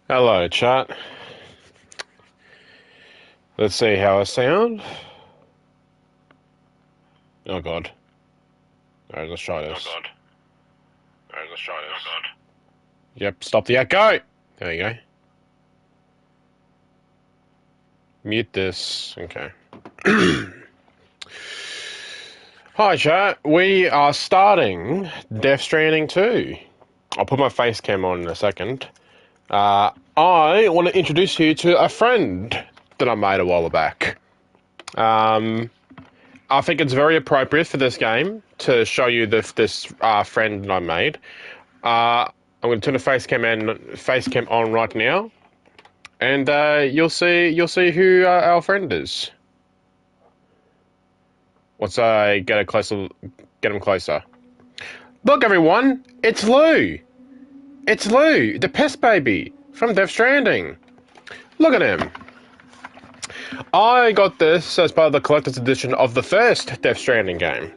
Hello, chat. Let's see how I sound. Oh god. Alright, let's try this. Yep, stop the echo! There you go. Mute this. Okay. Hi, chat. We are starting Death Stranding 2. I'll put my face cam on in a second. I want to introduce you to a friend that I made a while back. I think it's very appropriate for this game to show you this friend that I made. I'm going to turn the face cam on right now, and you'll see who our friend is. Once I get him closer. Look, everyone, it's Lou. It's Lou, the pest baby from Death Stranding. Look at him. I got this as part of the collector's edition of the first Death Stranding game.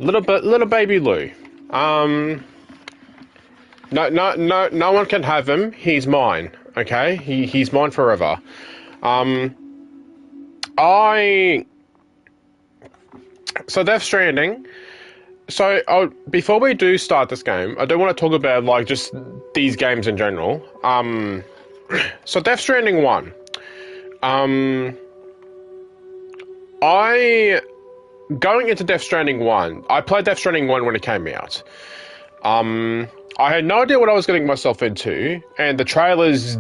Little baby Lou. No one can have him. He's mine. Okay, he's mine forever. So Death Stranding. So before we do start this game, I do want to talk about like just these games in general. So Death Stranding 1. Going into Death Stranding 1, I played Death Stranding 1 when it came out. I had no idea what I was getting myself into, and the trailers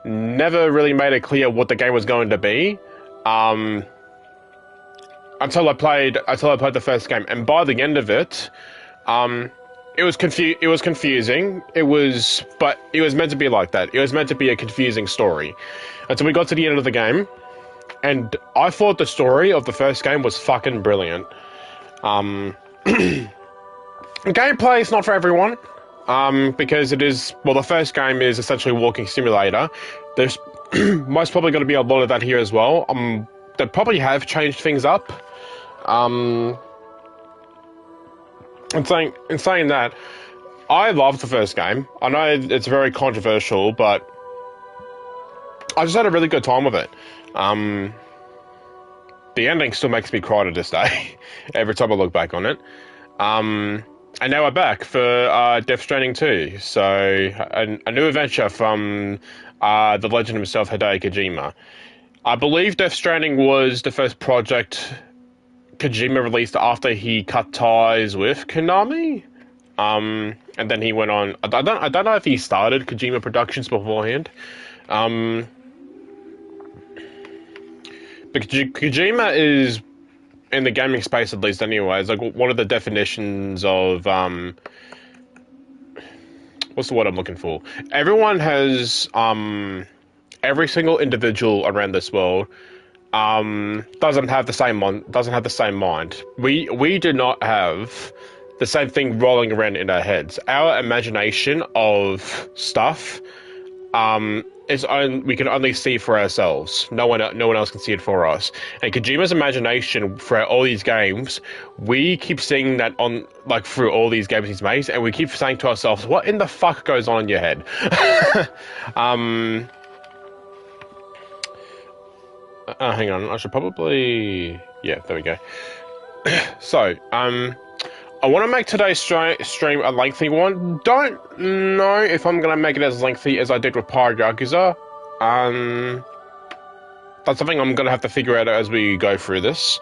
never really made it clear what the game was going to be. Until I played the first game, and by the end of it, it was confusing. But it was meant to be like that. It was meant to be a confusing story. Until we got to the end of the game, and I thought the story of the first game was fucking brilliant. Gameplay is not for everyone, because it is, well, the first game is essentially a walking simulator. There's most probably going to be a lot of that here as well. They probably have changed things up. In saying that, I loved the first game. I know it's very controversial, but I just had a really good time with it. The ending still makes me cry to this day, every time I look back on it. And now we're back for Death Stranding 2. So, a new adventure from the legend himself, Hideo Kojima. I believe Death Stranding was the first project Kojima released after he cut ties with Konami. And then he went on. I don't know if he started Kojima Productions beforehand. But Kojima is, in the gaming space at least anyway, is like one of the definitions of what's the word I'm looking for? Everyone has every single individual around this world doesn't have the same mind. We do not have the same thing rolling around in our heads. Our imagination of stuff we can only see for ourselves. No one else can see it for us. And Kojima's imagination throughout all these games, we keep seeing that on through all these games he's made, and we keep saying to ourselves, "What in the fuck goes on in your head?" Hang on, I should probably... Yeah, there we go. So, I want to make today's stream a lengthy one. Don't know if I'm going to make it as lengthy as I did with Pirate Yakuza. That's something I'm going to have to figure out as we go through this.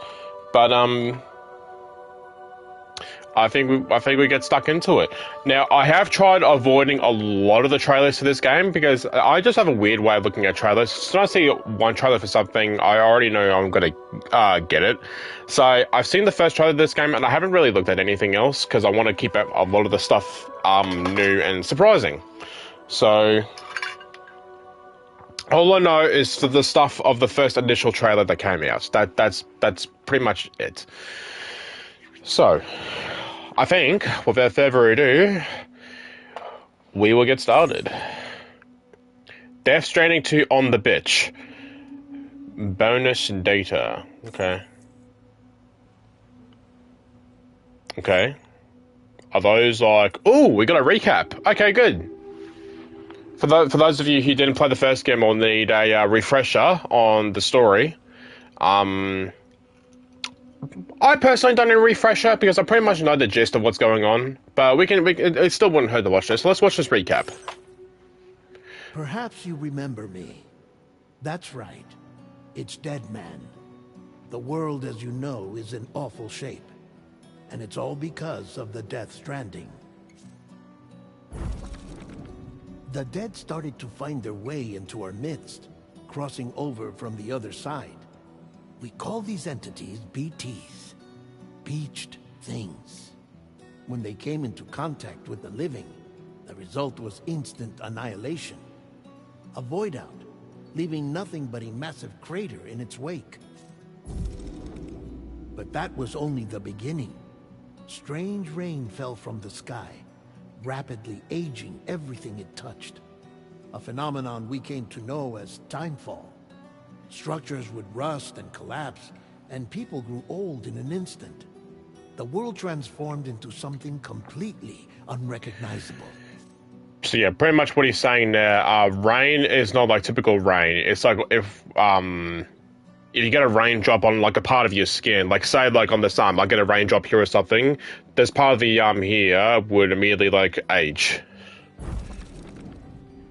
But, I think we get stuck into it. Now, I have tried avoiding a lot of the trailers for this game because I just have a weird way of looking at trailers. So when I see one trailer for something, I already know I'm going to get it. So I've seen the first trailer of this game, and I haven't really looked at anything else because I want to keep a lot of the stuff new and surprising. So all I know is for the stuff of the first initial trailer that came out. That's pretty much it. So I think, without further ado, we will get started. Death Stranding 2 on the bitch. Bonus data. Okay. Okay. Are those like... Ooh, we got a recap. Okay, good. For those of you who didn't play the first game or need a refresher on the story, I personally don't need a refresher because I pretty much know the gist of what's going on. But it still wouldn't hurt to watch this. So let's watch this recap. Perhaps you remember me. That's right. It's Dead Man. The world, as you know, is in awful shape. And it's all because of the Death Stranding. The dead started to find their way into our midst, crossing over from the other side. We call these entities BTs, Beached Things. When they came into contact with the living, the result was instant annihilation. A void out, leaving nothing but a massive crater in its wake. But that was only the beginning. Strange rain fell from the sky, rapidly aging everything it touched. A phenomenon we came to know as timefall. Structures would rust and collapse, and people grew old in an instant. The world transformed into something completely unrecognizable. So yeah, pretty much what he's saying there. Rain is not like typical rain. It's like if you get a raindrop on like a part of your skin, like say like on this arm, I get a raindrop here or something. This part of the arm here would immediately like age.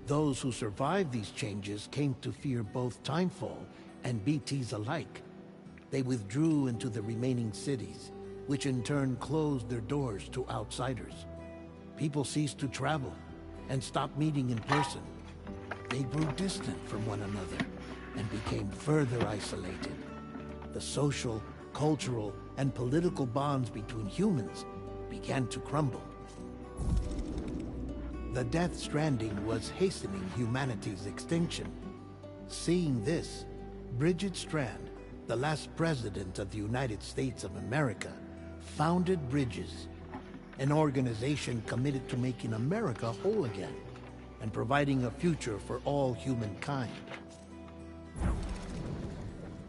Those who survived these changes came to fear both timefall and BTs alike. They withdrew into the remaining cities, which in turn closed their doors to outsiders. People ceased to travel and stopped meeting in person. They grew distant from one another and became further isolated. The social, cultural, and political bonds between humans began to crumble. The Death Stranding was hastening humanity's extinction. Seeing this, Bridget Strand, the last president of the United States of America, founded Bridges, an organization committed to making America whole again and providing a future for all humankind.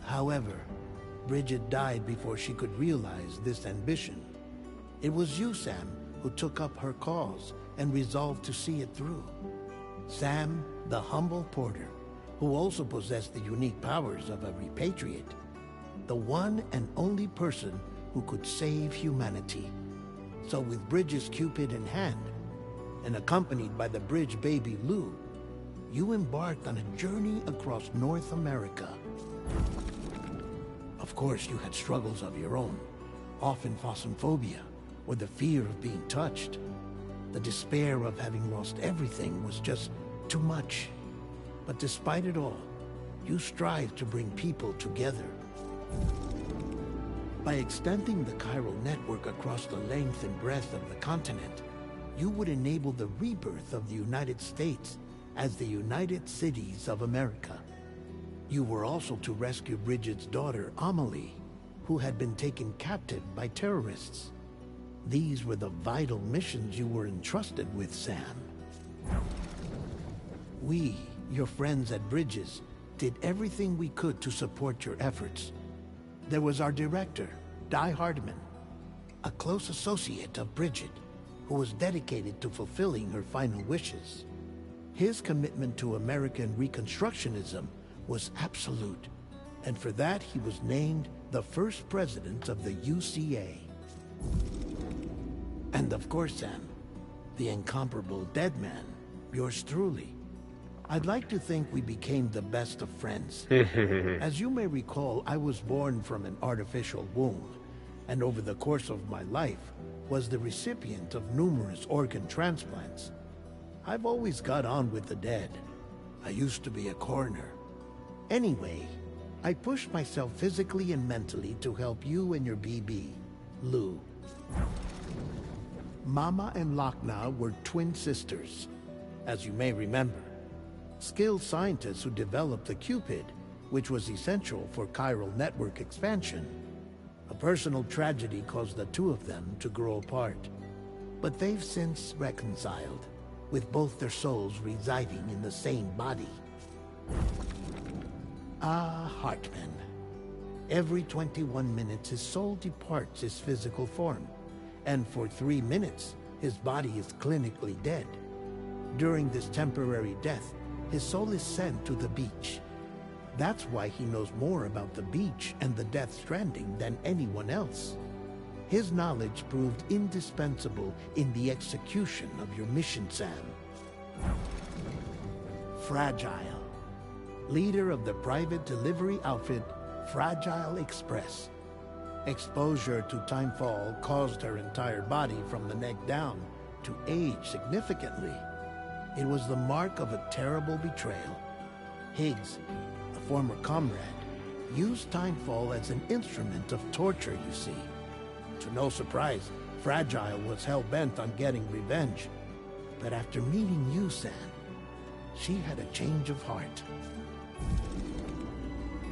However, Bridget died before she could realize this ambition. It was you, Sam, who took up her cause and resolved to see it through. Sam, the humble porter, who also possessed the unique powers of a repatriate, the one and only person who could save humanity. So with Bridges' Cupid in hand, and accompanied by the bridge baby Lou, you embarked on a journey across North America. Of course, you had struggles of your own, often phasmophobia, or the fear of being touched. The despair of having lost everything was just too much. But despite it all, you strived to bring people together. By extending the chiral network across the length and breadth of the continent, you would enable the rebirth of the United States as the United Cities of America. You were also to rescue Bridget's daughter, Amelie, who had been taken captive by terrorists. These were the vital missions you were entrusted with, Sam. We, your friends at Bridges, did everything we could to support your efforts. There was our director, Di Hardman, a close associate of Bridget, who was dedicated to fulfilling her final wishes. His commitment to American Reconstructionism was absolute, and for that he was named the first president of the UCA. And of course, Sam, the incomparable Dead Man, yours truly. I'd like to think we became the best of friends. As you may recall, I was born from an artificial womb, and over the course of my life, was the recipient of numerous organ transplants. I've always got on with the dead. I used to be a coroner. Anyway, I pushed myself physically and mentally to help you and your BB, Lou. Mama and Lochna were twin sisters, as you may remember. Skilled scientists who developed the Cupid, which was essential for chiral network expansion. A personal tragedy caused the two of them to grow apart. But they've since reconciled, with both their souls residing in the same body. Ah, Hartman. Every 21 minutes his soul departs his physical form, and for 3 minutes his body is clinically dead. During this temporary death, his soul is sent to the beach. That's why he knows more about the beach and the Death Stranding than anyone else. His knowledge proved indispensable in the execution of your mission, Sam. Fragile. Leader of the private delivery outfit, Fragile Express. Exposure to timefall caused her entire body from the neck down to age significantly. It was the mark of a terrible betrayal. Higgs, a former comrade, used timefall as an instrument of torture, you see. To no surprise, Fragile was hell-bent on getting revenge. But after meeting you, Sam, she had a change of heart.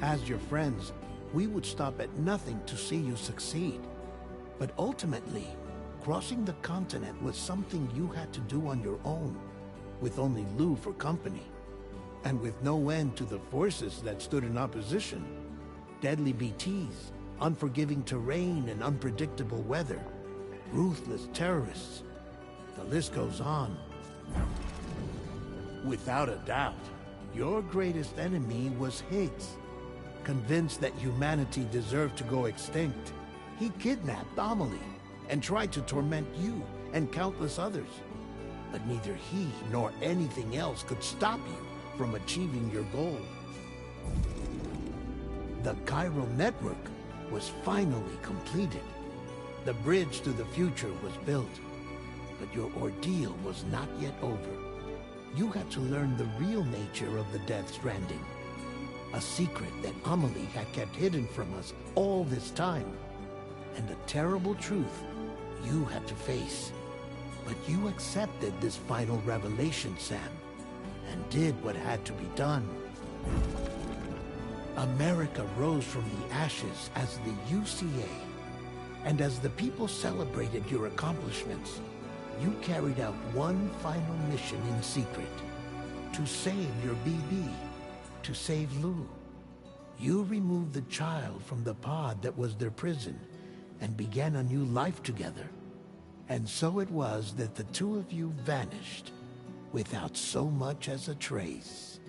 As your friends, we would stop at nothing to see you succeed. But ultimately, crossing the continent was something you had to do on your own, with only Lou for company. And with no end to the forces that stood in opposition. Deadly BTs, unforgiving terrain and unpredictable weather, ruthless terrorists. The list goes on. Without a doubt, your greatest enemy was Higgs. Convinced that humanity deserved to go extinct, he kidnapped Amelie and tried to torment you and countless others. But neither he nor anything else could stop you from achieving your goal. The chiral network was finally completed. The bridge to the future was built. But your ordeal was not yet over. You had to learn the real nature of the Death Stranding. A secret that Amelie had kept hidden from us all this time. And a terrible truth you had to face. But you accepted this final revelation, Sam, and did what had to be done. America rose from the ashes as the UCA. And as the people celebrated your accomplishments, you carried out one final mission in secret. To save your BB. To save Lou. You removed the child from the pod that was their prison and began a new life together. And so it was that the two of you vanished without so much as a trace.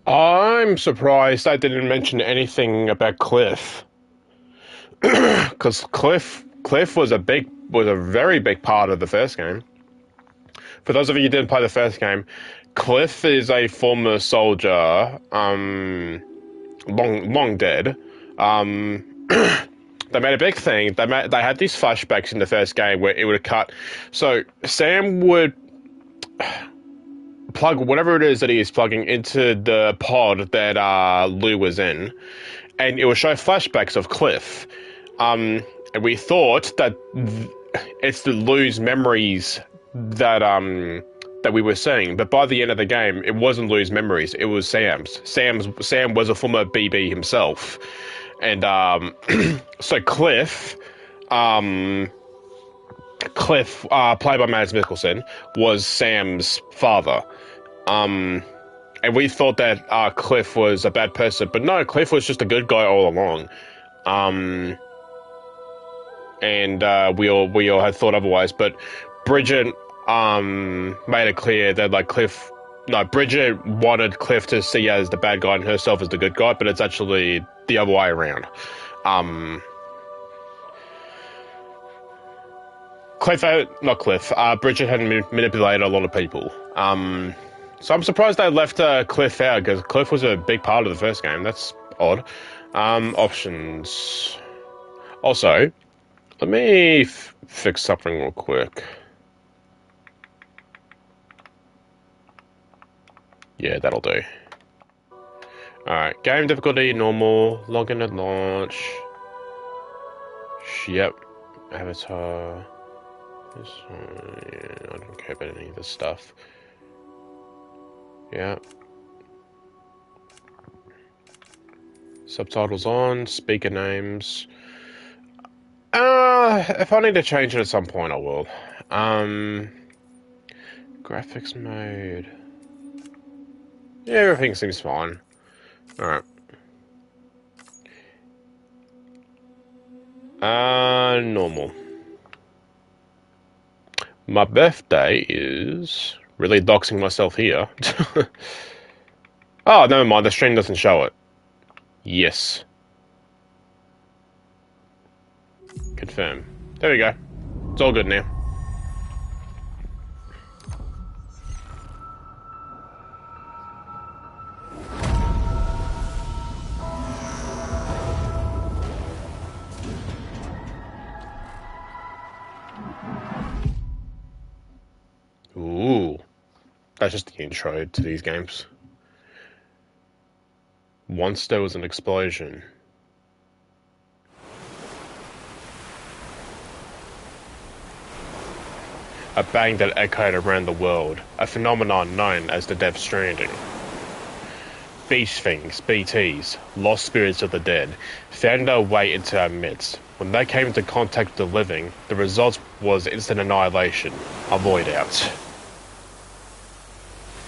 I'm surprised I didn't mention anything about Cliff. Because Cliff was a very big part of the first game. For those of you who didn't play the first game, Cliff is a former soldier, long dead. They made a big thing. They had these flashbacks in the first game where it would cut. So Sam would plug whatever it is that he is plugging into the pod that Lou was in, and it would show flashbacks of Cliff. And we thought that it's the Lou's memories that we were seeing, but by the end of the game, it wasn't Lou's memories; it was Sam's. Sam was a former BB himself, and so Cliff, played by Mads Mikkelsen, was Sam's father. And we thought that Cliff was a bad person, but no, Cliff was just a good guy all along. And we all had thought otherwise, but Bridget made it clear that Bridget wanted Cliff to see as the bad guy and herself as the good guy, but it's actually the other way around. Bridget had manipulated a lot of people. So I'm surprised they left Cliff out, because Cliff was a big part of the first game. That's odd. Options. Also, let me fix something real quick. Yeah, that'll do. Alright, game difficulty, normal, login at launch. Yep, avatar. This one, yeah, I don't care about any of this stuff. Yeah. Subtitles on, speaker names. If I need to change it at some point, I will. Graphics mode. Yeah, everything seems fine. Alright. Normal. My birthday is really doxing myself here. Oh, never mind. The stream doesn't show it. Yes. Confirm. There we go. It's all good now. Ooh. That's just the intro to these games. Once there was an explosion. A bang that echoed around the world, a phenomenon known as the Death Stranding. Beast things, BTs, lost spirits of the dead, found their way into our midst. When they came into contact with the living, the result was instant annihilation, a void out.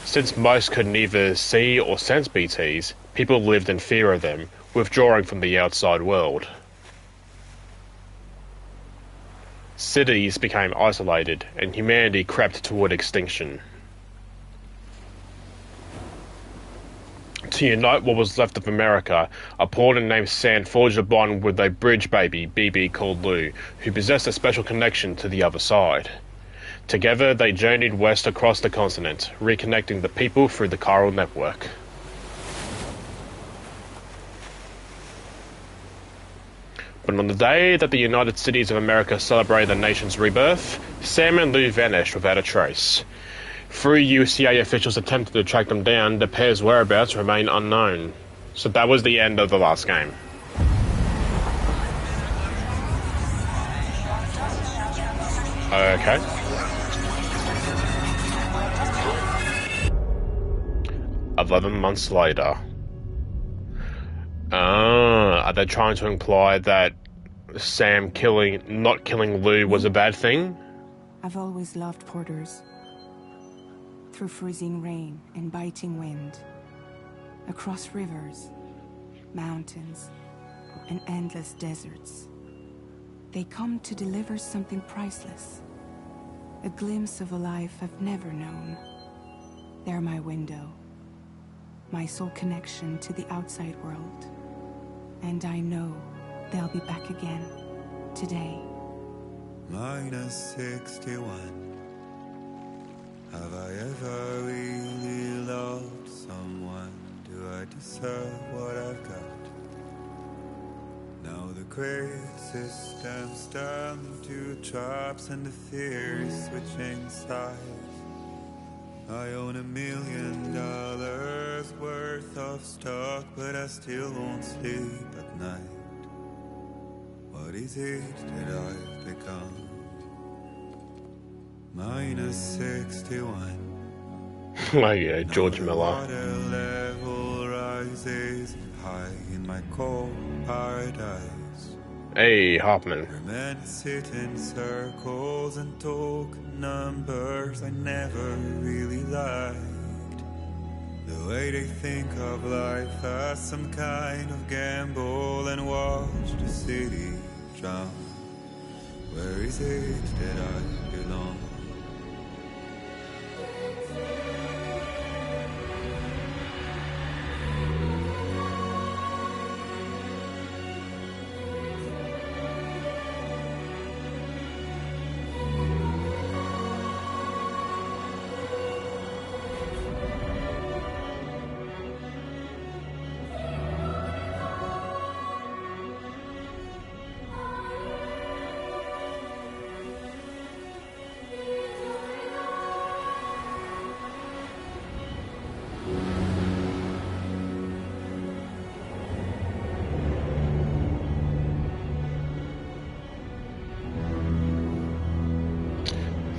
Since most could neither see or sense BTs, people lived in fear of them, withdrawing from the outside world. Cities became isolated, and humanity crept toward extinction. To unite what was left of America, a porter named Sam forged a bond with a bridge baby, BB called Lou, who possessed a special connection to the other side. Together, they journeyed west across the continent, reconnecting the people through the chiral network. But on the day that the United Cities of America celebrated the nation's rebirth, Sam and Lou vanished without a trace. Three UCA officials attempted to track them down, the pair's whereabouts remain unknown. So that was the end of the last game. Okay. "11 months later." Are they trying to imply that Sam not killing Lou was a bad thing? I've always loved porters. Through freezing rain and biting wind, across rivers, mountains, and endless deserts. They come to deliver something priceless, a glimpse of a life I've never known. They're my window, my sole connection to the outside world. And I know they'll be back again, today. -61. Have I ever really loved someone? Do I deserve what I've got? Now the great system's turned into traps and the fear is switching sides. I own $1 million worth of stock, but I still won't sleep at night. What is it that I've become? -61. Oh yeah, George Miller. Water level rises high in my cold paradise. Hey, Hoffman. Men sit in circles and talk numbers I never really liked. The way they think of life as some kind of gamble and watch the city drown. Where is it that I belong?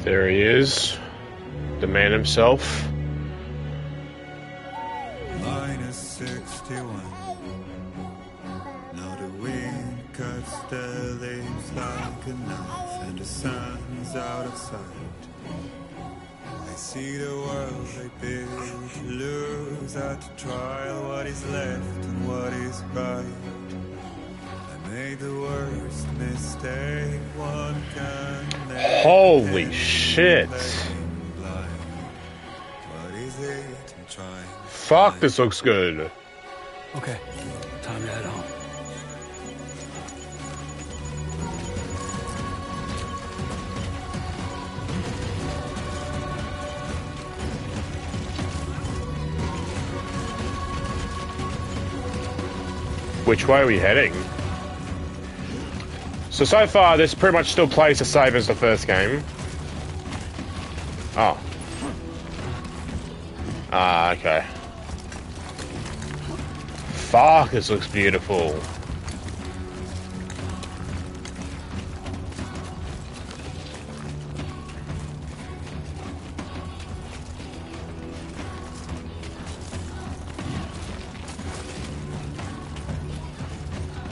There he is, the man himself. -61. Now the wind cuts the leaves like a knife, and the sun's out of sight. I see the world they build to lose at the trial. What is left and what is right? I made the worst mistake one can make. Holy shit. What is it I'm trying to Fuck, find? this looks good. Okay, time to head home. Which way are we heading? So far, this pretty much still plays the same as the first game. Oh. Ah, okay. Fuck, this looks beautiful.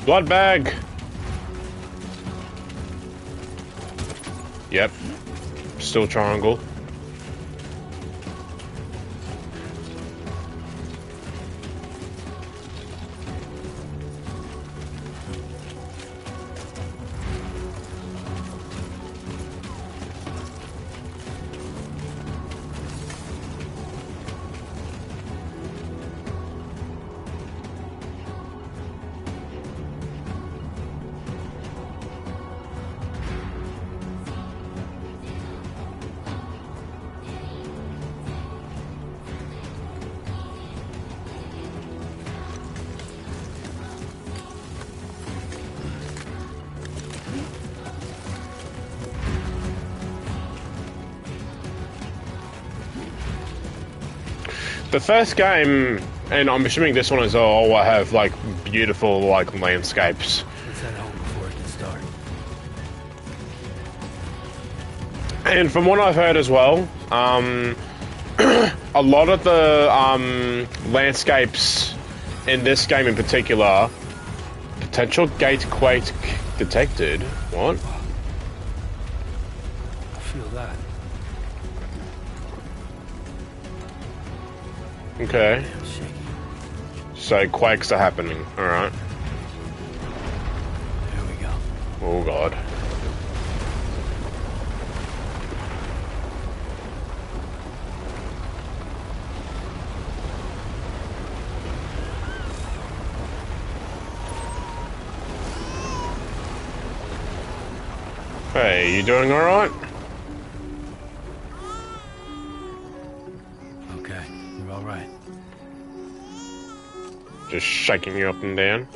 Blood bag! Yep. Still triangle. The first game, and I'm assuming this one as well, will have like beautiful like landscapes. Let's head home before it can start. And from what I've heard as well, a lot of the landscapes in this game in particular, potential gatequake detected. What? I feel that. Okay. Shaky. So quakes are happening. All right. Here we go. Oh god. Hey, you doing all right? Okay, you're all right. Just shaking you up and down.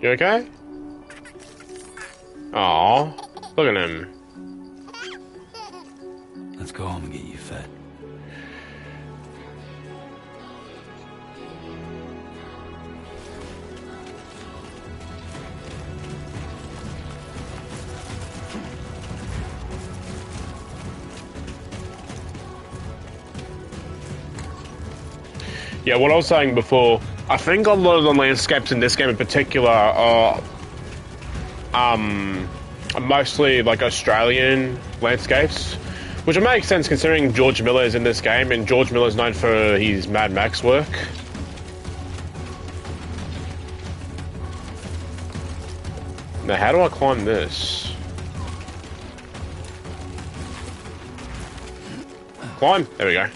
You okay? Aw, look at him. Let's go home and get you fed. Yeah, what I was saying before, I think a lot of the landscapes in this game in particular are mostly like Australian landscapes, which would make sense considering George Miller is in this game, and George Miller is known for his Mad Max work. Now, how do I climb this? Climb! There we go.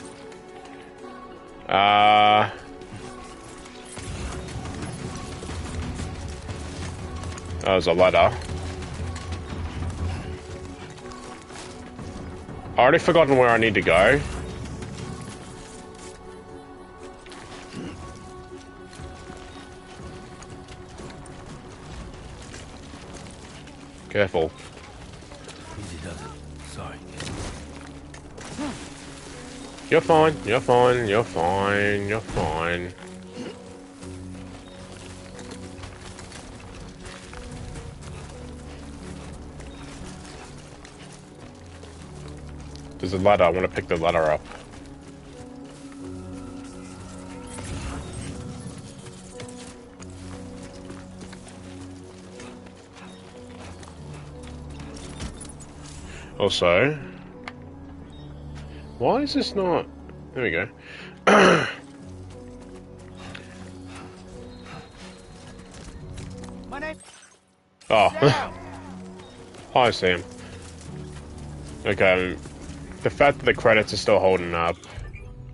That was a ladder. I already forgotten where I need to go. Careful. Easy does it. Sorry. You're fine, you're fine, you're fine, you're fine. There's a ladder, I want to pick the ladder up. Also, why is this not... There we go. My name. Oh. Sam. Hi, Sam. Okay, the fact that the credits are still holding up.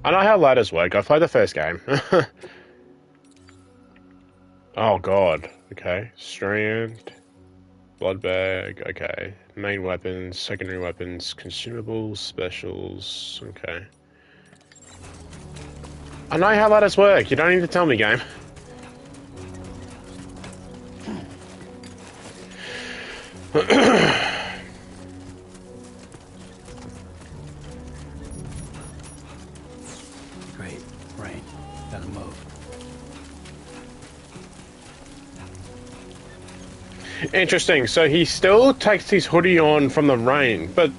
I know how ladders work. I played the first game. Oh, God. Okay. Strand. Blood bag. Okay. Main weapons, secondary weapons, consumables, specials. Okay. I know how ladders work. You don't need to tell me, game. Great. Rain. Gotta move. Interesting. So he still takes his hoodie on from the rain, but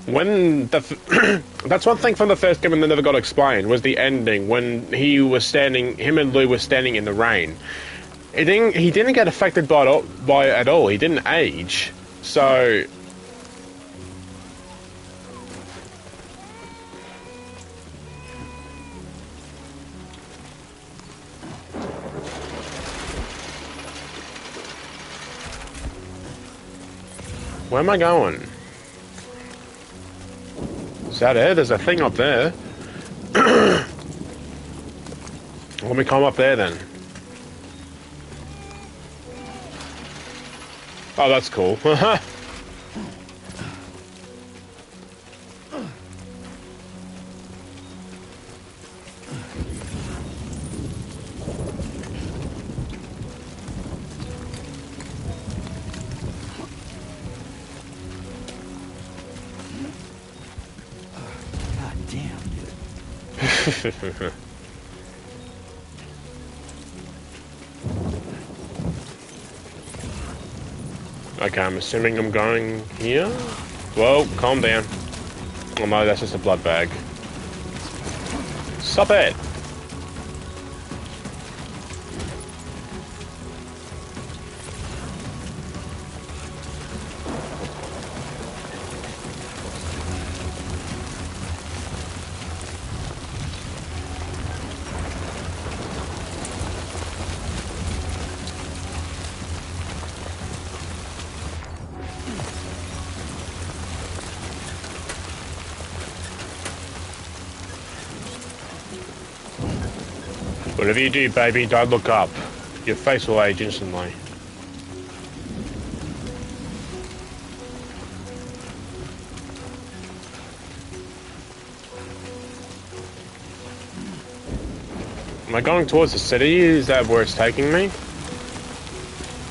when the that's one thing from the first game and that never got explained was the ending when him and Lou were standing in the rain. He didn't get affected by it at all. He didn't age. So where am I going? Is that it? There's a thing up there. Let me come up there then. Oh, that's cool. God damn, dude. Okay, I'm assuming I'm going here. Whoa, calm down. Oh no, that's just a blood bag. Stop it! Whatever you do, baby, don't look up. Your face will age instantly. Am I going towards the city? Is that where it's taking me?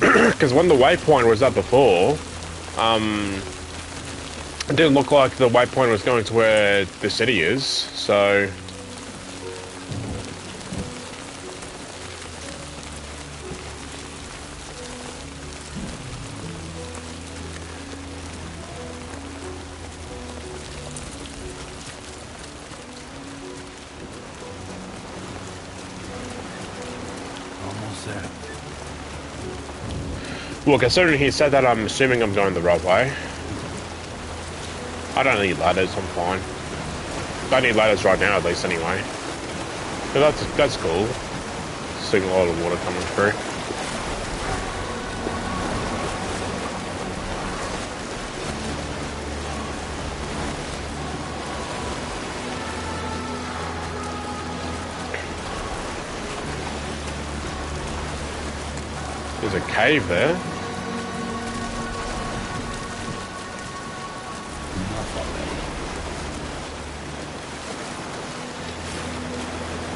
Because when the waypoint was up before, it didn't look like the waypoint was going to where the city is, so... Almost there. Well, considering he said that, I'm assuming I'm going the right way. I don't need ladders, I'm fine. Don't need ladders right now, at least, anyway. But that's cool. Seeing a lot of water coming through. There's a cave there.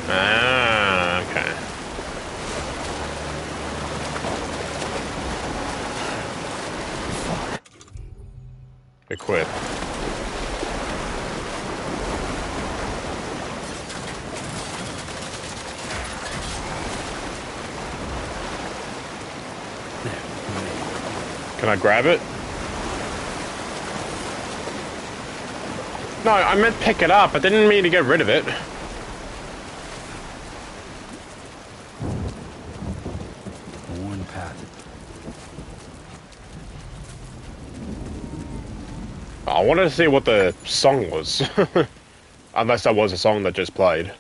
Ah, okay. Equip. Can I grab it? No, I meant pick it up. I didn't mean to get rid of it. Worn path. I wanted to see what the song was. Unless that was a song that just played.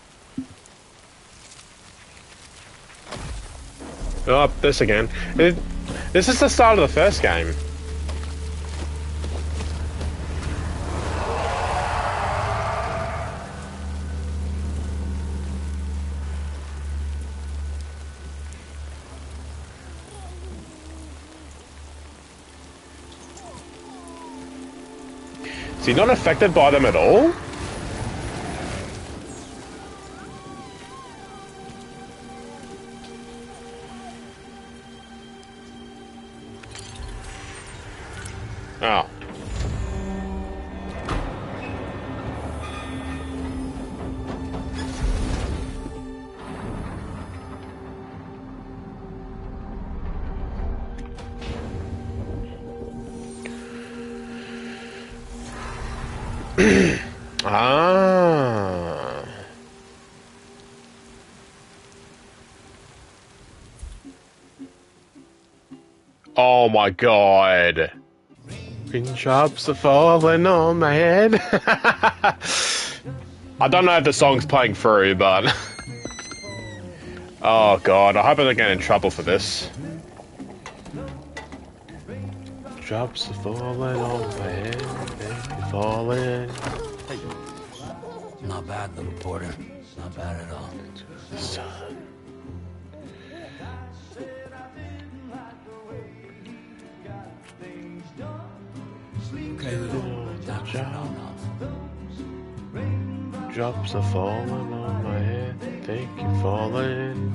Oh, this again. This is the start of the first game. Is he not affected by them at all? Oh. Ah. Oh my god. Raindrops are falling on my head. I don't know if the song's playing through, but... Oh god, I hope I don't get in trouble for this. Drops are falling on my head, they're falling. Not bad, little porter. Not bad at all. Okay, little. Drops are falling on my head, think you're falling.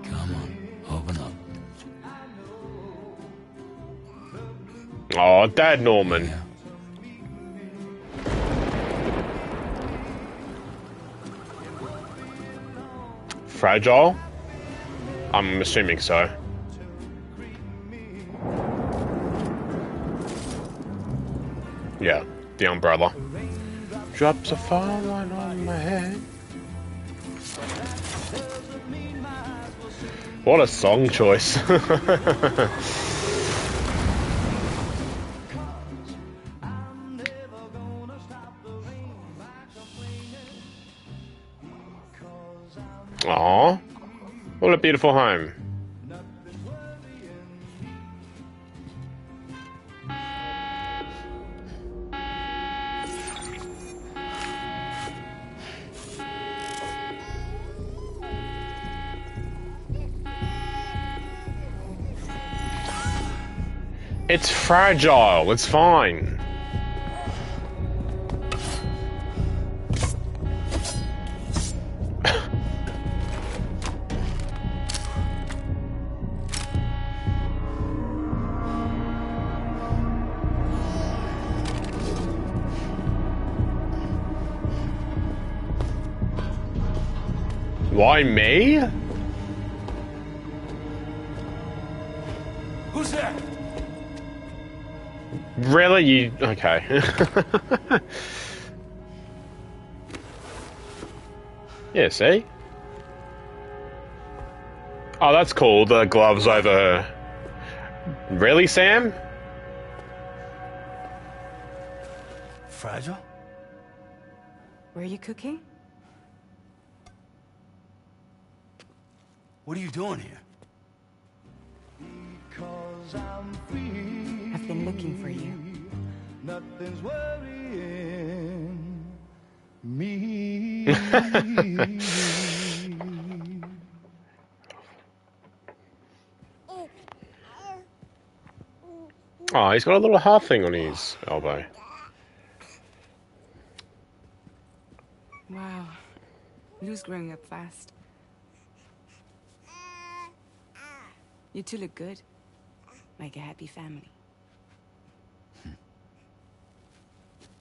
Come on, open up. Oh, Dad Norman. Yeah. Fragile? I'm assuming so. Yeah, the umbrella. Drops are falling on my head. What a song choice. Aw, what a beautiful home. It's fragile, it's fine. Why me? Who's there? Really? You... Okay. Yeah, see? Oh, that's cool. The gloves over... Really, Sam? Fragile? Were you cooking? What are you doing here? I've been looking for you. Nothing's worrying me. Oh, he's got a little heart thing on his elbow. Wow. Lou's growing up fast. You two look good. Like a happy family.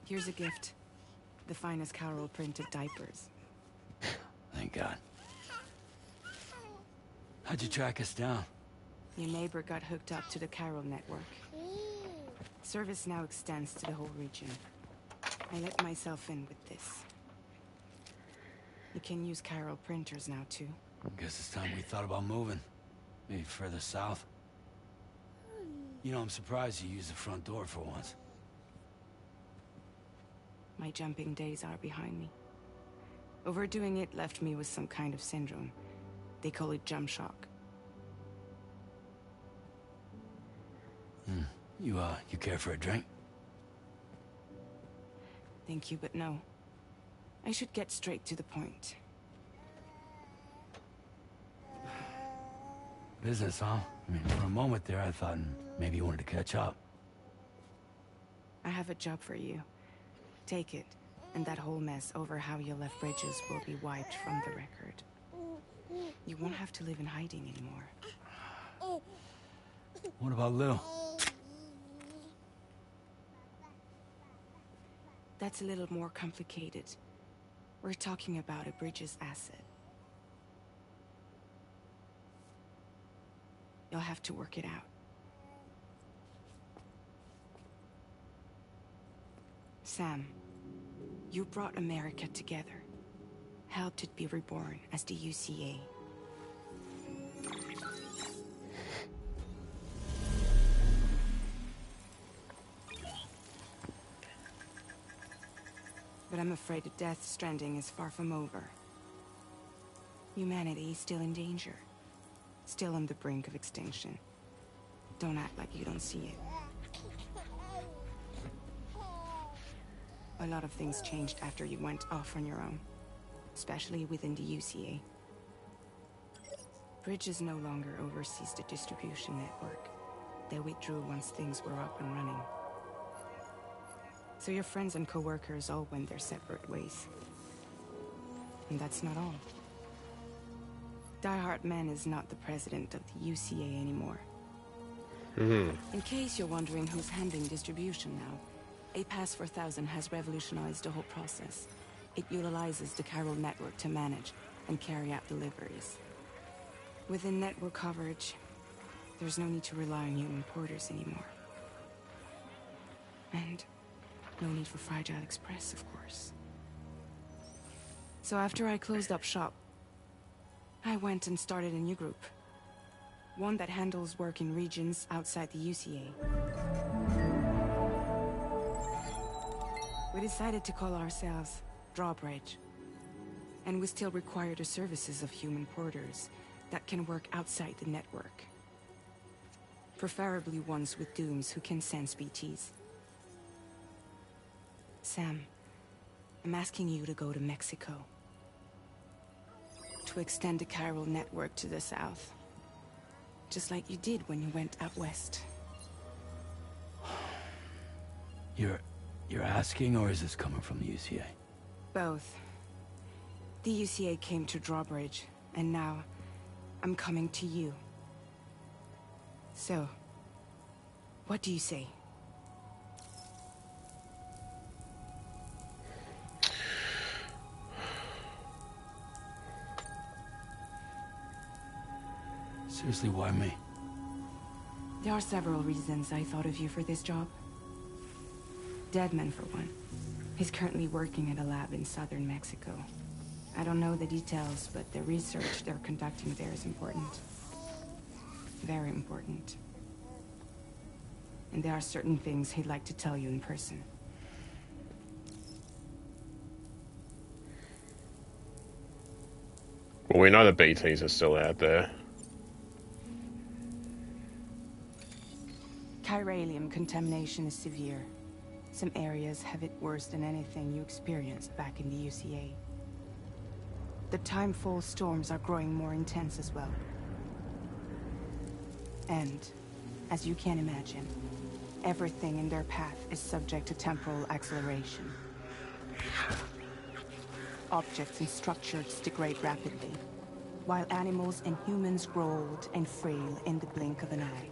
Here's a gift. The finest Carol printed diapers. Thank God. How'd you track us down? Your neighbor got hooked up to the Carol network. Service now extends to the whole region. I let myself in with this. You can use Carol printers now too. Guess it's time we thought about moving. Maybe further south. You know, I'm surprised you used the front door for once. My jumping days are behind me. Overdoing it left me with some kind of syndrome. They call it jump shock. You care for a drink? Thank you, but no. I should get straight to the point. Business, huh? I mean, for a moment there, I thought maybe you wanted to catch up. I have a job for you. Take it, and that whole mess over how you left Bridges will be wiped from the record. You won't have to live in hiding anymore. What about Lou? That's a little more complicated. We're talking about a Bridges asset. You'll have to work it out. Sam, you brought America together. Helped it be reborn as the UCA. But I'm afraid that Death Stranding is far from over. Humanity is still in danger. Still on the brink of extinction. Don't act like you don't see it. A lot of things changed after you went off on your own. Especially within the UCA. Bridges no longer oversees the distribution network. They withdrew once things were up and running. So your friends and co-workers all went their separate ways. And that's not all. Die Hard Man is not the president of the UCA anymore. In case you're wondering who's handling distribution now, A Pass 4000 has revolutionized the whole process. It utilizes the chiral network to manage and carry out deliveries. Within network coverage, there's no need to rely on human porters anymore. And no need for Fragile Express, of course. So after I closed up shop, I went and started a new group. One that handles work in regions outside the UCA. We decided to call ourselves Drawbridge. And we still require the services of human porters that can work outside the network. Preferably ones with dooms who can sense BTs. Sam, I'm asking you to go to Mexico. To extend the chiral network to the south. Just like you did when you went out west. You're asking, or is this coming from the UCA? Both. The UCA came to Drawbridge, and now I'm coming to you. So, what do you say? Seriously, why me? There are several reasons I thought of you for this job. Deadman, for one. He's currently working at a lab in southern Mexico. I don't know the details, but the research they're conducting there is important. Very important. And there are certain things he'd like to tell you in person. Well, we know the BTs are still out there. Chiralium contamination is severe. Some areas have it worse than anything you experienced back in the UCA. The timefall storms are growing more intense as well. And, as you can imagine, everything in their path is subject to temporal acceleration. Objects and structures degrade rapidly, while animals and humans grow old and frail in the blink of an eye.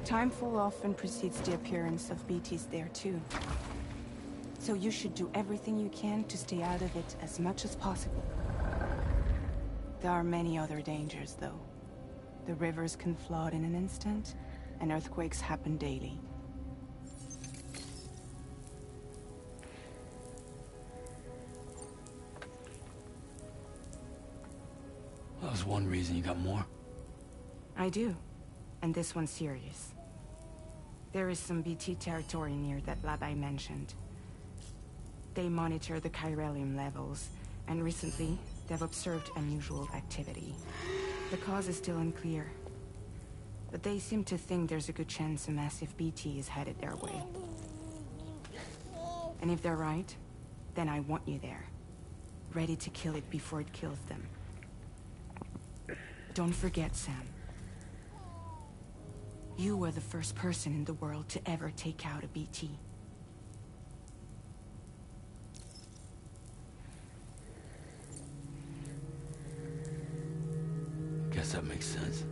Timefall often precedes the appearance of BTs there too. So you should do everything you can to stay out of it as much as possible. There are many other dangers, though. The rivers can flood in an instant, and earthquakes happen daily. That was one reason. You got more? I do. And this one's serious. There is some BT territory near that lab I mentioned. They monitor the chiralium levels And recently, they've observed unusual activity. The cause is still unclear, but they seem to think there's a good chance a massive BT is headed their way. And if they're right, then I want you there, ready to kill it before it kills them. Don't forget, Sam. You were the first person in the world to ever take out a BT. Guess that makes sense.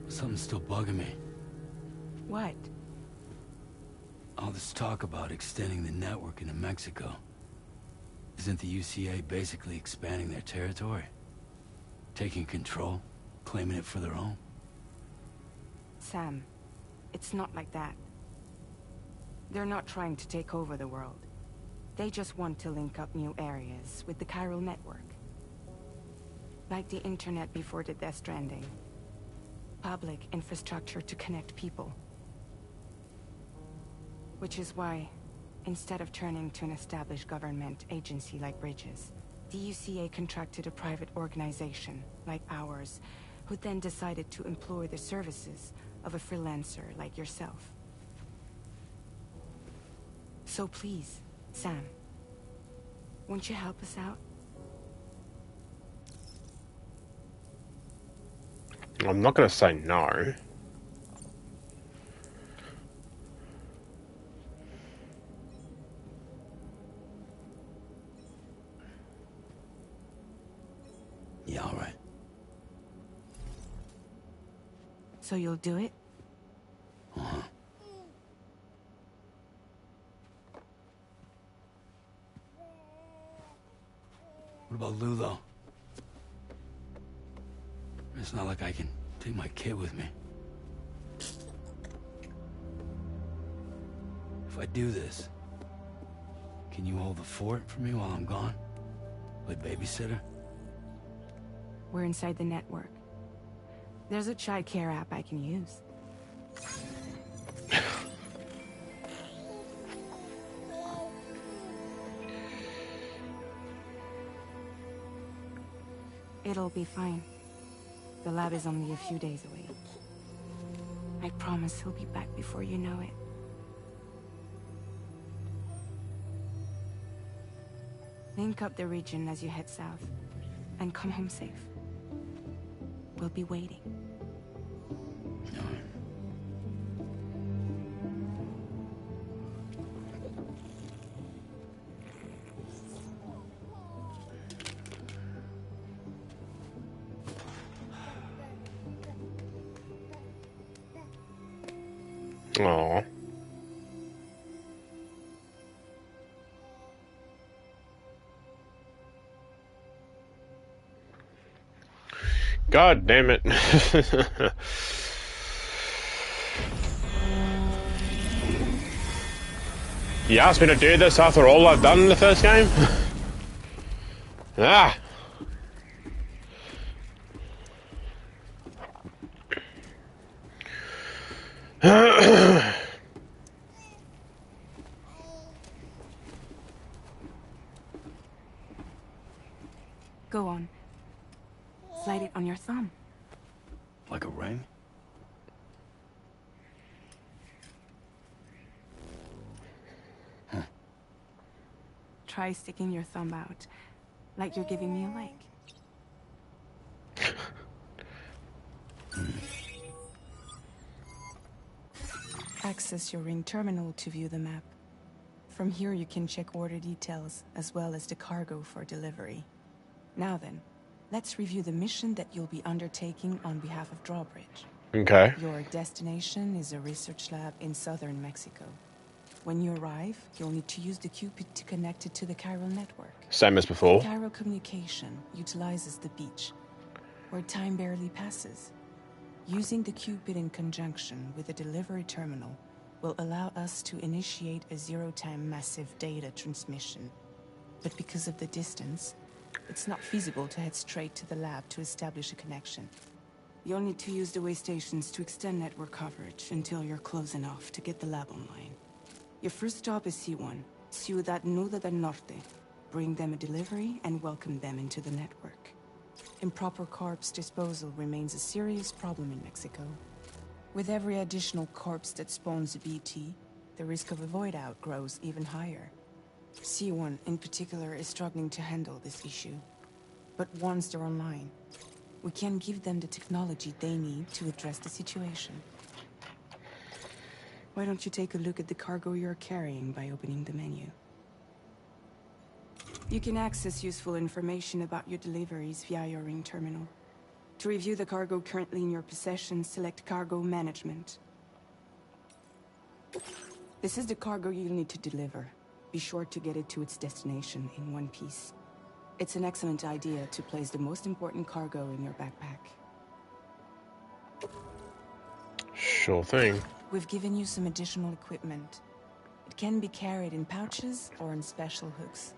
Something's still bugging me. What? All this talk about extending the network into Mexico. Isn't the UCA basically expanding their territory? Taking control? Claiming it for their own? Sam, it's not like that. They're not trying to take over the world. They just want to link up new areas with the chiral network. Like the internet before the Death Stranding. Public infrastructure to connect people. Which is why, instead of turning to an established government agency like Bridges, the UCA contracted a private organization, like ours, who then decided to employ the services of a freelancer like yourself. So please, Sam, won't you help us out? I'm not going to say no. Yeah, all right. So you'll do it? Uh-huh. What about Lou, though? It's not like I can take my kid with me. If I do this, can you hold the fort for me while I'm gone? Play babysitter? We're inside the network. There's a child care app I can use. It'll be fine. The lab is only a few days away. I promise he'll be back before you know it. Link up the region as you head south, and come home safe. We'll be waiting. Aww. God damn it. You asked me to do this after all I've done in the first game? Ah! Go on. Slide it on your thumb. Like a ring? Huh. Try sticking your thumb out, like you're giving me a like. Access your ring terminal to view the map. From here you can check order details, as well as the cargo for delivery. Now then, let's review the mission that you'll be undertaking on behalf of Drawbridge. Okay. Your destination is a research lab in southern Mexico. When you arrive, you'll need to use the Cupid to connect it to the chiral network. Same as before. Chiral communication utilizes the beach, where time barely passes. Using the Cupid in conjunction with a delivery terminal will allow us to initiate a zero-time massive data transmission. But because of the distance, it's not feasible to head straight to the lab to establish a connection. You'll need to use the way stations to extend network coverage until you're close enough to get the lab online. Your first stop is C1, Ciudad Nuda del Norte, bring them a delivery, and welcome them into the network. Improper corpse disposal remains a serious problem in Mexico. With every additional corpse that spawns a BT, the risk of a void out grows even higher. C1 in particular is struggling to handle this issue. But once they're online, we can give them the technology they need to address the situation. Why don't you take a look at the cargo you're carrying by opening the menu? You can access useful information about your deliveries via your ring terminal. To review the cargo currently in your possession, select Cargo Management. This is the cargo you'll need to deliver. Be sure to get it to its destination in one piece. It's an excellent idea to place the most important cargo in your backpack. Sure thing. We've given you some additional equipment. It can be carried in pouches or in special hooks,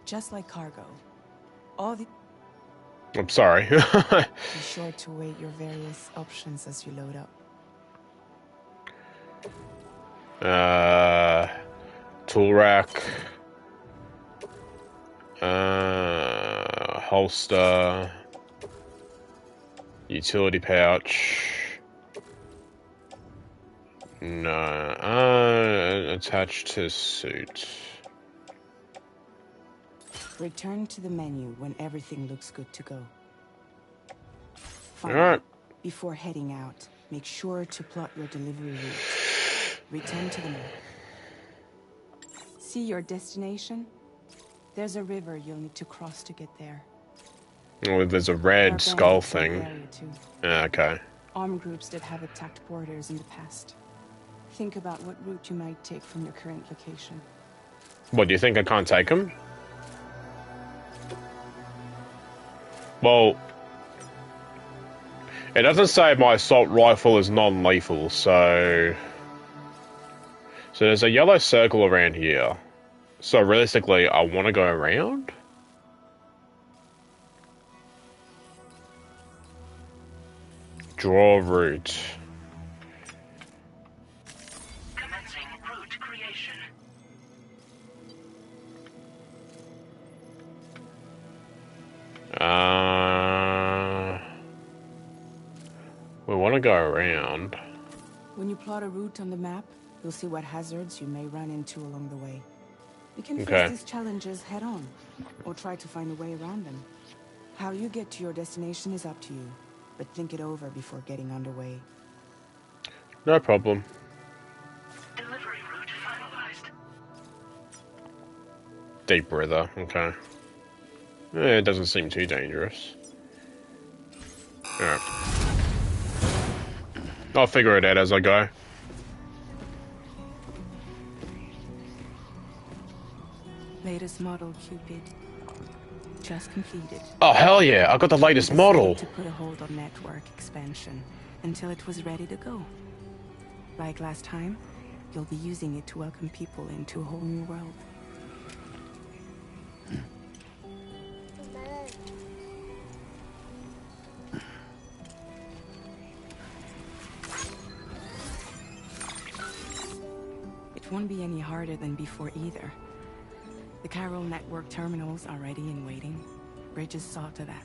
just like cargo. I'm sorry. Be sure to weigh your various options as you load up. Tool rack. Holster. Utility pouch. No. Attached to suit. Return to the menu when everything looks good to go. All right. Before heading out, make sure to plot your delivery route. Return to the map. See your destination? There's a river you'll need to cross to get there. Oh, there's a red skull thing. Yeah, okay. Armed groups that have attacked borders in the past. Think about what route you might take from your current location. What, do you think I can't take them? Well, it doesn't say my assault rifle is non-lethal, so there's a yellow circle around here. So realistically, I want to go around? Draw route. Commencing route creation. We want to go around. When you plot a route on the map, you'll see what hazards you may run into along the way. You can Okay. face these challenges head on, or try to find a way around them. How you get to your destination is up to you, but think it over before getting underway. No problem. Delivery route finalized. Deep River, okay. It doesn't seem too dangerous. Alright. I'll figure it out as I go. Latest model, Cupid. Just completed. Oh, hell yeah, I got the latest model. To put a hold on network expansion until it was ready to go. Like last time, you'll be using it to welcome people into a whole new world. It won't be any harder than before either. The chiral network terminals are ready and waiting. Bridges saw to that.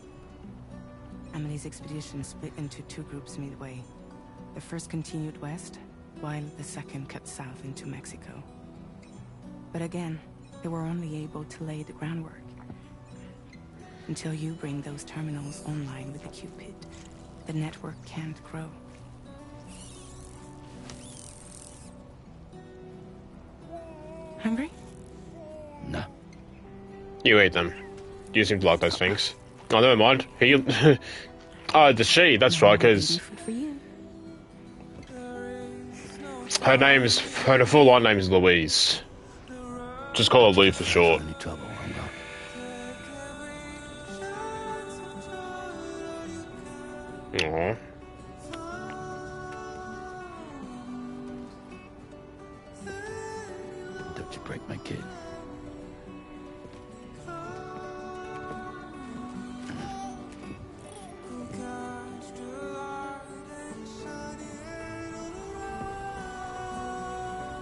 Emily's expedition split into two groups midway. The first continued west, while the second cut south into Mexico. But again, they were only able to lay the groundwork. Until you bring those terminals online with the Cupid, the network can't grow. Hungry? No. You eat them. You seem to like those things. Oh, never mind. He... Oh, the she, that's right, because her full-on name is Louise. Just call her Lou for short. Any trouble, Aww. Don't you break my kid.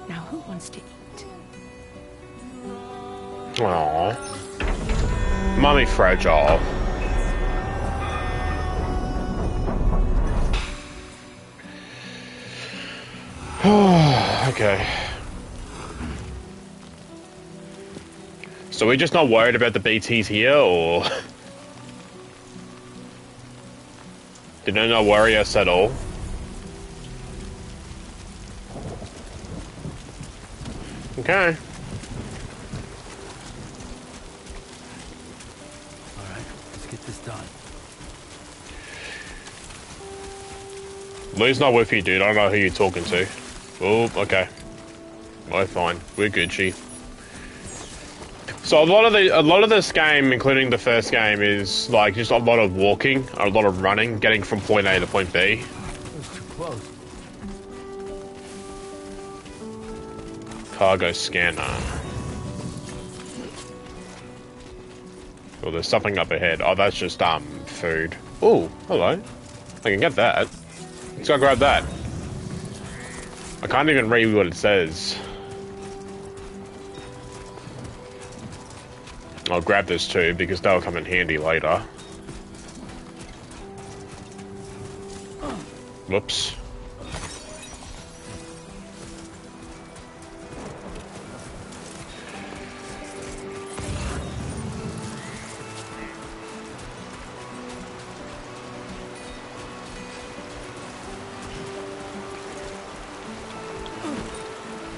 Now who wants to eat? Aww. Mummy fragile. Okay. So we're just not worried about the BTs here, or did they not worry us at all? Okay. Alright, let's get this done. Lou's not with you, dude. I don't know who you're talking to. Oh, okay. We're fine. We're Gucci. So a lot of this game, including the first game, is like just a lot of walking, a lot of running, getting from point A to point B. That was too close. Cargo scanner. Oh, there's something up ahead. Oh, that's just food. Oh, hello. I can get that. Let's go grab that. I can't even read what it says. I'll grab this too, because that'll come in handy later. Whoops.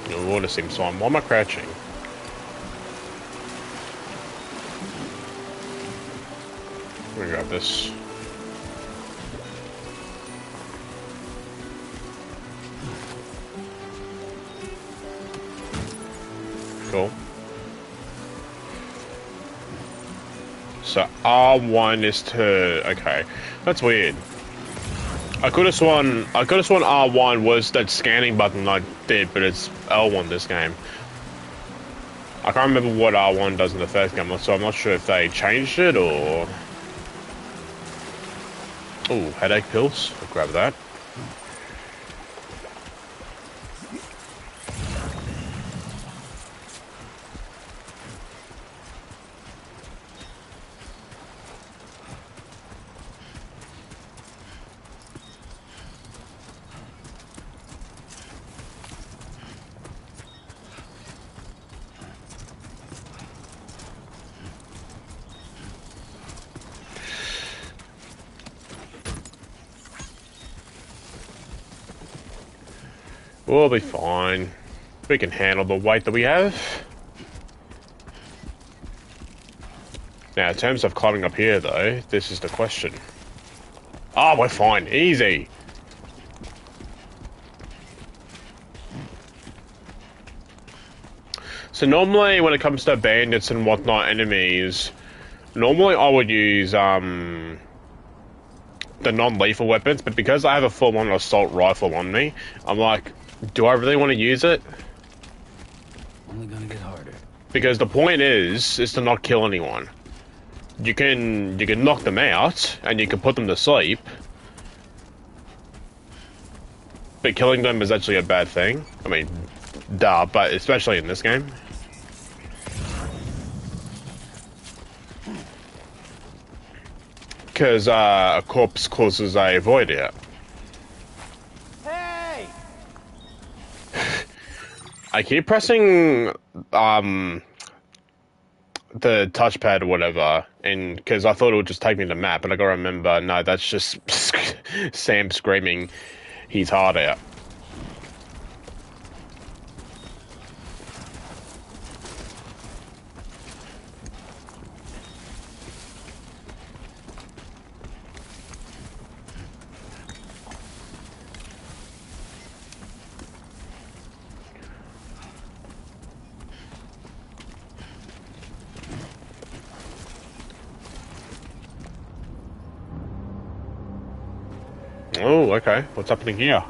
The water seems fine. Why am I crouching? Let me grab this. Cool. So R1 is to... Okay. That's weird. I could have sworn R1 was that scanning button I did, but it's L1 this game. I can't remember what R1 does in the first game, so I'm not sure if they changed it or... Ooh, headache pills. I'll grab that. We'll be fine. We can handle the weight that we have. Now, in terms of climbing up here, though, this is the question. Oh, we're fine. Easy. So normally, when it comes to bandits and whatnot, enemies, normally I would use, the non-lethal weapons, but because I have a full-on assault rifle on me, I'm like, do I really want to use it? Only gonna get harder. Because the point is to not kill anyone. You can knock them out, and you can put them to sleep. But killing them is actually a bad thing. I mean, duh, but especially in this game. Because a corpse causes a void out. Hey! I keep pressing the touchpad or whatever, and because I thought it would just take me to the map, but I gotta remember, no, that's just Sam screaming he's hard out. Oh, okay. What's happening here?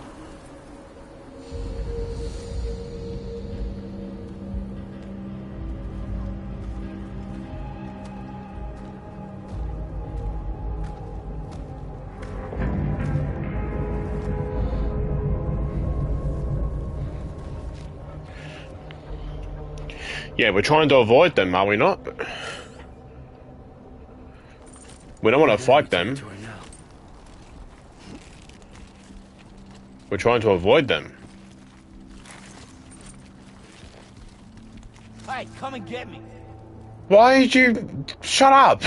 Yeah, we're trying to avoid them, are we not? We don't want to fight them. Territory now. We're trying to avoid them. Hey, come and get me. Why did you... Shut up!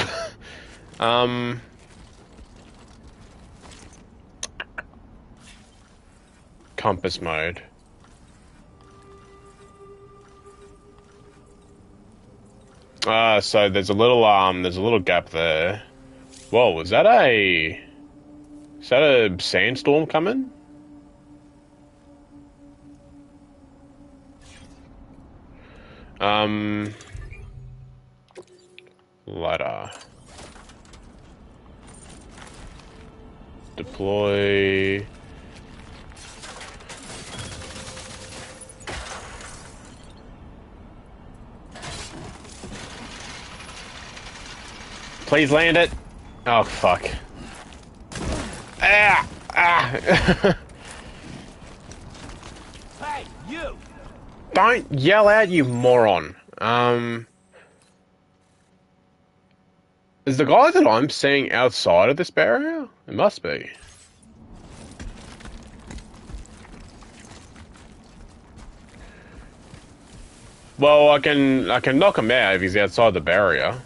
Compass mode. So there's a little gap there. Whoa, is that a sandstorm coming? Ladder. Deploy. Please land it. Oh, fuck. Ah! Ah! Hey, you! Don't yell out, you moron. Is the guy that I'm seeing outside of this barrier? It must be. Well, I can knock him out if he's outside the barrier.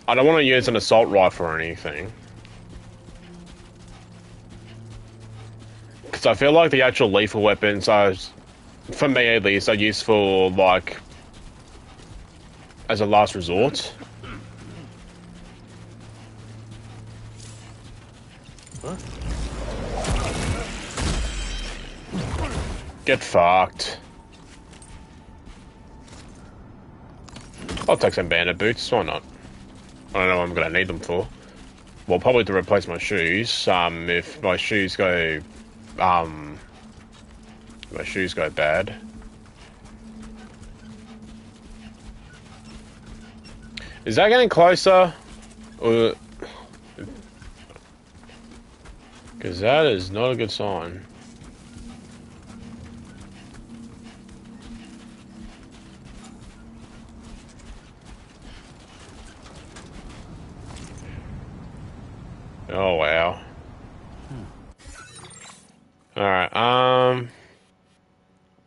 I don't want to use an assault rifle or anything. Because I feel like the actual lethal weapons are, for me at least, are useful, like, as a last resort. Huh? Get fucked. I'll take some bandit boots, why not? I don't know what I'm gonna need them for. Well, probably to replace my shoes, if my shoes go, bad. Is that getting closer? Or... Because that is not a good sign. Oh, wow. Alright,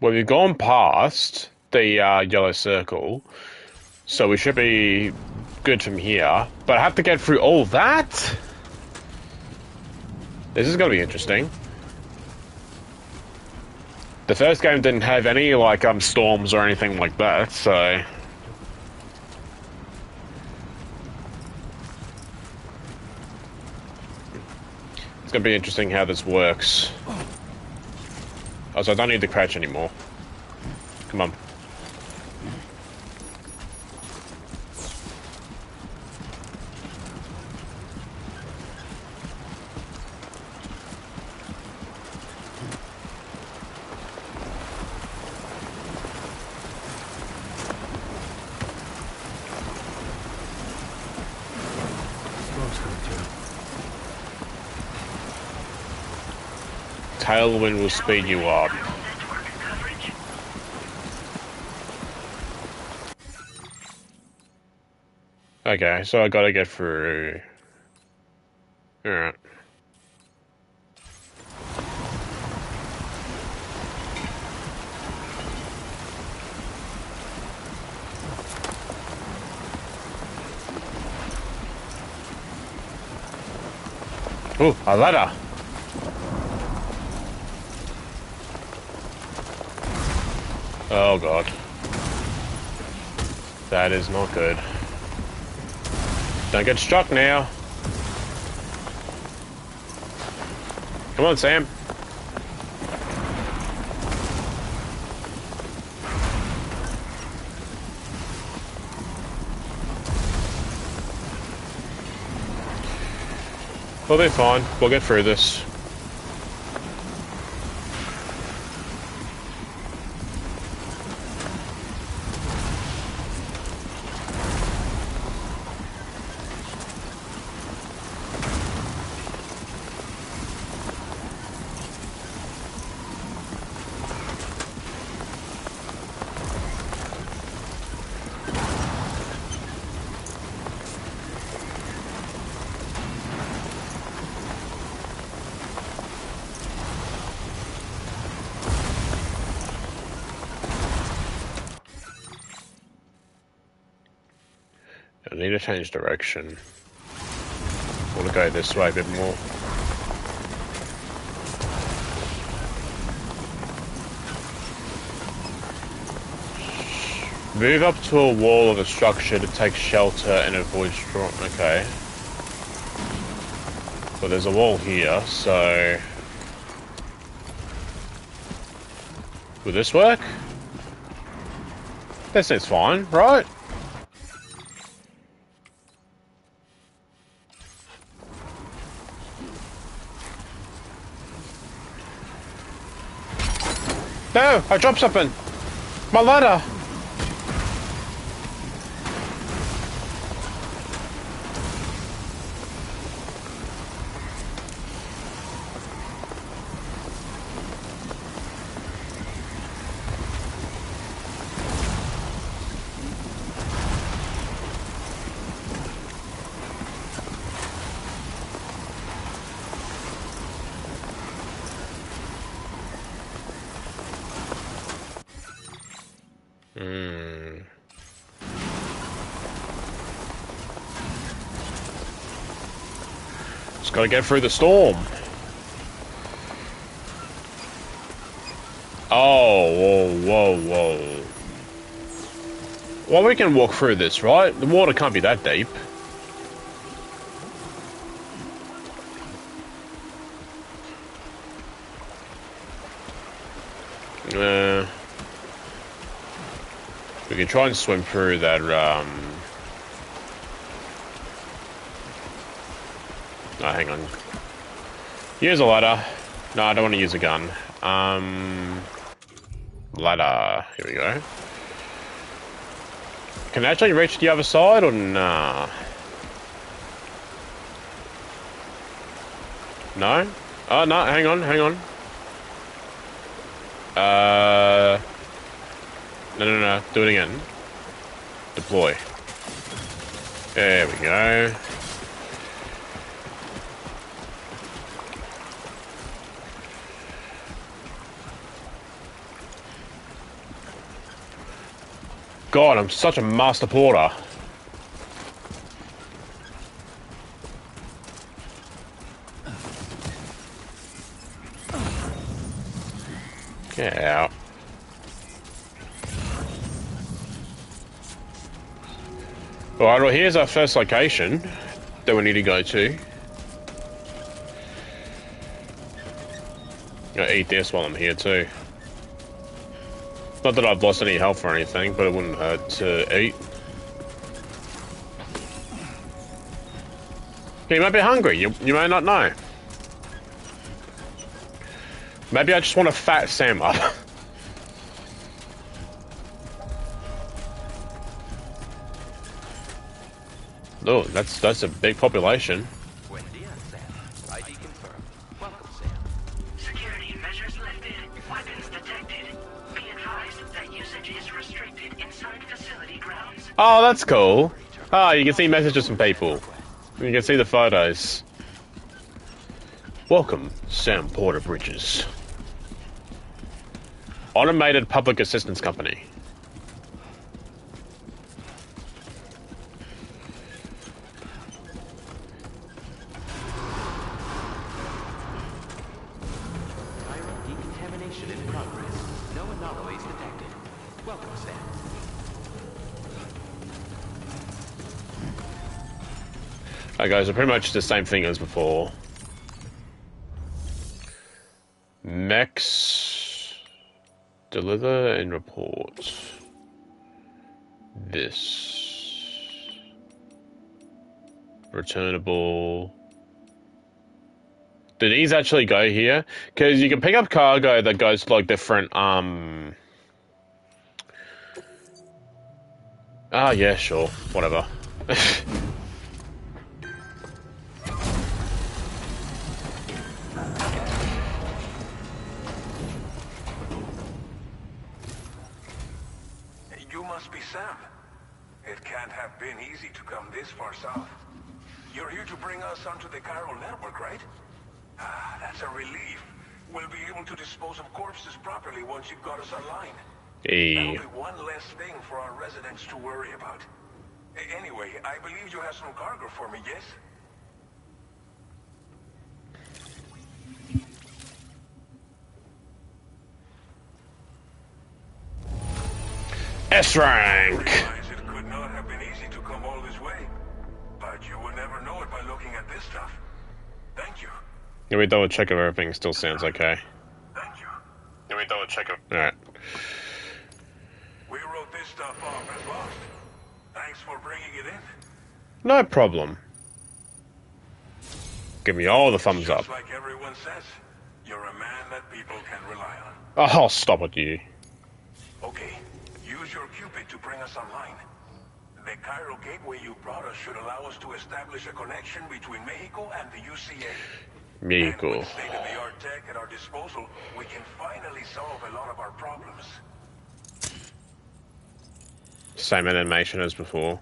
well, we've gone past the yellow circle, so we should be good from here. But I have to get through all that? This is gonna be interesting. The first game didn't have any, like, storms or anything like that, so... It's gonna be interesting how this works. Also, I don't need to crouch anymore. Come on. Smoke's coming through. Tailwind will speed you up. Network coverage. Okay, so I gotta get through. Alright. Ooh, a ladder! Oh god. That is not good. Don't get struck now. Come on, Sam. We'll be fine. We'll get through this. need to change direction. I want to go this way a bit more. Move up to a wall of a structure to take shelter and avoid storm. Okay. Well, there's a wall here, so... Will this work? This seems fine, right? No! I dropped something! My ladder! Just gotta get through the storm. Oh, whoa, whoa, whoa. Well, we can walk through this, right? The water can't be that deep. We can try and swim through that, Oh, hang on. Use a ladder. No, I don't want to use a gun. Ladder. Here we go. Can I actually reach the other side, or nah? No? Oh, no, hang on, hang on. No. Do it again. Deploy. There we go. God, I'm such a master porter. Get out. Alright, well here's our first location that we need to go to. I'll eat this while I'm here too. Not that I've lost any health or anything, but it wouldn't hurt to eat. You might be hungry, you may not know. Maybe I just want to fat Sam up. Oh, that's a big population. Buen dia, Sam. ID confirmed. Welcome, Sam. Security measures lifted. Weapons detected. Be advised that usage is restricted inside facility grounds. Oh, that's cool. Ah, you can see messages from people. You can see the photos. Welcome, Sam Porter Bridges. Automated Public Assistance Company. Decontamination in progress. No anomalies detected. Welcome, Sam. Alright guys, are pretty much the same thing as before. Mechs. Deliver and report. This. Returnable. Do these actually go here? Because you can pick up cargo that goes to like different, Ah, yeah, sure. Whatever. You must be Sam. It can't have been easy to come this far south. You're here to bring us onto the chiral network, right? Ah, that's a relief. We'll be able to dispose of corpses properly once you've got us online. Hey. That'll be one less thing for our residents to worry about. Anyway, I believe you have some cargo for me, yes? S rank. Realize it could not have been easy to come all this way, but you will never know it by looking at this stuff. Thank you. Can we double check if everything still sounds okay? Thank you. Can we double check it? Alright. We wrote this stuff off as lost. Thanks for bringing it in. No problem. Give me all the thumbs up. Just like everyone says, you're a man that people can rely on. Oh, stop it, you. Okay, use your Cupid to bring us online. The Cairo gateway you brought us should allow us to establish a connection between Mexico and the UCA. Mexico. And with state-of-the-art tech at our disposal, we can finally solve a lot of our problems. Same animation as before.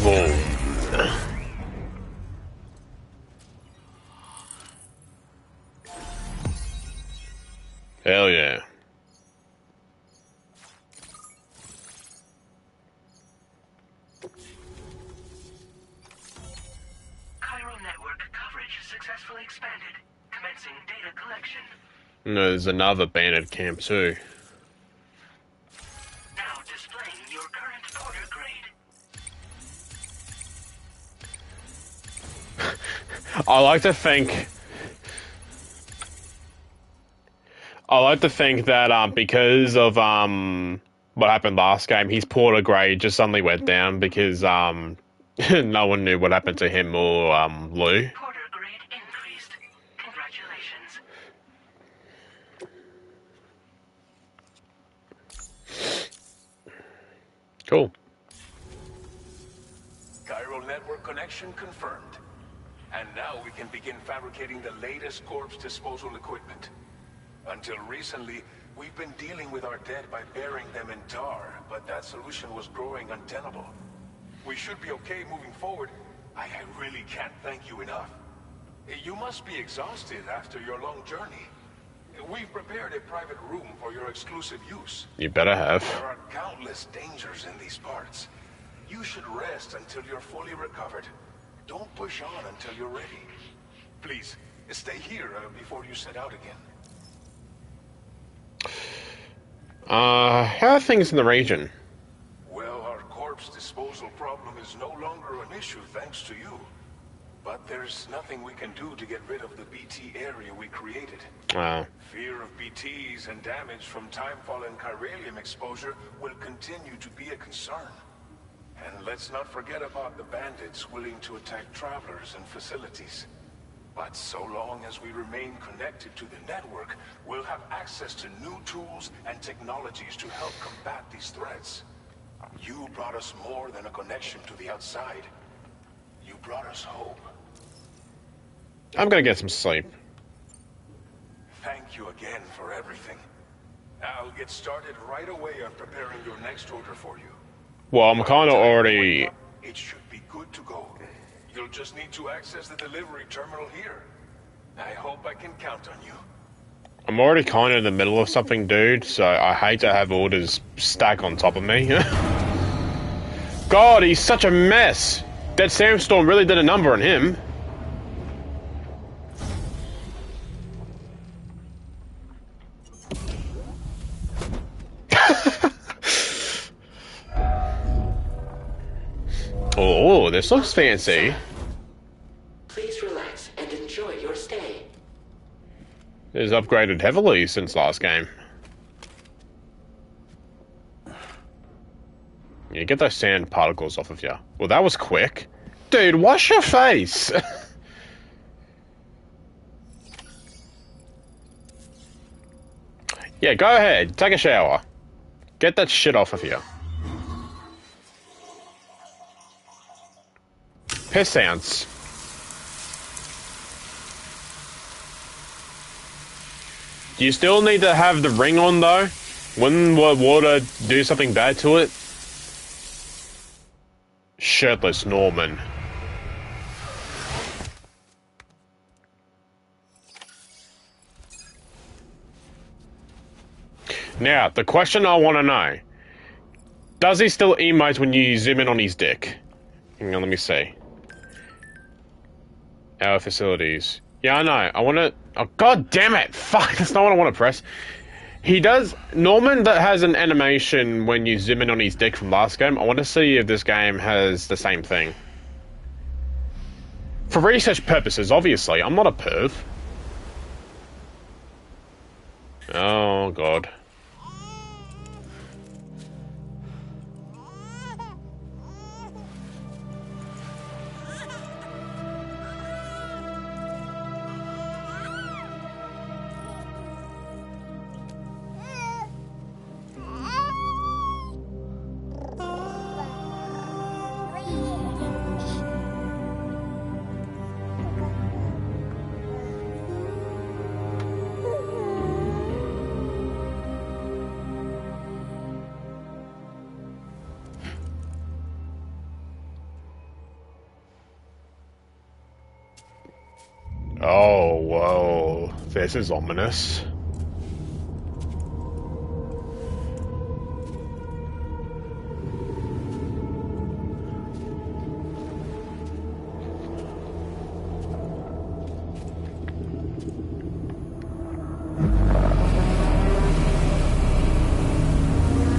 Boom. Hell yeah. Cairo network coverage successfully expanded. Commencing data collection. No, there's another bandit camp too. Now displaying your current porter grade. I like to think that because of what happened last game, his porter grade just suddenly went down because no one knew what happened to him or Lou. Porter grade increased. Congratulations. Cool. Cairo network connection confirmed. And now we can begin fabricating the latest corpse disposal equipment. Until recently, we've been dealing with our dead by burying them in tar, but that solution was growing untenable. We should be okay moving forward. I really can't thank you enough. You must be exhausted after your long journey. We've prepared a private room for your exclusive use. You better have. There are countless dangers in these parts. You should rest until you're fully recovered. Don't push on until you're ready. Please, stay here before you set out again. How are things in the region? Well, our corpse disposal problem is no longer an issue thanks to you. But there's nothing we can do to get rid of the BT area we created. Fear of BTs and damage from timefall and chiralium exposure will continue to be a concern. And let's not forget about the bandits willing to attack travelers and facilities. But so long as we remain connected to the network, we'll have access to new tools and technologies to help combat these threats. You brought us more than a connection to the outside. You brought us hope. I'm gonna get some sleep. Thank you again for everything. I'll get started right away on preparing your next order for you. Well, I'm kind of already... It should be good to go. You'll just need to access the delivery terminal here. I hope I can count on you. I'm already kind of in the middle of something, dude, so I hate to have orders stack on top of me. God, he's such a mess! That sandstorm really did a number on him. Oh, this looks fancy. Please relax and enjoy your stay. It's upgraded heavily since last game. Yeah, get those sand particles off of you. Well, that was quick. Dude, wash your face! Yeah, go ahead. Take a shower. Get that shit off of you. Piss-ants. Do you still need to have the ring on, though? Wouldn't water do something bad to it? Shirtless Norman. Now, the question I want to know. Does he still emote when you zoom in on his dick? Hang on, let me see. Our facilities. Yeah, I know. I want to... Oh, god damn it! Fuck, that's not what I want to press. He does... Norman that has an animation when you zoom in on his dick from last game. I want to see if this game has the same thing. For research purposes, obviously. I'm not a perv. Oh, god. Oh, whoa. This is ominous.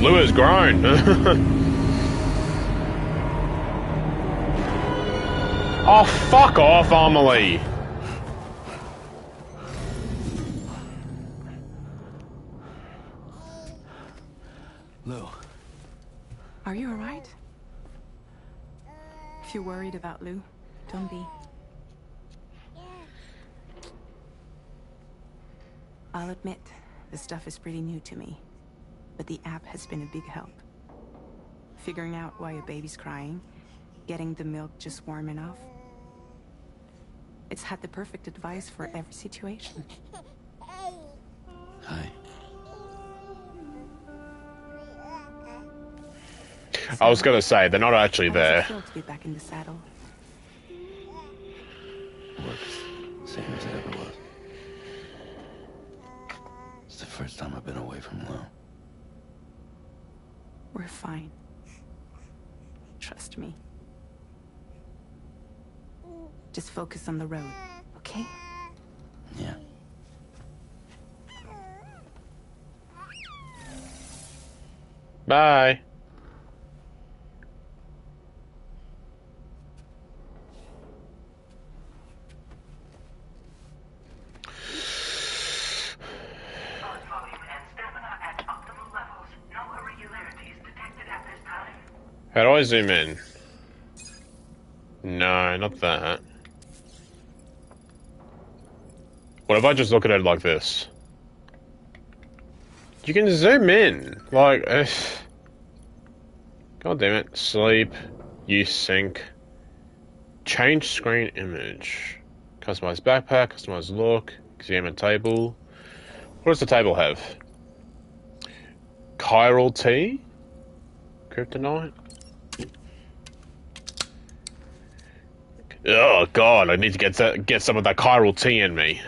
Lou has grown. Oh, fuck off, Amelie. Lou. Are you alright? If you're worried about Lou, don't be. I'll admit, this stuff is pretty new to me, but the app has been a big help. Figuring out why a baby's crying, getting the milk just warm enough. It's had the perfect advice for every situation. Hi. I was gonna say, they're not actually How there. does it feel to be back in the saddle? Works. Same as it ever was. It's the first time I've been away from Lou. We're fine. Trust me. Just focus on the road, okay? Yeah. Bye. Blood volume and stamina at optimal levels. No irregularities detected at this time. How do I zoom in? No, not that. What if I just look at it like this? You can zoom in. Like, god damn it. Sleep. Use sync. Change screen image. Customize backpack. Customize look. Examine table. What does the table have? Chiral tea? Kryptonite? Oh god, I need to get some of that chiral tea in me.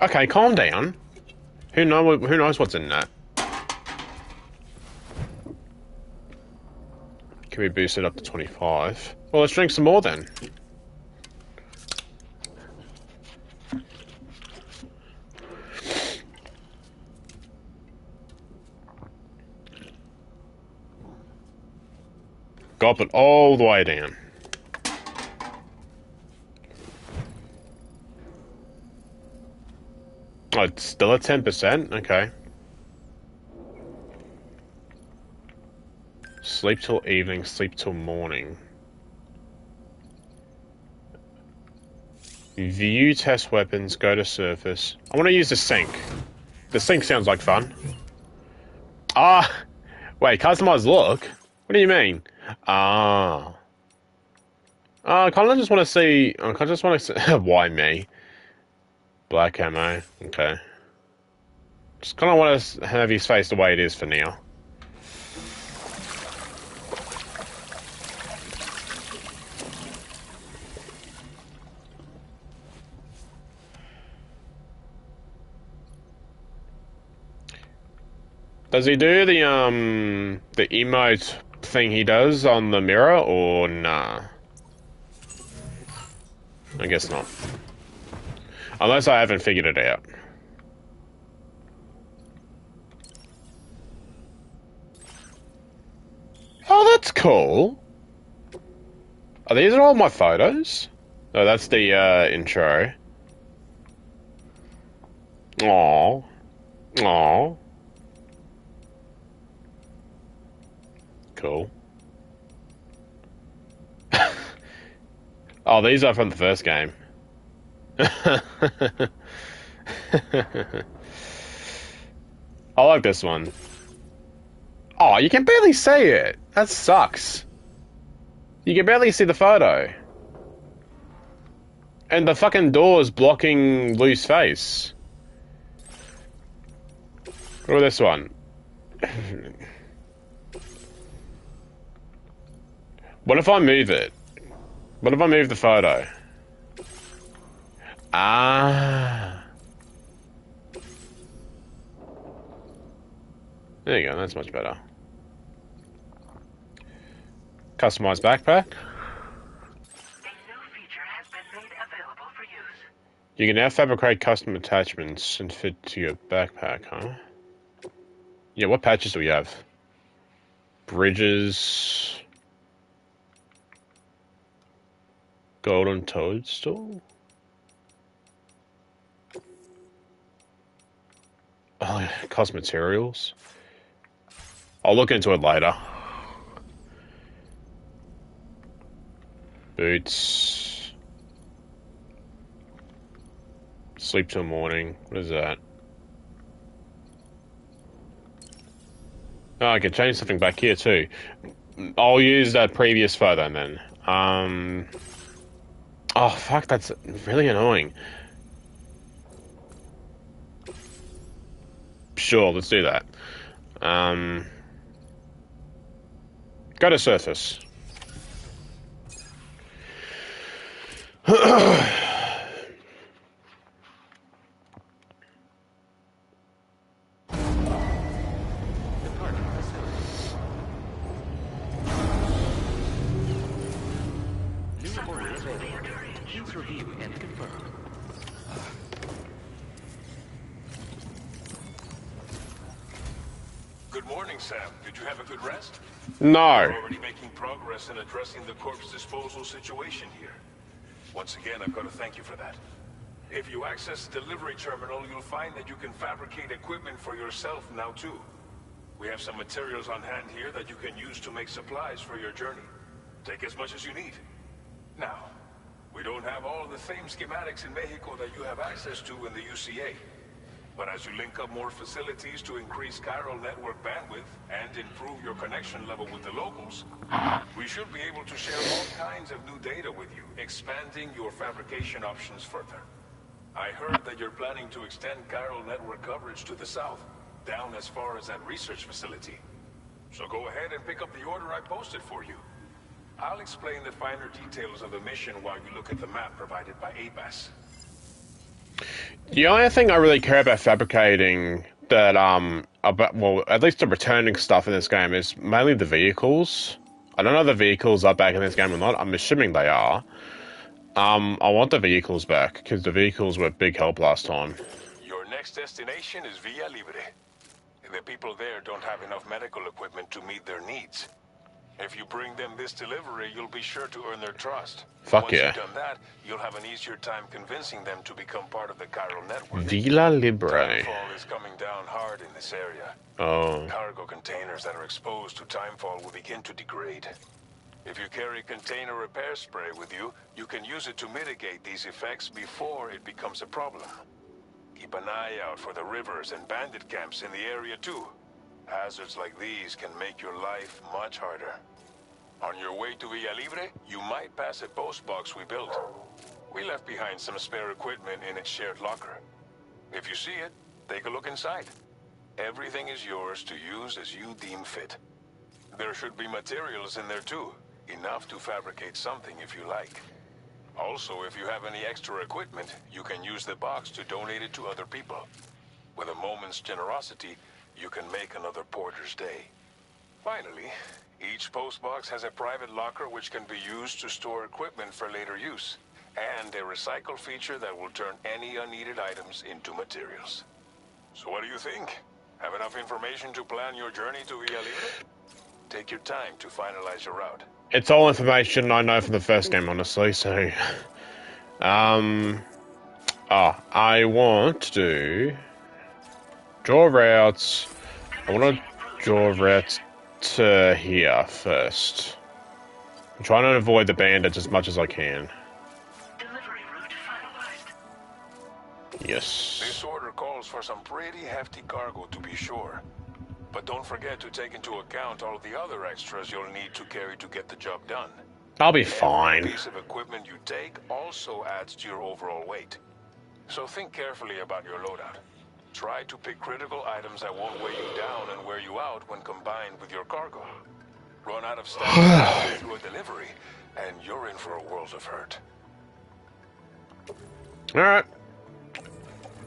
Okay, calm down. Who knows what's in that? Can we boost it up to 25? Well, let's drink some more then. Gulp it all the way down. Oh, it's still at 10%? Okay. Sleep till evening, sleep till morning. View test weapons, go to surface. I want to use the sink. The sink sounds like fun. Ah! Wait, customize look? What do you mean? Ah. I kind of just want to see... I just want to see... Why me? Black ammo. Okay. Just kind of want to have his face the way it is for now. Does he do the emote thing he does on the mirror, or nah? I guess not. Unless I haven't figured it out. Oh, that's cool. Are these all my photos? Oh, that's the intro. Aww. Aww. Cool. Oh, these are from the first game. I like this one. Oh, you can barely see it. That sucks. You can barely see the photo. And the fucking door is blocking Lou's face. What about this one? What if I move it? What if I move the photo? Ah. There you go, that's much better. Customized backpack. You can now fabricate custom attachments and fit to your backpack, huh? Yeah, what patches do we have? Bridges. Golden toadstool? Oh, yeah, cost materials. I'll look into it later. Boots. Sleep till morning. What is that? Oh, I can change something back here too. I'll use that previous photo then. Oh, fuck, that's really annoying. Sure, let's do that. Go to surface. Good morning, Sam. Did you have a good rest? No. We're already making progress in addressing the corpse disposal situation here. Once again, I've got to thank you for that. If you access the delivery terminal, you'll find that you can fabricate equipment for yourself now too. We have some materials on hand here that you can use to make supplies for your journey. Take as much as you need. Now, we don't have all the same schematics in Mexico that you have access to in the UCA. But as you link up more facilities to increase chiral network bandwidth and improve your connection level with the locals, we should be able to share all kinds of new data with you, expanding your fabrication options further. I heard that you're planning to extend chiral network coverage to the south, down as far as that research facility. So go ahead and pick up the order I posted for you. I'll explain the finer details of the mission while you look at the map provided by ABAS. The only thing I really care about fabricating that, well, at least the returning stuff in this game is mainly the vehicles. I don't know if the vehicles are back in this game or not. I'm assuming they are. I want the vehicles back, because the vehicles were a big help last time. Your next destination is Villa Libre. The people there don't have enough medical equipment to meet their needs. If you bring them this delivery, you'll be sure to earn their trust. Fuck yeah. Once you've done that, you'll have an easier time convincing them to become part of the chiral network. Villa Libre. Timefall is coming down hard in this area. Oh. Cargo containers that are exposed to timefall will begin to degrade. If you carry container repair spray with you, you can use it to mitigate these effects before it becomes a problem. Keep an eye out for the rivers and bandit camps in the area too. Hazards like these can make your life much harder. On your way to Villa Libre, you might pass a post box we built. We left behind some spare equipment in its shared locker. If you see it, take a look inside. Everything is yours to use as you deem fit. There should be materials in there too, enough to fabricate something if you like. Also, if you have any extra equipment, you can use the box to donate it to other people. With a moment's generosity, you can make another porter's day. Finally, each postbox has a private locker which can be used to store equipment for later use, and a recycle feature that will turn any unneeded items into materials. So what do you think? Have enough information to plan your journey to Villa Libre? Take your time to finalize your route. It's all information I know from the first game, honestly, so... I want to do... Draw routes. I want to draw routes to here first. I'm trying to avoid the bandits as much as I can. Delivery route finalized. Yes. This order calls for some pretty hefty cargo to be sure. But don't forget to take into account all the other extras you'll need to carry to get the job done. I'll be Every fine. piece of equipment you take also adds to your overall weight. So think carefully about your loadout. Try to pick critical items that won't weigh you down and wear you out when combined with your cargo. Run out of stuff through a delivery, and you're in for a world of hurt. Alright.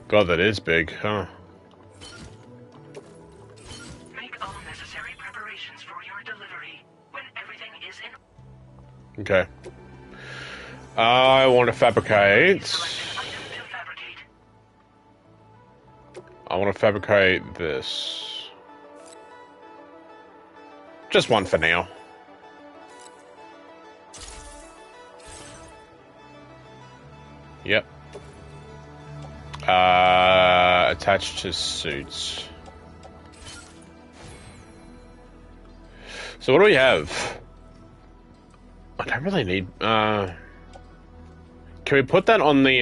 God, that is big, huh? Make all necessary preparations for your delivery when everything is in. Okay. I want to fabricate... Select an item to fabricate. I want to fabricate this. Just one for now. Yep. Attached to suits. So what do we have? I don't really need... Can we put that on the,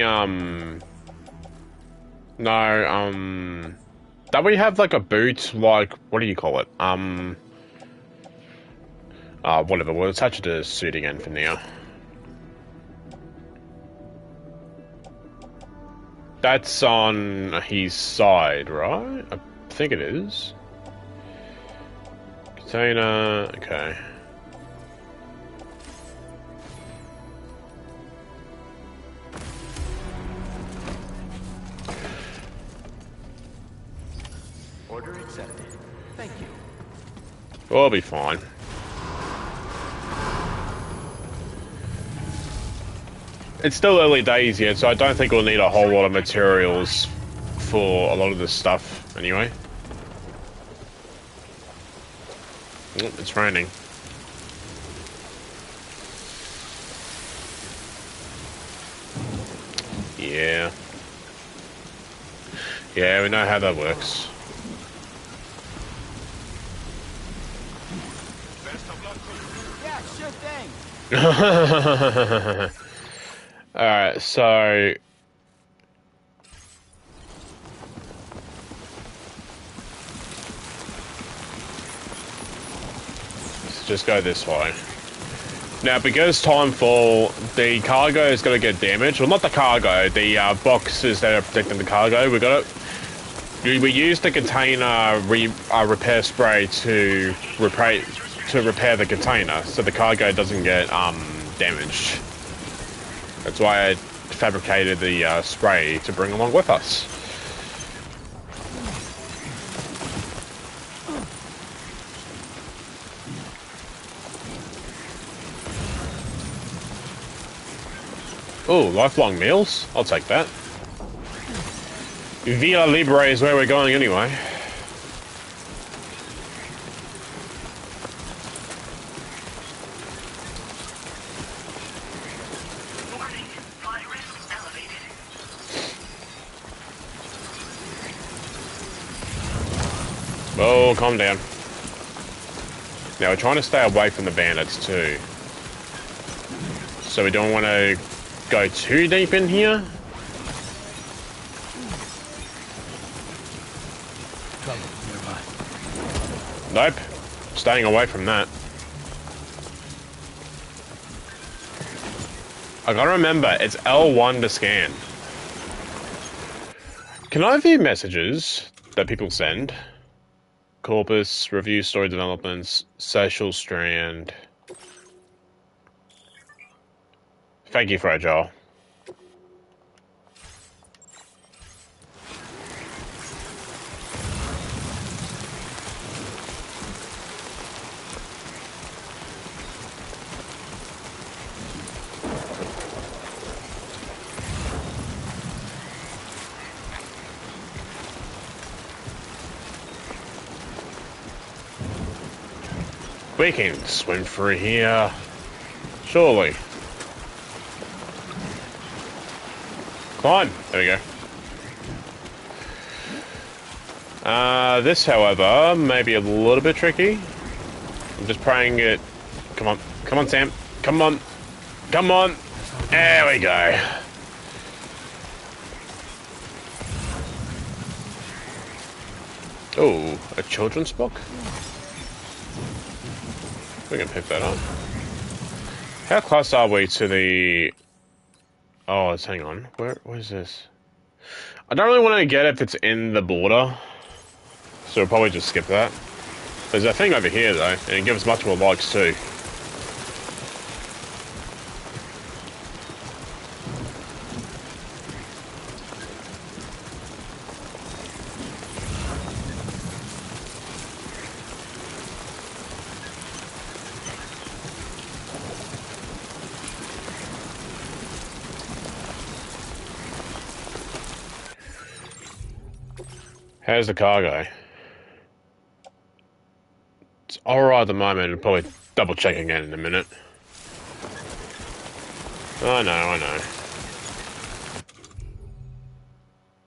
No, that we have like a boot, like, what do you call it? Whatever, we'll attach it to the suit again for now. That's on his side, right? I think it is. Container, okay. Order accepted. Thank you. We'll be fine. It's still early days yet, so I don't think we'll need a whole lot of materials for a lot of this stuff, anyway. Oh, it's raining. Yeah. Yeah, we know how that works. Yeah, sure thing. Alright, so... let's just go this way. Now, because Timefall, the cargo is going to get damaged. Well, not the cargo, the boxes that are protecting the cargo. We use the container repair spray to repair the container, so the cargo doesn't get damaged. That's why I fabricated the spray to bring along with us. Oh, lifelong meals? I'll take that. Villa Libre is where we're going anyway. Warning, fly risk elevated. Oh, calm down. Now we're trying to stay away from the bandits too. So we don't want to go too deep in here. Trouble nearby. Nope. Staying away from that. I gotta remember, it's L1 to scan. Can I view messages that people send? Corpus, review story developments, social strand. Thank you, Fragile. We can swim through here. Surely. Come on. There we go. This, however, may be a little bit tricky. I'm just praying it... Come on. Come on, Sam. Come on. Come on. There we go. Oh, a children's book? We can pick that up. How close are we to the... Oh, let's hang on. Where is this? I don't really want to get if it's in the border. So we'll probably just skip that. There's a thing over here, though, and it gives much more likes, too. How's the cargo? It's alright at the moment. I'll probably double check again in a minute. I know.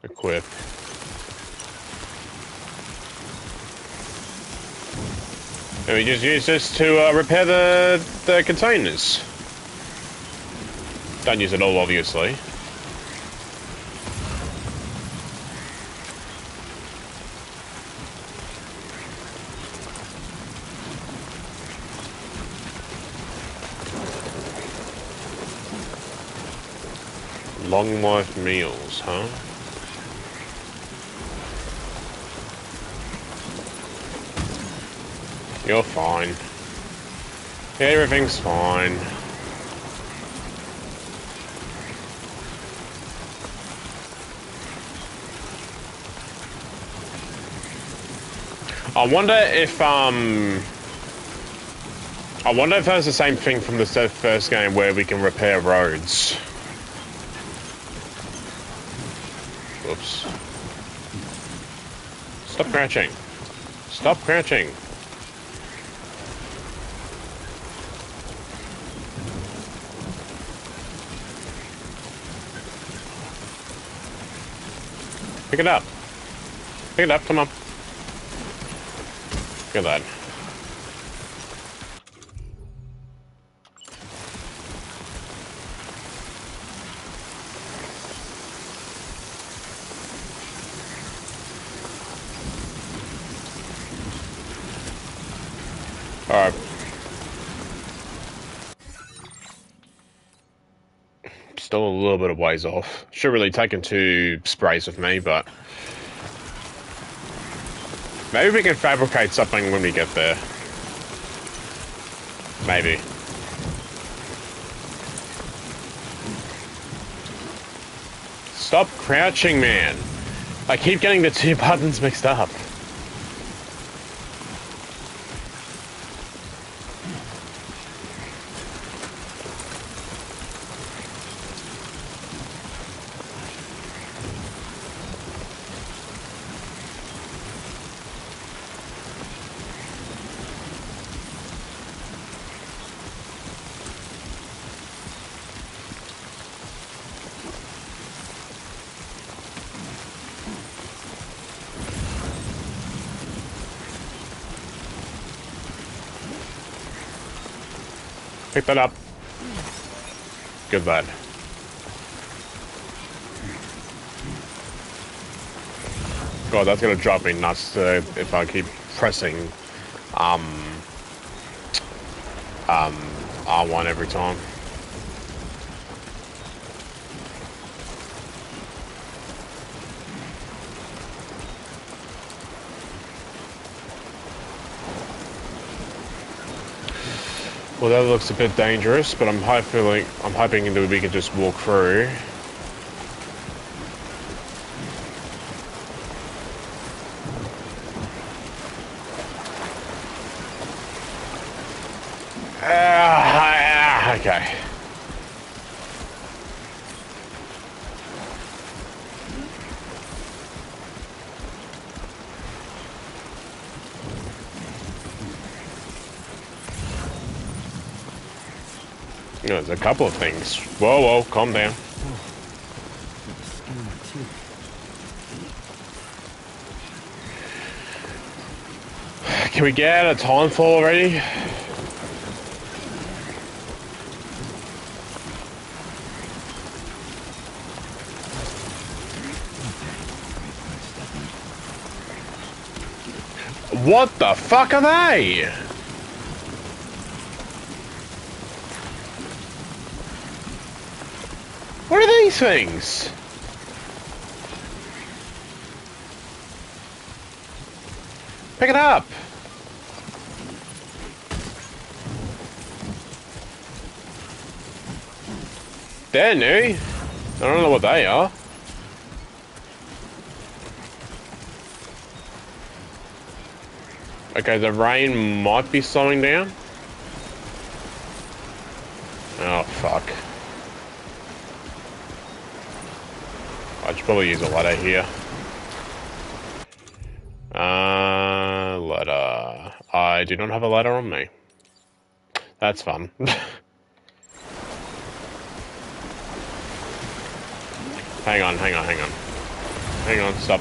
Equip. And we just use this to repair the containers. Don't use it all, obviously. Long life meals, huh? You're fine. Everything's fine. I wonder if that's the same thing from the first game where we can repair roads. Whoops. Stop crouching. Stop crouching. Pick it up. Pick it up, come on. Look at that. Alright. Still a little bit of ways off. Should really taken 2 sprays with me, but... Maybe we can fabricate something when we get there. Maybe. Stop crouching, man. I keep getting the 2 buttons mixed up. Pick that up. Good lad. God, that's gonna drive me nuts if I keep pressing R1 every time. Well, that looks a bit dangerous, but I'm hoping that we can just walk through. Okay. There's a couple of things. Whoa, whoa, calm down. Can we get out of time for already? What the fuck are they? What are these things? Pick it up. They're new. I don't know what they are. Okay, the rain might be slowing down. Oh, fuck. I should probably use a ladder here. Ladder. I do not have a ladder on me. That's fun. Hang on. Hang on, stop.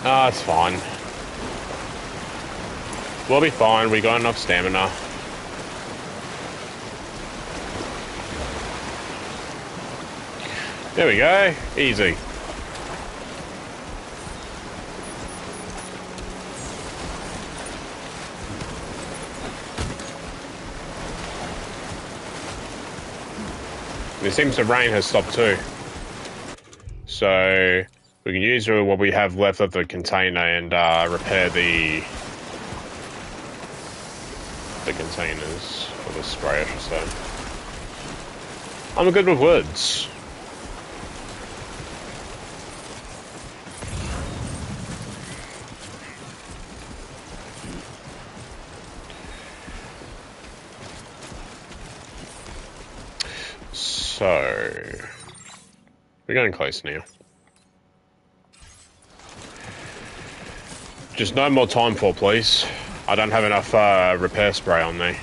Ah, it's fine. We'll be fine, we got enough stamina. There we go, easy. It seems the rain has stopped too. So we can use what we have left of the container and repair the containers, or the spray I should say. I'm good with words. So, we're getting close now. Just no more time for, please. I don't have enough repair spray on me.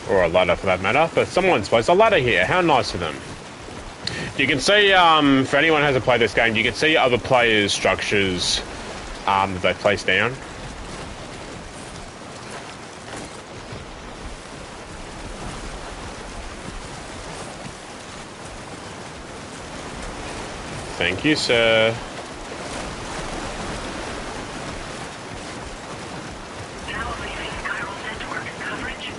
Or a ladder for that matter, but someone's placed a ladder here. How nice of them. You can see, for anyone who hasn't played this game, you can see other players' structures that they place down. Thank you, sir. Now leaving chiral network coverage.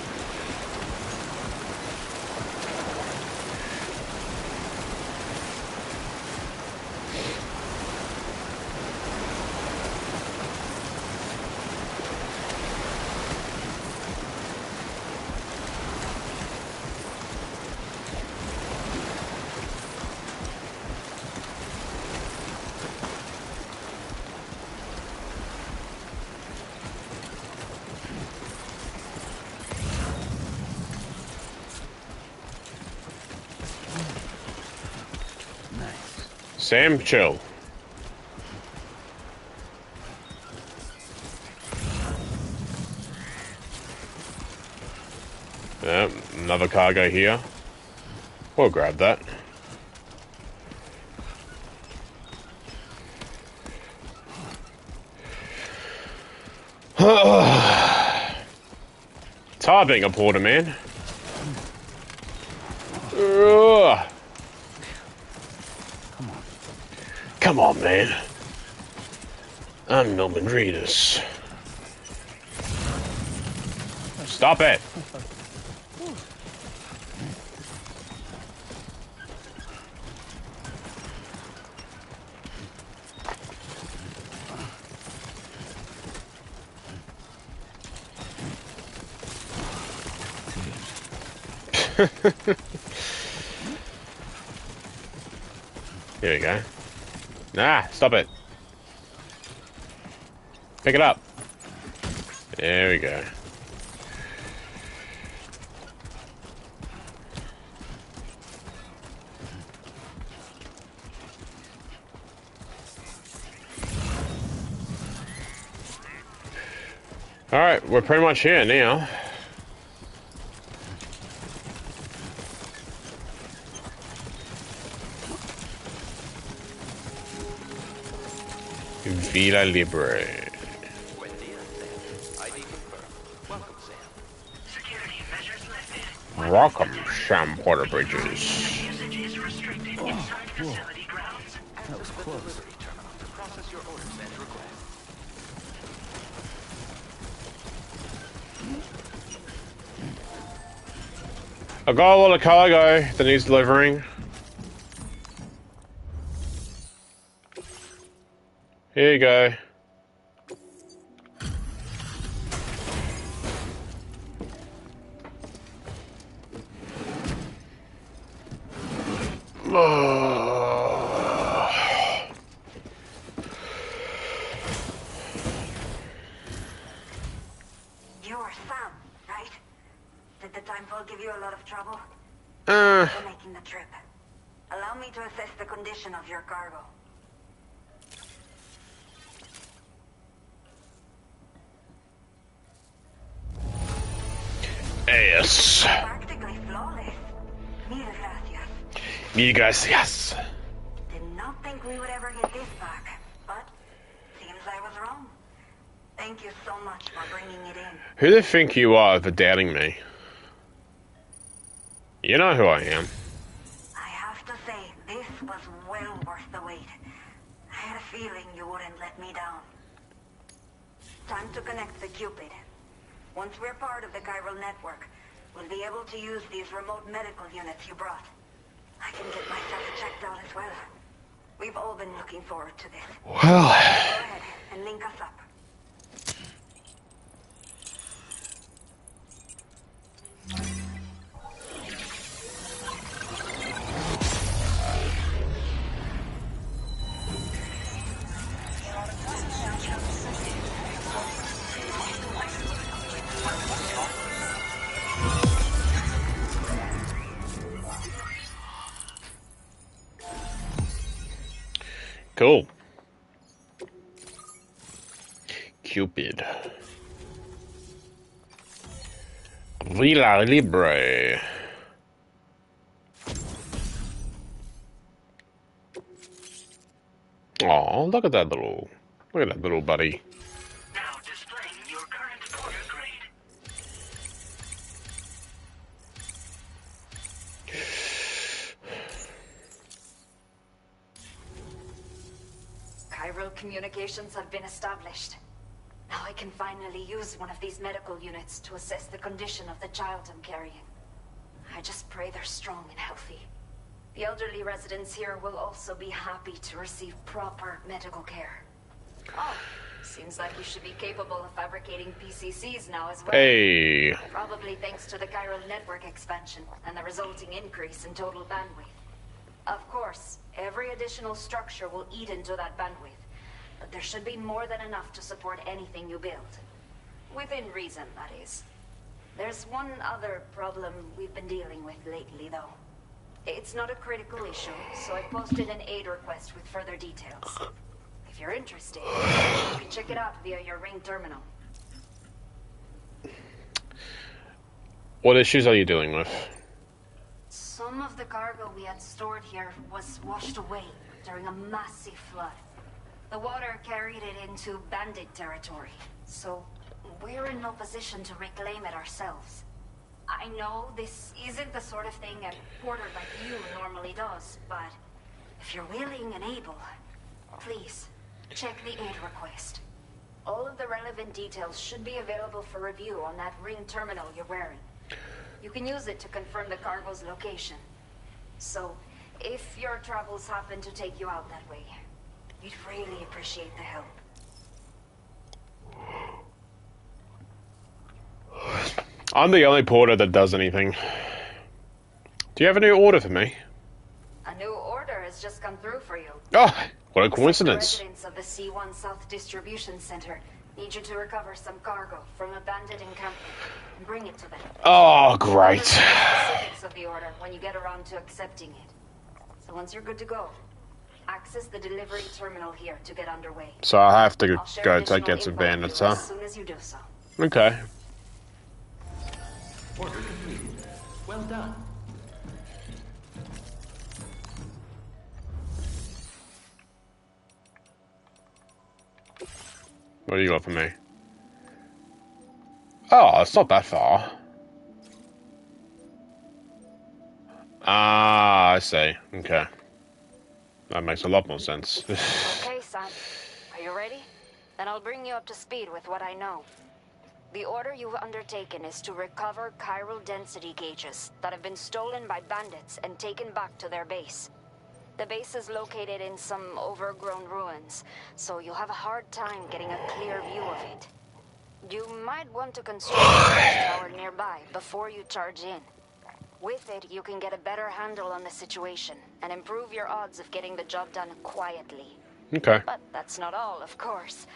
Sam, chill. Yep, another cargo here. We'll grab that. It's hard being a porter, man. Ugh. Come on, man. I'm Norman Reedus. Stop it! Here we go. Nah, stop it. Pick it up. There we go. Alright, we're pretty much here now. Villa Libre. Welcome, Sam Porter Bridges. That was close. I got a lot of cargo that needs delivering. Here you go. You are Sam, right? Did the Timefall give you a lot of trouble? Uh, For making the trip. Allow me to assess the condition of your cargo. yes. Practically flawless. Mil gracias. You guys, yes. Did not think we would ever get this back, but seems I was wrong. Thank you so much for bringing it in. Who do you think you are for doubting me? You know who I am. I have to say, this was well worth the wait. I had a feeling you wouldn't let me down. Time to connect the Cupid. Once we're part of the chiral network, we'll be able to use these remote medical units you brought. I can get myself checked out as well. We've all been looking forward to this. Well, Go ahead and link us up. cool. Cupid. Villa Libre. Oh, look at that little buddy. Now displaying your current porter grade. Chiral communications have been established. Now I can finally use one of these medical units to assess the condition of the child I'm carrying. I just pray they're strong and healthy. The elderly residents here will also be happy to receive proper medical care. Oh, seems like you should be capable of fabricating PCCs now as well. Hey. Probably thanks to the chiral network expansion and the resulting increase in total bandwidth. Of course, every additional structure will eat into that bandwidth, but there should be more than enough to support anything you build. Within reason, that is. There's one other problem we've been dealing with lately, though. It's not a critical issue, so I posted an aid request with further details. If you're interested, you can check it out via your Ring terminal. What issues are you dealing with? Some of the cargo we had stored here was washed away during a massive flood. The water carried it into bandit territory, so we're in no position to reclaim it ourselves. I know this isn't the sort of thing a porter like you normally does, but if you're willing and able, please check the aid request. All of the relevant details should be available for review on that ring terminal you're wearing. You can use it to confirm the cargo's location. So, if your travels happen to take you out that way, we'd really appreciate the help. I'm the only porter that does anything. Do you have a new order for me? A new order has just come through for you. Oh, what a coincidence. The residents of the C1 South Distribution Center need you to recover some cargo from abandoned encampment and bring it to them. Oh, great. The specifics of the order when you get around to accepting it. So once you're good to go, access the delivery terminal here to get underway. So I have to I'll share go additional take out some info with bandits, you huh? as soon as you do so. Okay. Order completed. Well done. What do you got for me? Oh, it's not that far. Ah, I see. Okay. That makes a lot more sense. Okay, son. Are you ready? Then I'll bring you up to speed with what I know. The order you've undertaken is to recover chiral density gauges that have been stolen by bandits and taken back to their base. The base is located in some overgrown ruins, so you'll have a hard time getting a clear view of it. You might want to construct a tower nearby before you charge in. With it, you can get a better handle on the situation and improve your odds of getting the job done quietly. Okay. But that's not all, of course.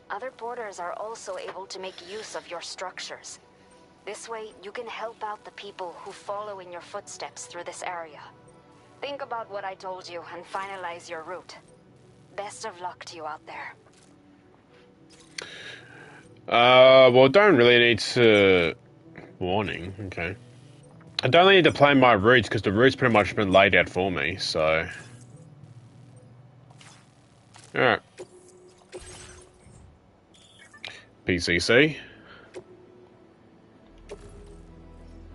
Other porters are also able to make use of your structures. This way, you can help out the people who follow in your footsteps through this area. Think about what I told you and finalize your route. Best of luck to you out there. Well, don't really need to... Warning, okay. I don't need to plan my routes because the route's pretty much been laid out for me, so... Alright. PCC.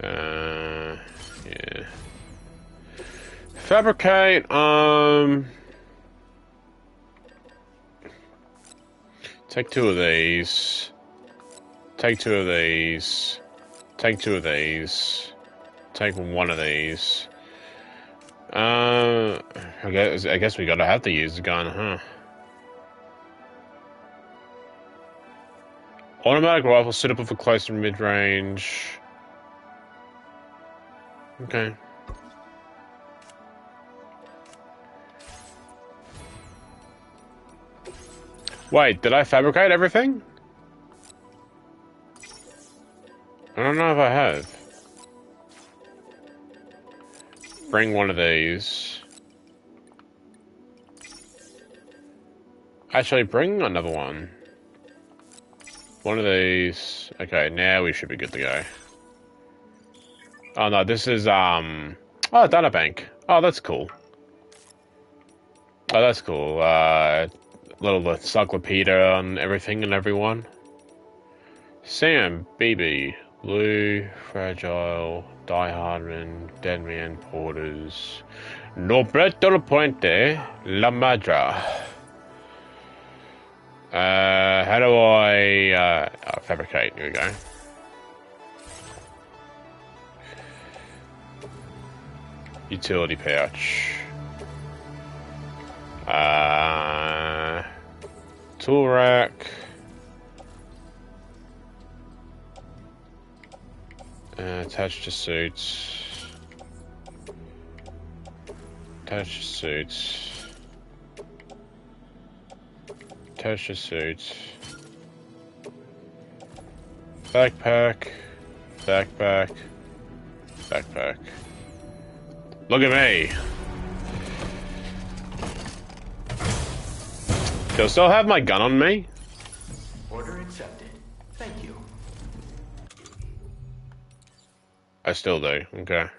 Yeah. Fabricate, take two of these. Take two of these. Take two of these. Take one of these. I guess we gotta have to use the gun, huh? Automatic rifle suitable for close and mid-range. Okay. Wait, did I fabricate everything? I don't know if I have. Bring one of these. Actually, bring another one. One of these. Okay, now we should be good to go. Oh no, this is, oh, data bank. Oh, that's cool. Oh, that's cool. Little encyclopedia on everything and everyone. Sam, BB, Blue, Fragile, Die Hardman, Dead Man, Porters, Norberto La Puente, La Madra. How do I, fabricate? Here we go. Utility pouch. Tool rack. Attached to suits. Attached to suits. Attached to suits. Backpack. Backpack. Backpack. Look at me. Do I still have my gun on me? Order accepted. Thank you. I still do. Okay.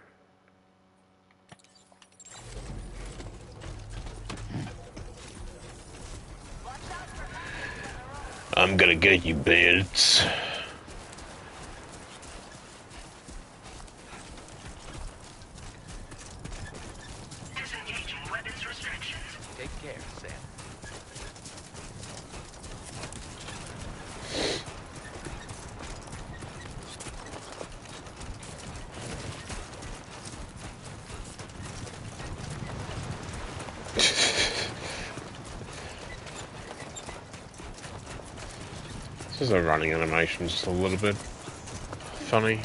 I'm gonna get you, bandits. Disengaging weapons restrictions. Take care, Sam. This is a running animation, just a little bit funny.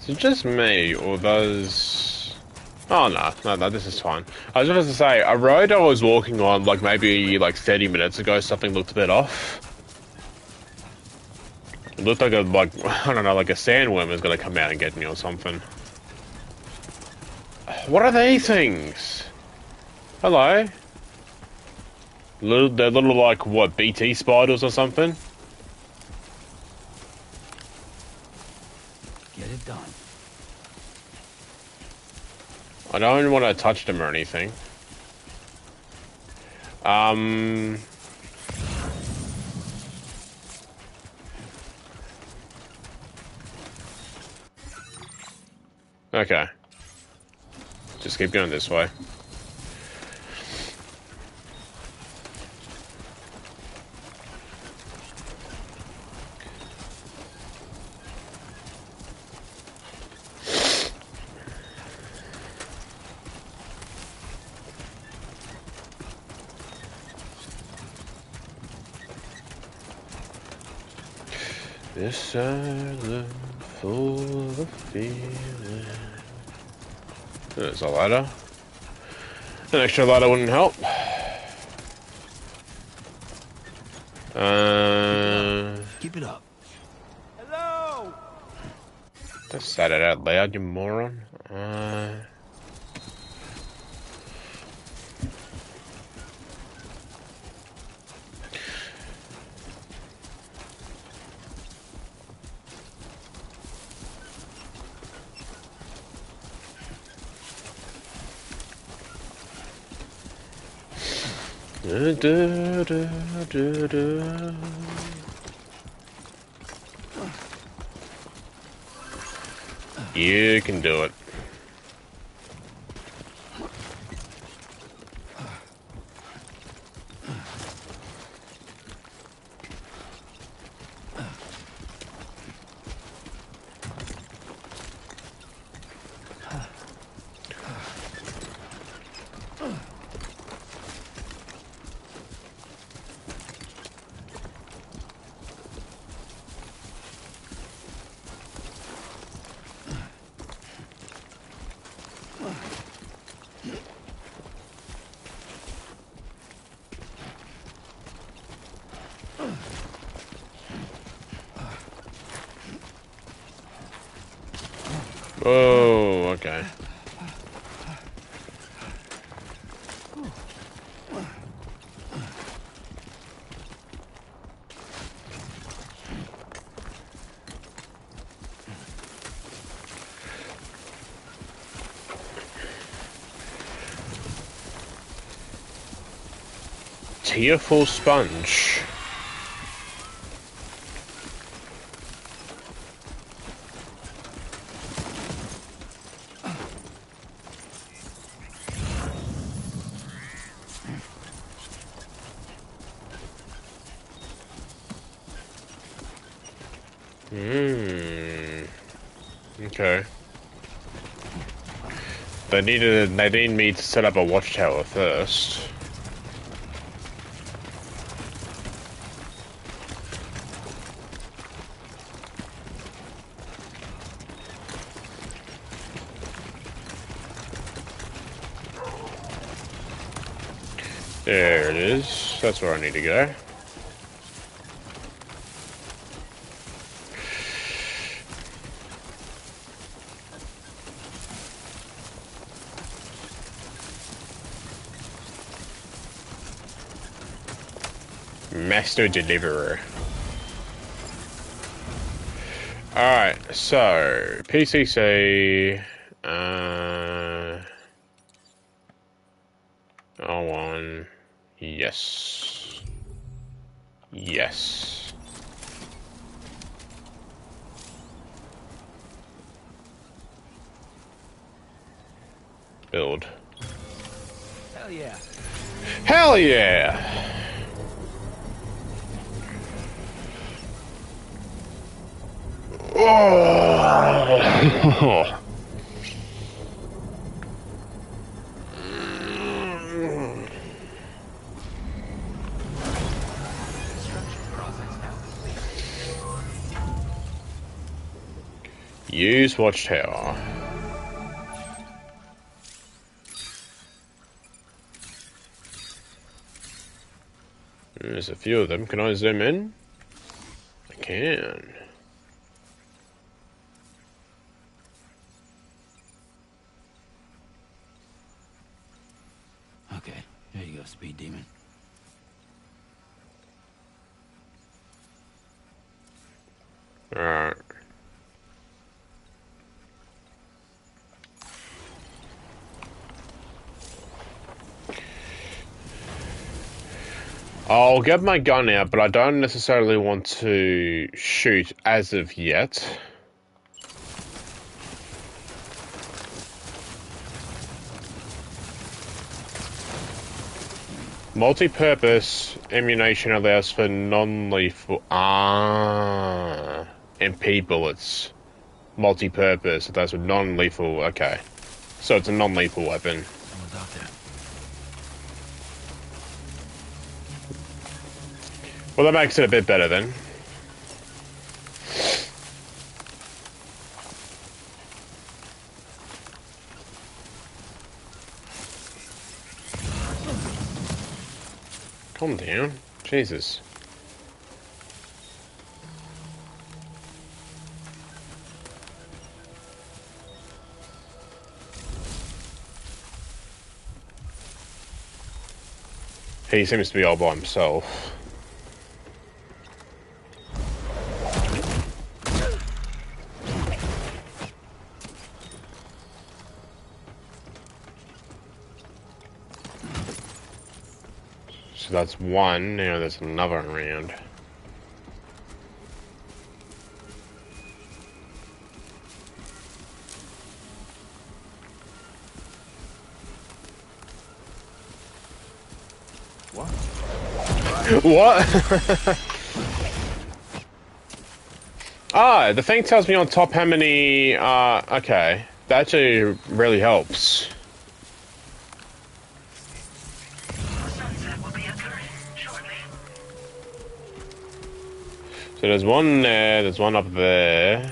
Is it just me, or does... Oh, no, this is fine. I was just to say, a road I was walking on, like, maybe, like, 30 minutes ago, something looked a bit off. It looked like I don't know, like a sandworm is gonna come out and get me or something. What are these things? Hello? They're little, like, what, BT spiders or something? Get it done. I don't want to touch them or anything. Okay. Just keep going this way. This island full of feeling. There's a ladder. An extra ladder wouldn't help. Keep it up. Hello! Just said it out loud, you moron. You can do it. Oh, okay. Tearful sponge. Okay. They need me to set up a watchtower first. There it is. That's where I need to go. Master Deliverer. Alright, so PCC R1. Yes. Yes. Build. Hell yeah. Hell yeah! Oh. Use watchtower. There's a few of them. Can I zoom in? I can. Okay, here you go, Speed Demon. Alright. I'll get my gun out, but I don't necessarily want to shoot as of yet. Multi-purpose ammunition allows for non-lethal... MP bullets. Multi-purpose, that's a non-lethal... Okay. So it's a non-lethal weapon. Someone's out there. Well, that makes it a bit better then. Calm down. Jesus. He seems to be all by himself. So that's one. Now there's another around. What? What? Ah, the thing tells me on top how many, okay. That actually really helps. Sunset will be occurring shortly. So there's one there, there's one up there.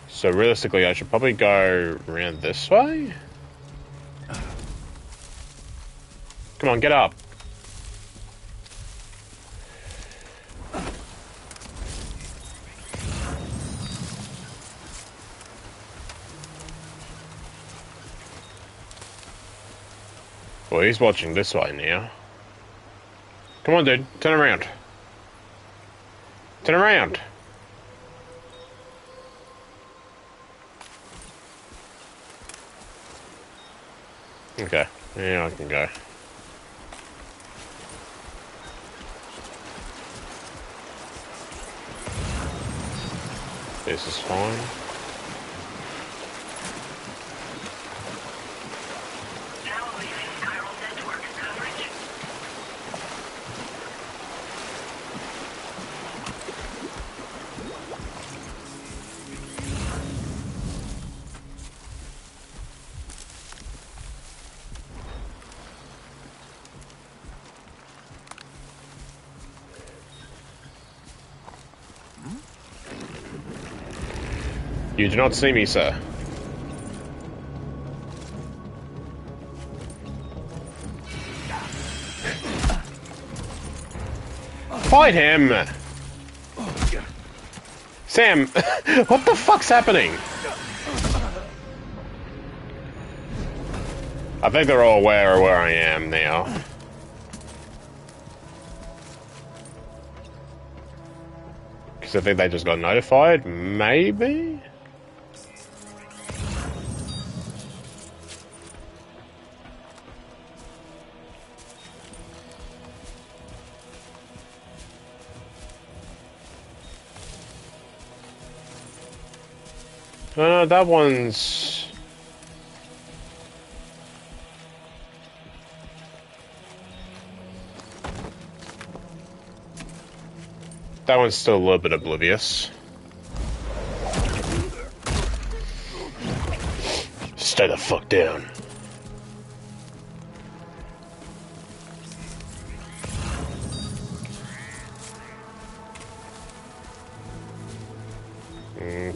So realistically, I should probably go around this way? Come on, get up. Well, he's watching this way now. Come on, dude. Turn around. Turn around. Okay. Yeah, I can go. This is fine. Now leaving viral network coverage. You do not see me, sir. Fight him! Sam, what the fuck's happening? I think they're all aware of where I am now. Because I think they just got notified, maybe? That one's... That one's still a little bit oblivious. Stay the fuck down.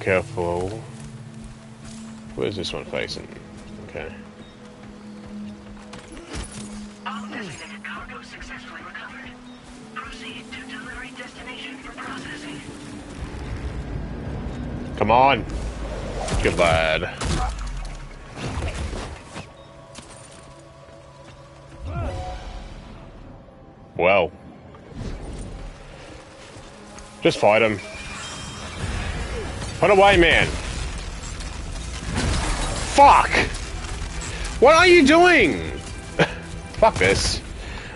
Careful. Where's this one facing? Okay. All designated cargo successfully recovered. Proceed to delivery destination for processing. Come on. Good lad. Well. Just fight him. Put away, man. Fuck! What are you doing? Fuck this.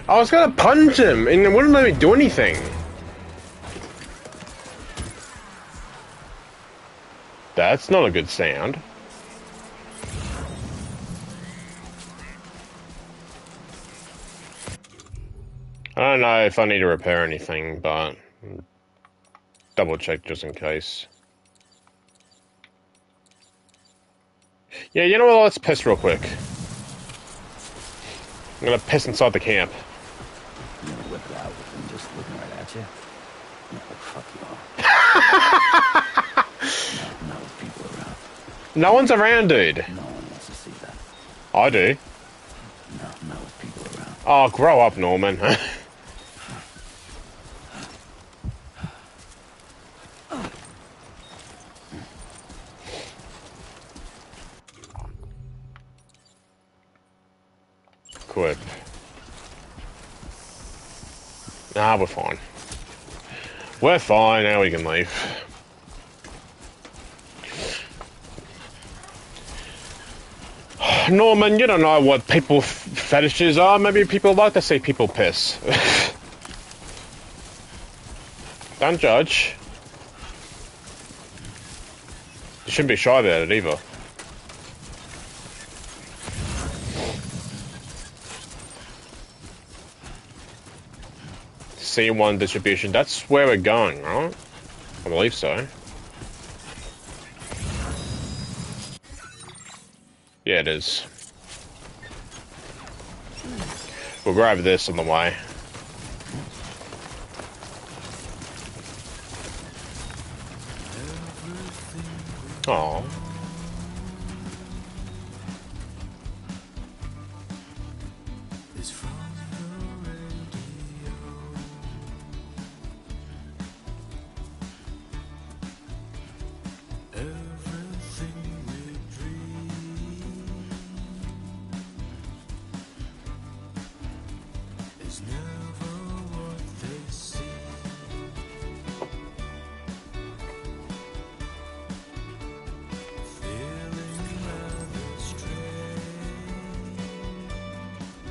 I was gonna punch him and it wouldn't let me do anything. That's not a good sound. I don't know if I need to repair anything, but double check just in case. Yeah, you know what? Let's piss real quick. I'm gonna piss inside the camp. You're gonna whip it out with them just looking right at you? No, fuck you all. Not with people around. No one's around, dude. No one wants to see that. I do. No, not with people around. Oh, grow up, Norman. Equip. Nah, we're fine. We're fine, now we can leave. Norman, you don't know what people fetishes are. Maybe people like to see people piss. Don't judge. You shouldn't be shy about it either. C1 distribution, that's where we're going, right? I believe so. Yeah, it is. We'll grab this on the way. Oh.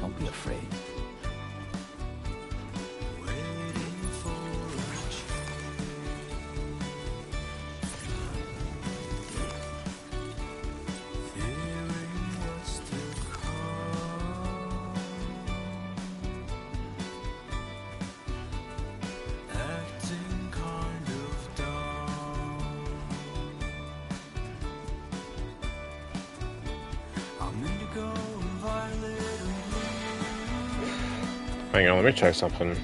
Don't be afraid. Hang on, let me check something.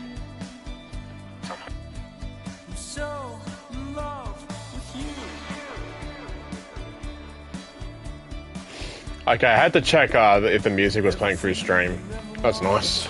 Okay, I had to check if the music was playing through stream. That's nice.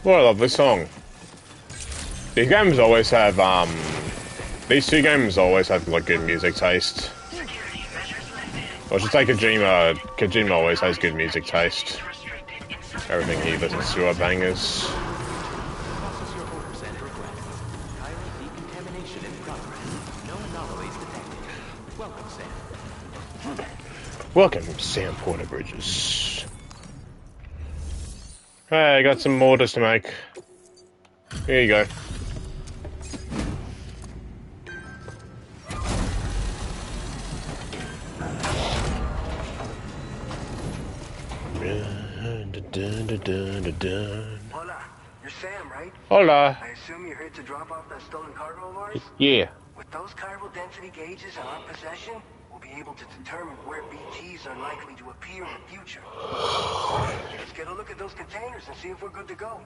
What a lovely song. These games always have, these two games always have, like, good music taste. Or I should say Kojima always has good music taste. Everything he listens to are bangers. Welcome, Sam Porter Bridges. Hey, I got some orders to make. Here you go. Hola, you're Sam, right? Hola. I assume you're here to drop off that stolen cargo of ours? Yeah. With those chiral density gauges in our possession, we'll be able to determine where BTs are likely to appear in the future. Let's get a look at those containers and see if we're good to go.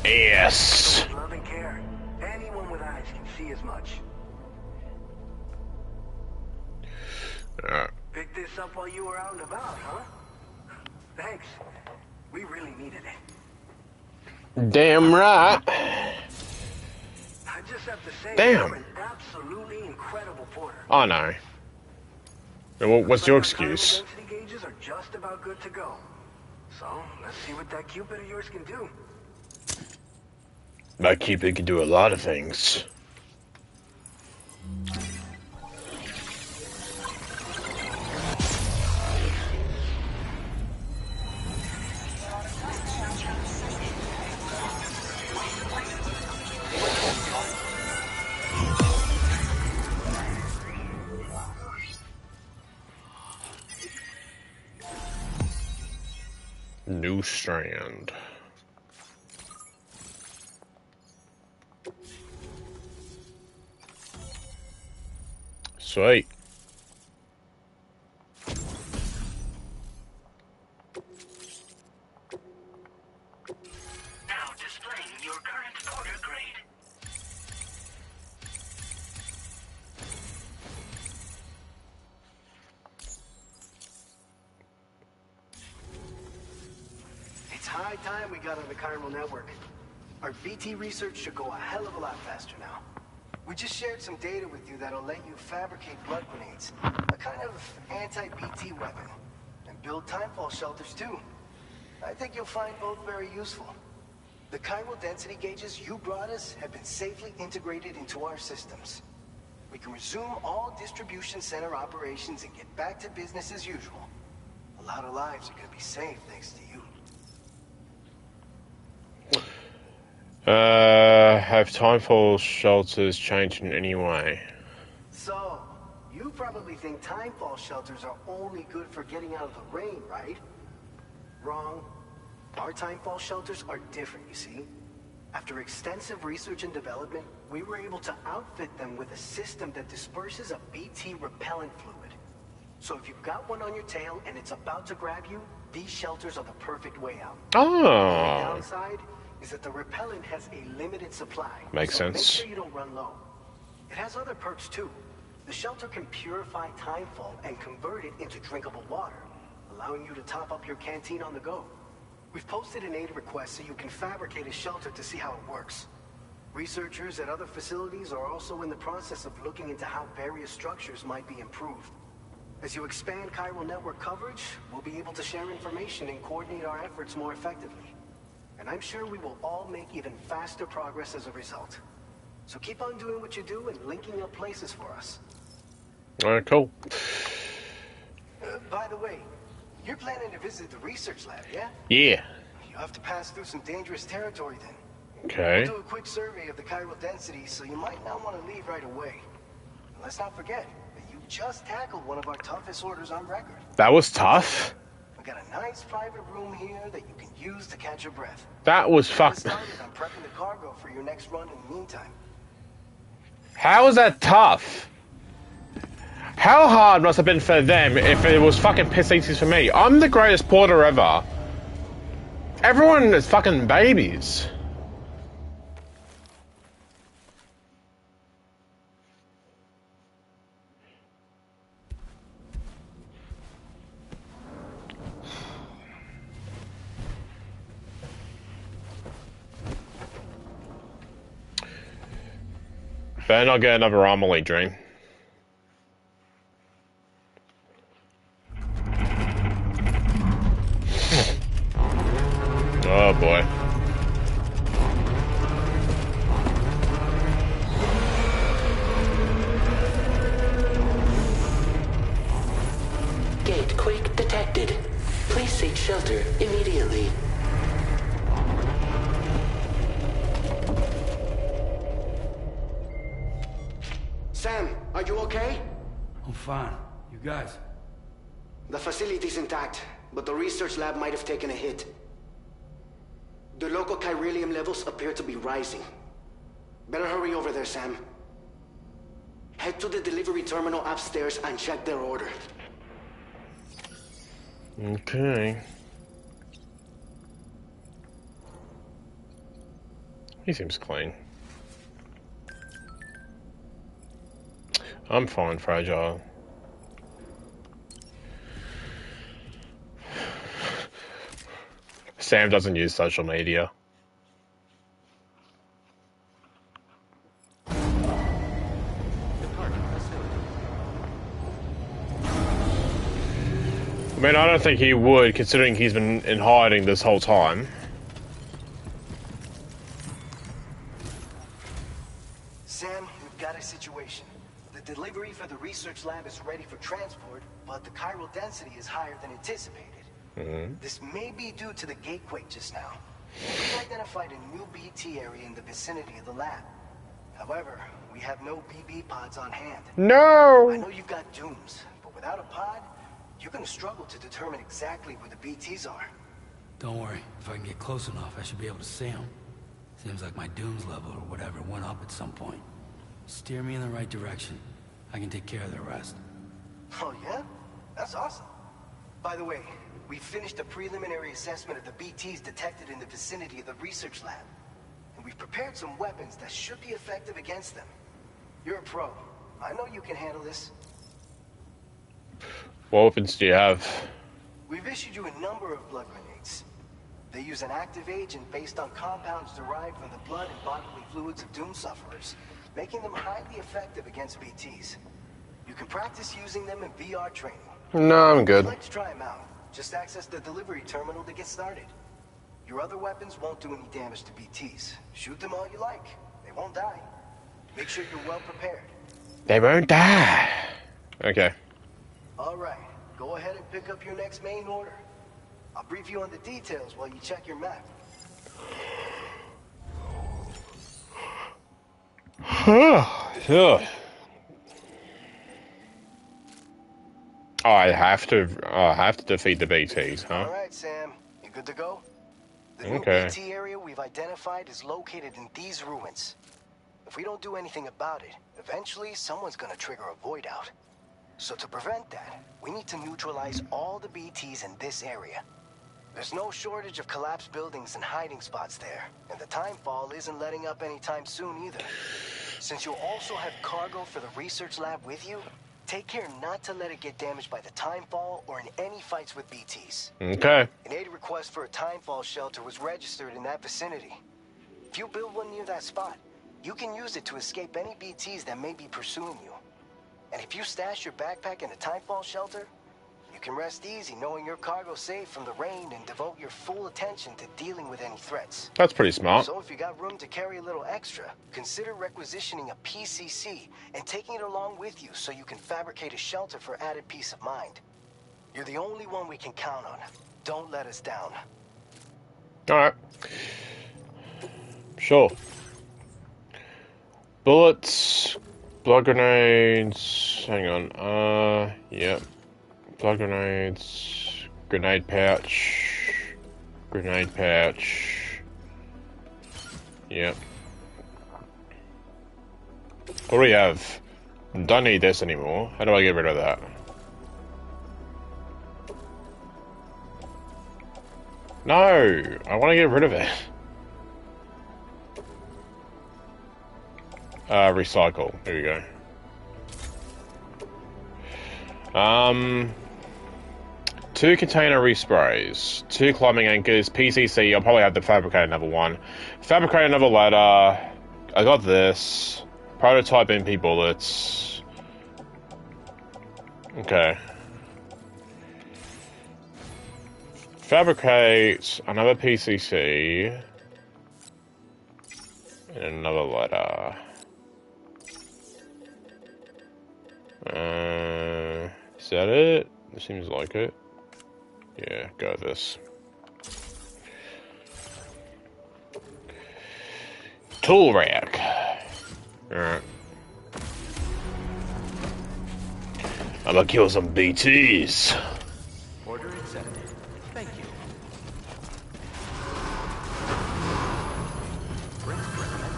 Yes. Love and care. Anyone with eyes can see as much. Picked this up while you were out and about, huh? Thanks. We really needed it. Damn right. I just have to say, Damn. you're an absolutely incredible porter. Oh no. Well, what's your excuse? Density gauges are just about good to go. So let's see what that Cupid of yours can do. My Cupid can do a lot of things. New strand. Sweet. Now displaying your current porter grade. It's high time we got on the chiral network. Our BT research should go a hell of a lot faster now. We just shared some data with you that'll let you fabricate blood grenades, a kind of anti-BT weapon, and build timefall shelters too. I think you'll find both very useful. The chiral density gauges you brought us have been safely integrated into our systems. We can resume all distribution center operations and get back to business as usual. A lot of lives are gonna be saved thanks to you. Have timefall shelters changed in any way? So, you probably think timefall shelters are only good for getting out of the rain, right? Wrong. Our timefall shelters are different, you see. After extensive research and development, we were able to outfit them with a system that disperses a BT repellent fluid. So if you've got one on your tail and it's about to grab you, these shelters are the perfect way out. Oh. The downside is that the repellent has a limited supply. Makes sense. Make sure you don't run low. It has other perks too. The shelter can purify timefall and convert it into drinkable water, allowing you to top up your canteen on the go. We've posted an aid request so you can fabricate a shelter to see how it works. Researchers at other facilities are also in the process of looking into how various structures might be improved. As you expand chiral network coverage, we'll be able to share information and coordinate our efforts more effectively. And I'm sure we will all make even faster progress as a result. So keep on doing what you do and linking up places for us. Alright, cool. By the way, you're planning to visit the research lab, yeah? Yeah. You have to pass through some dangerous territory then. Okay. We'll do a quick survey of the chiral density, so you might not want to leave right away. And let's not forget that you just tackled one of our toughest orders on record. That was tough. We got a nice private room here that you can use to catch your breath. That was Get fucked. started on prepping the cargo for your next run in the meantime. How is that tough? How hard must have been for them if it was fucking piss easy for me? I'm the greatest porter ever. Everyone is fucking babies. Better not get another Amelie drain. Oh boy. Gate quake detected. Please seek shelter immediately. guys. The facility's intact, but the research lab might have taken a hit. The local chiralium levels appear to be rising. Better hurry over there, Sam. Head to the delivery terminal upstairs and check their order. Okay. He seems clean. I'm fine, Fragile. Sam doesn't use social media. I mean, I don't think he would, considering he's been in hiding this whole time. Sam, we've got a situation. The delivery for the research lab is ready for transport, but the chiral density is higher than anticipated. This may be due to the gatequake just now. We've identified a new BT area in the vicinity of the lab. However, we have no BB pods on hand. No! I know you've got dooms, but without a pod, you're gonna struggle to determine exactly where the BTs are. Don't worry. If I can get close enough, I should be able to see them. Seems like my dooms level or whatever went up at some point. Steer me in the right direction. I can take care of the rest. Oh yeah? That's awesome. By the way, we finished a preliminary assessment of the BTs detected in the vicinity of the research lab. And we've prepared some weapons that should be effective against them. You're a pro. I know you can handle this. What weapons do you have? We've issued you a number of blood grenades. They use an active agent based on compounds derived from the blood and bodily fluids of doom sufferers, making them highly effective against BTs. You can practice using them in VR training. No, I'm good. If you'd like to try them out, just access the delivery terminal to get started. Your other weapons won't do any damage to BTs. Shoot them all you like. They won't die. Make sure you're well prepared. They won't die. Okay. All right. Go ahead and pick up your next main order. I'll brief you on the details while you check your map. Oh, I have to defeat the BTs, huh? All right, Sam. You good to go? The Okay. new BT area we've identified is located in these ruins. If we don't do anything about it, eventually someone's gonna trigger a void out. So to prevent that, we need to neutralize all the BTs in this area. There's no shortage of collapsed buildings and hiding spots there, and the timefall isn't letting up anytime soon either. Since you'll also have cargo for the research lab with you, take care not to let it get damaged by the timefall or in any fights with BTs. Okay. An aid request for a timefall shelter was registered in that vicinity. If you build one near that spot, you can use it to escape any BTs that may be pursuing you. And if you stash your backpack in a timefall shelter, you can rest easy knowing your cargo's safe from the rain and devote your full attention to dealing with any threats. That's pretty smart. So if you got room to carry a little extra, consider requisitioning a PCC and taking it along with you so you can fabricate a shelter for added peace of mind. You're the only one we can count on. Don't let us down. Alright. Sure. Bullets, blood grenades, hang on, yep. Blood grenades, grenade pouch, yep. What do we have? Don't need this anymore. How do I get rid of that? No! I want to get rid of it. Recycle. There we go. 2 container resprays, 2 climbing anchors, PCC. I'll probably have to fabricate another one. Fabricate another ladder. I got this. Prototype MP bullets. Okay. Fabricate another PCC. And another ladder. Is that it? It seems like it. Yeah, go with this. Tool rack. Alright. I'm gonna kill some BTs. Order accepted. Thank you. Bring recommended.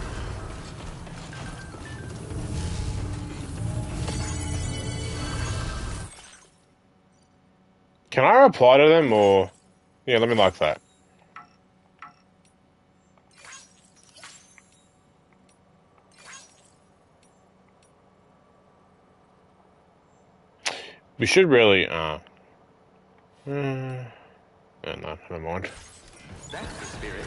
Can I reply to them or... Yeah, let me like that. We should really, oh, no, never mind. That's the spirit.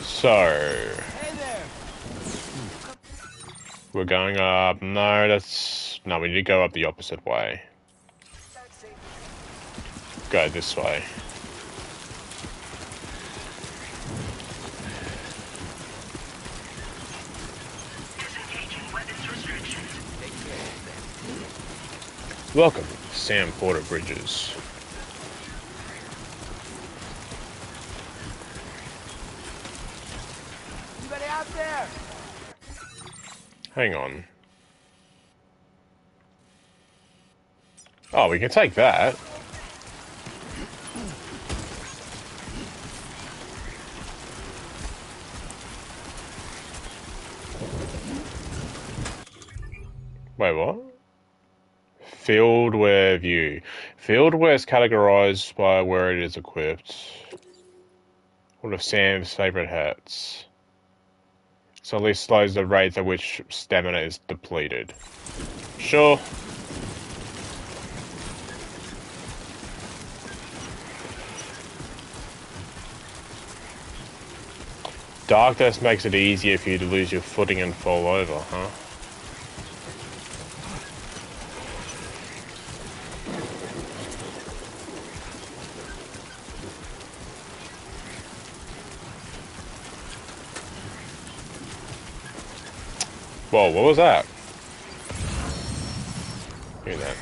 So... We're going up. No, that's... No, we need to go up the opposite way. Go this way. Disengaging weapons restrictions. Take care of them. Welcome, Sam Porter Bridges. Anybody out there? Hang on. Oh, we can take that. Wait, what? Fieldware view. Fieldware is categorized by where it is equipped. One of Sam's favorite hats. So at least slows the rate at which stamina is depleted. Sure. Darkness makes it easier for you to lose your footing and fall over, huh? Whoa, what was that? Hear that.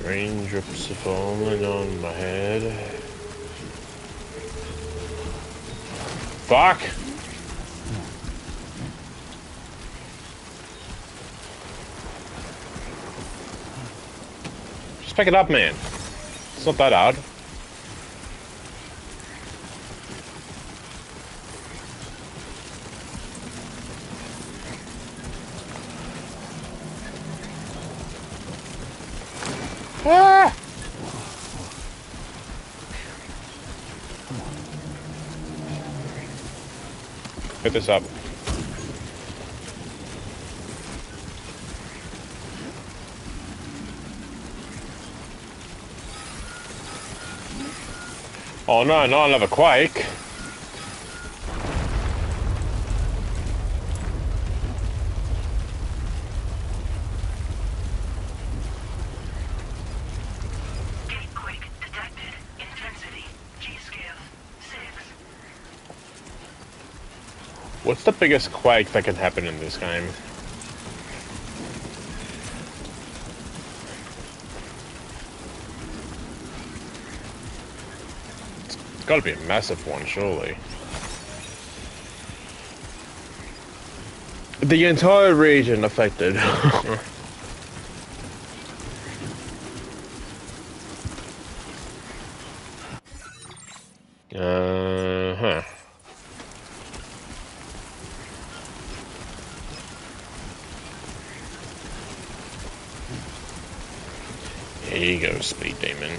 Raindrops are falling on my head. Fuck! Just pick it up, man. It's not that hard. Ah! Pick this up. Oh no, not another quake. Gatequake detected. Intensity. G-scale. 6. What's the biggest quake that can happen in this game? It's gotta be a massive one, surely. The entire region affected. Huh. Here you go, Speed Demon.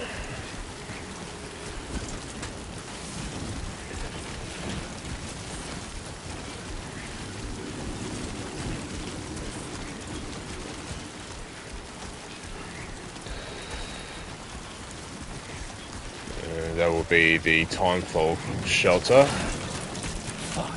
That will be the Timefall shelter. Fuck.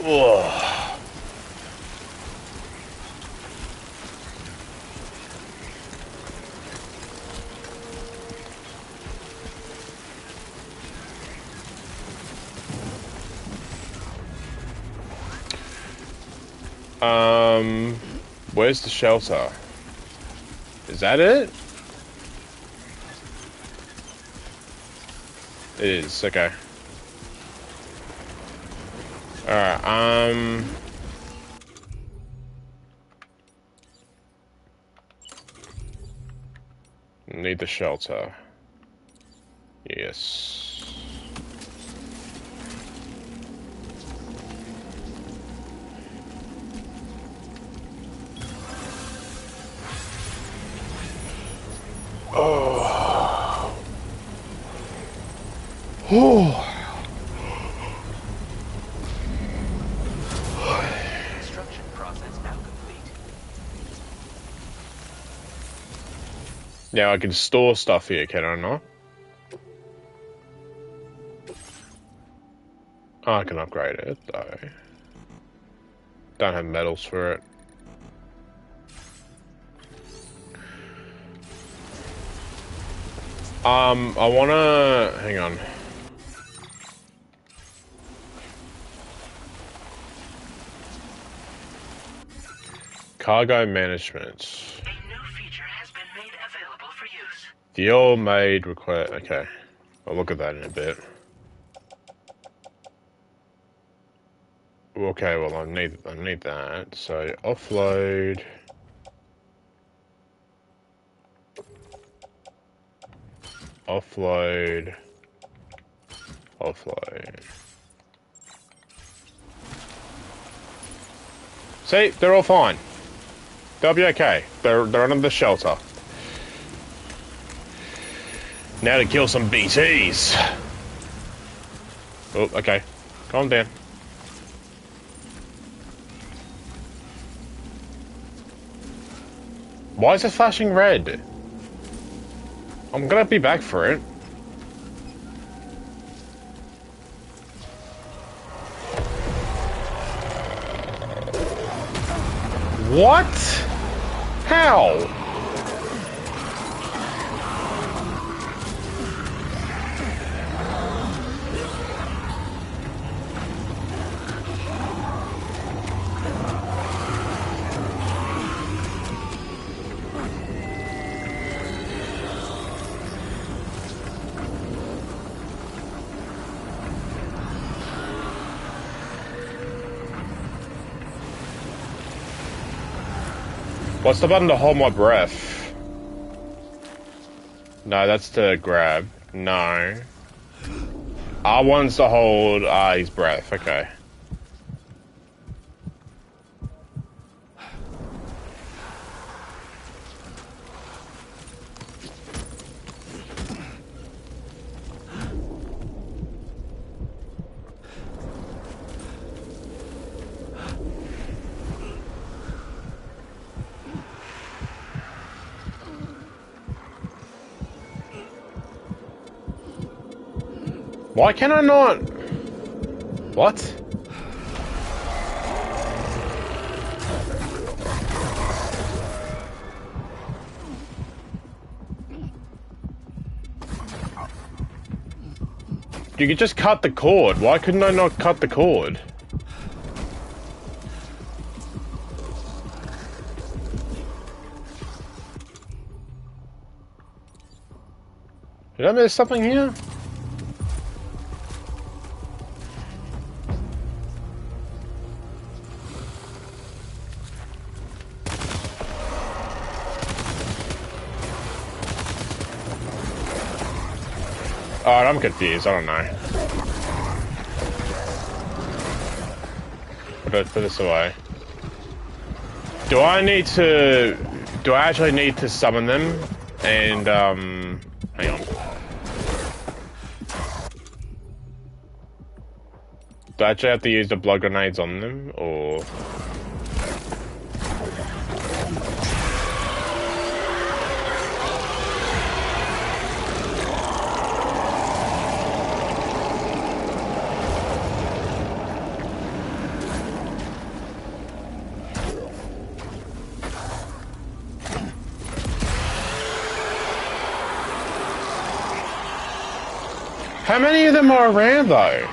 Ugh. Where's the shelter? Is that it? It is, okay. Alright, need the shelter. Yes. Oh. Oh. Construction process now complete. Now I can store stuff here, can I not? Oh, I can upgrade it, though. Don't have metals for it. I wanna... hang on. Cargo management. A new feature has been made available for use. The all-made request... okay. I'll look at that in a bit. Okay, well I need that. So offload. Offload. Offload. See, they're all fine. They'll be okay. They're under the shelter. Now to kill some BTs. Oh, okay. Calm down. Why is it flashing red? I'm gonna be back for it. What? How? What's the button to hold my breath? No, that's to grab. No. R1's to hold his breath, okay. Why can I not? What? You could just cut the cord. Why couldn't I not cut the cord? Did I miss something here? Alright, I'm confused. I don't know. Put this away. Do I actually need to summon them? And, hang on. Do I actually have to use the blood grenades on them, or...? How many of them are around, though?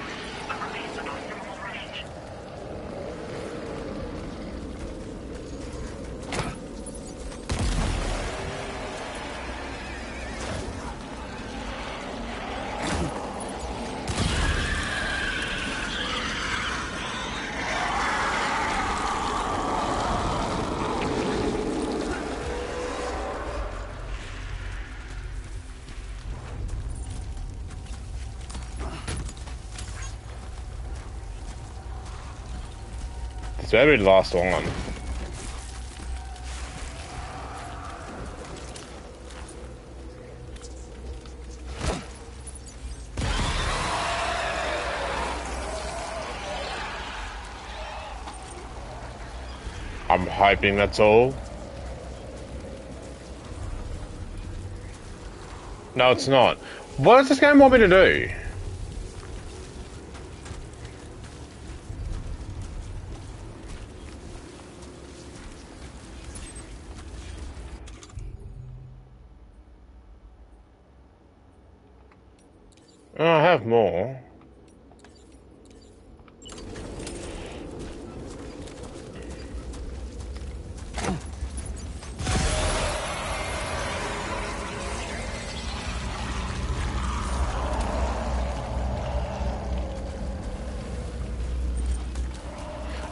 This better be the last one. I'm hoping that's all. No, it's not. What does this game want me to do? Oh, I have more.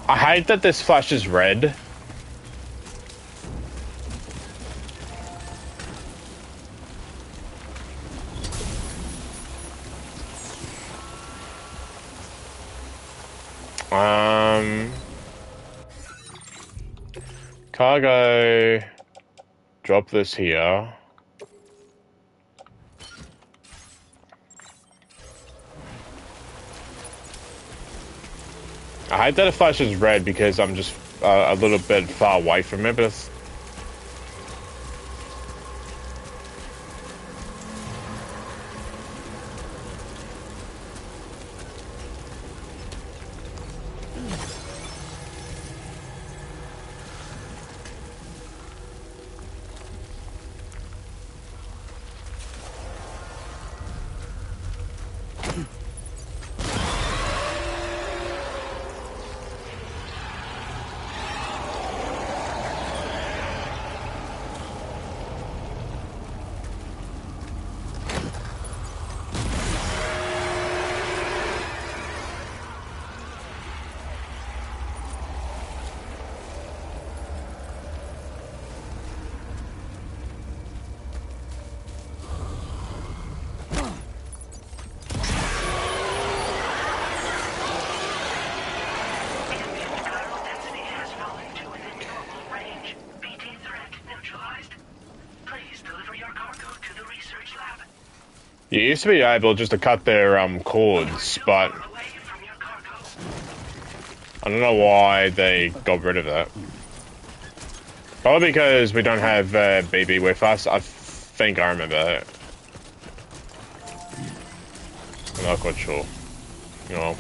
I hate that this flashes red. Cargo. Drop this here. I hate that it flashes red because I'm just a little bit far away from it, but it's... You used to be able just to cut their cords, but I don't know why they got rid of that. Probably because we don't have BB with us. I think I remember that. I'm not quite sure. You know,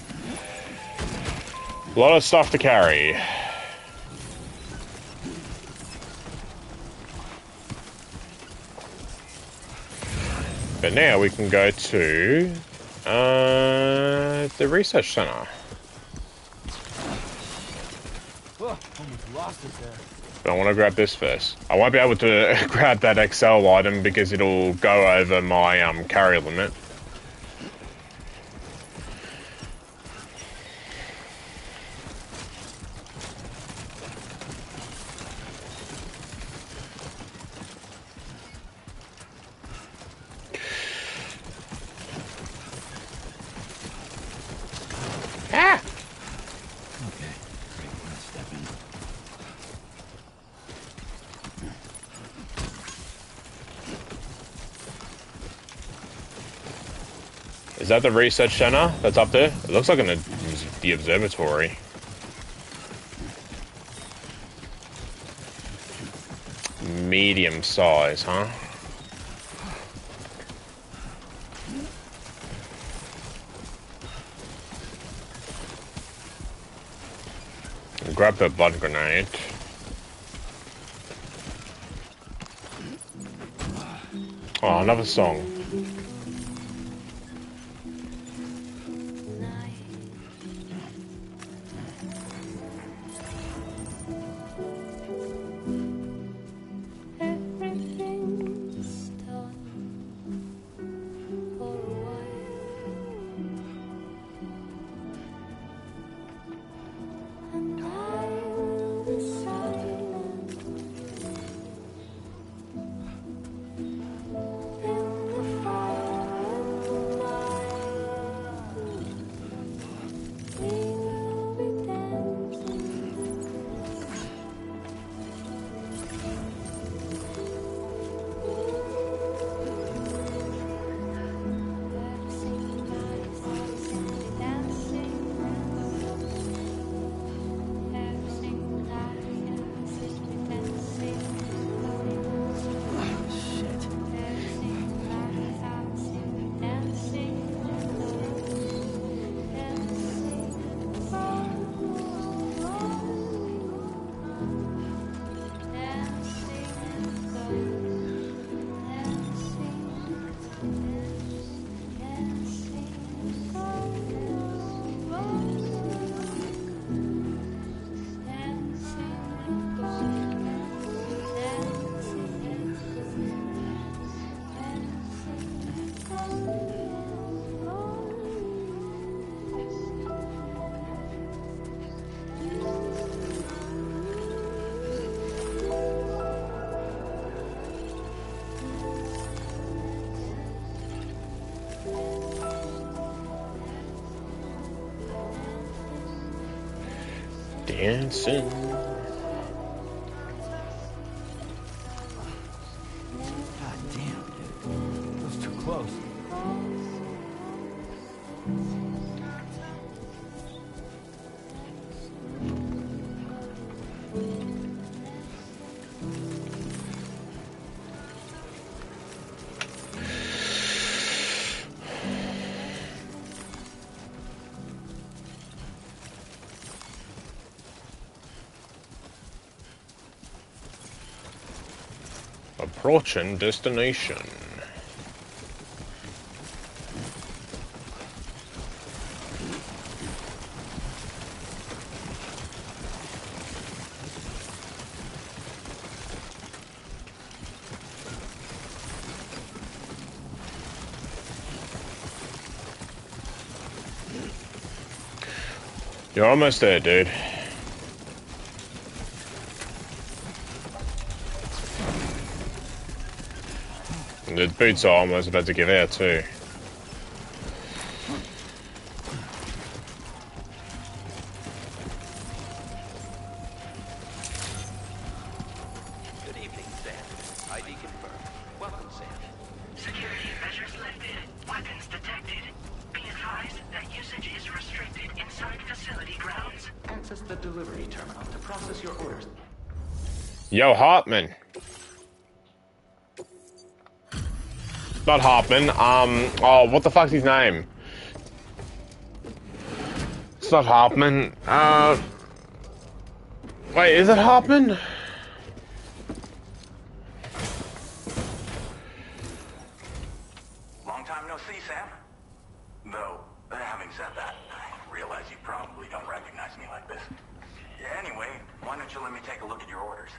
a lot of stuff to carry. But now we can go to the research center. Whoa, almost lost us there. But I want to grab this first. I won't be able to grab that XL item because it'll go over my carry limit. Is that the research center that's up there? It looks like the observatory. Medium size, huh? Grab the blood grenade. Oh, another song. dancing. God damn, dude. That was too close. Approaching destination. You're almost there, dude. The boots are almost about to give out too. Good evening, Sam. ID confirmed. Welcome, Sam. Security measures lifted. Weapons detected. Be advised that usage is restricted inside facility grounds. Access the delivery terminal to process your orders. Yo, Hartman. Not Hartman. Oh, what the fuck's his name? It's not Hartman. Wait, is it Hartman? Long time no see, Sam. Though, having said that, I realize you probably don't recognize me like this. Anyway, why don't you let me take a look at your orders?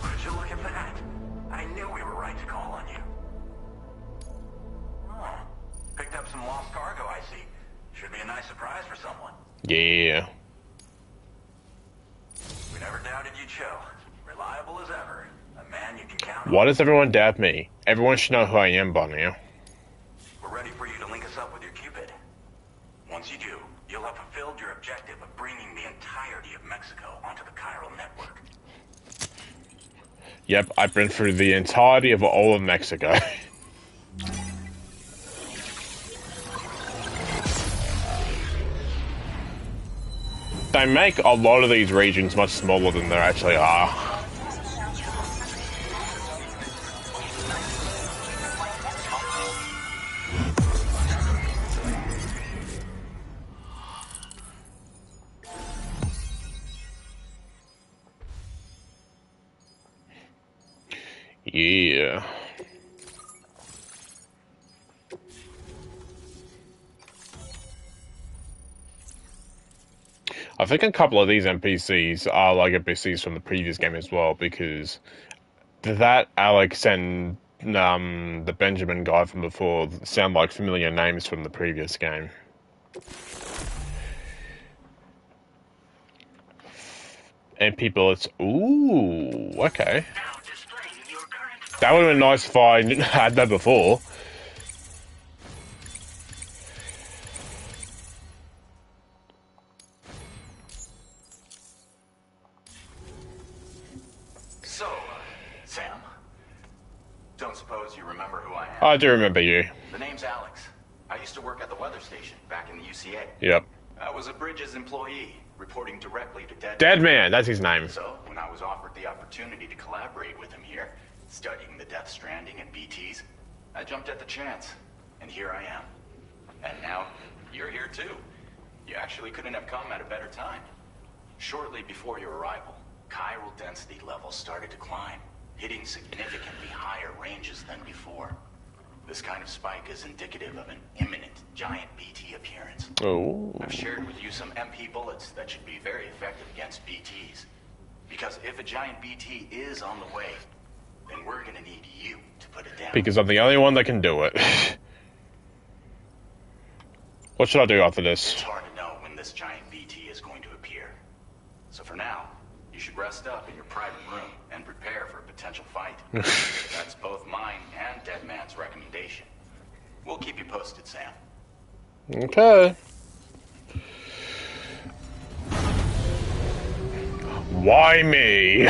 Would you look at that? I knew we were right to call on you. Oh, picked up some lost cargo, I see. Should be a nice surprise for someone. Yeah. We never doubted you'd show. Reliable as ever. A man you can count on. Why does everyone doubt me? Everyone should know who I am by now. We're ready for you to link us up with your Cupid. Once you do, you'll have fulfilled your objective of bringing the entirety of Mexico onto the chiral network. Yep, I've been through the entirety of all of Mexico. They make a lot of these regions much smaller than they actually are. Yeah. I think a couple of these NPCs are like NPCs from the previous game as well, because that Alex and the Benjamin guy from before sound like familiar names from the previous game. MP bullets. Ooh, okay. That would have been nice if I had that before. So, Sam, don't suppose you remember who I am? I do remember you. The name's Alex. I used to work at the weather station back in the UCA. Yep. I was a Bridges employee, reporting directly to Dead. Deadman, that's his name. So, when I was offered the opportunity to collaborate with him here, studying the Death Stranding and BTs, I jumped at the chance. And here I am. And now, you're here too. You actually couldn't have come at a better time. Shortly before your arrival, chiral density levels started to climb, hitting significantly higher ranges than before. This kind of spike is indicative of an imminent giant BT appearance. Oh. I've shared with you some MP bullets that should be very effective against BTs. Because if a giant BT is on the way, then we're gonna need you to put it down. Because I'm the only one that can do it. What should I do after this? It's hard to know when this giant BT is going to appear. So for now, you should rest up in your private room and prepare for a potential fight. That's both mine and Dead Man's recommendation. We'll keep you posted, Sam. Okay. Why me?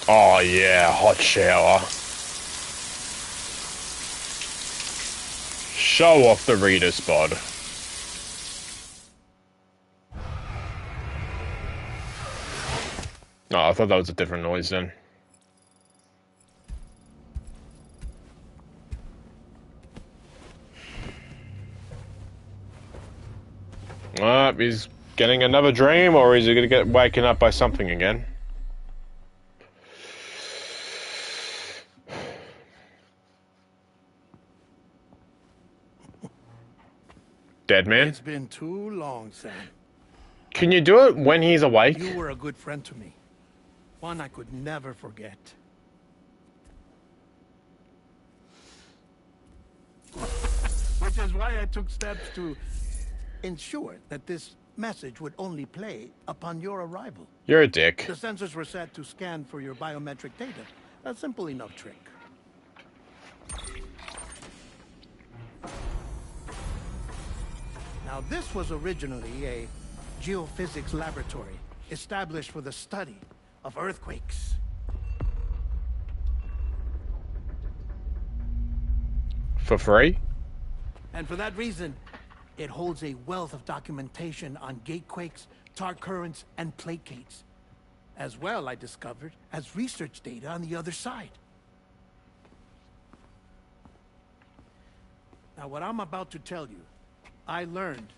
Oh yeah, hot shower. Show off the reader spot. Oh, I thought that was a different noise then. He's getting another dream, or is he gonna get waken up by something again? Dead man? It's been too long, Sam. Can you do it when he's awake? You were a good friend to me. One I could never forget. Which is why I took steps to ensure that this message would only play upon your arrival. You're a dick. The sensors were set to scan for your biometric data. A simple enough trick. Now, this was originally a geophysics laboratory established for the study of earthquakes. For free? And for that reason, it holds a wealth of documentation on gatequakes, tar currents, and placates. As well, I discovered, as research data on the other side. Now, what I'm about to tell you, I learned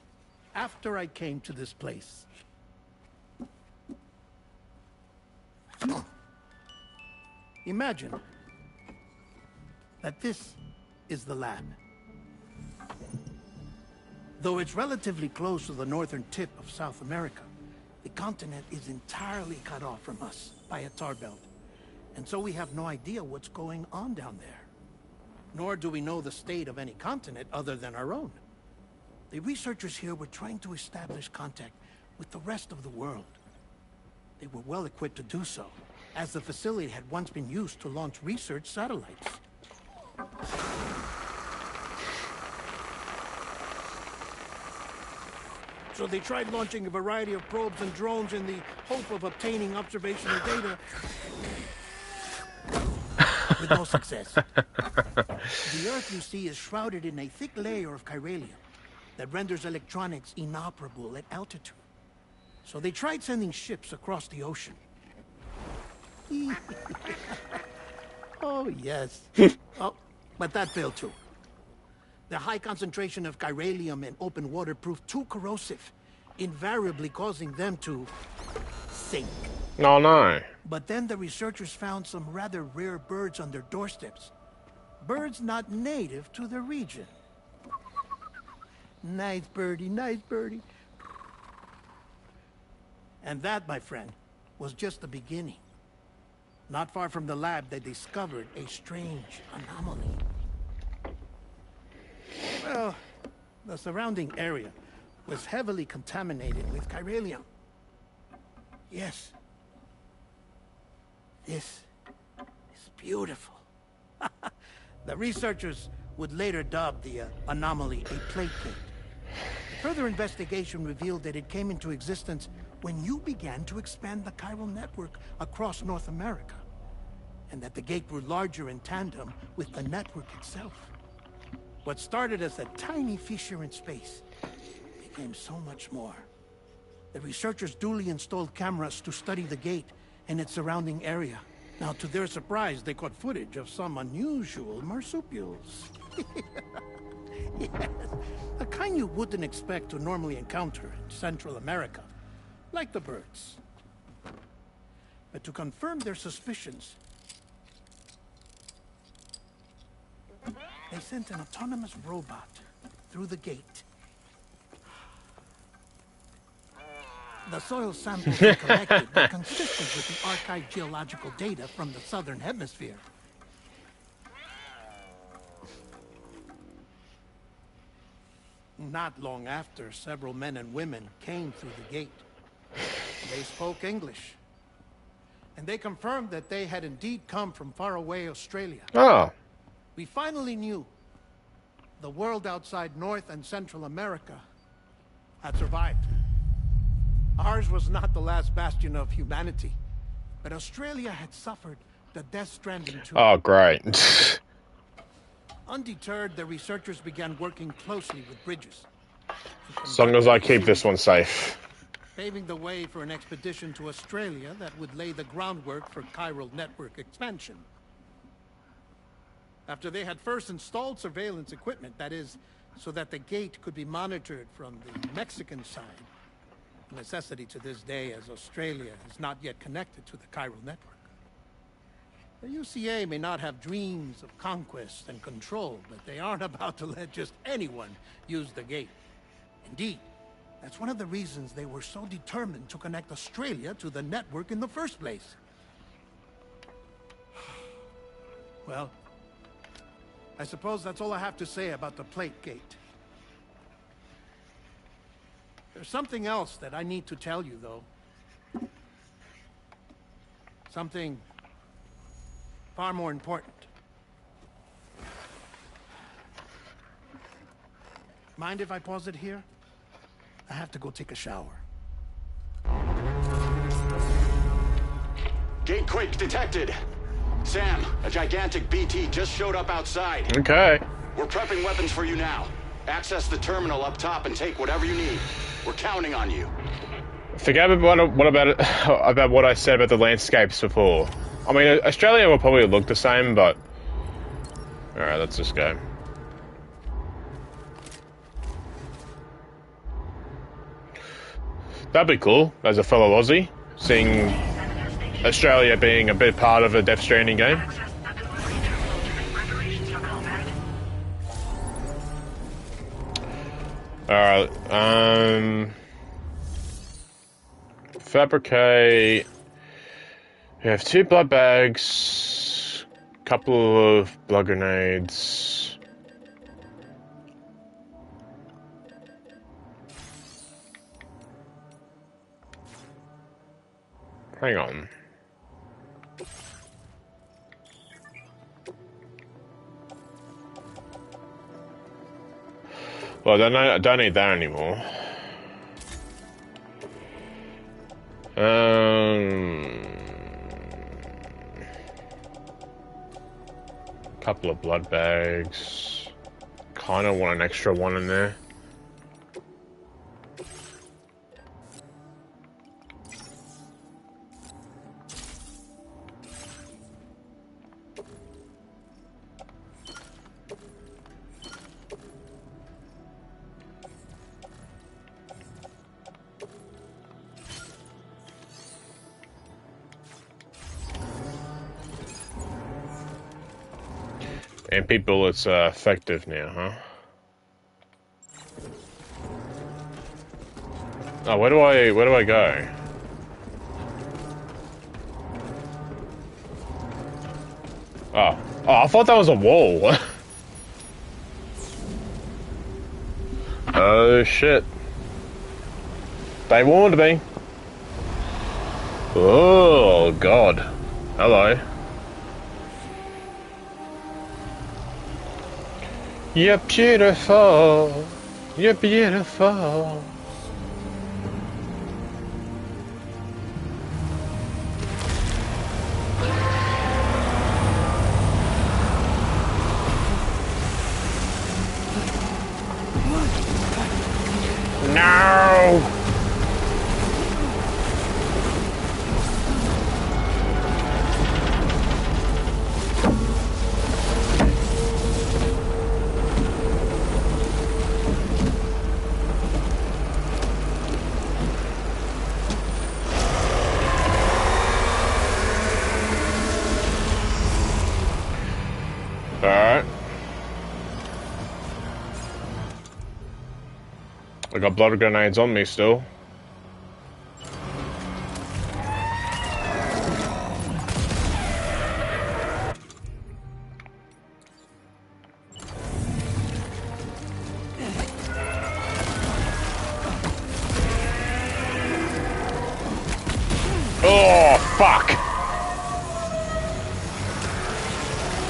after I came to this place. Imagine that this is the lab. Though it's relatively close to the northern tip of South America, the continent is entirely cut off from us by a tar belt. And so we have no idea what's going on down there. Nor do we know the state of any continent other than our own. The researchers here were trying to establish contact with the rest of the world. They were well equipped to do so, as the facility had once been used to launch research satellites. So they tried launching a variety of probes and drones in the hope of obtaining observational data. With no success. The Earth, you see, is shrouded in a thick layer of chiralium that renders electronics inoperable at altitude. So they tried sending ships across the ocean. Oh, yes. Oh, but that failed too. The high concentration of chiralium in open water proved too corrosive, invariably causing them to sink. Oh no. But then the researchers found some rather rare birds on their doorsteps. Birds not native to the region. Nice birdie, nice birdie. And that, my friend, was just the beginning. Not far from the lab, they discovered a strange anomaly. Well, the surrounding area was heavily contaminated with chiralium. Yes. This is beautiful. The researchers would later dub the anomaly a plate gate. Further investigation revealed that it came into existence when you began to expand the chiral network across North America, and that the gate grew larger in tandem with the network itself. What started as a tiny fissure in space became so much more. The researchers duly installed cameras to study the gate and its surrounding area. Now, to their surprise, they caught footage of some unusual marsupials. Yes, a kind you wouldn't expect to normally encounter in Central America, like the birds. But to confirm their suspicions, they sent an autonomous robot through the gate. The soil samples they collected were consistent with the archived geological data from the southern hemisphere. Not long after, several men and women came through the gate. They spoke English. And they confirmed that they had indeed come from faraway Australia. Oh. We finally knew the world outside North and Central America had survived. Ours was not the last bastion of humanity, but Australia had suffered the Death Stranding too. Oh, great. Undeterred, the researchers began working closely with Bridges. As long as I keep this one safe. Paving the way for an expedition to Australia that would lay the groundwork for chiral network expansion. After they had first installed surveillance equipment, that is, so that the gate could be monitored from the Mexican side, a necessity to this day as Australia is not yet connected to the chiral network. The UCA may not have dreams of conquest and control, but they aren't about to let just anyone use the gate. Indeed, that's one of the reasons they were so determined to connect Australia to the network in the first place. Well, I suppose that's all I have to say about the plate gate. There's something else that I need to tell you, though. Something far more important. Mind if I pause it here? I have to go take a shower. Gate quake detected. Sam, a gigantic BT just showed up outside. Okay. We're prepping weapons for you now. Access the terminal up top and take whatever you need. We're counting on you. Forget about what about what I said about the landscapes before. I mean, Australia will probably look the same, but all right, let's just go. That'd be cool as a fellow Aussie, seeing Australia being a big part of a Death Stranding game. Alright, fabricate. We have 2 blood bags, couple of blood grenades. Hang on. Well, I don't need that anymore. Couple of blood bags. Kind of want an extra one in there. And people, it's effective now, huh? Oh, where do I go? Oh, I thought that was a wall. Oh shit! They warned me. Oh god! Hello. You're beautiful. You're beautiful. No. Alright. I got blood grenades on me still. Fuck!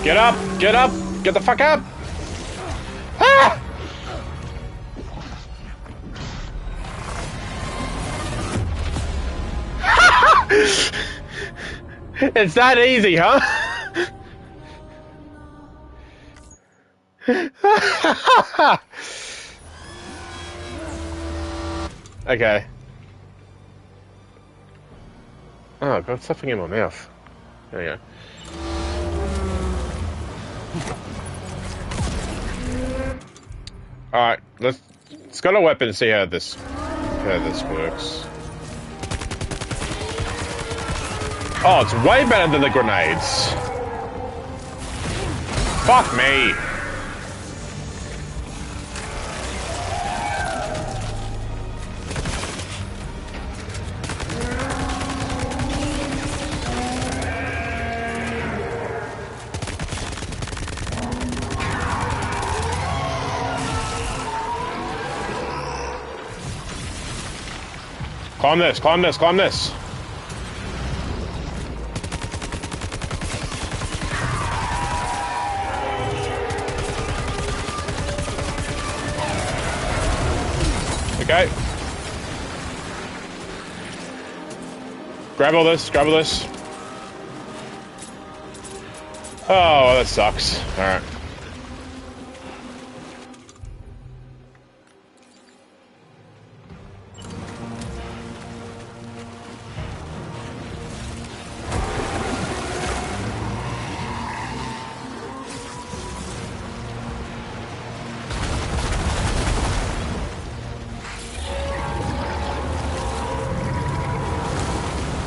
Get up! Get up! Get the fuck up! Ah! It's that easy, huh? Okay. Oh, I've got something in my mouth. There you go. Alright, let's go to weapon and see how this works. Oh, it's way better than the grenades. Fuck me. Climb this, climb this, climb this. Okay. Grab all this, grab all this. Oh, well, that sucks. Alright.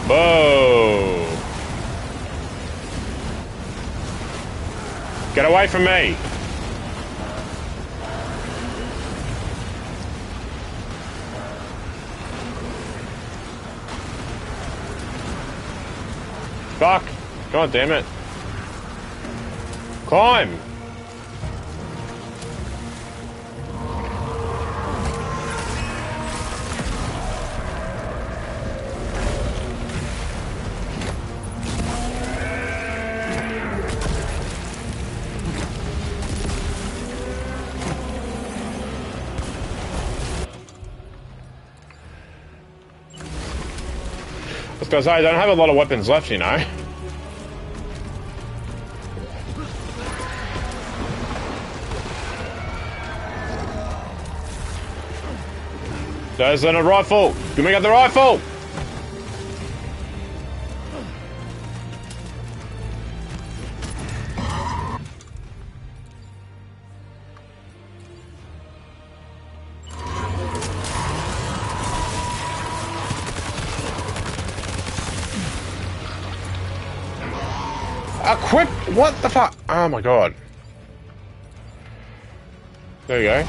Whoa! Get away from me! Fuck! God damn it! Climb! Because I don't have a lot of weapons left, you know. There's a rifle! Give me the rifle! Equip? What the fuck? Oh my god. There you go.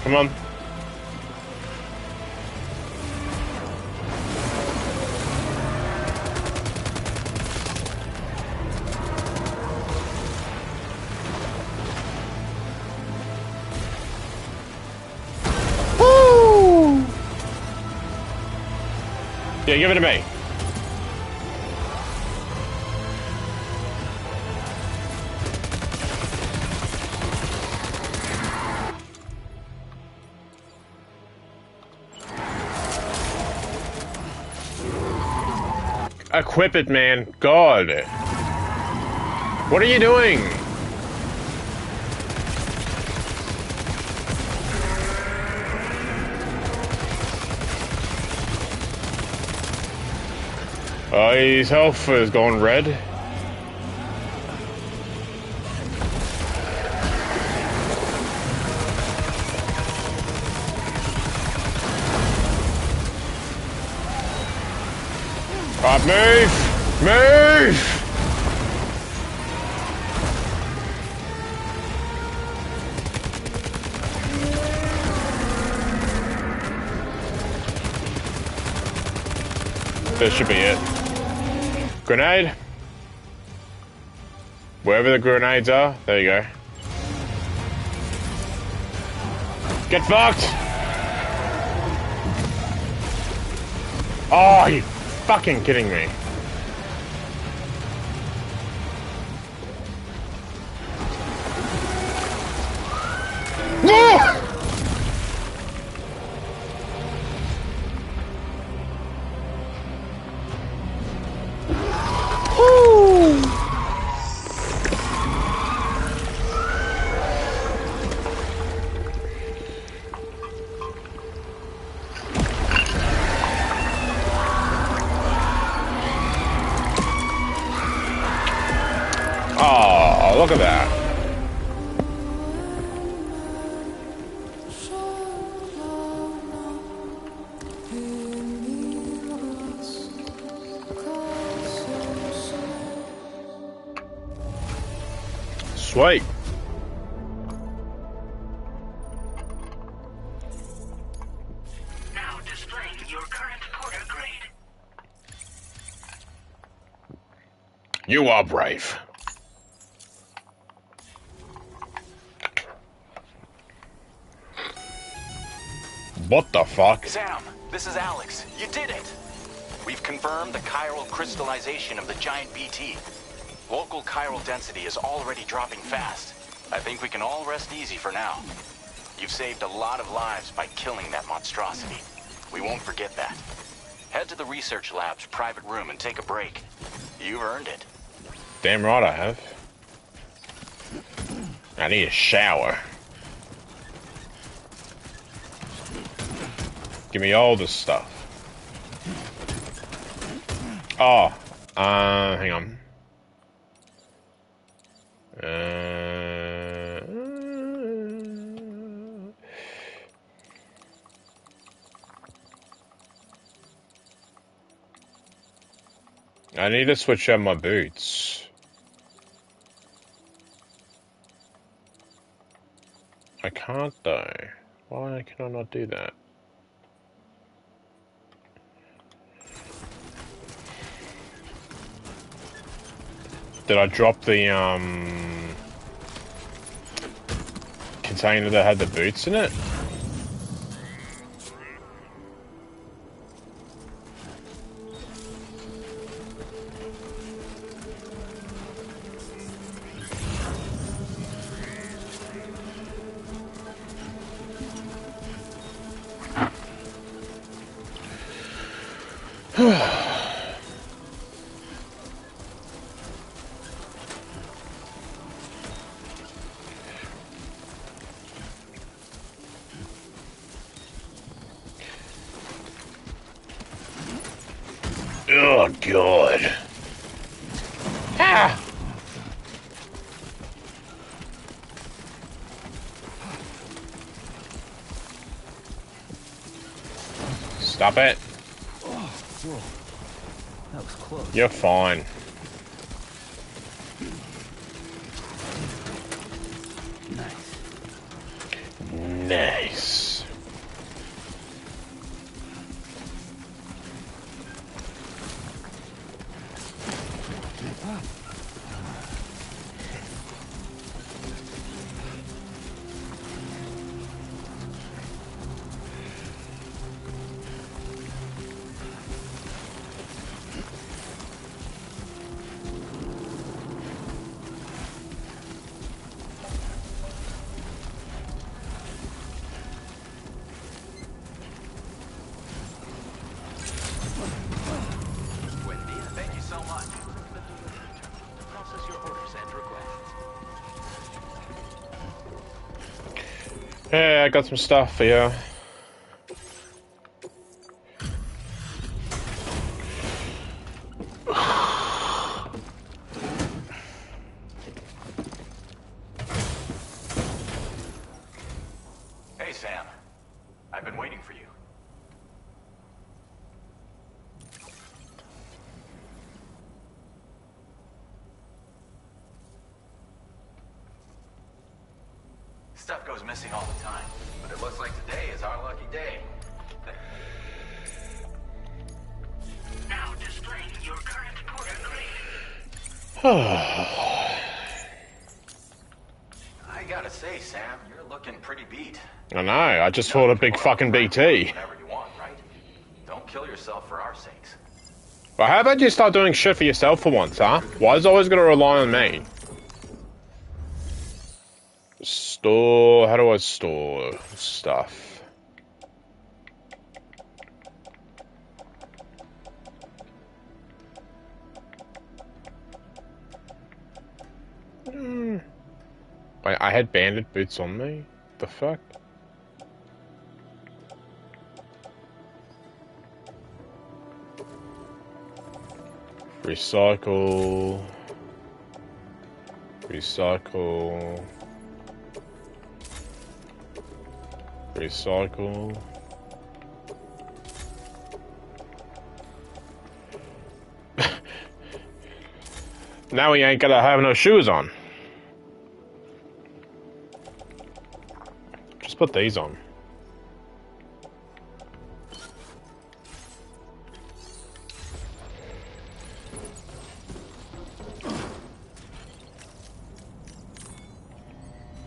Come on. Yeah, give it to me. Equip it, man. God. What are you doing? His health has gone red. Right, move! Move! That should be it. Grenade. Wherever the grenades are, there you go. Get fucked! Oh, you fucking kidding me. No! Oh, look at that. Sweet. Now displaying your current porter grade. You are brave. What the fuck? Sam, this is Alex. You did it! We've confirmed the chiral crystallization of the giant BT. Local chiral density is already dropping fast. I think we can all rest easy for now. You've saved a lot of lives by killing that monstrosity. We won't forget that. Head to the research lab's private room and take a break. You've earned it. Damn right I have. I need a shower. Give me all this stuff. Oh, hang on. I need to switch out my boots. I can't though. Why can I not do that? Did I drop the container that had the boots in it? Oh, God. Ah! Stop it. Oh, whoa. That was close. You're fine. Nice. Nice. Thank you so much. Process your orders and requests. Yeah, I got some stuff for you. Hey, Sam. I've been waiting for you. Stuff goes missing all the time, but it looks like today is our lucky day. Now I gotta say, Sam, you're looking pretty beat. I know, I just fought a big fucking BT. Whatever you want, right? Don't kill yourself for our sakes. Well, how about you start doing shit for yourself for once, huh? Why is it always gonna rely on me? Store... How do I store stuff? Wait, I had bandit boots on me? The fuck? Recycle... Recycle... Recycle... Now we ain't gonna have no shoes on. Just put these on.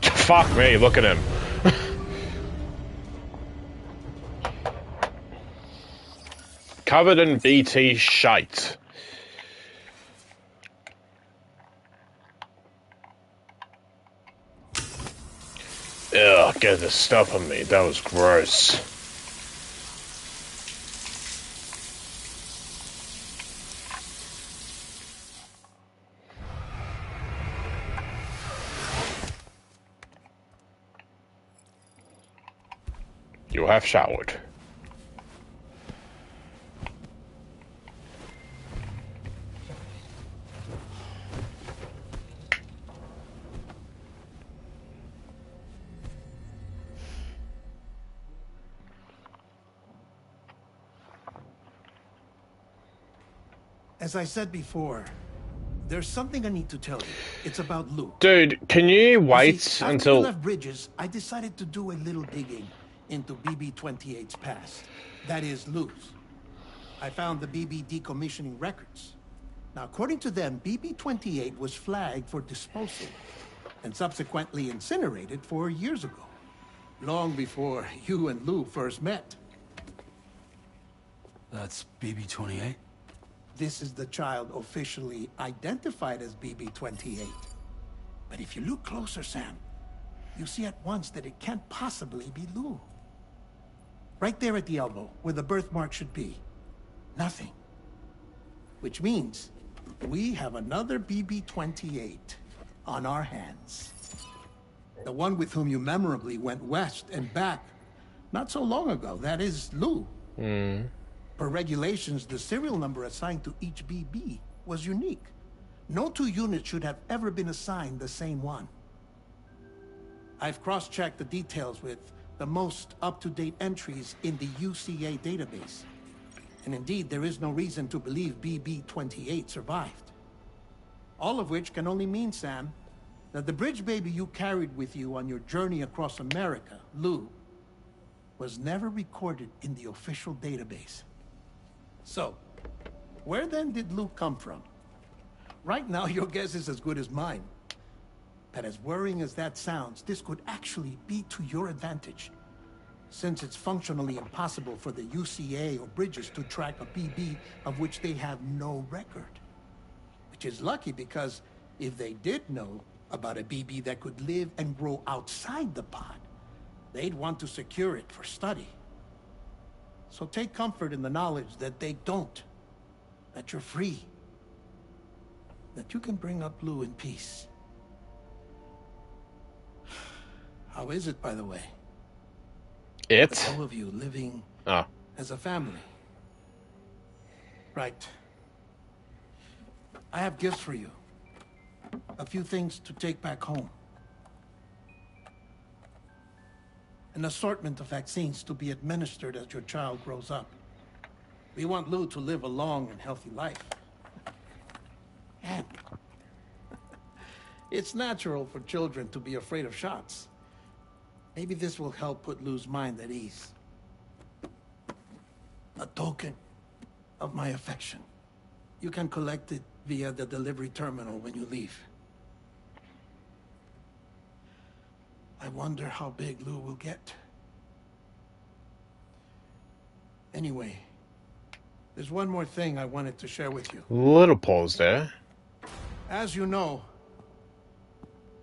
Fuck me, look at him. Covered in BT shite. Ugh, get this stuff on me. That was gross. You have showered. As I said before, there's something I need to tell you. It's about Luke. Dude, can you wait See, until... after we left Bridges, I decided to do a little digging into BB-28's past. That is, Lou's. I found the BB decommissioning records. Now, according to them, BB-28 was flagged for disposal and subsequently incinerated 4 years ago, long before you and Lou first met. That's BB-28? This is the child officially identified as BB-28. But if you look closer, Sam, you see at once that it can't possibly be Lou. Right there at the elbow, where the birthmark should be. Nothing. Which means we have another BB-28 on our hands. The one with whom you memorably went west and back not so long ago. That is Lou. Per regulations, the serial number assigned to each BB was unique. No two units should have ever been assigned the same one. I've cross-checked the details with the most up-to-date entries in the UCA database. And indeed, there is no reason to believe BB-28 survived. All of which can only mean, Sam, that the bridge baby you carried with you on your journey across America, Lou, was never recorded in the official database. So, where then did Luke come from? Right now, your guess is as good as mine. But as worrying as that sounds, this could actually be to your advantage, since it's functionally impossible for the UCA or Bridges to track a BB of which they have no record. Which is lucky, because if they did know about a BB that could live and grow outside the pod, they'd want to secure it for study. So take comfort in the knowledge that they don't. That you're free. That you can bring up Lou in peace. How is it, by the way? It's... All of you living as a family. Right. I have gifts for you. A few things to take back home. An assortment of vaccines to be administered as your child grows up. We want Lou to live a long and healthy life. And it's natural for children to be afraid of shots. Maybe this will help put Lou's mind at ease. A token of my affection. You can collect it via the delivery terminal when you leave. I wonder how big Lou will get. Anyway, there's one more thing I wanted to share with you. Little pause there. As you know,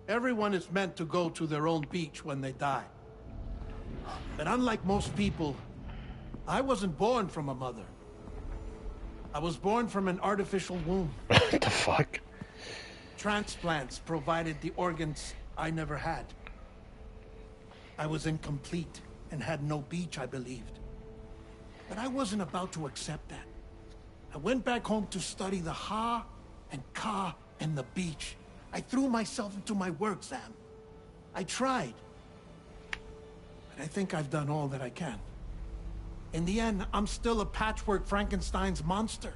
everyone is meant to go to their own beach when they die. But unlike most people, I wasn't born from a mother. I was born from an artificial womb. What the fuck? Transplants provided the organs I never had. I was incomplete and had no beach, I believed. But I wasn't about to accept that. I went back home to study the Ha and Ka and the beach. I threw myself into my work, Sam. I tried. But I think I've done all that I can. In the end, I'm still a patchwork Frankenstein's monster.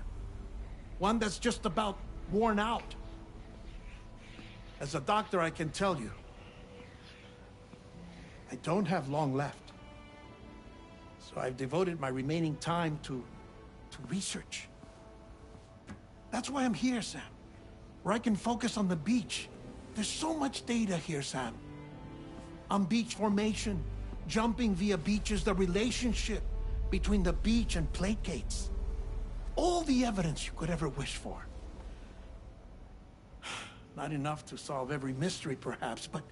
One that's just about worn out. As a doctor, I can tell you, I don't have long left. So I've devoted my remaining time to research. That's why I'm here, Sam. Where I can focus on the beach. There's so much data here, Sam. On beach formation, jumping via beaches, the relationship between the beach and placates. All the evidence you could ever wish for. Not enough to solve every mystery, perhaps, but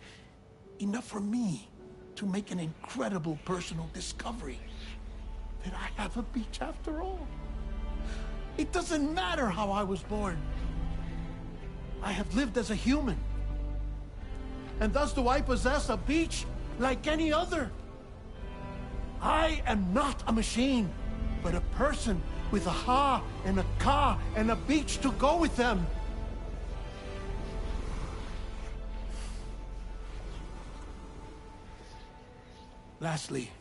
enough for me to make an incredible personal discovery. That I have a beach after all. It doesn't matter how I was born. I have lived as a human. And thus do I possess a beach like any other. I am not a machine, but a person with a Ha and a Ka and a beach to go with them. Lastly,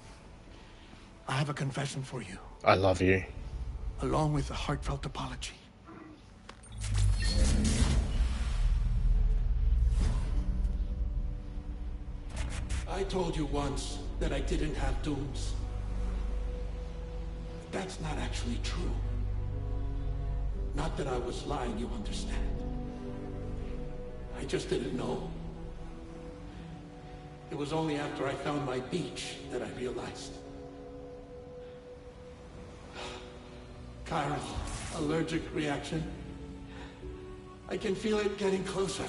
I have a confession for you. I love you. Along with a heartfelt apology. I told you once that I didn't have dooms. That's not actually true. Not that I was lying, you understand. I just didn't know. It was only after I found my beach that I realized. Chiral allergic reaction. I can feel it getting closer.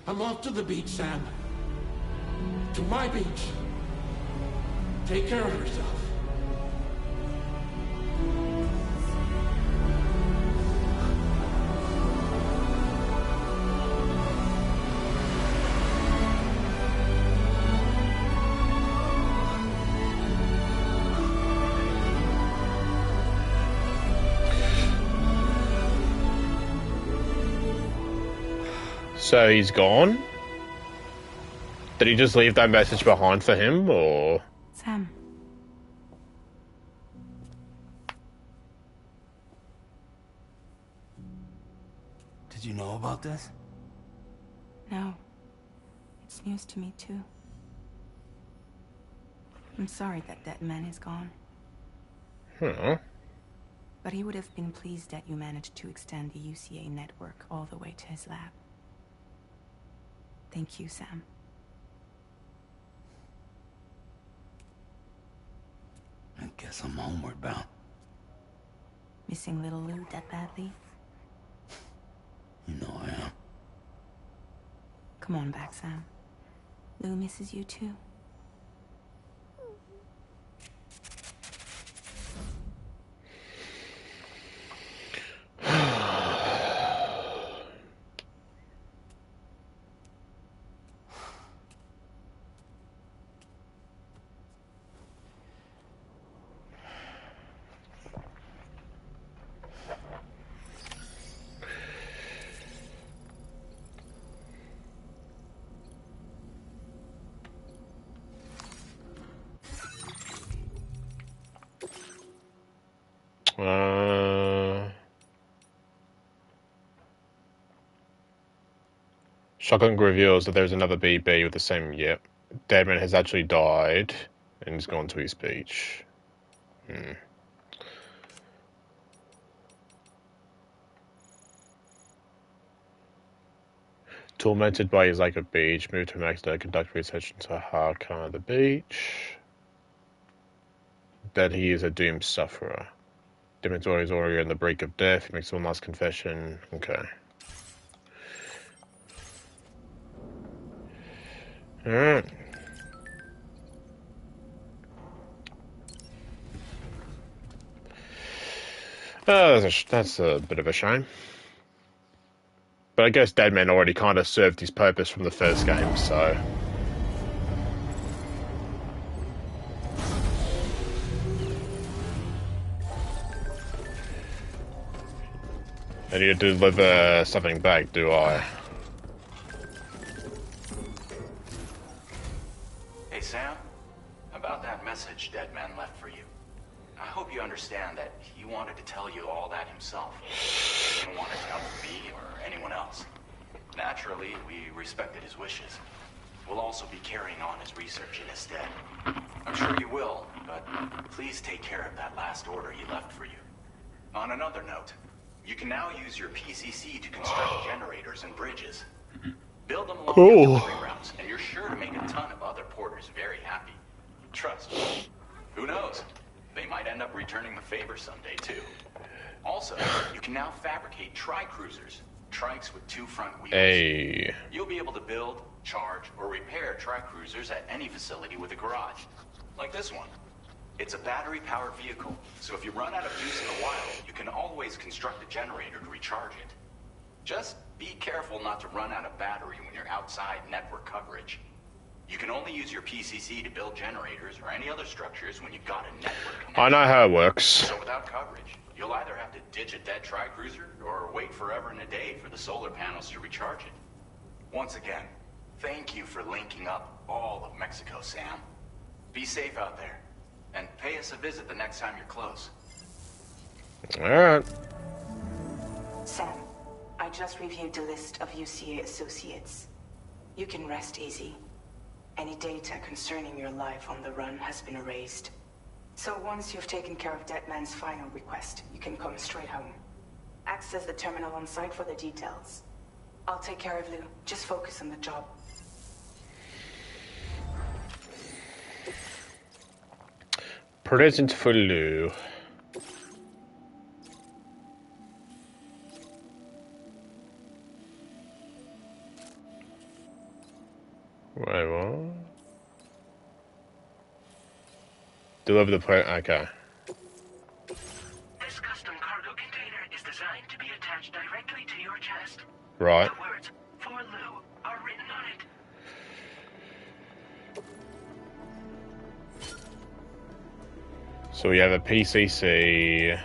I'm off to the beach, Sam. To my beach. Take care of yourself. So he's gone? Did he just leave that message behind for him, or...? Sam. Did you know about this? No. It's news to me, too. I'm sorry that man is gone. But he would have been pleased that you managed to extend the UCA network all the way to his lab. Thank you, Sam. I guess I'm homeward bound. Missing little Lou that badly? You know I am. Come on back, Sam. Lou misses you too. Shotgun reveals that there's another BB with the same, Deadman has actually died and has gone to his beach. Tormented by his lake of beach, moved to Max to conduct research into Harkana the beach. That he is a doomed sufferer. Dementor is already on the brink of death. He makes one last confession. Okay. Alright. That's a bit of a shame. But I guess Deadman already kind of served his purpose from the first game, so... I need to deliver something back, do I? Hey, Sam. About that message Deadman left for you. I hope you understand that he wanted to tell you all that himself. He didn't want to tell me or anyone else. Naturally, we respected his wishes. We'll also be carrying on his research in his stead. I'm sure you will, but please take care of that last order he left for you. On another note, you can now use your PCC to construct generators and bridges. Build them along your delivery routes, and you're sure to make a ton of other porters very happy. Trust me. Who knows? They might end up returning the favor someday, too. Also, you can now fabricate tri-cruisers. Trikes with 2 front wheels. Hey. You'll be able to build, charge, or repair tri-cruisers at any facility with a garage. Like this one. It's a battery-powered vehicle, so if you run out of juice in the wild, you can always construct a generator to recharge it. Just be careful not to run out of battery when you're outside network coverage. You can only use your PCC to build generators or any other structures when you've got a network connection. I know how it works. So without coverage, you'll either have to ditch a dead tri-cruiser or wait forever and a day for the solar panels to recharge it. Once again, thank you for linking up all of Mexico, Sam. Be safe out there, and pay us a visit the next time you're close. Alright. Sam, I just reviewed the list of UCA associates. You can rest easy. Any data concerning your life on the run has been erased. So once you've taken care of Deadman's final request, you can come straight home. Access the terminal on site for the details. I'll take care of Lou. Just focus on the job. Present for Lou. Wait, what? Deliver the plate. Okay. This custom cargo container is designed to be attached directly to your chest. Right. The words "For Lou" are written on it. So we have a PCC.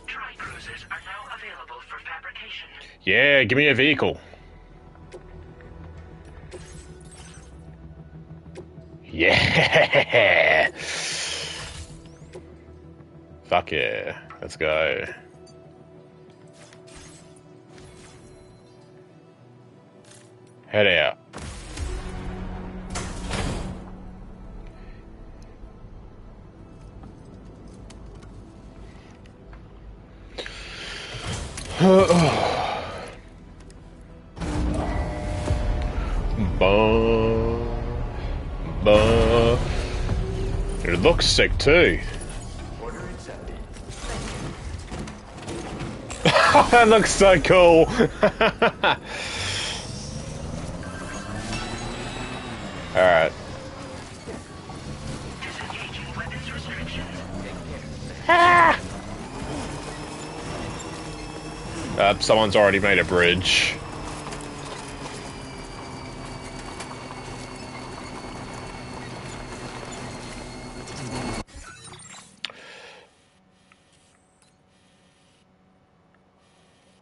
Tri-cruisers are now available for fabrication. Yeah, give me a vehicle. Yeah. Fuck yeah. Let's go. Head out. It looks sick too. Order accepted. That looks so cool. Alright. Disengaging weapons restrictions. Someone's already made a bridge.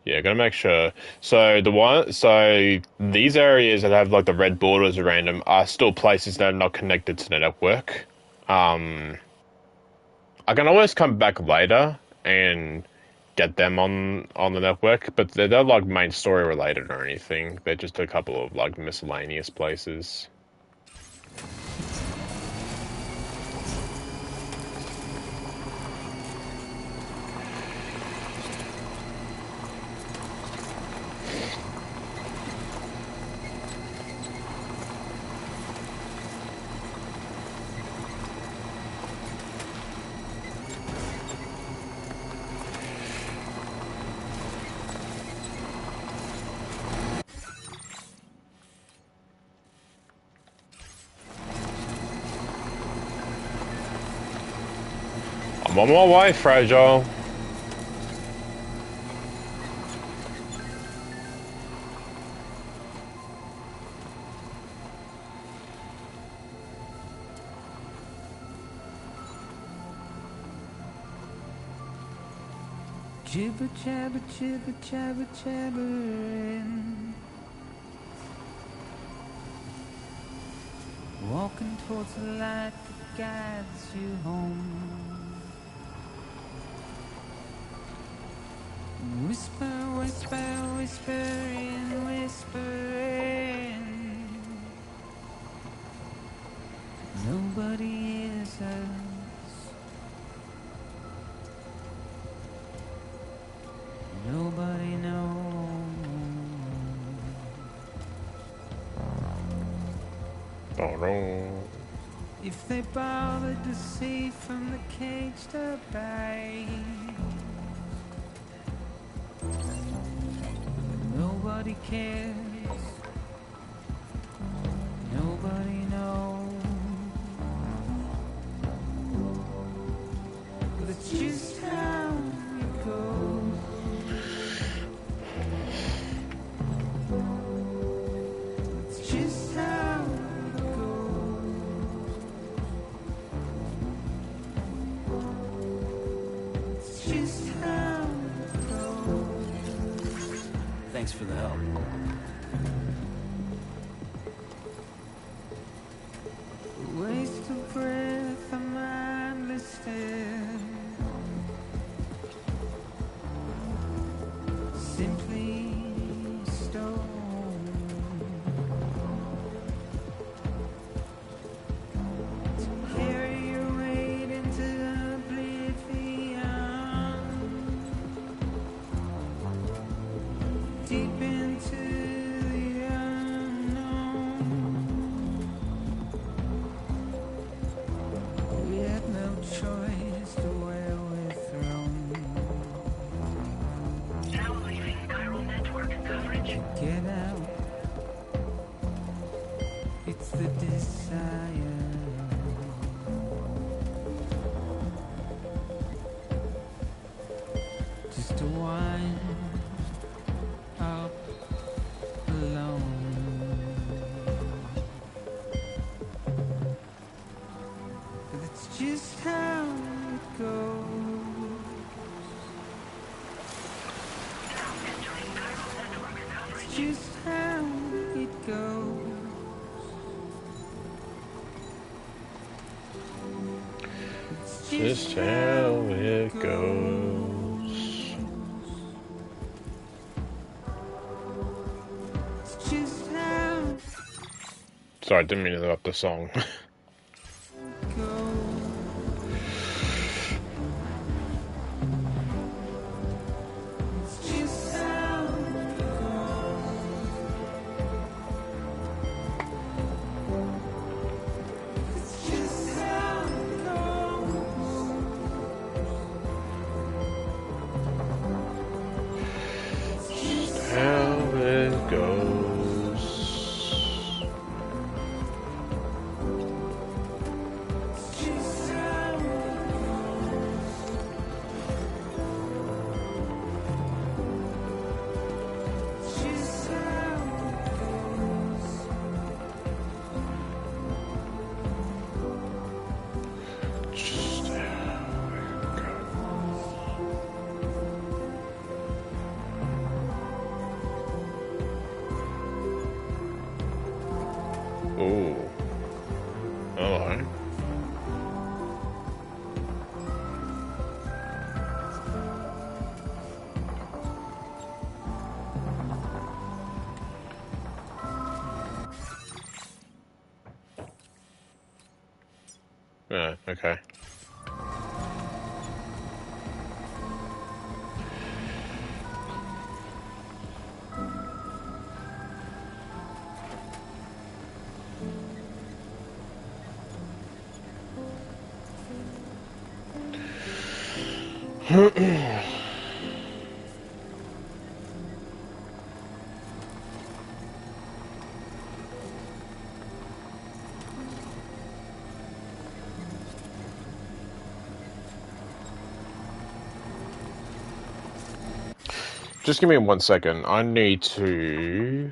Yeah, gotta make sure. So these areas that have like the red borders around them are still places that are not connected to the network. I can always come back later and get them on the network, but they're not like main story related or anything. They're just a couple of like miscellaneous places. I'm on my way, Fragile. Jibber jabber, jibber jabber, jabbering. Walking towards the light that guides you home. Whisper, whisper, whispering, whispering. Nobody hears us. Nobody knows. If they bothered to see from the cage to bay, nobody cares. Nobody knows. That's just how it goes. It's just how it goes. It's just how it goes. Thanks for the help. Waste of breath, a mindless stare. Simply stone. To carry your weight into oblivion. Deep into the unknown. We had no choice to where we're thrown. Now leaving chiral network coverage. Get out. It's the desire. Just to wind up alone. But it's just how it goes. Now entering chiral network coverage. It's just how it goes. It's Just how it goes. It's just how Sorry, I didn't mean to interrupt the song. it goes. It's just how it goes. It's just how it goes. It's just How it goes. just how it goes. It's just how it goes. Just how it goes. Ooh. Alright. Yeah, okay. Just give me 1 second. I need to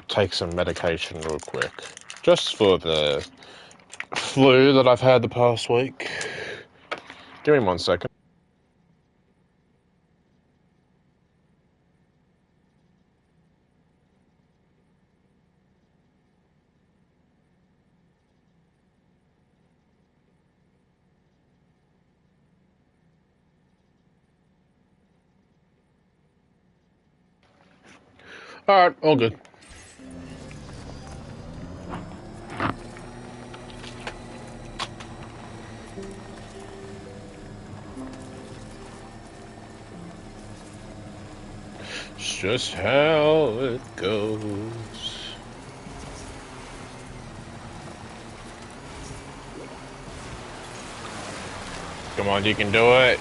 take some medication real quick. Just for the flu that I've had the past week. Give me 1 second. Alright, all good. It's just how it goes. Come on, you can do it.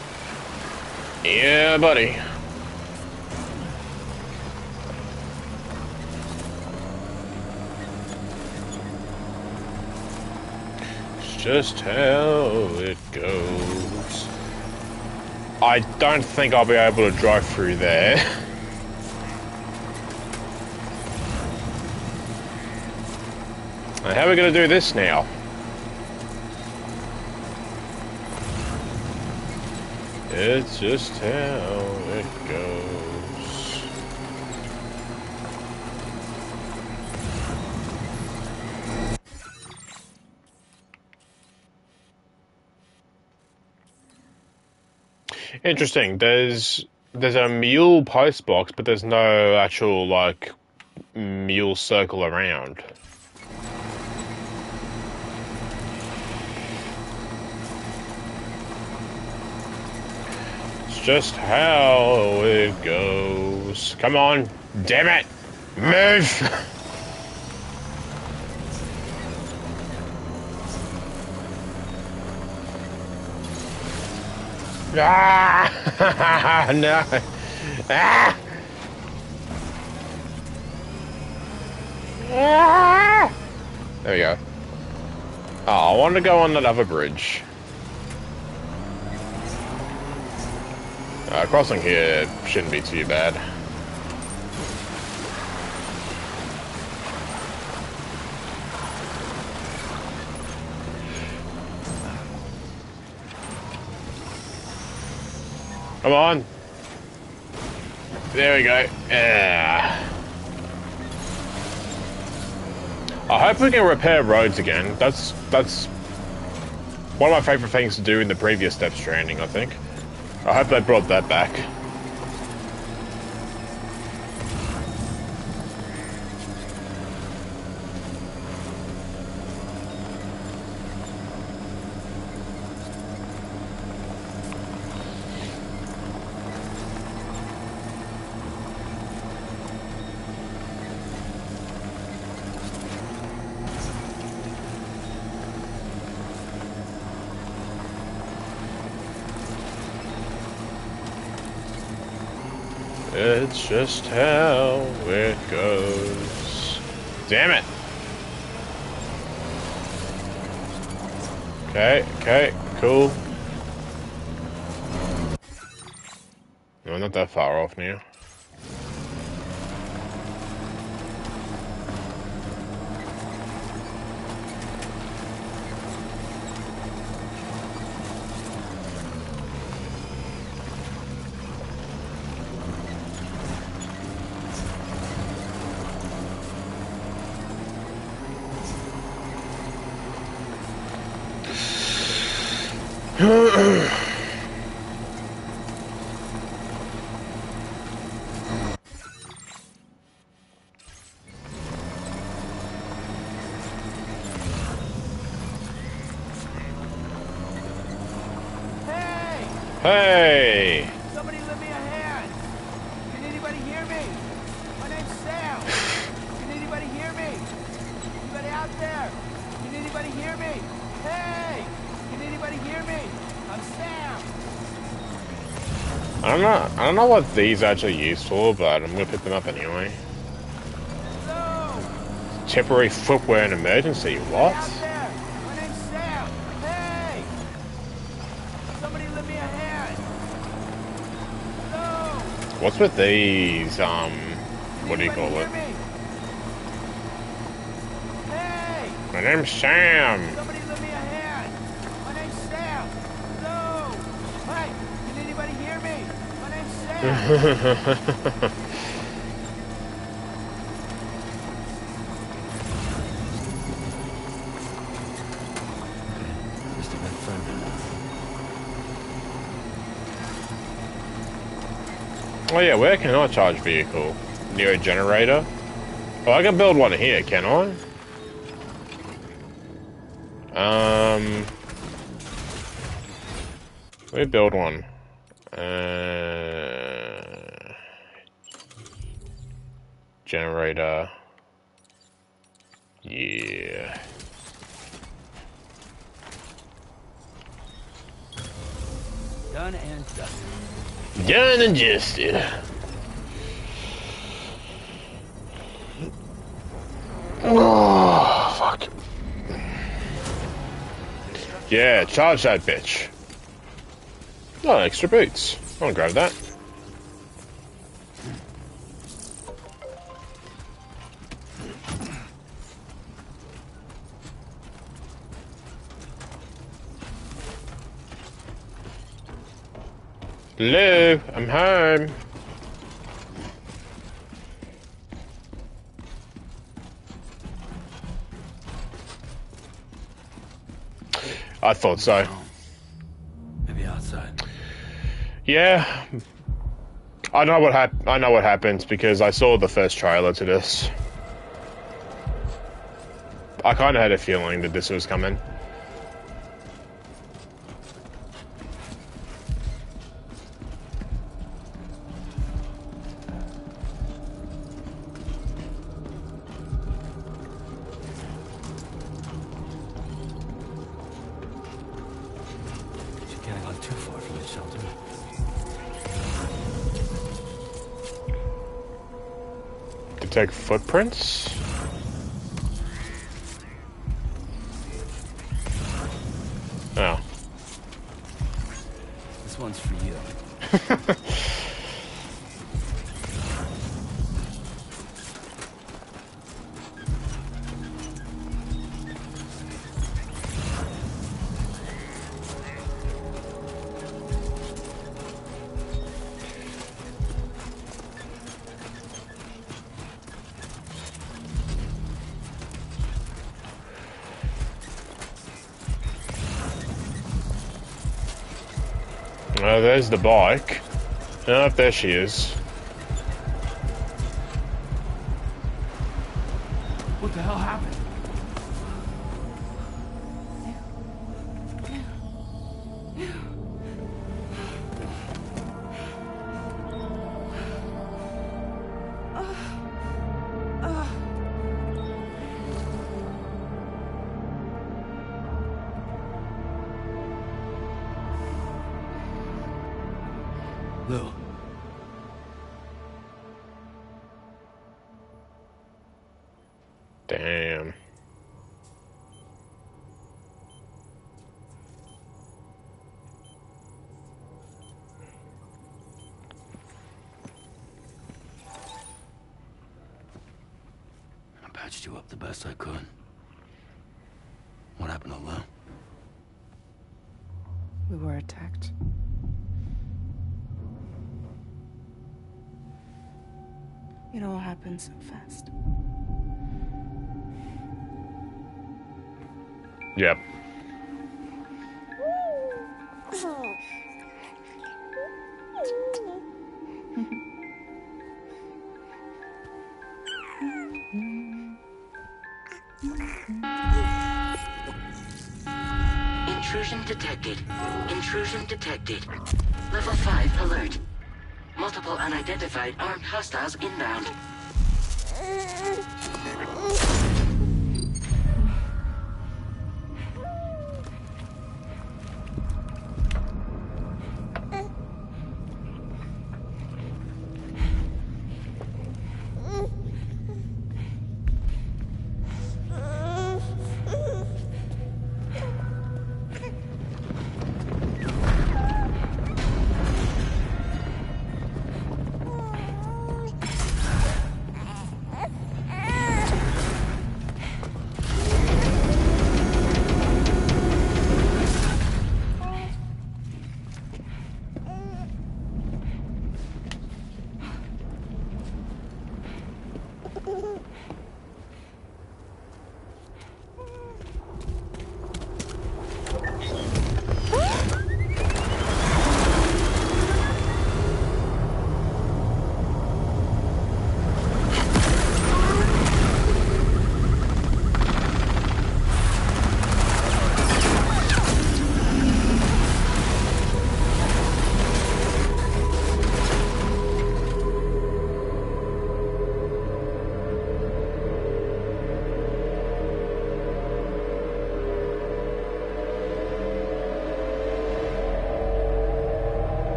Yeah, buddy. It's just how it goes. I don't think I'll be able to drive through there. How are we going to do this now? It's just how it goes. Interesting. There's a mule post box, but there's no actual like mule circle around. It's just how it goes. Come on, damn it, move! Ah! No! Ah! Ah! There we go. Oh, I wanted to go on that other bridge. Crossing here shouldn't be too bad. Come on. There we go. Yeah. I hope we can repair roads again. That's one of my favourite things to do in the previous Death Stranding, I think. I hope they brought that back. It's just how it goes. Damn it! Okay, cool. No, not that far off now. Hey! Somebody lend me a hand! Can anybody hear me? My name's Sam! Can anybody hear me? Anybody out there? Can anybody hear me? Hey! Can anybody hear me? I'm Sam! I don't know what these actually used for, but I'm gonna pick them up anyway. Hello! Temporary footwear in emergency, what? Out there! My name's Sam! Hey! Somebody lend me a hand! What's with these, what do you call it? Hey! My name's Sam! Somebody lend me a hand! My name's Sam! Hello! Hey! Can anybody hear me? My name's Sam! Oh yeah, where can I charge vehicle? Near a generator? Oh, I can build one here, can I? Let me build one. Generator. Yeah. Done and dusted. Done and dusted. Oh, fuck. Yeah, charge that bitch. Oh, extra boots. I want to grab that. Hello, I'm home. I thought so. Maybe outside. Yeah, I know what happens because I saw the first trailer to this. I kind of had a feeling that this was coming. Detect footprints? Oh. This one's for you. Oh, there's the bike. Oh, there she is. What the hell happened? Lou. Damn. I patched you up the best I could. What happened to Lou? We were attacked. It all happened so fast. Yep. Intrusion detected. Intrusion detected. Level 5 alert. Multiple unidentified armed hostiles inbound.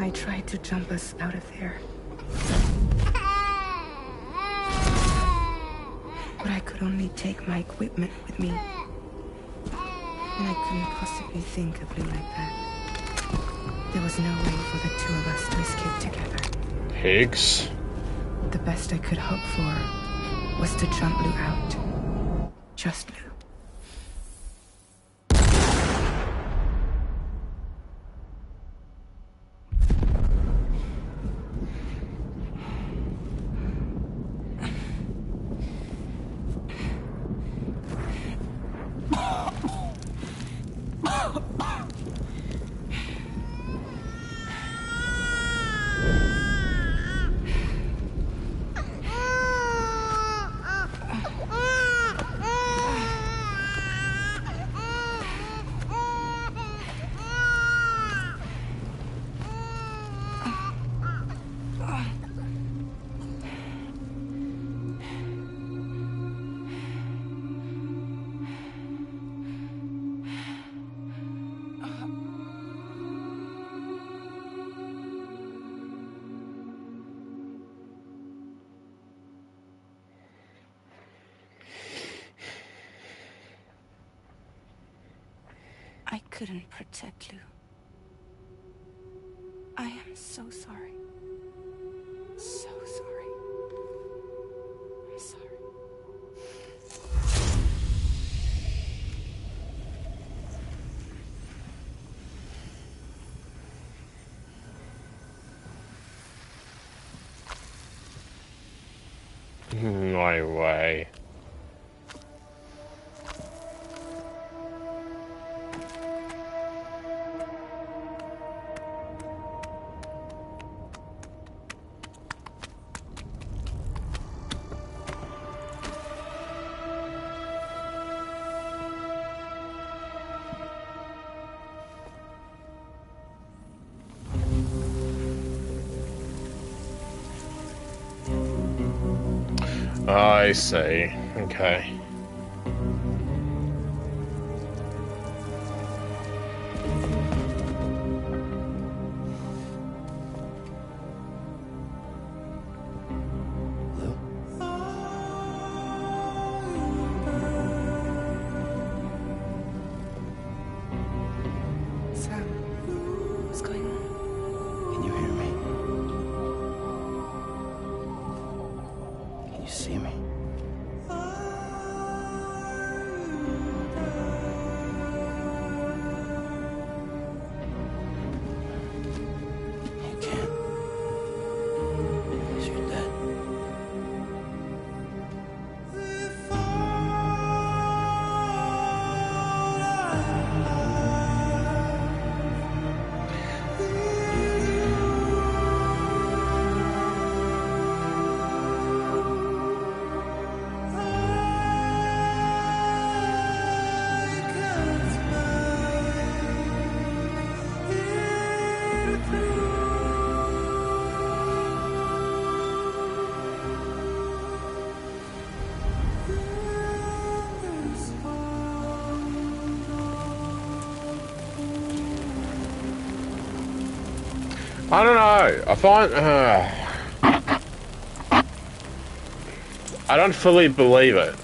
I tried to jump us out of there. But I could only take my equipment with me. And I couldn't possibly think of Lou like that. There was no way for the two of us to escape together. Higgs. The best I could hope for was to jump Lou out. Just Lou. I couldn't protect Lou. I am so sorry. So sorry. I'm sorry. No way. I see. Okay. Sam, what's going on? Can you hear me? Can you see me? You can't. 'Cause you're dead. I don't know. I find I don't fully believe it.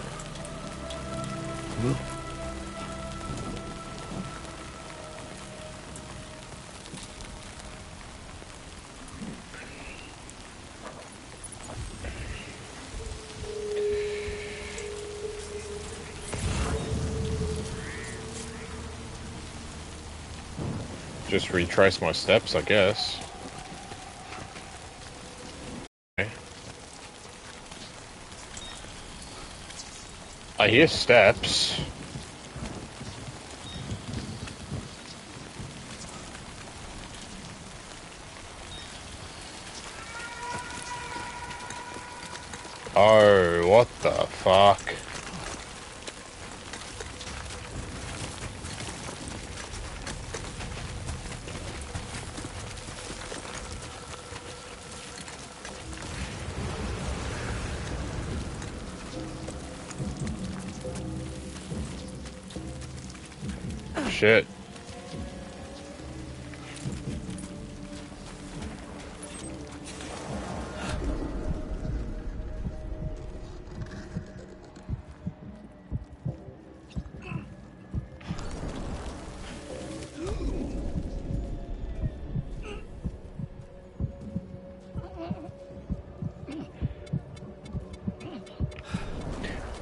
Just retrace my steps, I guess. Okay. I hear steps. Oh, what the fuck? Shit.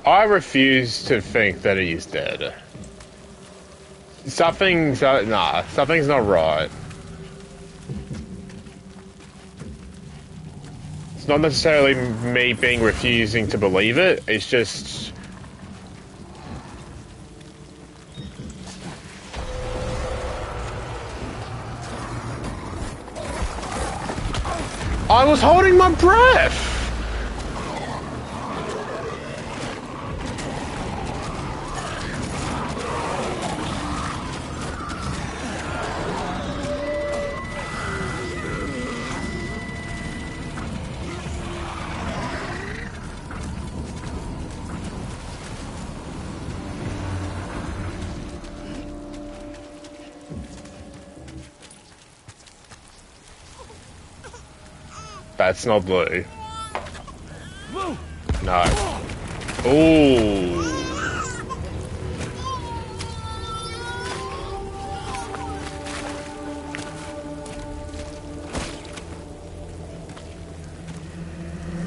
I refuse to think that he's dead. Something's not right. It's not necessarily me being refusing to believe it. It's just I was holding my breath. That's not blue. No. Ooh.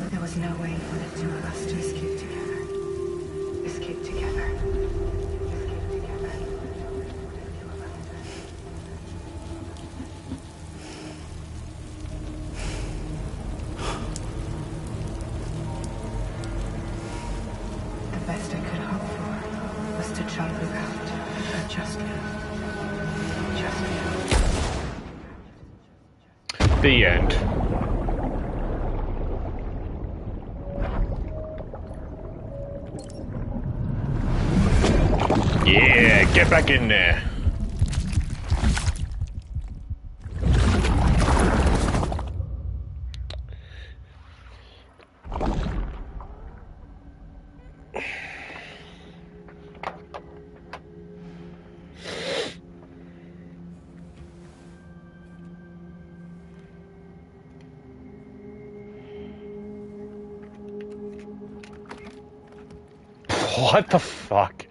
There was no way for the two of us to escape together. Escape together. Escape together. The best I could hope for was to jump without a just now. Just now. The end. Yeah, get back in there. What the fuck?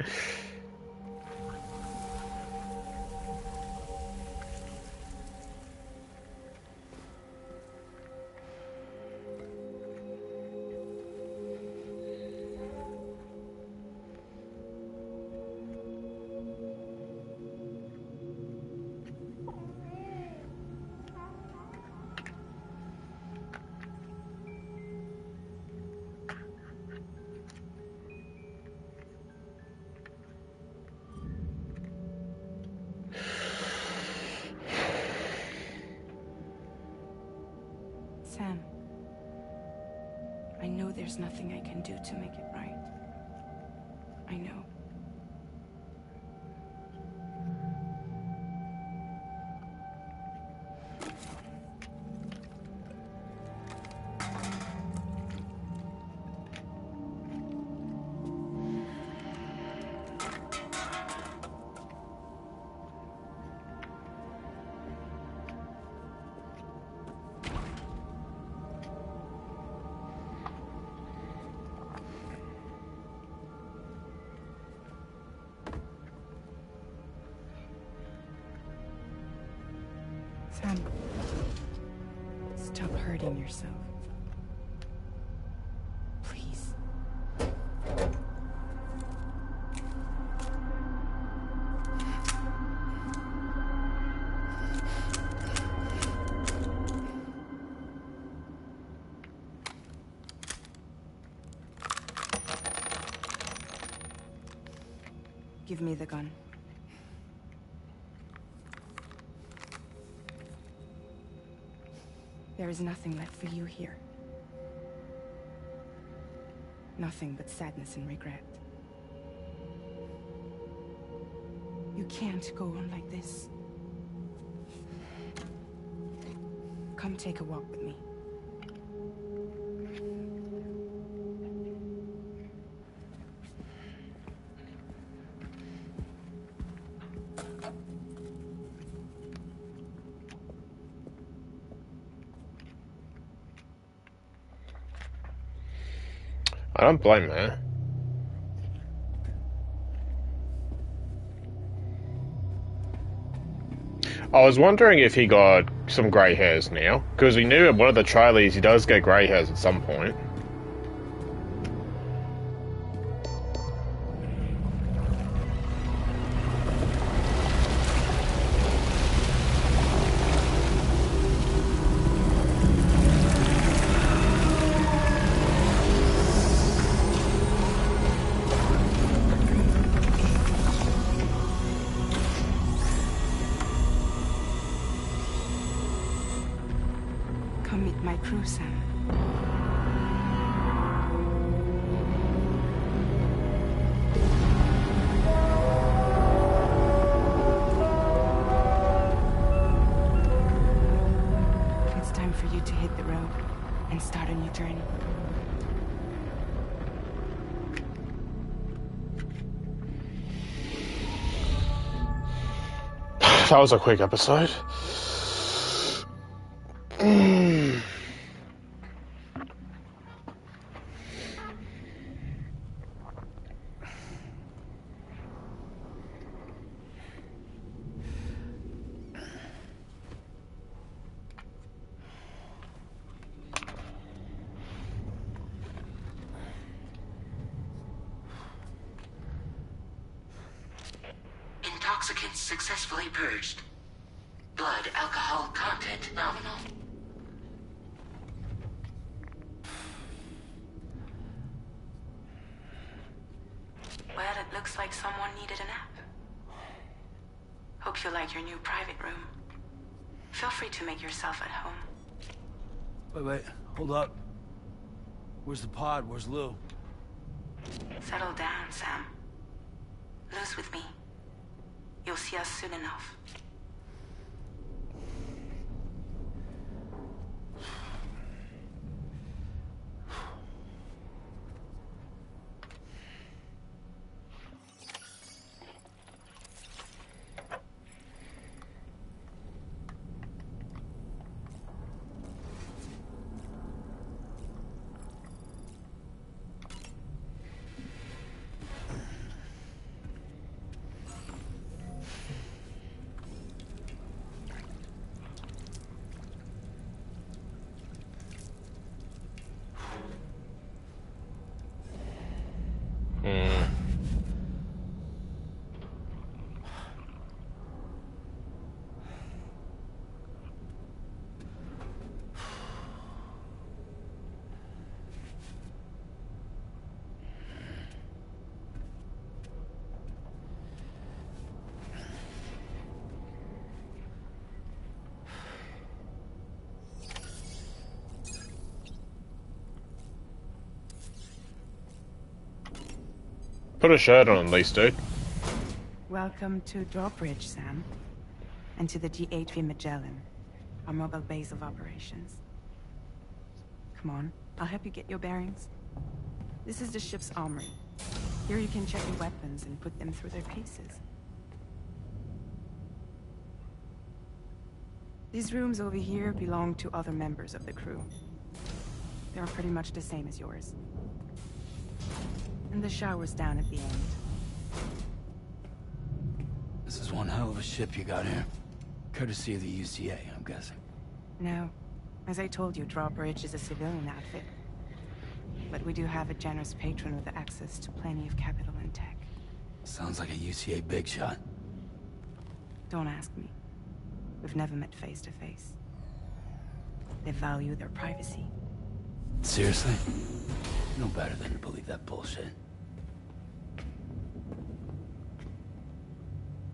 Sam, I know there's nothing I can do to make it right. I know. Sam, stop hurting yourself. Please. Give me the gun. There is nothing left for you here. Nothing but sadness and regret. You can't go on like this. Come take a walk with me. I don't blame her. I was wondering if he got some grey hairs now, because we knew in one of the trailers he does get grey hairs at some point. Come meet my crew, Sam. It's time for you to hit the road and start a new journey. That was a quick episode. Intoxicants successfully purged. Blood alcohol content nominal. Well, it looks like someone needed a nap. Hope you like your new private room. Feel free to make yourself at home. Wait, hold up. Where's the pod? Where's Lou? Settle down, Sam. Lou's with me. You'll see us soon enough. Put a shirt on at least, dude. Welcome to Drawbridge, Sam. And to the DHV Magellan, our mobile base of operations. Come on, I'll help you get your bearings. This is the ship's armory. Here you can check your weapons and put them through their paces. These rooms over here belong to other members of the crew. They're pretty much the same as yours. And the shower's down at the end. This is one hell of a ship you got here. Courtesy of the UCA, I'm guessing. No. As I told you, Drawbridge is a civilian outfit. But we do have a generous patron with access to plenty of capital and tech. Sounds like a UCA big shot. Don't ask me. We've never met face to face. They value their privacy. Seriously? No better than to believe that bullshit.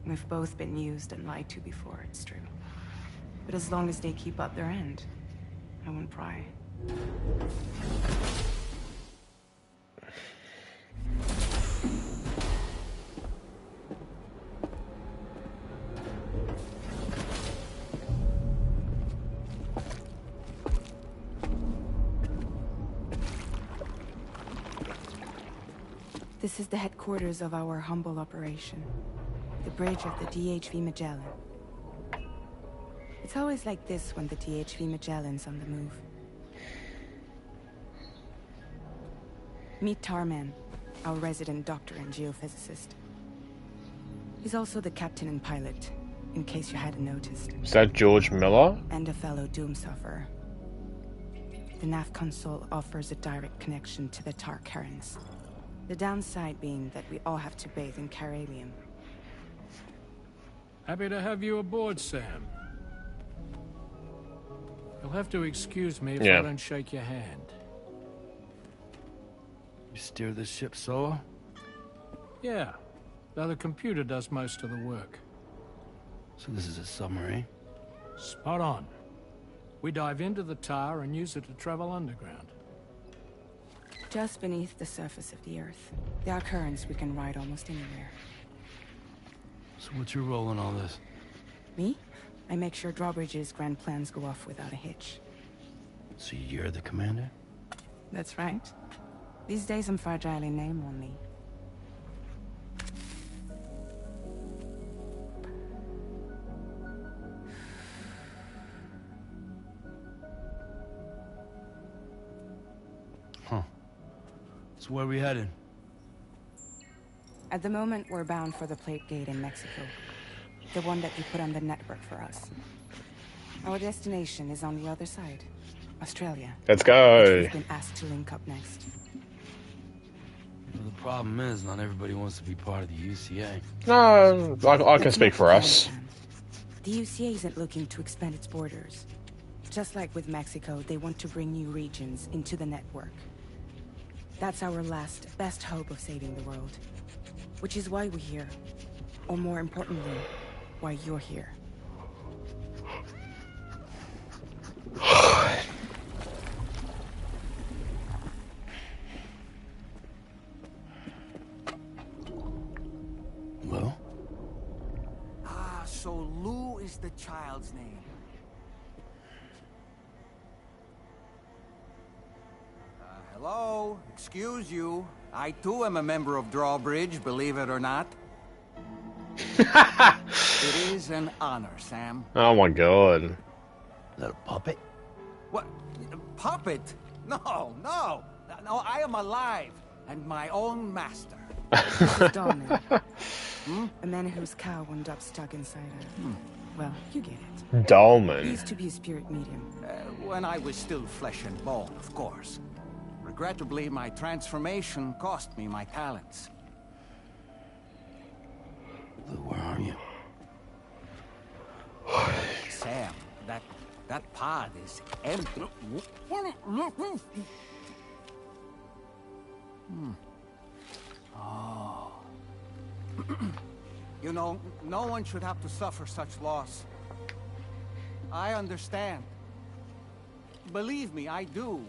We've both been used and lied to before, it's true. But as long as they keep up their end, I won't pry. This is the headquarters of our humble operation. The bridge of the DHV Magellan. It's always like this when the DHV Magellan's on the move. Meet Tarman, our resident doctor and geophysicist. He's also the captain and pilot, in case you hadn't noticed. Is that George Miller? And a fellow doom sufferer. The nav console offers a direct connection to the Tar currents. The downside being that we all have to bathe in caralium. Happy to have you aboard, Sam. You'll have to excuse me if I don't shake your hand. You steer this ship solo? Yeah, though the computer does most of the work. So this is a submarine? Spot on. We dive into the tower and use it to travel underground. Just beneath the surface of the Earth, there are currents we can ride almost anywhere. So what's your role in all this? Me? I make sure Drawbridge's grand plans go off without a hitch. So you're the commander? That's right. These days I'm fragile in name only. Huh. So where are we headed? At the moment, we're bound for the Plate Gate in Mexico. The one that you put on the network for us. Our destination is on the other side. Australia. Let's go. We've been asked to link up next. Well, the problem is, not everybody wants to be part of the UCA. No, I can speak for us. The UCA isn't looking to expand its borders. Just like with Mexico, they want to bring new regions into the network. That's our last, best hope of saving the world. Which is why we're here. Or more importantly, why you're here. Well? Ah, so Lou is the child's name. Hello? Excuse you. I too am a member of Drawbridge, believe it or not. It is an honor, Sam. Oh my god. Is that a puppet? What? Puppet? No, no. No, I am alive and my own master. Dolman. A man whose cow wound up stuck inside a... Well, you get it. Dolman. He used to be a spirit medium. When I was still flesh and bone, of course. Regrettably, my transformation cost me my talents. Lou, where are you? Sam, that pod is empty. Oh. You know, no one should have to suffer such loss. I understand. Believe me, I do.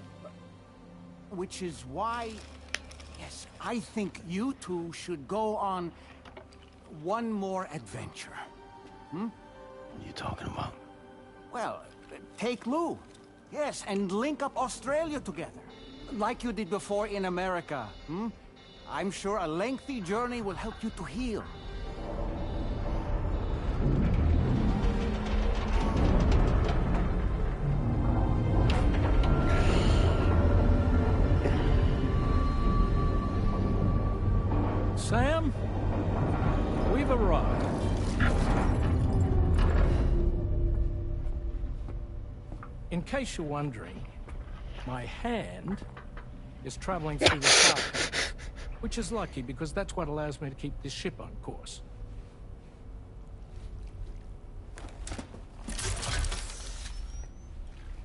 Which is why, yes, I think you two should go on one more adventure. What are you talking about? Well, take Lou. Yes, and link up Australia together. Like you did before in America. I'm sure a lengthy journey will help you to heal. Sam, we've arrived. In case you're wondering, my hand is traveling through the carpet, which is lucky because that's what allows me to keep this ship on course.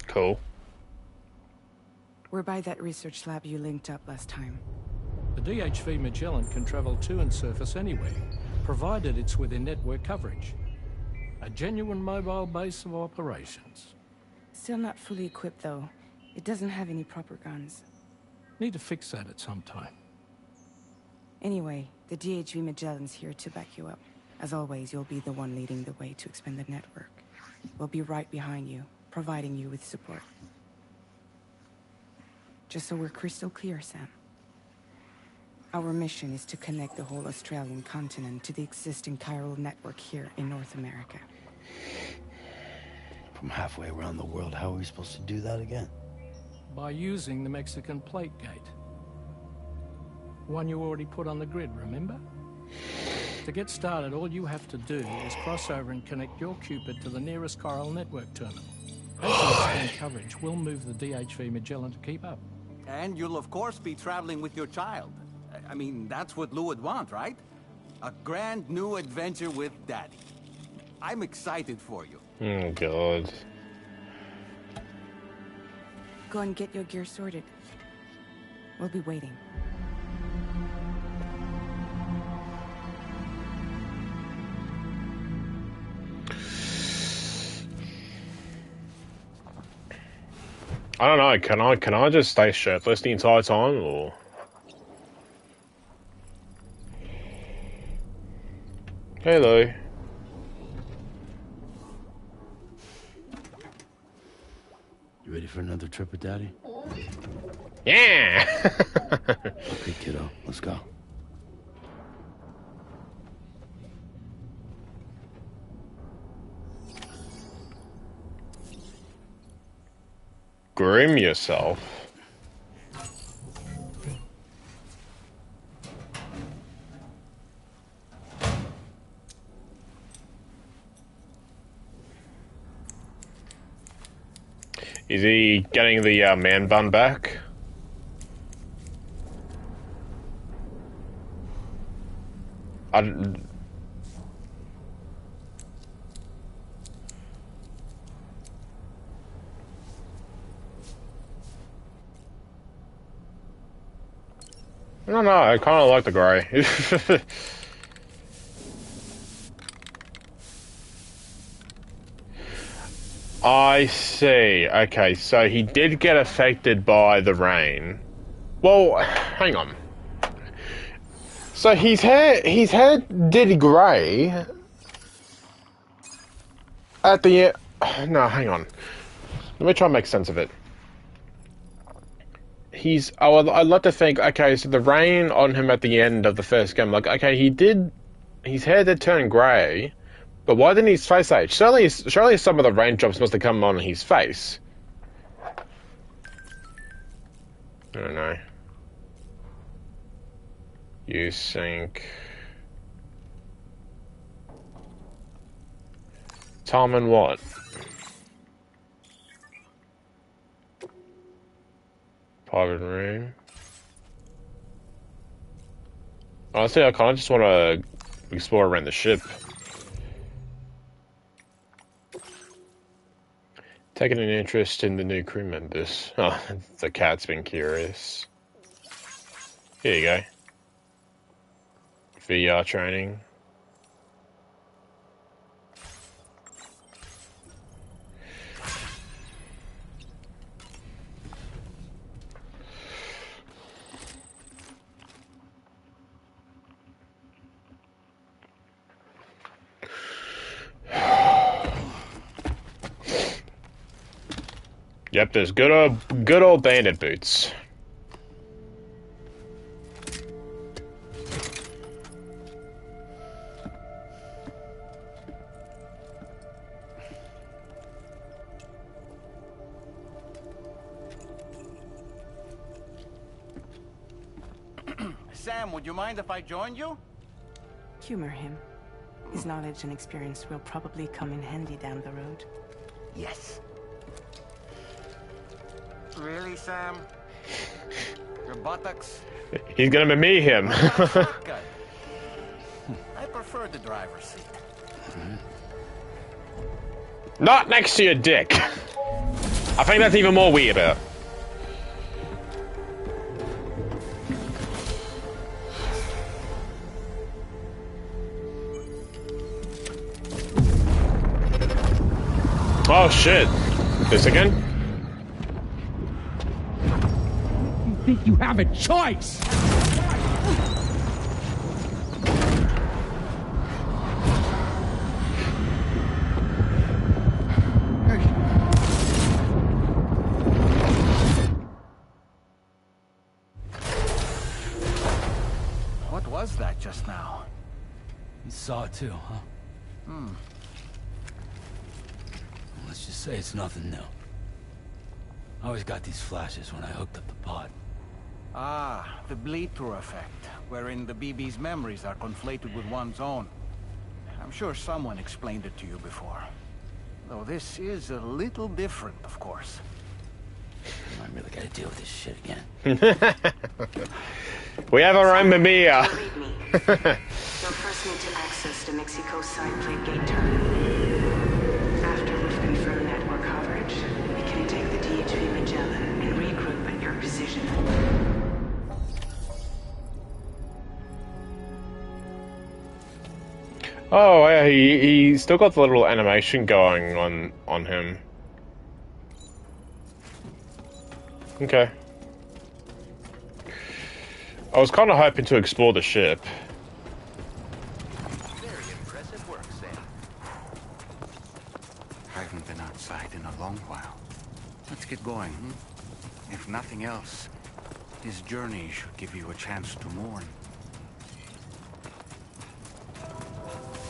Cool. We're by that research lab you linked up last time. The DHV Magellan can travel to and surface anywhere, provided it's within network coverage. A genuine mobile base of operations. Still not fully equipped, though. It doesn't have any proper guns. Need to fix that at some time. Anyway, the DHV Magellan's here to back you up. As always, you'll be the one leading the way to expand the network. We'll be right behind you, providing you with support. Just so we're crystal clear, Sam. Our mission is to connect the whole Australian continent to the existing chiral network here in North America. From halfway around the world, how are we supposed to do that again? By using the Mexican Plate Gate. One you already put on the grid, remember? To get started, all you have to do is cross over and connect your Cupid to the nearest chiral network terminal. As you extend coverage, we'll move the DHV Magellan to keep up. And you'll of course be traveling with your child. I mean, that's what Lou would want, right? A grand new adventure with Daddy. I'm excited for you. Oh god. Go and get your gear sorted. We'll be waiting. I don't know. Can I just stay shirtless the entire time, or? Hello. You ready for another trip with Daddy? Yeah. Okay, kiddo. Let's go. Groom yourself. Is he getting the man bun back? No, I kind of like the grey. I see. Okay, so he did get affected by the rain. Well, hang on. So his hair did grey at the end. No, hang on. Let me try and make sense of it. I'd like to think, okay, so the rain on him at the end of the first game, like, okay, his hair did turn grey, but why didn't his face age? Surely some of the raindrops must have come on his face. I don't know. You think... Tom and what? Private room. Honestly, I kind of just want to explore around the ship. Taking an interest in the new crew members. Oh, the cat's been curious. Here you go. VR training. Yep, there's good old bandit boots. Sam, would you mind if I joined you? Humor him. His knowledge and experience will probably come in handy down the road. Yes. Really, Sam? Your buttocks? He's gonna meet him. I prefer the driver's seat. Not next to your dick. I think that's even more weirder. Oh shit. This again? You think you have a choice? What was that just now? You saw it too, huh? Hmm. Let's just say it's nothing new. I always got these flashes when I hooked up the pod. Ah, the bleed-through effect, wherein the BB's memories are conflated with one's own. I'm sure someone explained it to you before. Though this is a little different, of course. I really gotta deal with this shit again. We have our own Mamiya. You'll first need to access the Mexico side plate gate terminal. After we've confirmed network coverage, we can take the DHV Magellan and regroup at your position. Oh yeah, he still got the little animation going on him. Okay. I was kind of hoping to explore the ship. Very impressive work, Sam. I haven't been outside in a long while. Let's get going, If nothing else, this journey should give you a chance to mourn.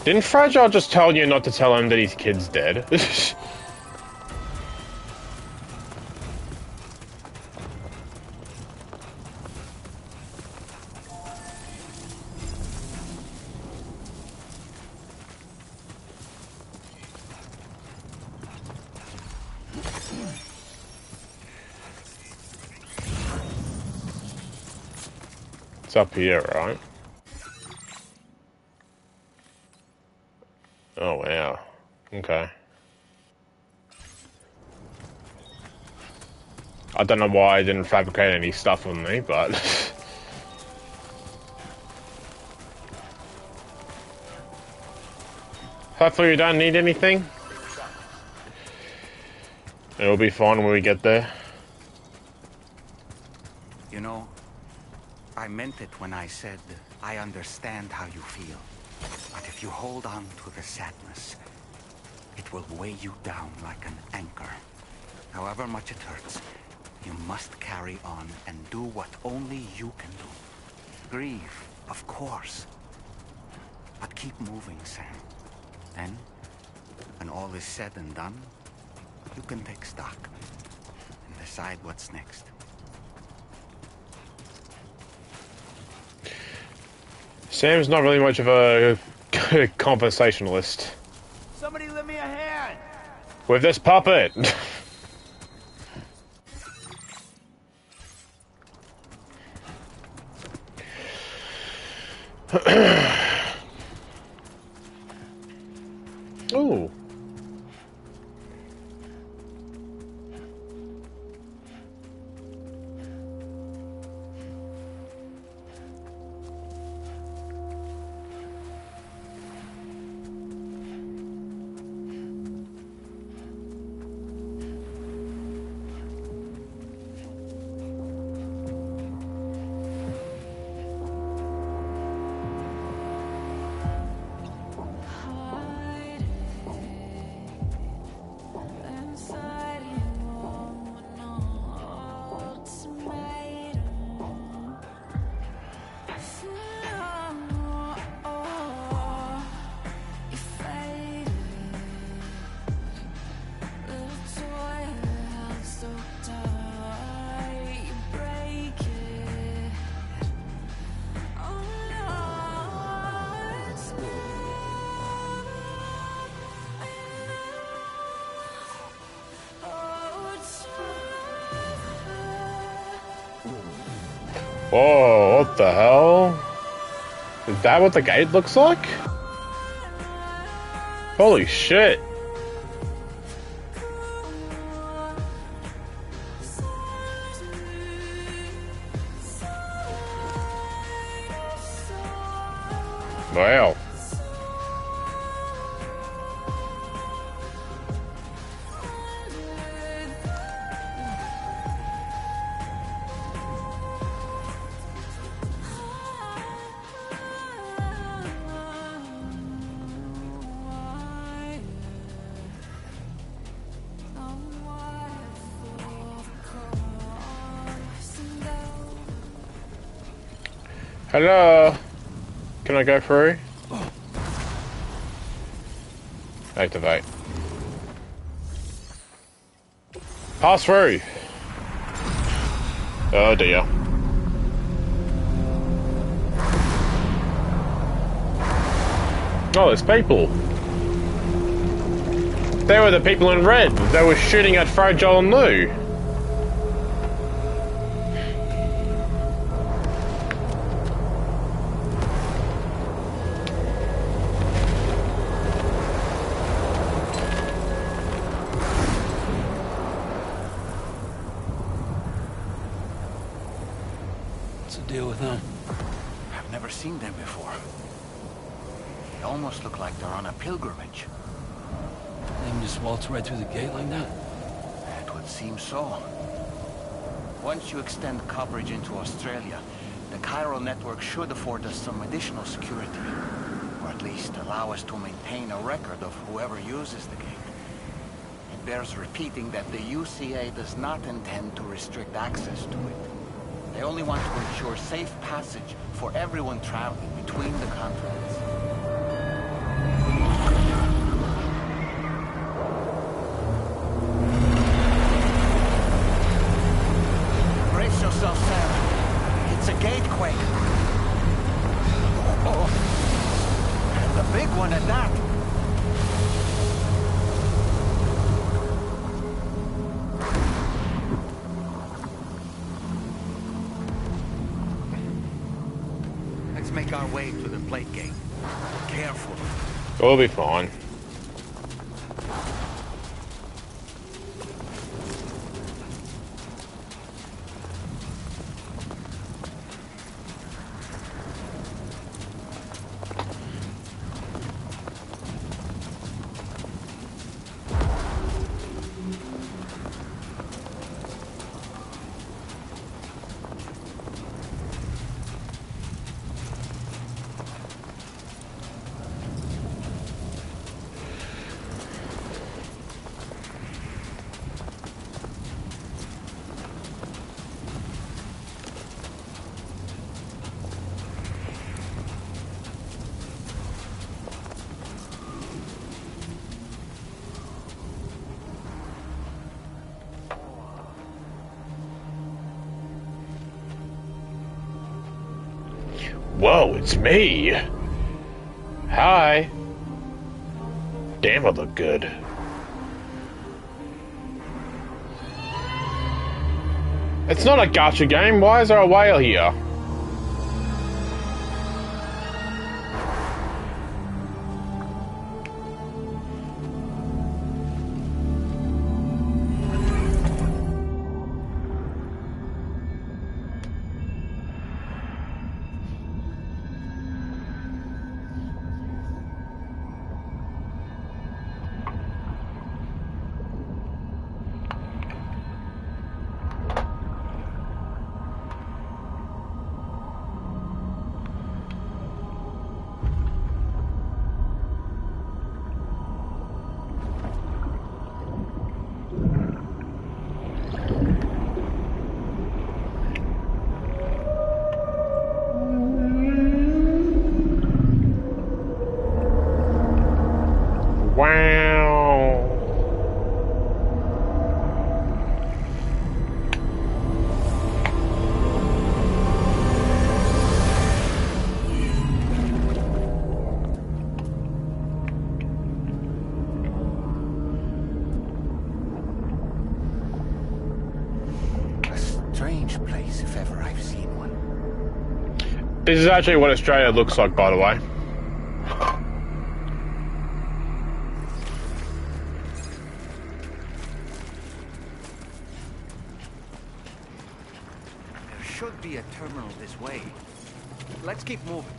Didn't Fragile just tell you not to tell him that his kid's dead? It's up here, right? Oh, wow. Okay. I don't know why I didn't fabricate any stuff on me, but... Hopefully we don't need anything. It'll be fine when we get there. You know, I meant it when I said I understand how you feel. But if you hold on to the sadness, it will weigh you down like an anchor. However much it hurts, you must carry on and do what only you can do. Grieve, of course. But keep moving, Sam. Then, when all is said and done, you can take stock and decide what's next. Sam's not really much of a conversationalist. Somebody lend me a hand! With this puppet! Ooh. Whoa, what the hell? Is that what the gate looks like? Holy shit. Wow. Hello? Can I go through? Activate. Pass through! Oh dear. Oh, there's people. They were the people in red. They were shooting at Fragile and Lou. Deal with them. I've never seen them before. They almost look like they're on a pilgrimage. They can just waltz right through the gate like that? It would seem so. Once you extend coverage into Australia, the chiral network should afford us some additional security. Or at least allow us to maintain a record of whoever uses the gate. It bears repeating that the UCA does not intend to restrict access to it. They only want to ensure safe passage for everyone traveling between the continents. Brace yourself, Sam. It's a gatequake. Oh, and a big one at that. Let's make our way to the plate gate. Careful. We'll be fine. Whoa, it's me! Hi! Damn, I look good. It's not a gacha game, why is there a whale here? This is actually what Australia looks like, by the way. There should be a terminal this way. Let's keep moving.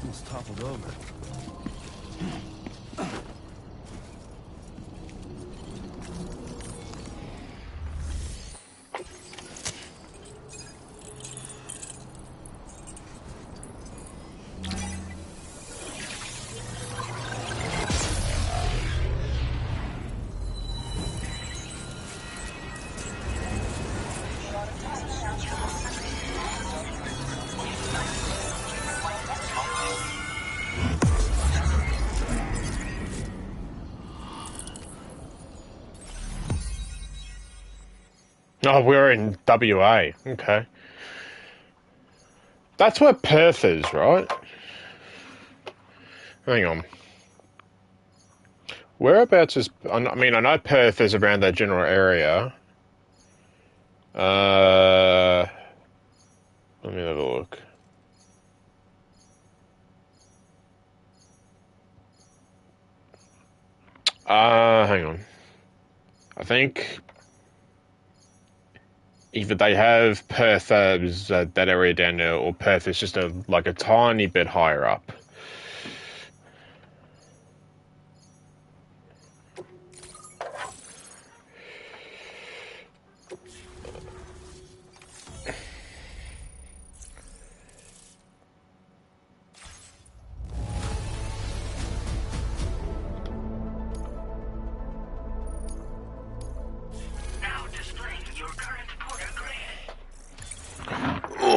Almost toppled over. Oh, we're in WA. Okay. That's where Perth is, right? Hang on. Whereabouts is... I mean, I know Perth is around that general area. Let me have a look. Hang on. I think either they have Perth as that area down there, or Perth is just like a tiny bit higher up.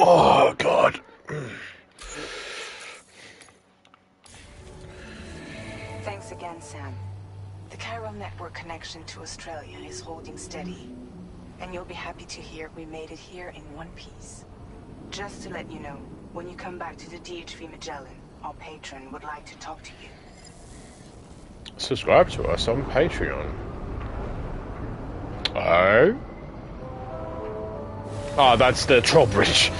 Oh, God. Thanks again, Sam. The chiral network connection to Australia is holding steady. And you'll be happy to hear we made it here in one piece. Just to let you know, when you come back to the DHV Magellan, our patron would like to talk to you. Subscribe to us on Patreon. Oh? Oh, that's the troll bridge.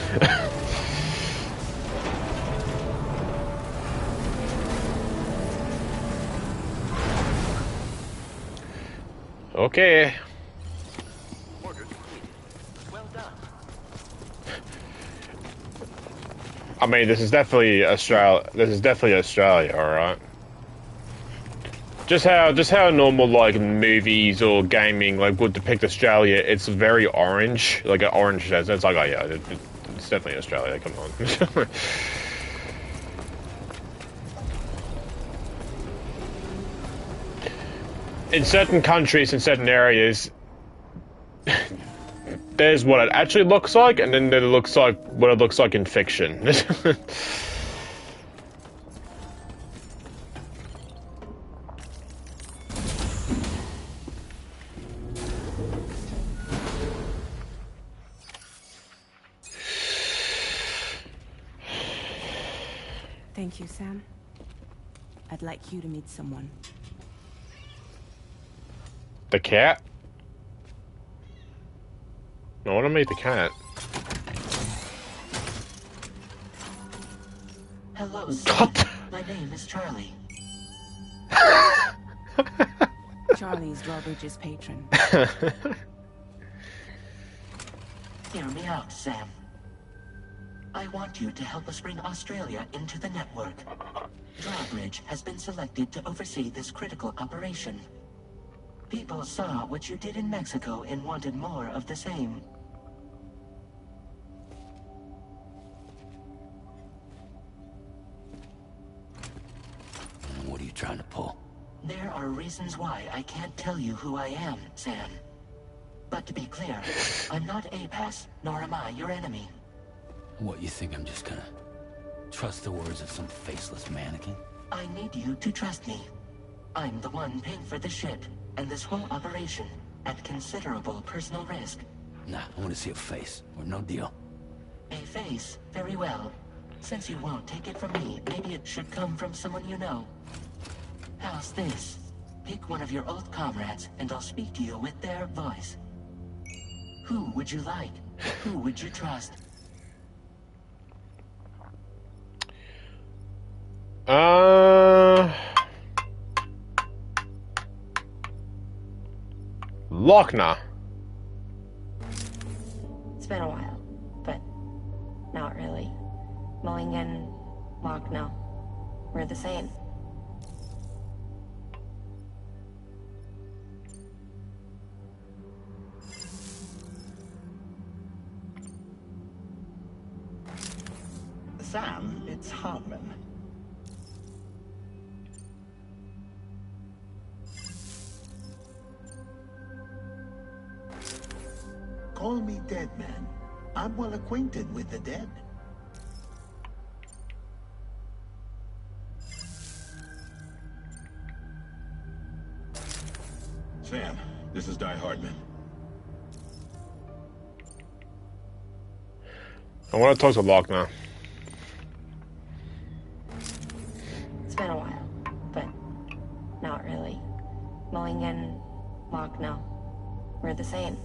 Okay. I mean, this is definitely Australia. This is definitely Australia, all right. Just how normal like movies or gaming like would depict Australia. It's very orange, like an orange desert. It's like, oh yeah, it's definitely Australia. Come on. In certain countries, in certain areas, there's what it actually looks like, and then there looks like what it looks like in fiction. Thank you, Sam. I'd like you to meet someone. The cat? I want to meet the cat. Hello, Sam. My name is Charlie. Charlie's Drawbridge's patron. Hear me out, Sam. I want you to help us bring Australia into the network. Drawbridge has been selected to oversee this critical operation. People saw what you did in Mexico and wanted more of the same. What are you trying to pull? There are reasons why I can't tell you who I am, Sam. But to be clear, I'm not APAS, nor am I your enemy. What, you think I'm just gonna trust the words of some faceless mannequin? I need you to trust me. I'm the one paying for the ship and this whole operation at considerable personal risk. Nah, I want to see a face, or no deal. A face? Very well. Since you won't take it from me, maybe it should come from someone you know. How's this? Pick one of your old comrades, and I'll speak to you with their voice. Who would you like? Who would you trust? Lochner. It's been a while, but not really. Mulligan, Lochner, we're the same. Sam, it's Hartman. Call me Dead Man. I'm well acquainted with the dead. Sam, this is Die Hardman. I want to talk to Lochner. It's been a while, but not really. Mulligan, Lochner, we're the same.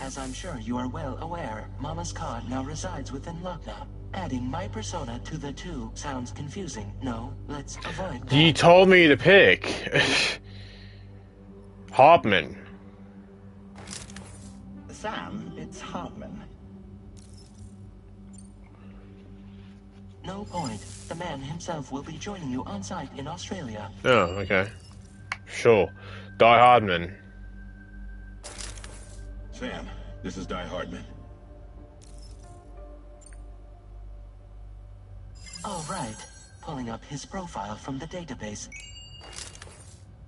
As I'm sure you are well aware, Mama's car now resides within Lochner, Adding my persona to the two sounds confusing. No, let's avoid that. You told me to pick. Hartman. Sam, it's Hartman. No point. The man himself will be joining you on site in Australia. Oh, okay. Sure. Die Hardman. Sam, this is Die Hardman. All right. Pulling up his profile from the database.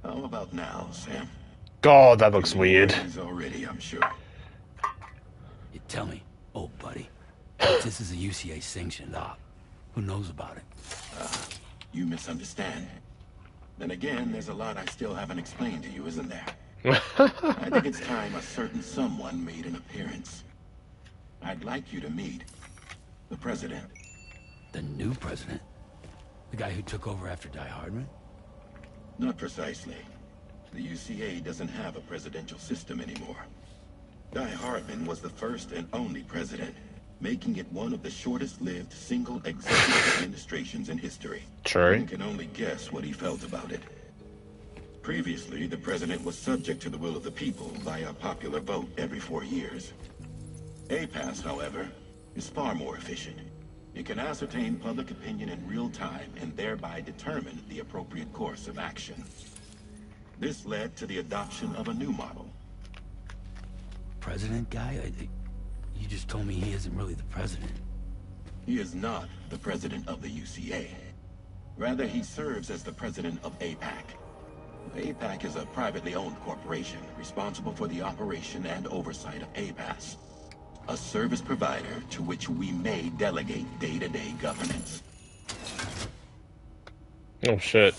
How about now, Sam? God, that looks weird. He's already, I'm sure. You tell me, old buddy, if this is a UCA sanctioned op, who knows about it? You misunderstand. Then again, there's a lot I still haven't explained to you, isn't there? I think it's time a certain someone made an appearance. I'd like you to meet the president. The new president? The guy who took over after Die Hardman? Not precisely. The UCA doesn't have a presidential system anymore. Die Hardman was the first and only president, making it one of the shortest-lived single executive administrations in history. True. One can only guess what he felt about it. Previously, the president was subject to the will of the people via a popular vote every 4 years. APAS, however, is far more efficient. It can ascertain public opinion in real time and thereby determine the appropriate course of action. This led to the adoption of a new model. President guy? You just told me he isn't really the president. He is not the president of the UCA. Rather, he serves as the president of APAC. APAC is a privately owned corporation responsible for the operation and oversight of APAS, a service provider to which we may delegate day-to-day governance. Oh, shit.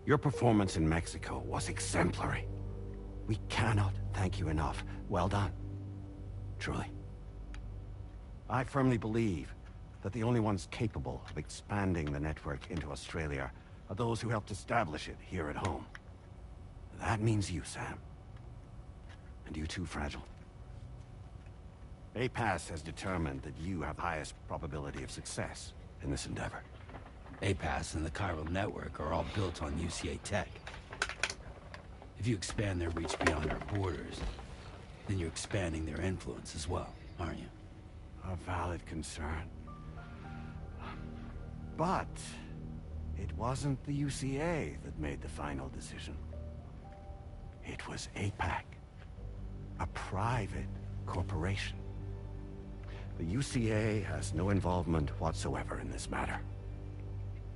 Your performance in Mexico was exemplary. We cannot thank you enough. Well done. Truly. I firmly believe that the only ones capable of expanding the network into Australia are those who helped establish it here at home. That means you, Sam. And you too, Fragile. APAS has determined that you have the highest probability of success in this endeavor. APAS and the chiral network are all built on UCA tech. If you expand their reach beyond our borders, then you're expanding their influence as well, aren't you? A valid concern. But it wasn't the UCA that made the final decision. It was APAC, a private corporation. The UCA has no involvement whatsoever in this matter.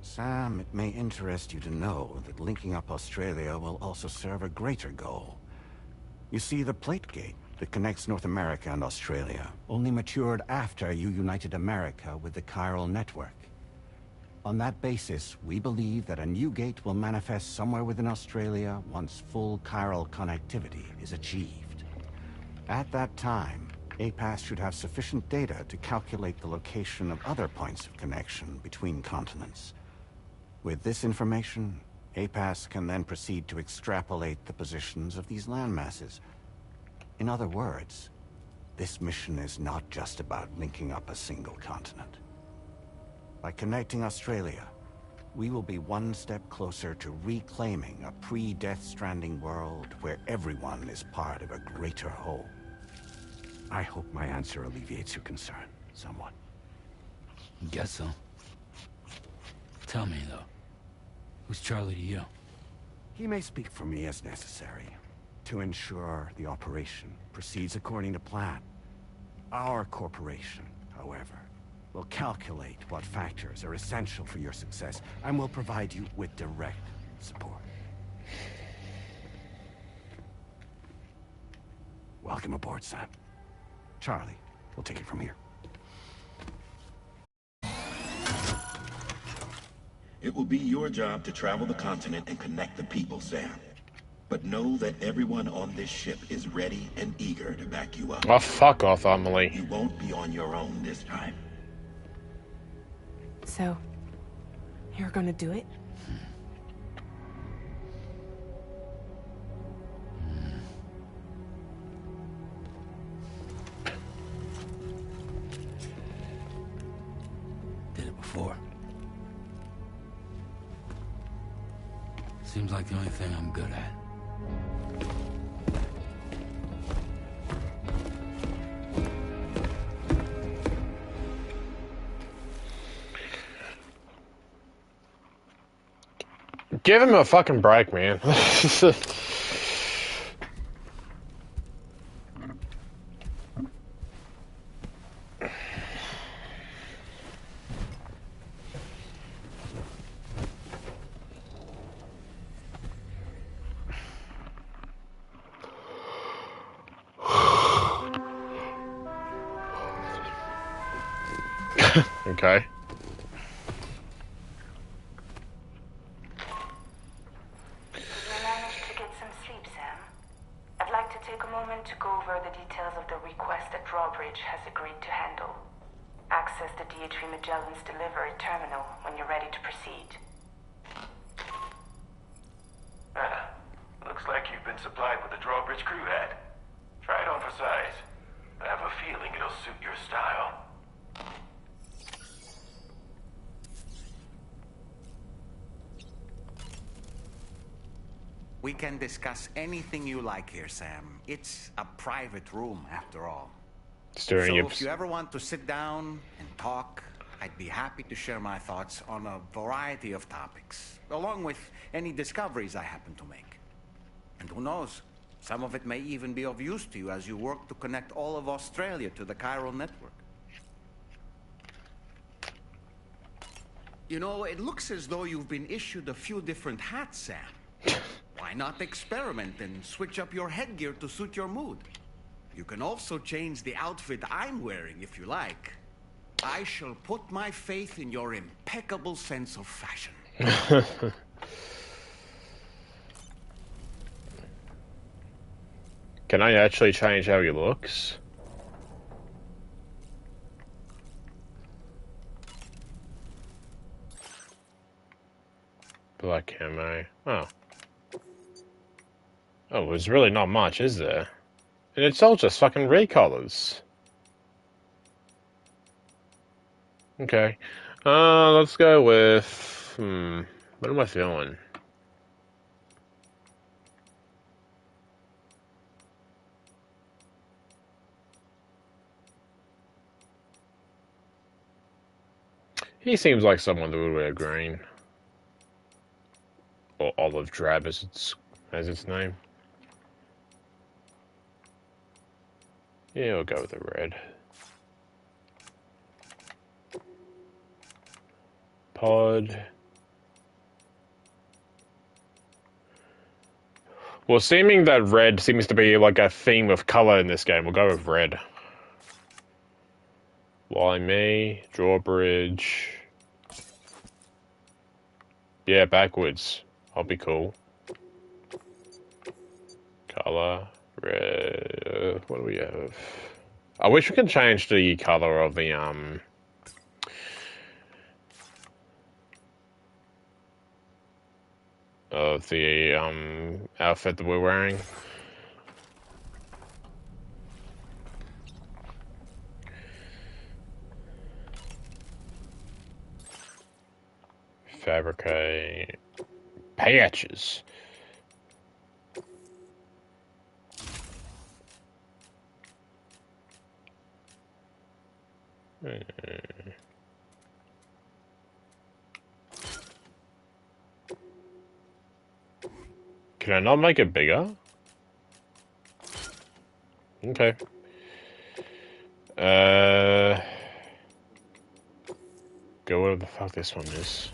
Sam, it may interest you to know that linking up Australia will also serve a greater goal. You see, the plate gate that connects North America and Australia only matured after you united America with the chiral network. On that basis, we believe that a new gate will manifest somewhere within Australia once full chiral connectivity is achieved. At that time, APAS should have sufficient data to calculate the location of other points of connection between continents. With this information, APAS can then proceed to extrapolate the positions of these landmasses. In other words, this mission is not just about linking up a single continent. By connecting Australia, we will be one step closer to reclaiming a pre-Death Stranding world where everyone is part of a greater whole. I hope my answer alleviates your concern somewhat. Guess so. Tell me, though. Who's Charlie to you? He may speak for me as necessary to ensure the operation proceeds according to plan. Our corporation, however, will calculate what factors are essential for your success and will provide you with direct support. Welcome aboard, Sam. Charlie, we'll take it from here. It will be your job to travel the continent and connect the people, Sam. But know that everyone on this ship is ready and eager to back you up. Oh, fuck off, Emily. You won't be on your own this time. So, you're gonna do it? Seems like the only thing I'm good at. Give him a fucking break, man. Okay. You managed to get some sleep, Sam. I'd like to take a moment to go over the details of the request that Drawbridge has agreed to handle. Access the DHV Magellan's delivery terminal when you're ready to proceed. Looks like you've been supplied with a Drawbridge crew hat. Try it on for size. I have a feeling it'll suit your style. We can discuss anything you like here, Sam. It's a private room, after all. So if you ever want to sit down and talk, I'd be happy to share my thoughts on a variety of topics, along with any discoveries I happen to make. And who knows, some of it may even be of use to you as you work to connect all of Australia to the chiral network. You know, it looks as though you've been issued a few different hats, Sam. Why not experiment and switch up your headgear to suit your mood? You can also change the outfit I'm wearing if you like. I shall put my faith in your impeccable sense of fashion. Can I actually change how he looks? Black camo. Oh. Oh, there's really not much, is there? And it's all just fucking recolors. Okay. Let's go with... what am I feeling? He seems like someone that would wear green. Or olive drab as its name. Yeah, we'll go with the red. Pod. Well, seeming that red seems to be like a theme of color in this game, we'll go with red. Why me? Drawbridge. Yeah, backwards. I'll be cool. Color. Red. What do we have? I wish we could change the color of the, outfit that we're wearing. Fabricate patches. Can I not make it bigger? Okay. Go whatever the fuck this one is.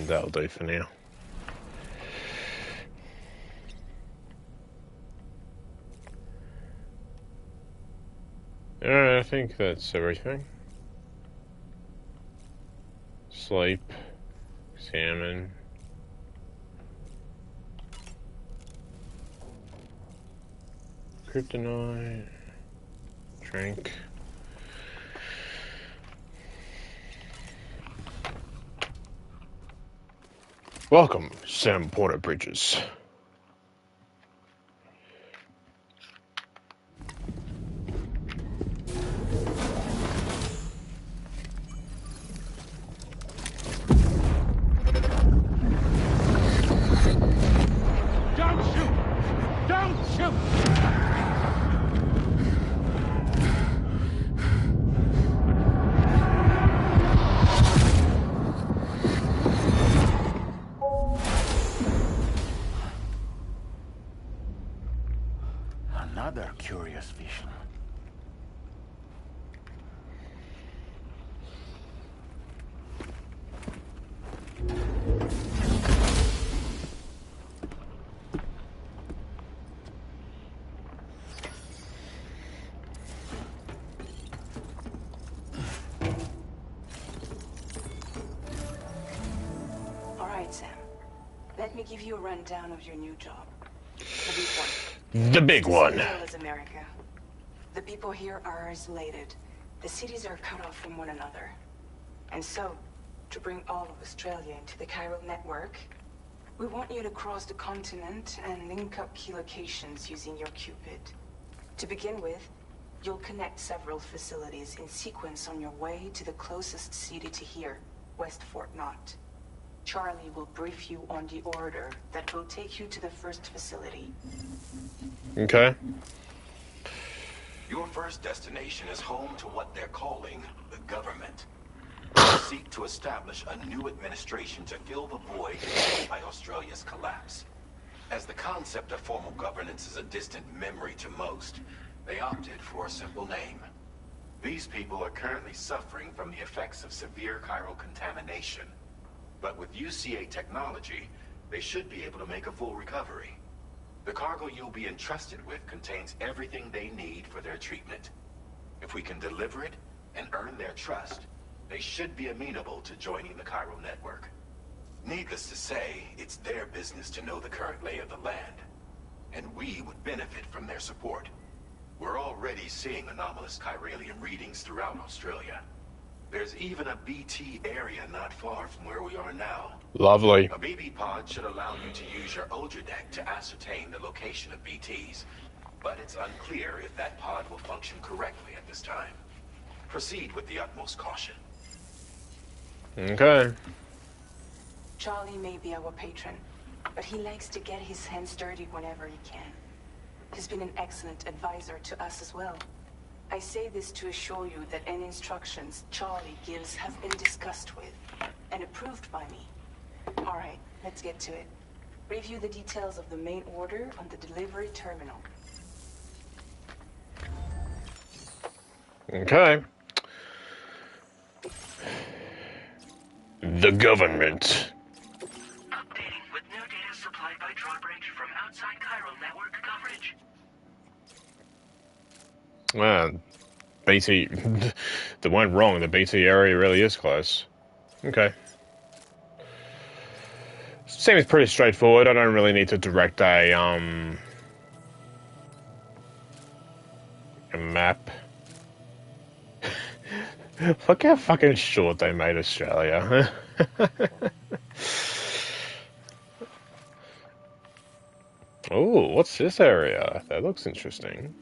That'll do for now. I think that's everything. Sleep. Salmon. Kryptonite. Drink. Welcome, Sam Porter Bridges. Don't shoot! Don't shoot! Another curious vision. All right, Sam. Let me give you a rundown of your new job. The big one. The big one. As well as America. The people here are isolated. The cities are cut off from one another. And so, to bring all of Australia into the chiral network, we want you to cross the continent and link up key locations using your Cupid. To begin with, you'll connect several facilities in sequence on your way to the closest city to here, West Fort Knott. Charlie will brief you on the order that will take you to the first facility. Okay. Your first destination is home to what they're calling the government. They seek to establish a new administration to fill the void left by Australia's collapse. As the concept of formal governance is a distant memory to most, they opted for a simple name. These people are currently suffering from the effects of severe chiral contamination. But with UCA technology, they should be able to make a full recovery. The cargo you'll be entrusted with contains everything they need for their treatment. If we can deliver it and earn their trust, they should be amenable to joining the chiral network. Needless to say, it's their business to know the current lay of the land, and we would benefit from their support. We're already seeing anomalous chiralian readings throughout Australia. There's even a BT area not far from where we are now. Lovely. A BB pod should allow you to use your Ultra deck to ascertain the location of BTs, but it's unclear if that pod will function correctly at this time. Proceed with the utmost caution. Okay. Charlie may be our patron, but he likes to get his hands dirty whenever he can. He's been an excellent advisor to us as well. I say this to assure you that any instructions Charlie gives have been discussed with and approved by me. All right, let's get to it. Review the details of the main order on the delivery terminal. Okay. The government. Updating with new data supplied by drawbridge from outside chiral network coverage. BT, they weren't wrong. The BT area really is close. Okay. Seems pretty straightforward. I don't really need to direct a map. Look how fucking short they made Australia. Oh, what's this area? That looks interesting.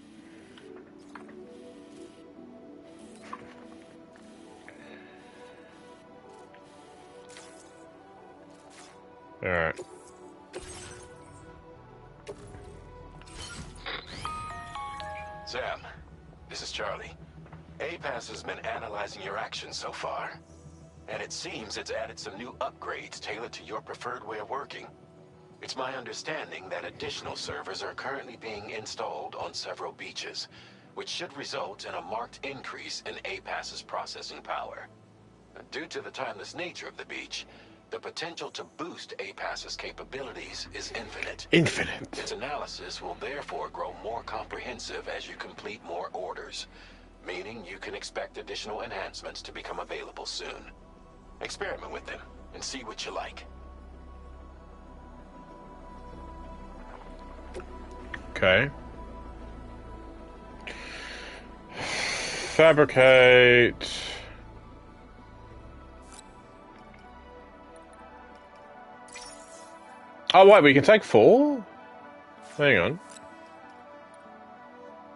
Alright. Sam, this is Charlie. APAS has been analyzing your actions so far, and it seems it's added some new upgrades tailored to your preferred way of working. It's my understanding that additional servers are currently being installed on several beaches, which should result in a marked increase in APAS's processing power. Due to the timeless nature of the beach, the potential to boost APAS's capabilities is infinite. Infinite. Its analysis will therefore grow more comprehensive as you complete more orders. meaning you can expect additional enhancements to become available soon. Experiment with them and see what you like. Okay. Fabricate. Oh wait, we can take 4? Hang on.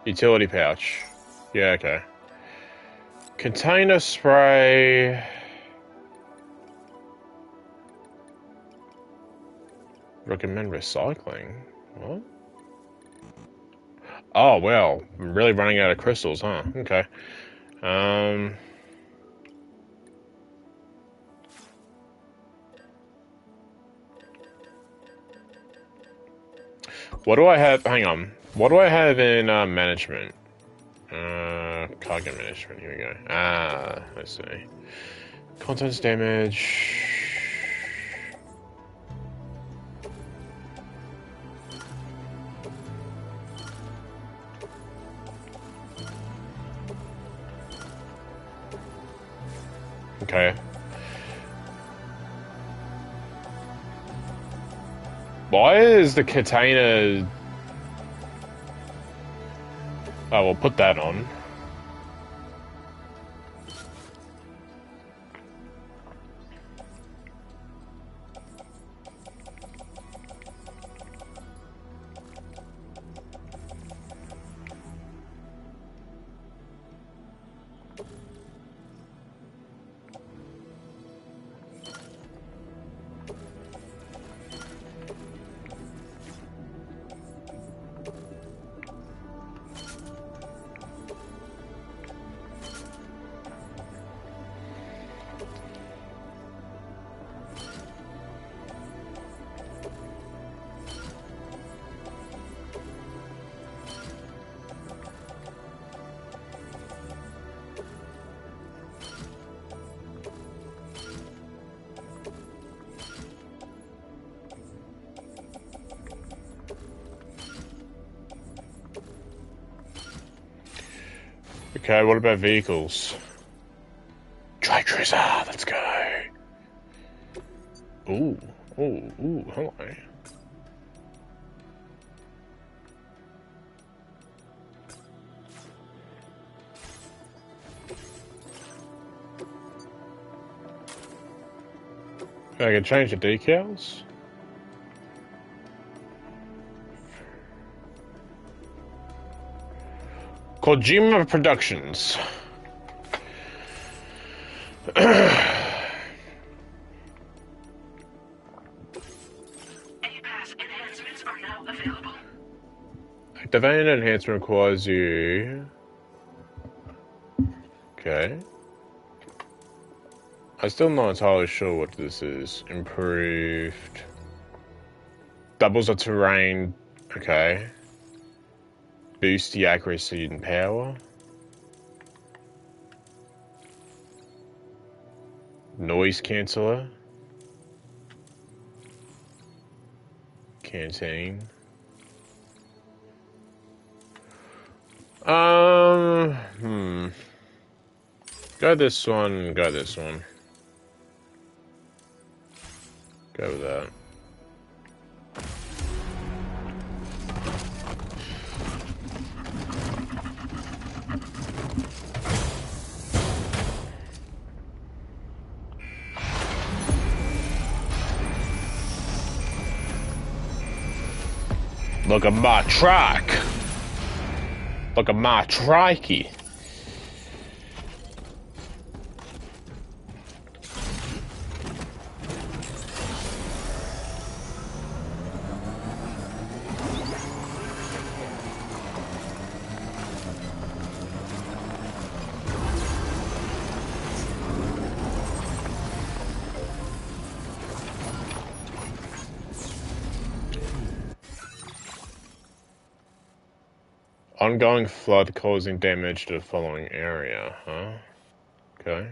Utility pouch. Yeah, okay. Container spray. Recommend recycling. What? Oh, well. I'm really running out of crystals, huh? Okay. What do I have? Hang on. What do I have in management? Cargo management. Here we go. Let's see. Contents damage. Okay. Why is the container... Oh, we'll put that on. Okay, what about vehicles? Try Cruiser, let's go. Ooh, hello. I can change the decals. Kojima Productions. Activating enhancement requires you... Okay. I'm still not entirely sure what this is. Improved. Doubles the terrain. Okay. Boost the accuracy and power. Noise canceller. Canteen. Go this one, go this one. Go with that. Look at my truck. Look at my trikey. Ongoing flood causing damage to the following area, huh? Okay.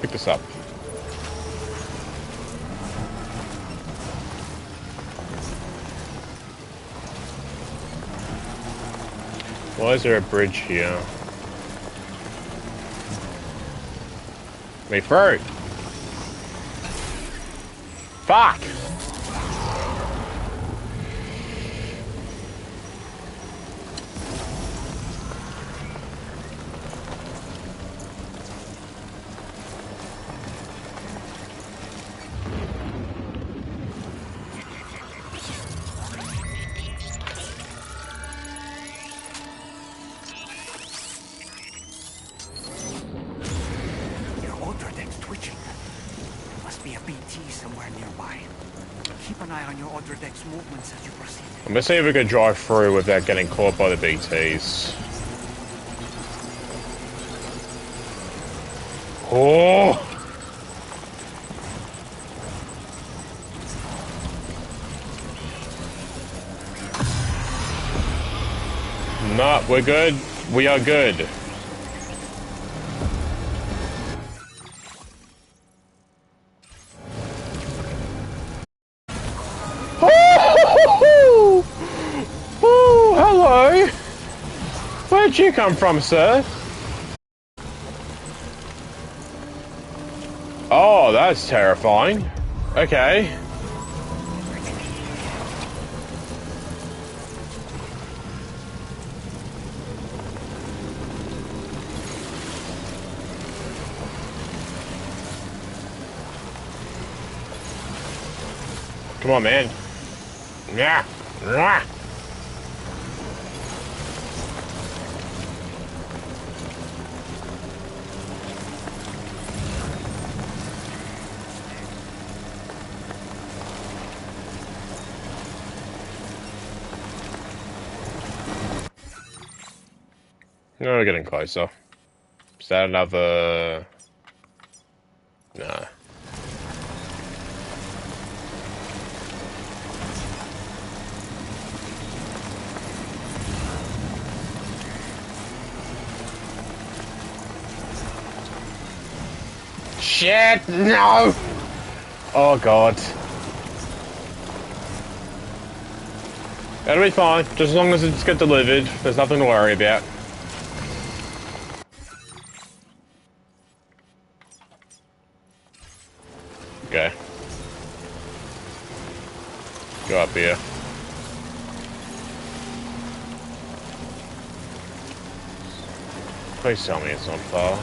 Pick this up. Why is there a bridge here? Me through! Fuck! Your auto deck's twitching. Must be a BT somewhere nearby. Keep an eye on your auto deck's movements as you proceed. I'm gonna see if we can drive through without getting caught by the BTs. Oh! No, we're good. We are good. Oh, hello. Where'd you come from, sir? Oh, that's terrifying. Okay. Come on, man. Yeah. Yeah. No, we're getting closer. Is that another... Nah. Shit, no! Oh god. That'll be fine, just as long as it's get delivered, there's nothing to worry about. Okay. Go up here. Please tell me it's not far.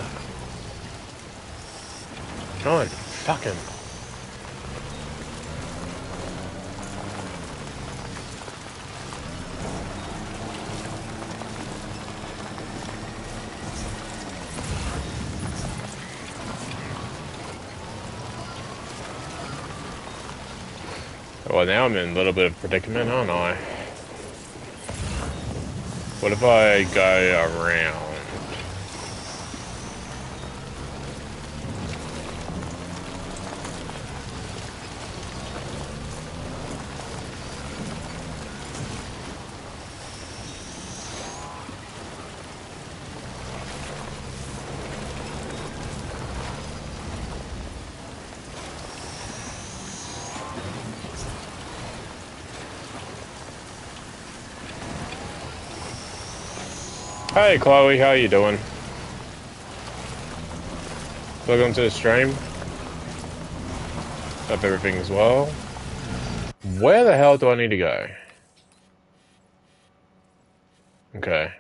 God, fucking. Well, now I'm in a little bit of predicament, aren't I? What if I go around? Hey Chloe, how you doing? Welcome to the stream. Hope everything's well. Where the hell do I need to go? Okay.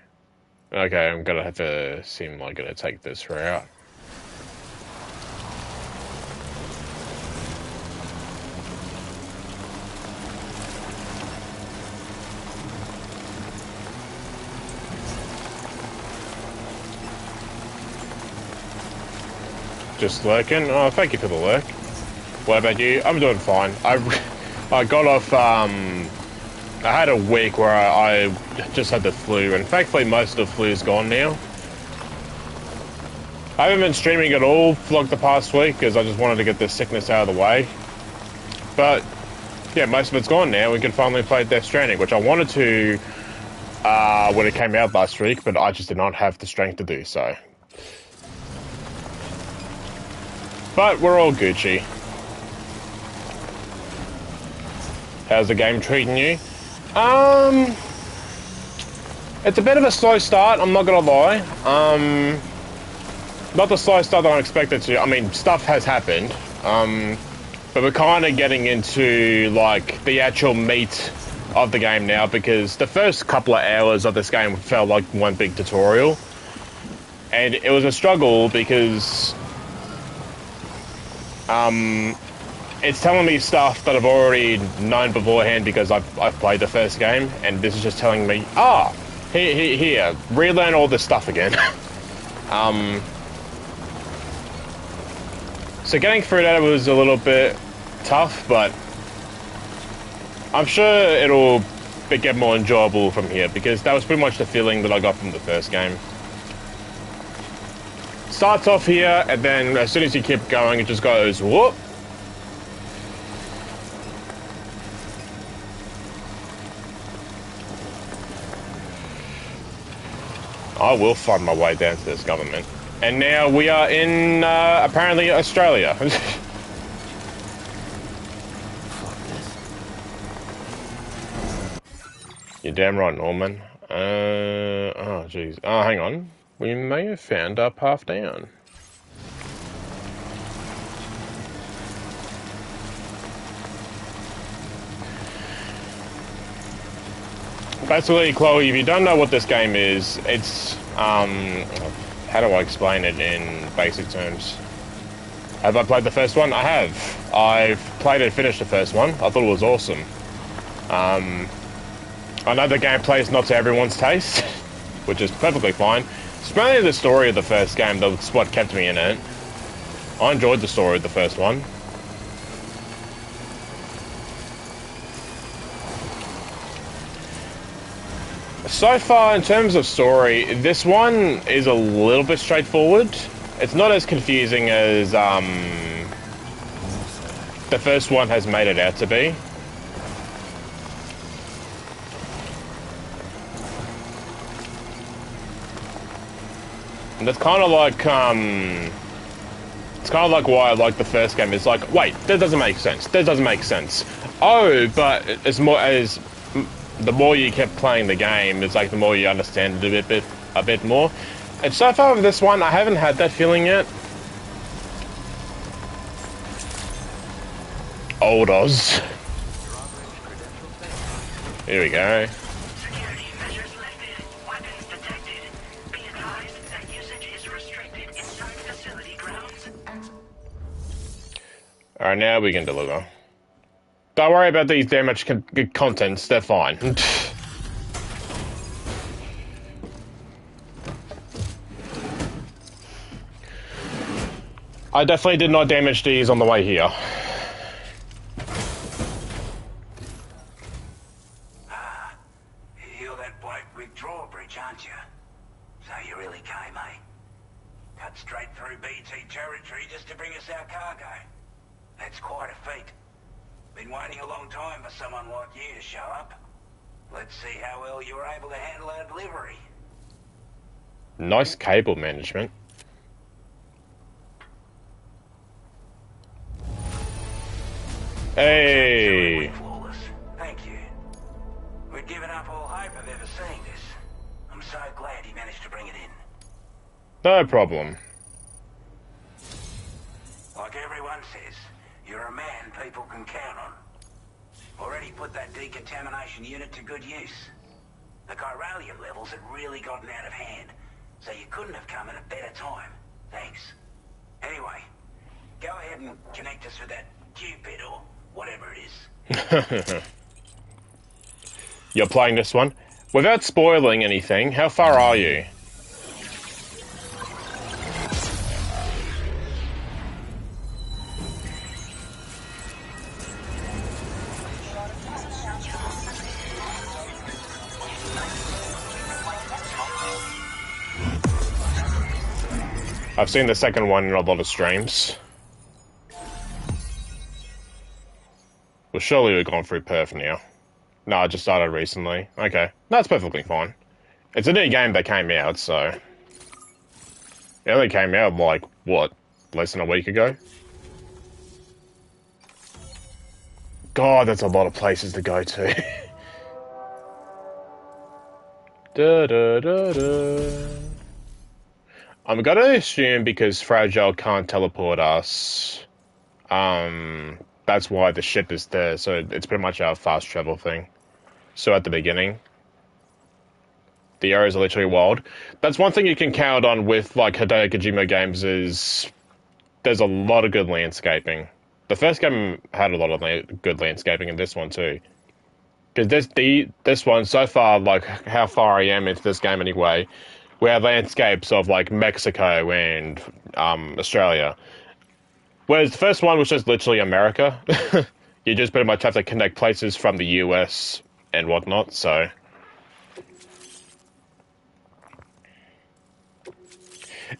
Okay, I'm gonna have to seem like I'm gonna take this route. Just lurking. Oh, thank you for the lurk. What about you? I'm doing fine. I got off, I had a week where I just had the flu, and thankfully most of the flu is gone now. I haven't been streaming at all for like the past week, because I just wanted to get this sickness out of the way. But, yeah, most of it's gone now. We can finally play Death Stranding, which I wanted to, when it came out last week, but I just did not have the strength to do so. But we're all Gucci. How's the game treating you? It's a bit of a slow start, I'm not gonna lie. Not the slow start that I expected to. I mean, stuff has happened. But we're kind of getting into, like, the actual meat of the game now, because the first couple of hours of this game felt like one big tutorial. And it was a struggle because, it's telling me stuff that I've already known beforehand because I've played the first game, and this is just telling me, here, relearn all this stuff again. So getting through that was a little bit tough, but I'm sure it'll get more enjoyable from here, because that was pretty much the feeling that I got from the first game. Starts off here, and then as soon as you keep going, it just goes, whoop. I will find my way down to this government. And now we are in, apparently, Australia. You're damn right, Norman. Oh, jeez. Oh, hang on. We may have found our path down. Basically, Chloe, if you don't know what this game is, it's, how do I explain it in basic terms? Have I played the first one? I have. I've played and finished the first one. I thought it was awesome. I know the gameplay is not to everyone's taste, which is perfectly fine. It's mainly the story of the first game that's what kept me in it. I enjoyed the story of the first one. So far, in terms of story, this one is a little bit straightforward. It's not as confusing as the first one has made it out to be. And it's kind of like, it's kind of like why I like the first game. It's like, wait, that doesn't make sense. That doesn't make sense. Oh, but it's more as the more you kept playing the game, it's like the more you understand it a bit more. And so far with this one, I haven't had that feeling yet. Old Oz. Here we go. Security measures lifted. Weapons detected. Be advised that usage is restricted inside facility grounds. Alright, now we can deliver. Don't worry about these damaged contents, they're fine. I definitely did not damage these on the way here. You're that bloke with drawbridge, aren't you? So you really came, eh? Cut straight through BT territory just to bring us our cargo. That's quite a feat. Been waiting a long time for someone like you to show up. Let's see how well you were able to handle our delivery. Nice cable management. Hey! Flawless. Thank you. We'd given up all hope of ever seeing this. I'm so glad you managed to bring it in. No problem. Like everyone says, you're a man people can count on. Already put that decontamination unit to good use. The chiralium levels had really gotten out of hand, so you couldn't have come at a better time. Thanks. Anyway, go ahead and connect us with that Cupid or whatever it is. You're playing this one? Without spoiling anything, how far are you? I've seen the second one in a lot of streams. Well, surely we've gone through Perth now. No, I just started recently. Okay, that's perfectly fine. It's a new game that came out, so... It only came out, like, what, less than a week ago? God, that's a lot of places to go to. Da, da, da, da. I'm gonna assume because Fragile can't teleport us, that's why the ship is there, so it's pretty much our fast travel thing. So at the beginning, the areas are literally wild. That's one thing you can count on with like Hideo Kojima games is there's a lot of good landscaping. The first game had a lot of good landscaping, and this one too. Because this one so far, like how far I am into this game anyway, we have landscapes of like Mexico and Australia. Whereas the first one was just literally America. You just pretty much have to connect places from the US and whatnot. So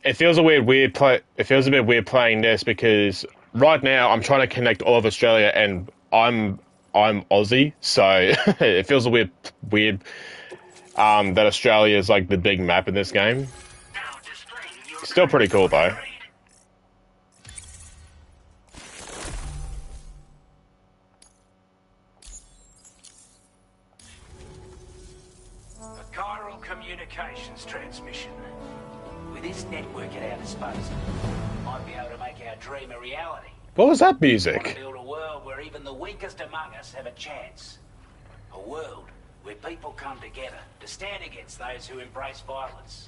it feels a weird play. It feels a bit weird playing this because right now I'm trying to connect all of Australia, and I'm Aussie, so it feels a weird that Australia is like the big map in this game. Still pretty cool though. A chiral communications transmission. With this network at our disposal, we might be able to make our dream a reality. What was that We music? want to build a world where even the weakest among us have a chance. A world where people come together to stand against those who embrace violence.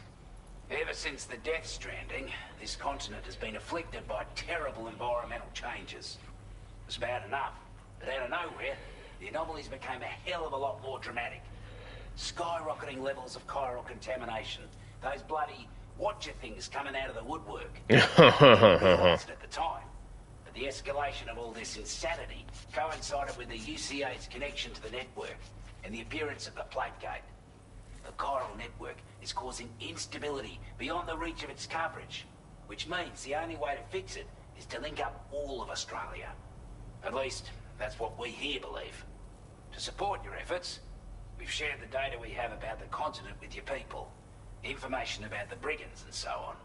Ever since the Death Stranding, this continent has been afflicted by terrible environmental changes. It was bad enough, but out of nowhere, the anomalies became a hell of a lot more dramatic. Skyrocketing levels of chiral contamination, those bloody watcher things coming out of the woodwork. I didn't realise it at the time, but the escalation of all this insanity coincided with the UCA's connection to the network and the appearance of the plate gate. The chiral network is causing instability beyond the reach of its coverage, which means the only way to fix it is to link up all of Australia. At least, that's what we here believe. To support your efforts, we've shared the data we have about the continent with your people. Information about the brigands and so on.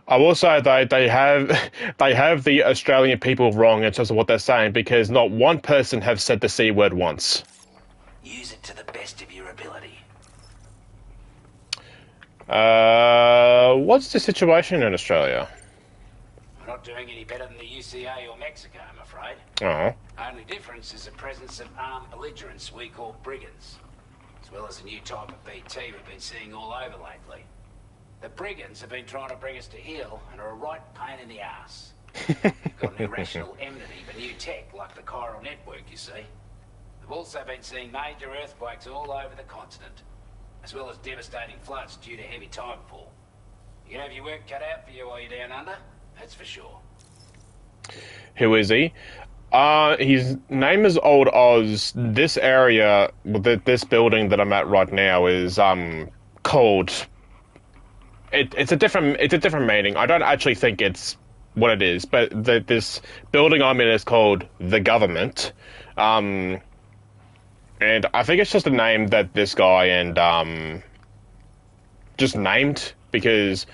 I will say they have the Australian people wrong in terms of what they're saying because not one person has said the C word once. Use it to the best of your ability. What's the situation in Australia? We're not doing any better than the UCA or Mexico, I'm afraid. Oh. Only difference is the presence of armed belligerents we call brigands, as well as a new type of BT we've been seeing all over lately. The brigands have been trying to bring us to heel and are a right pain in the ass. They've got an irrational enmity for new tech like the chiral network, you see. They've also been seeing major earthquakes all over the continent, as well as devastating floods due to heavy tidefall. You can have your work cut out for you while you're down under, that's for sure. Who is he? His name is Old Oz. This area, this building that I'm at right now is called. It's a different meaning. I don't actually think it's what it is, but this building I'm in is called the Government, and I think it's just a name that this guy and just named because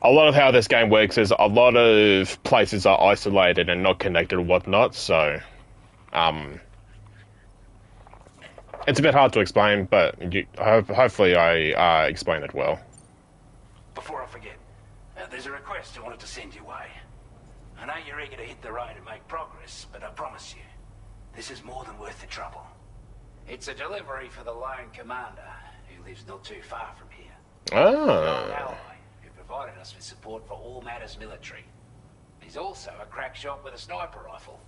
a lot of how this game works is a lot of places are isolated and not connected and whatnot, so it's a bit hard to explain, but hopefully I explain it well. Before I forget, there's a request I wanted to send your way. I know you're eager to hit the road and make progress, but I promise you, this is more than worth the trouble. It's a delivery for the lone commander, who lives not too far from here. He's an old ally who provided us with support for all matters military. He's also a crack shot with a sniper rifle.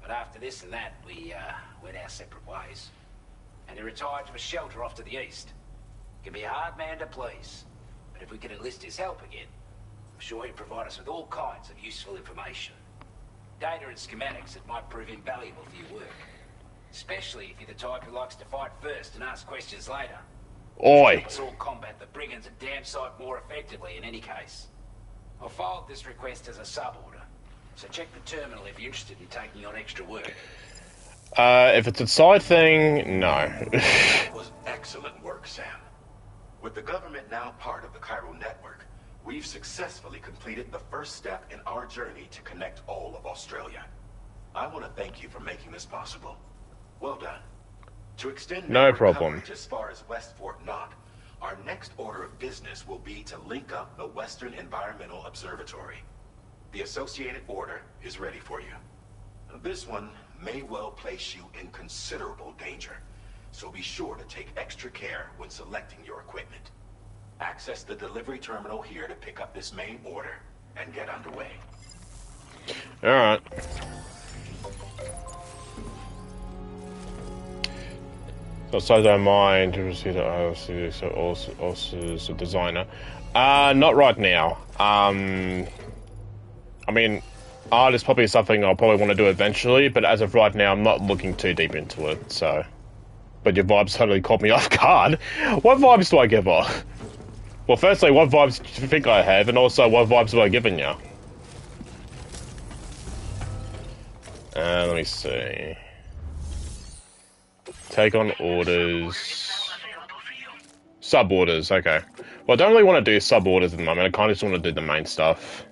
But after this and that, we went our separate ways. And he retired to a shelter off to the east. He can be a hard man to please, but if we can enlist his help again, I'm sure he'll provide us with all kinds of useful information. Data and schematics that might prove invaluable for your work. Especially if you're the type who likes to fight first and ask questions later. Oi! Help us all combat the brigands a damn sight more effectively in any case. I'll filed this request as a sub-order, so check the terminal if you're interested in taking on extra work. If it's a side thing, no. That was excellent work, Sam. With the government now part of the chiral network, we've successfully completed the first step in our journey to connect all of Australia. I want to thank you for making this possible. Well done. To extend No network problem. coverage as far as West Fort Knott, our next order of business will be to link up the Western Environmental Observatory. The associated order is ready for you. This one may well place you in considerable danger, so be sure to take extra care when selecting your equipment. Access the delivery terminal here to pick up this main order and get underway. Alright. So I don't mind to receive that I so also as a designer. Not right now. I mean, art is probably something I'll probably want to do eventually, but as of right now, I'm not looking too deep into it, so. But your vibes totally caught me off guard. What vibes do I give off? Well, firstly, what vibes do you think I have, and also, what vibes have I given you? Let me see. Take on orders. Sub-orders, okay. Well, I don't really want to do sub-orders at the moment. I kind of just want to do the main stuff.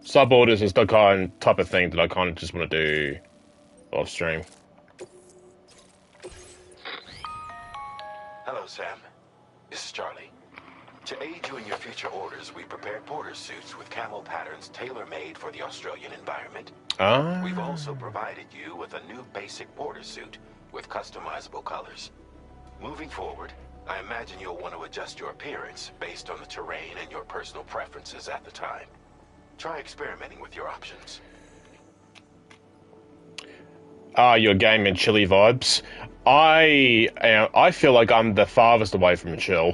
Sub-orders is the type of thing that I kind of just want to do off stream. Hello, Sam. This is Charlie. To aid you in your future orders, we prepared porter suits with camel patterns tailor-made for the Australian environment. We've also provided you with a new basic porter suit with customizable colors. Moving forward, I imagine you'll want to adjust your appearance based on the terrain and your personal preferences at the time. Try experimenting with your options. Your game and chilly vibes. I feel like I'm the farthest away from chill.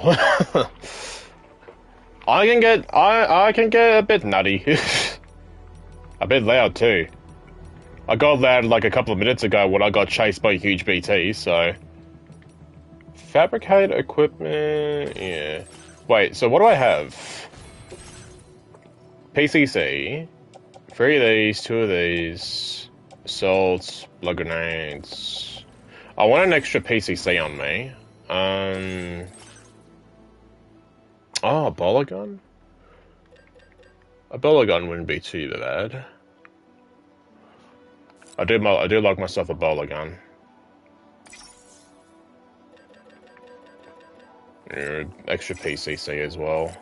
I can get a bit nutty. A bit loud too. I got loud like a couple of minutes ago when I got chased by a huge BT, so... Fabricate equipment... yeah. Wait, so what do I have? PCC. 3 of these, 2 of these. Assaults, blood grenades. I want an extra PCC on me. Oh, a bowler gun? A bowler gun wouldn't be too bad. I do like myself a bowler gun. Yeah, extra PCC as well.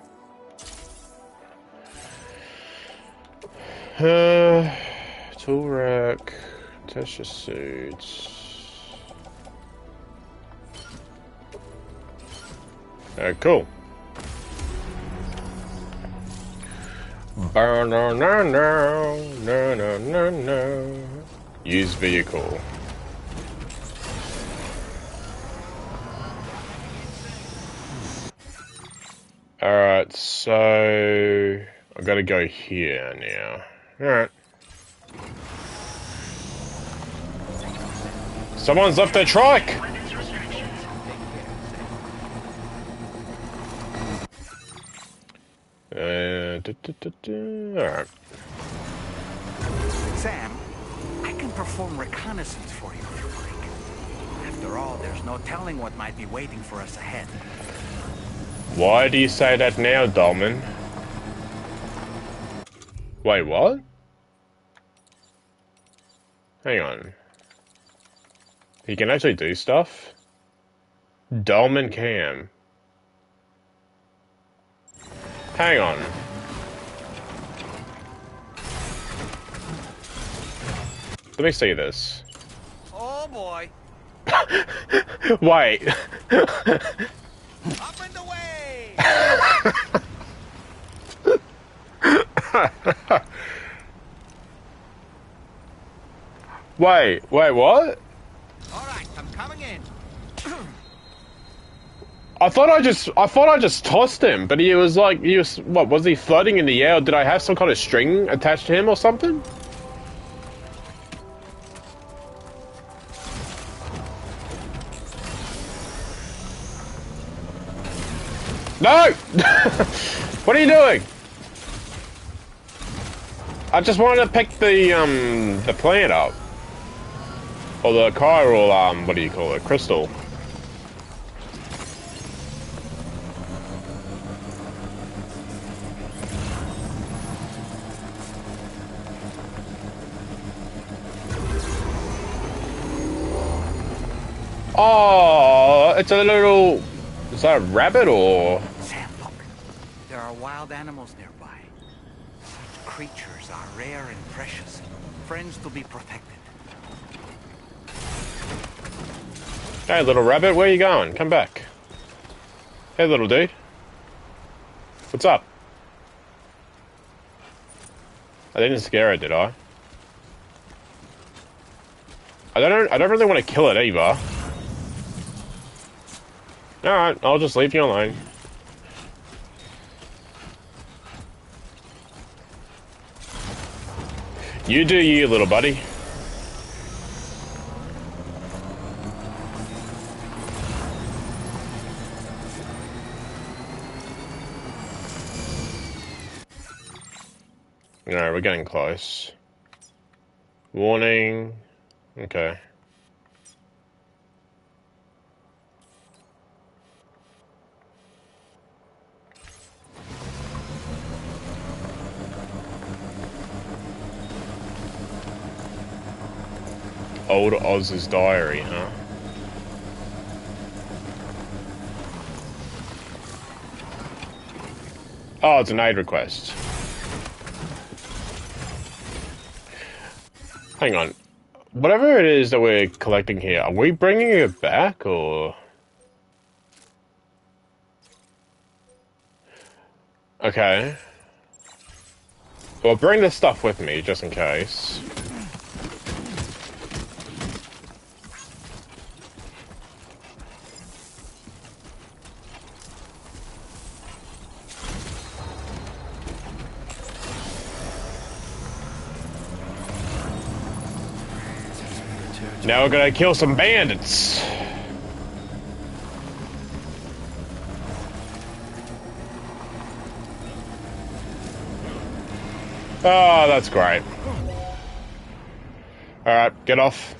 Tool rack, test your suits. Cool. No. Use vehicle. Alright, so I gotta go here now. Alright. Someone's left their trike! Alright. Sam, I can perform reconnaissance for you if you like. After all, there's no telling what might be waiting for us ahead. Why do you say that now, Dolman? Wait, what? Hang on. He can actually do stuff? Dolman Cam. Hang on. Let me see this. Oh boy. Wait. Up and away. Wait, what? All right, I'm coming in. I thought I just tossed him, but he was what, was he floating in the air, or did I have some kind of string attached to him or something? No! What are you doing? I just wanted to pick the plant up. Or the chiral, what do you call it? Crystal. Oh, it's a little... Is that a rabbit or... Sam, look. There are wild animals nearby. Such creatures are rare and precious. Friends to be protected. Hey, little rabbit, where you going? Come back. Hey, little dude. What's up? I didn't scare it, did I? I don't really want to kill it either. Alright, I'll just leave you alone. You do you, little buddy. Alright, we're getting close. Warning. Okay. Old Oz's diary, huh? Oh, it's an aid request. Hang on. Whatever it is that we're collecting here, are we bringing it back, or...? Okay. Well, bring this stuff with me, just in case. Now we're gonna kill some bandits. Oh, that's great. Alright, get off.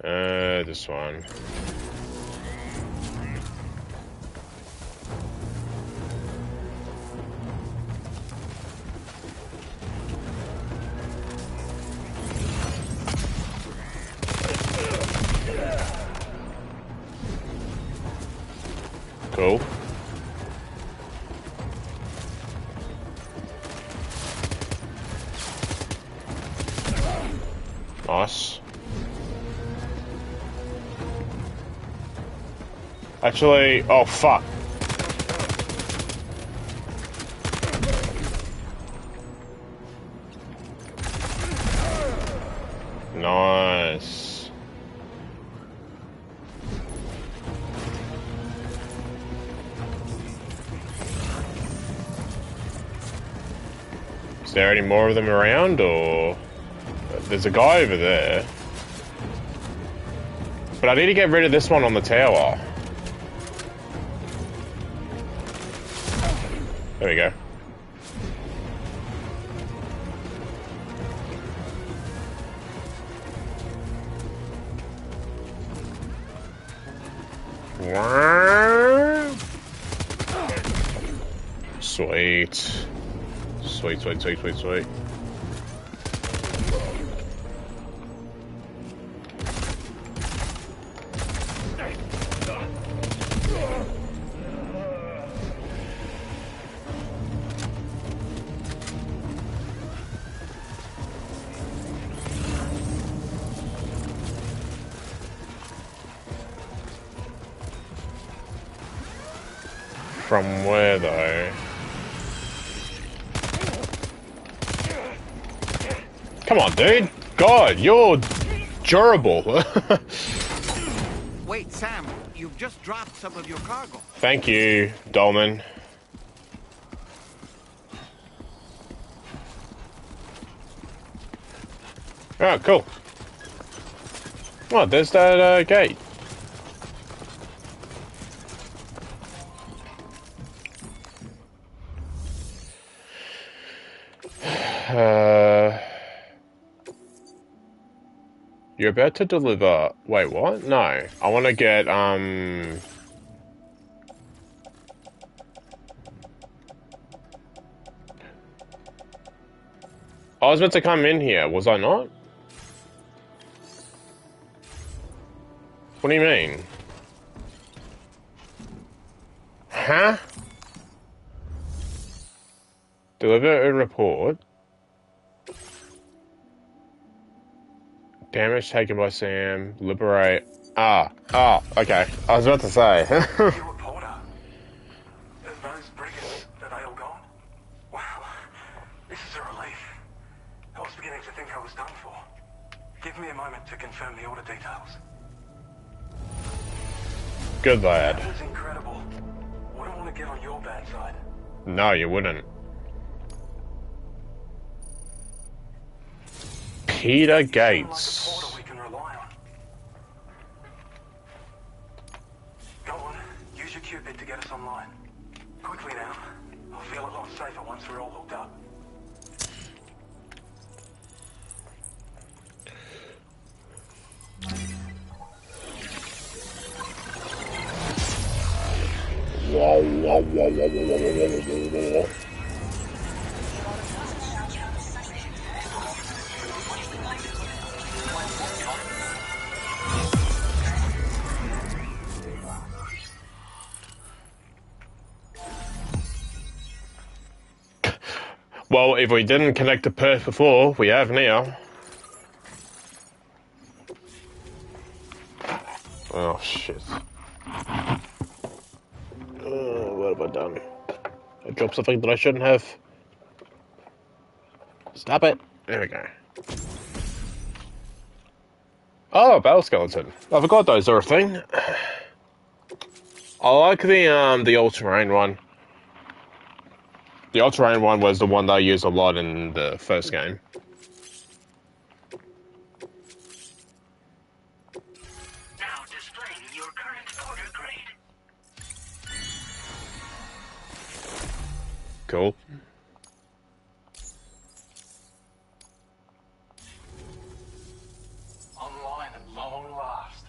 This one. Cool. Nice. Actually, oh fuck. Nice. Is there any more of them around, or... There's a guy over there. But I need to get rid of this one on the tower. There we go. Sweet. Sweet, sweet, sweet, sweet, sweet. From where, though? Come on, dude! God, you're durable. Wait, Sam, you've just dropped some of your cargo. Thank you, Dolman. Oh, cool. Oh, there's that gate. You're about to deliver... Wait, what? No. I want to get, I was meant to come in here, was I not? What do you mean? Huh? Deliver a report. Damage taken by Sam. Liberate. Okay. I was about to say. You a Porter? Those brigands, are they all gone? Wow, this is a relief. I was beginning to think I was done for. Give me a moment to confirm the order details. Good lad. That was incredible. Wouldn't want to get on your bad side. No, you wouldn't. Peter Gates. We can rely on. Go on, use your Cupid to get us online. Quickly now. I'll feel a lot safer once we're all hooked up. Well, if we didn't connect to Perth before, we have now. Oh, shit. What have I done? I dropped something that I shouldn't have. Stop it. There we go. Oh, battle skeleton. I forgot those are a thing. I like the all-terrain one. The all-terrain one was the one that I used a lot in the first game. Now displaying your current order grade. Cool. Online at long last.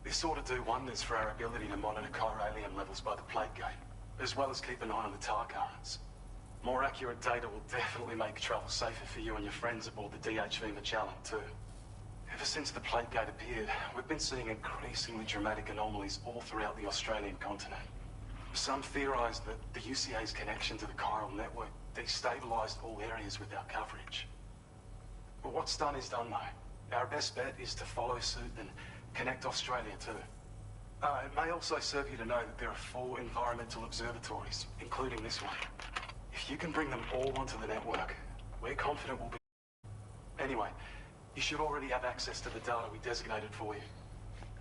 This ought to do wonders for our ability to monitor chiralium levels by the plate gate, as well as keep an eye on the tar currents. More accurate data will definitely make travel safer for you and your friends aboard the DHV Magellan, too. Ever since the plate gate appeared, we've been seeing increasingly dramatic anomalies all throughout the Australian continent. Some theorize that the UCA's connection to the chiral network destabilized all areas with our coverage. But what's done is done, though. Our best bet is to follow suit and connect Australia, too. It may also serve you to know that there are 4 environmental observatories, including this one. If you can bring them all onto the network, we're confident we'll be... Anyway, you should already have access to the data we designated for you.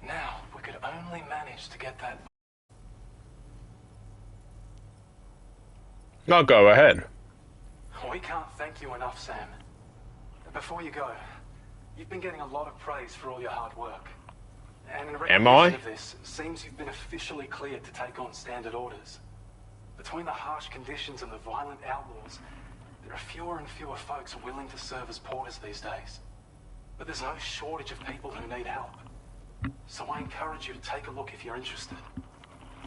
Now, if we could only manage to get that... Now go ahead. We can't thank you enough, Sam. Before you go, you've been getting a lot of praise for all your hard work. And in recognition of this, it seems you've been officially cleared to take on standard orders. Between the harsh conditions and the violent outlaws, there are fewer and fewer folks willing to serve as porters these days. But there's no shortage of people who need help. So I encourage you to take a look if you're interested.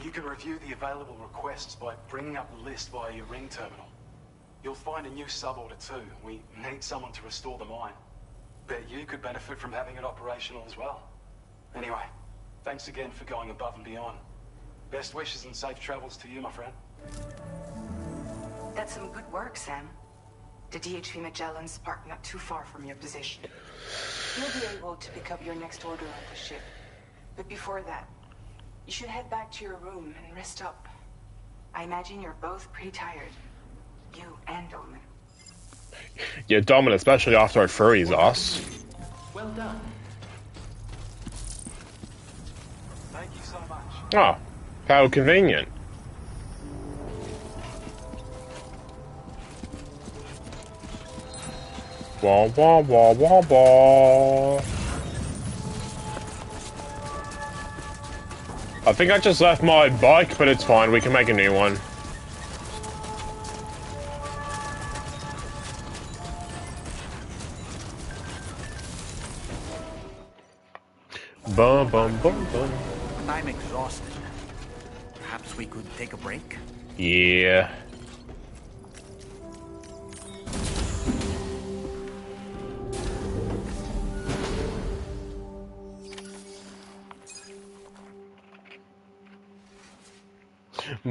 You can review the available requests by bringing up the list via your ring terminal. You'll find a new sub-order too. We need someone to restore the mine. Bet you could benefit from having it operational as well. Anyway, thanks again for going above and beyond. Best wishes and safe travels to you, my friend. That's some good work, Sam. The DHV Magellan's parked not too far from your position. You'll be able to pick up your next order on the ship. But before that, you should head back to your room and rest up. I imagine you're both pretty tired. You and Dolman. Yeah, Dolman, especially after I threw his ass. Well done. Thank you so much. Oh, how convenient. Wah, wah, wah, wah, wah. I think I just left my bike, but it's fine. We can make a new one. Bum, bum, bum, bum. I'm exhausted. Perhaps we could take a break? Yeah.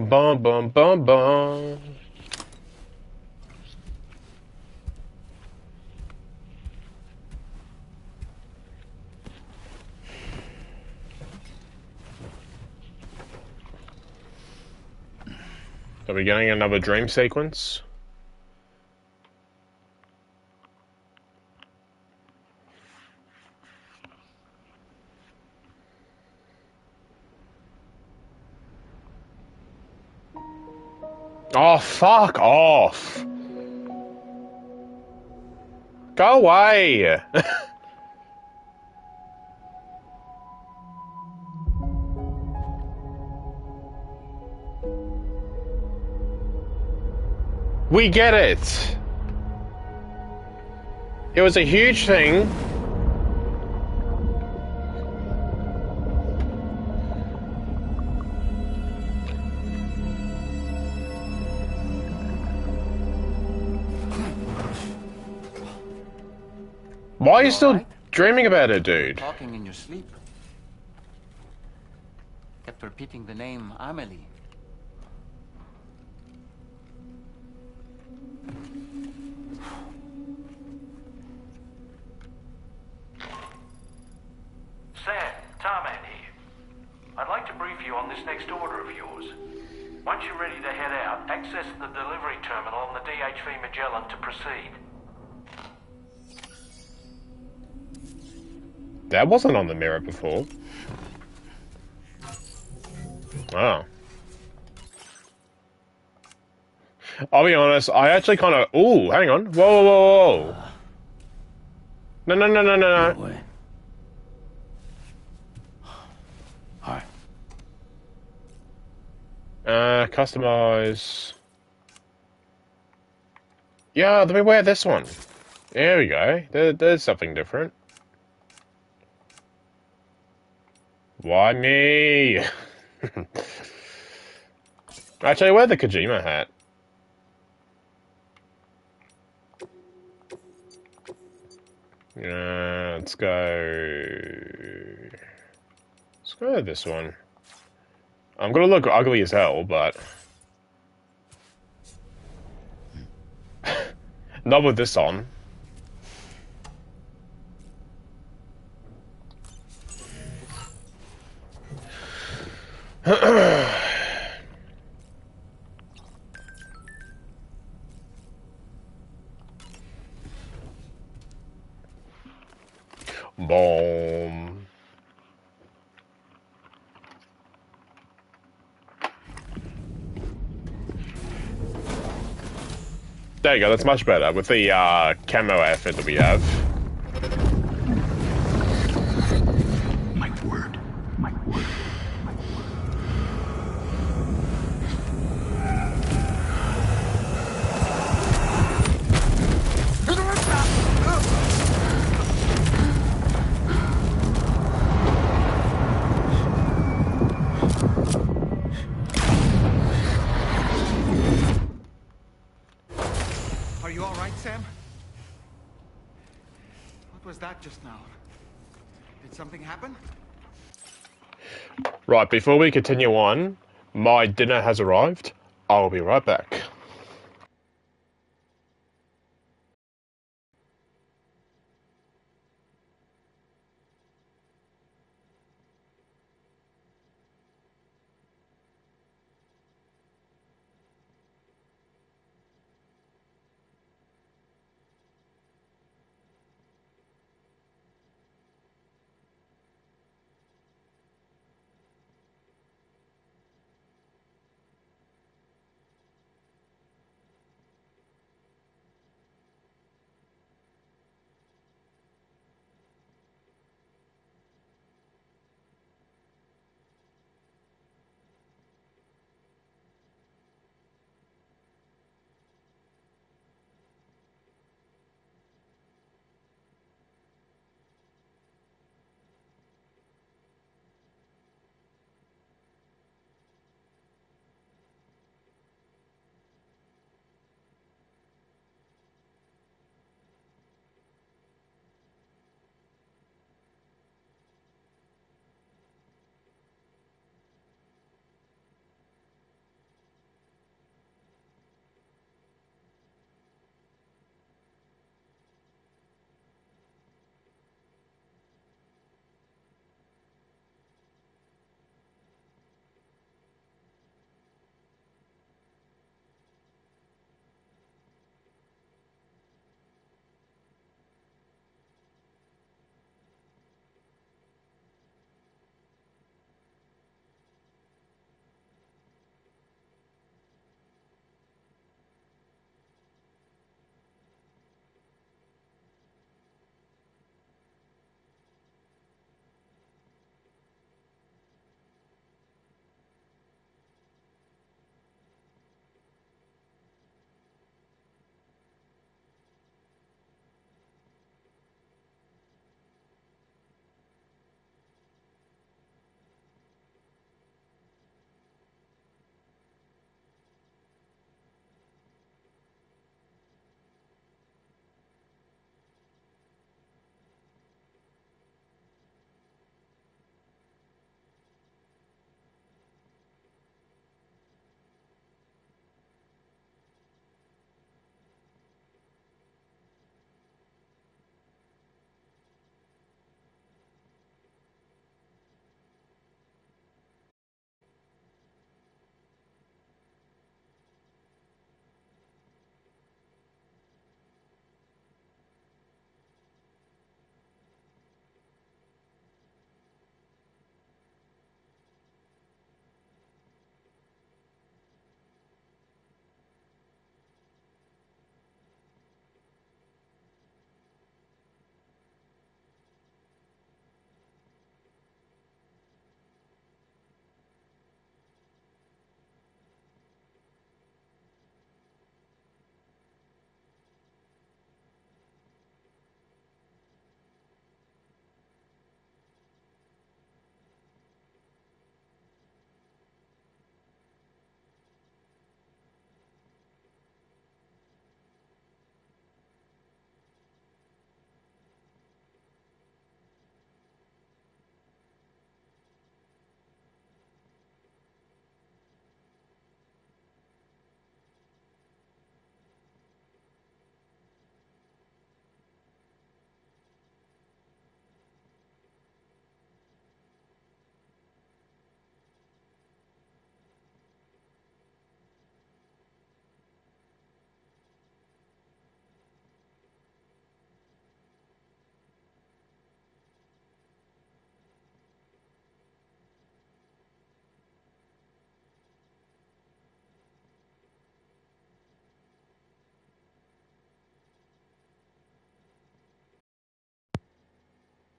Bum bum bum bum. Are we getting another dream sequence? Oh, fuck off! Go away! We get it! It was a huge thing. Why are you still dreaming about it, dude? Talking in your sleep. Kept repeating the name Amelie. Sam, Tarman here. I'd like to brief you on this next order of yours. Once you're ready to head out, access the delivery terminal on the DHV Magellan to proceed. That wasn't on the mirror before. Oh. I'll be honest, I actually kind of... Ooh, hang on. Whoa, whoa, whoa, whoa. No, no, no, no, no, no. Alright. Customize. Yeah, let me wear this one. There we go. There's something different. Why me? Actually, wear the Kojima hat. Let's go. Let's go with this one. I'm gonna look ugly as hell, but not with this on. Boom. There you go, that's much better with the camo outfit that we have. My word. My word. Are you all right, Sam? What was that just now? Did something happen? Right, before we continue on, my dinner has arrived. I'll be right back.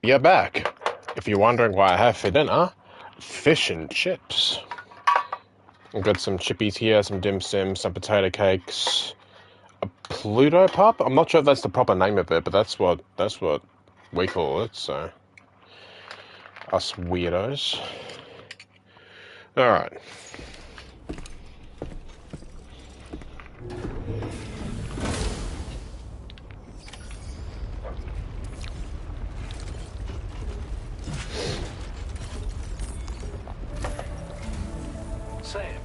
you're back. If you're wondering what I have for dinner, fish and chips. I've got some chippies here, some dim sum, some potato cakes, a Pluto Pup. I'm not sure if that's the proper name of it, but that's what we call it. So, us weirdos. All right. Sam,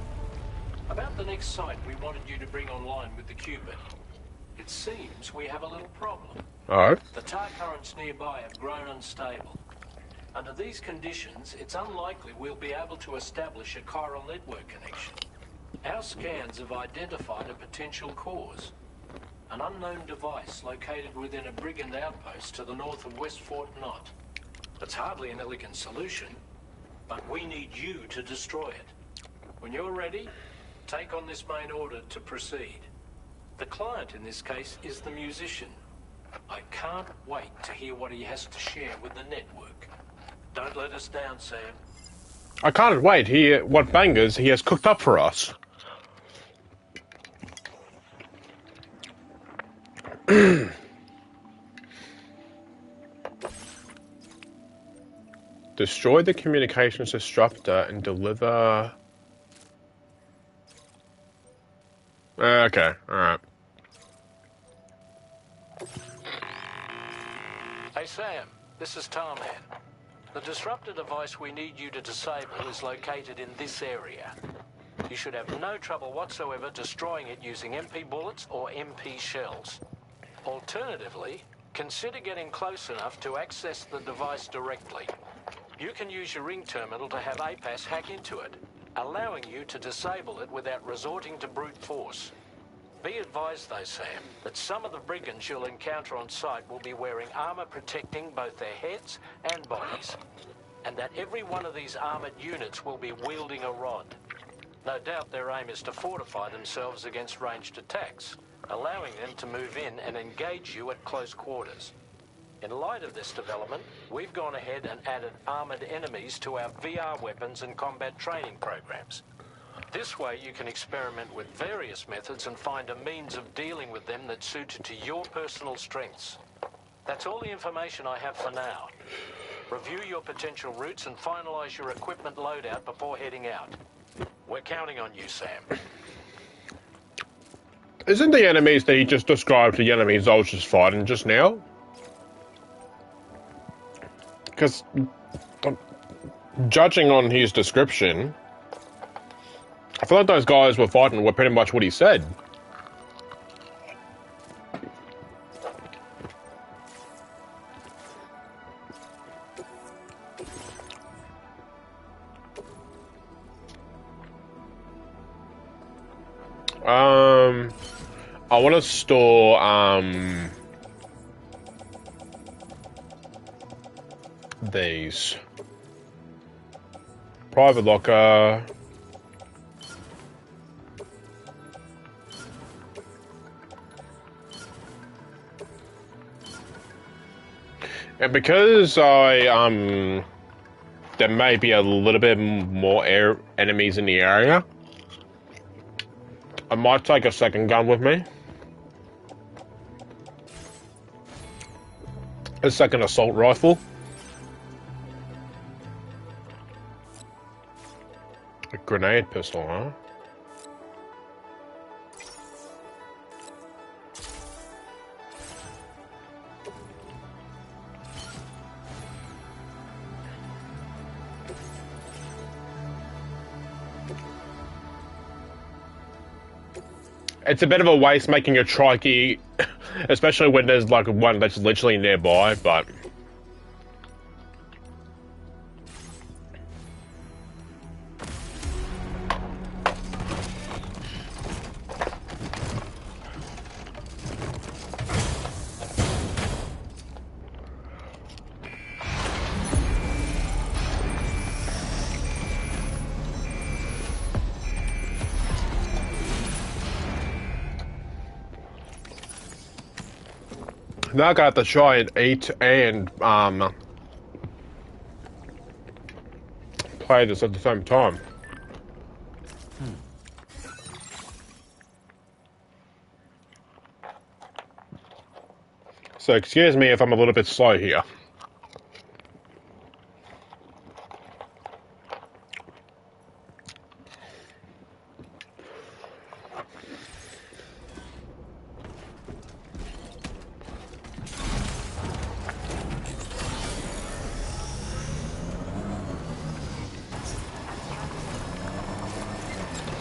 about the next site we wanted you to bring online with the Cupid. It seems we have a little problem. Alright. The tar currents nearby have grown unstable. Under these conditions, it's unlikely we'll be able to establish a chiral network connection. Our scans have identified a potential cause. An unknown device located within a brigand outpost to the north of West Fort Knott. It's hardly an elegant solution, but we need you to destroy it. When you're ready, take on this main order to proceed. The client in this case is the musician. I can't wait to hear what he has to share with the network. Don't let us down, Sam. I can't wait to hear what bangers he has cooked up for us. Destroy the communications disruptor and deliver... Okay, alright. Hey, Sam. This is Tarman. The disruptor device we need you to disable is located in this area. You should have no trouble whatsoever destroying it using MP bullets or MP shells. Alternatively, consider getting close enough to access the device directly. You can use your ring terminal to have APAS hack into it, allowing you to disable it without resorting to brute force. Be advised, though, Sam, that some of the brigands you'll encounter on site will be wearing armor protecting both their heads and bodies, and that every one of these armored units will be wielding a rod. No doubt their aim is to fortify themselves against ranged attacks, allowing them to move in and engage you at close quarters. In light of this development, we've gone ahead and added armored enemies to our VR weapons and combat training programs. This way you can experiment with various methods and find a means of dealing with them that's suited to your personal strengths. That's all the information I have for now. Review your potential routes and finalize your equipment loadout before heading out. We're counting on you, Sam. Isn't the enemies that he just described the enemies I was just fighting just now? Because, judging on his description, I feel like those guys were fighting were pretty much what he said. I want to store, these. Private locker. And because there may be a little bit more enemies in the area, I might take a second gun with me. A second assault rifle. A grenade pistol, huh? It's a bit of a waste making a trikey, especially when there's like one that's literally nearby, but... Now I got to try and eat and play this at the same time. So excuse me if I'm a little bit slow here.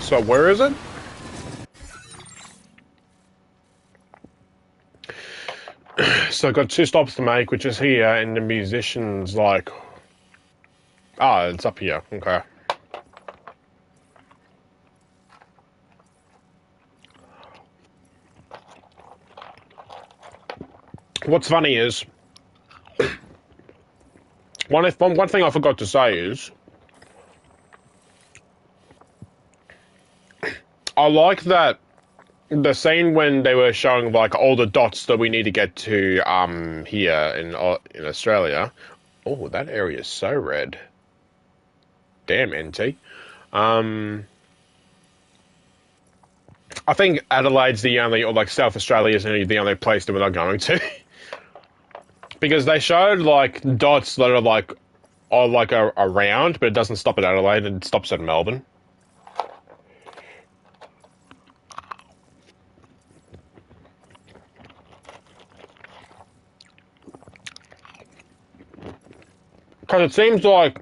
So where is it? So I've got 2 stops to make, which is here, and the musician's like... Ah, it's up here. Okay. What's funny is... One thing I forgot to say is... I like that the scene when they were showing like all the dots that we need to get to here in Australia. Oh, that area is so red. Damn, NT. I think Adelaide's the only, or like South Australia is the only place that we're not going to. Because they showed like dots that are like around, but it doesn't stop at Adelaide, it stops at Melbourne. Because it seems like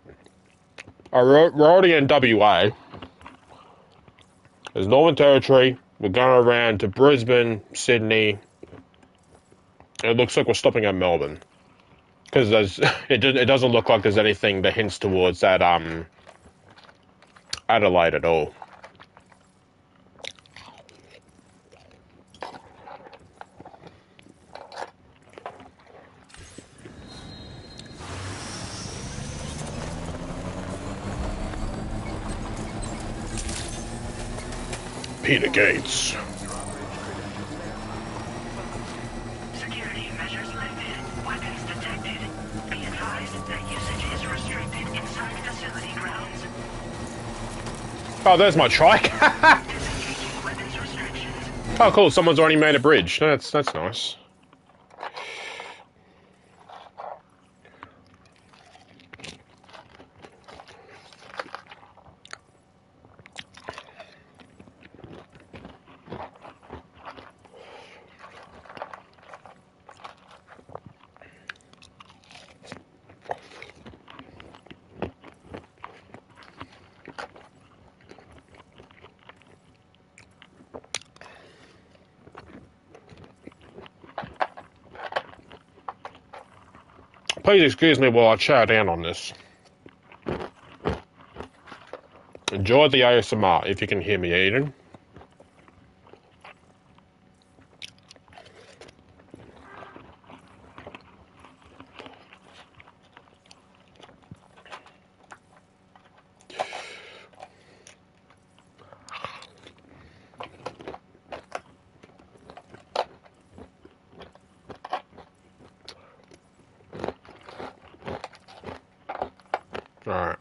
we're already in WA. There's Northern Territory. We're going around to Brisbane, Sydney. It looks like we're stopping at Melbourne. Because it doesn't look like there's anything that hints towards that Adelaide at all. Peter Gates. Security measures lifted. Weapons detected. Be advised that usage is restricted inside facility grounds. Oh, there's my trike. Oh, cool. Someone's already made a bridge. That's nice. Please excuse me while I chow down on this. Enjoy the ASMR if you can hear me eating. Alright.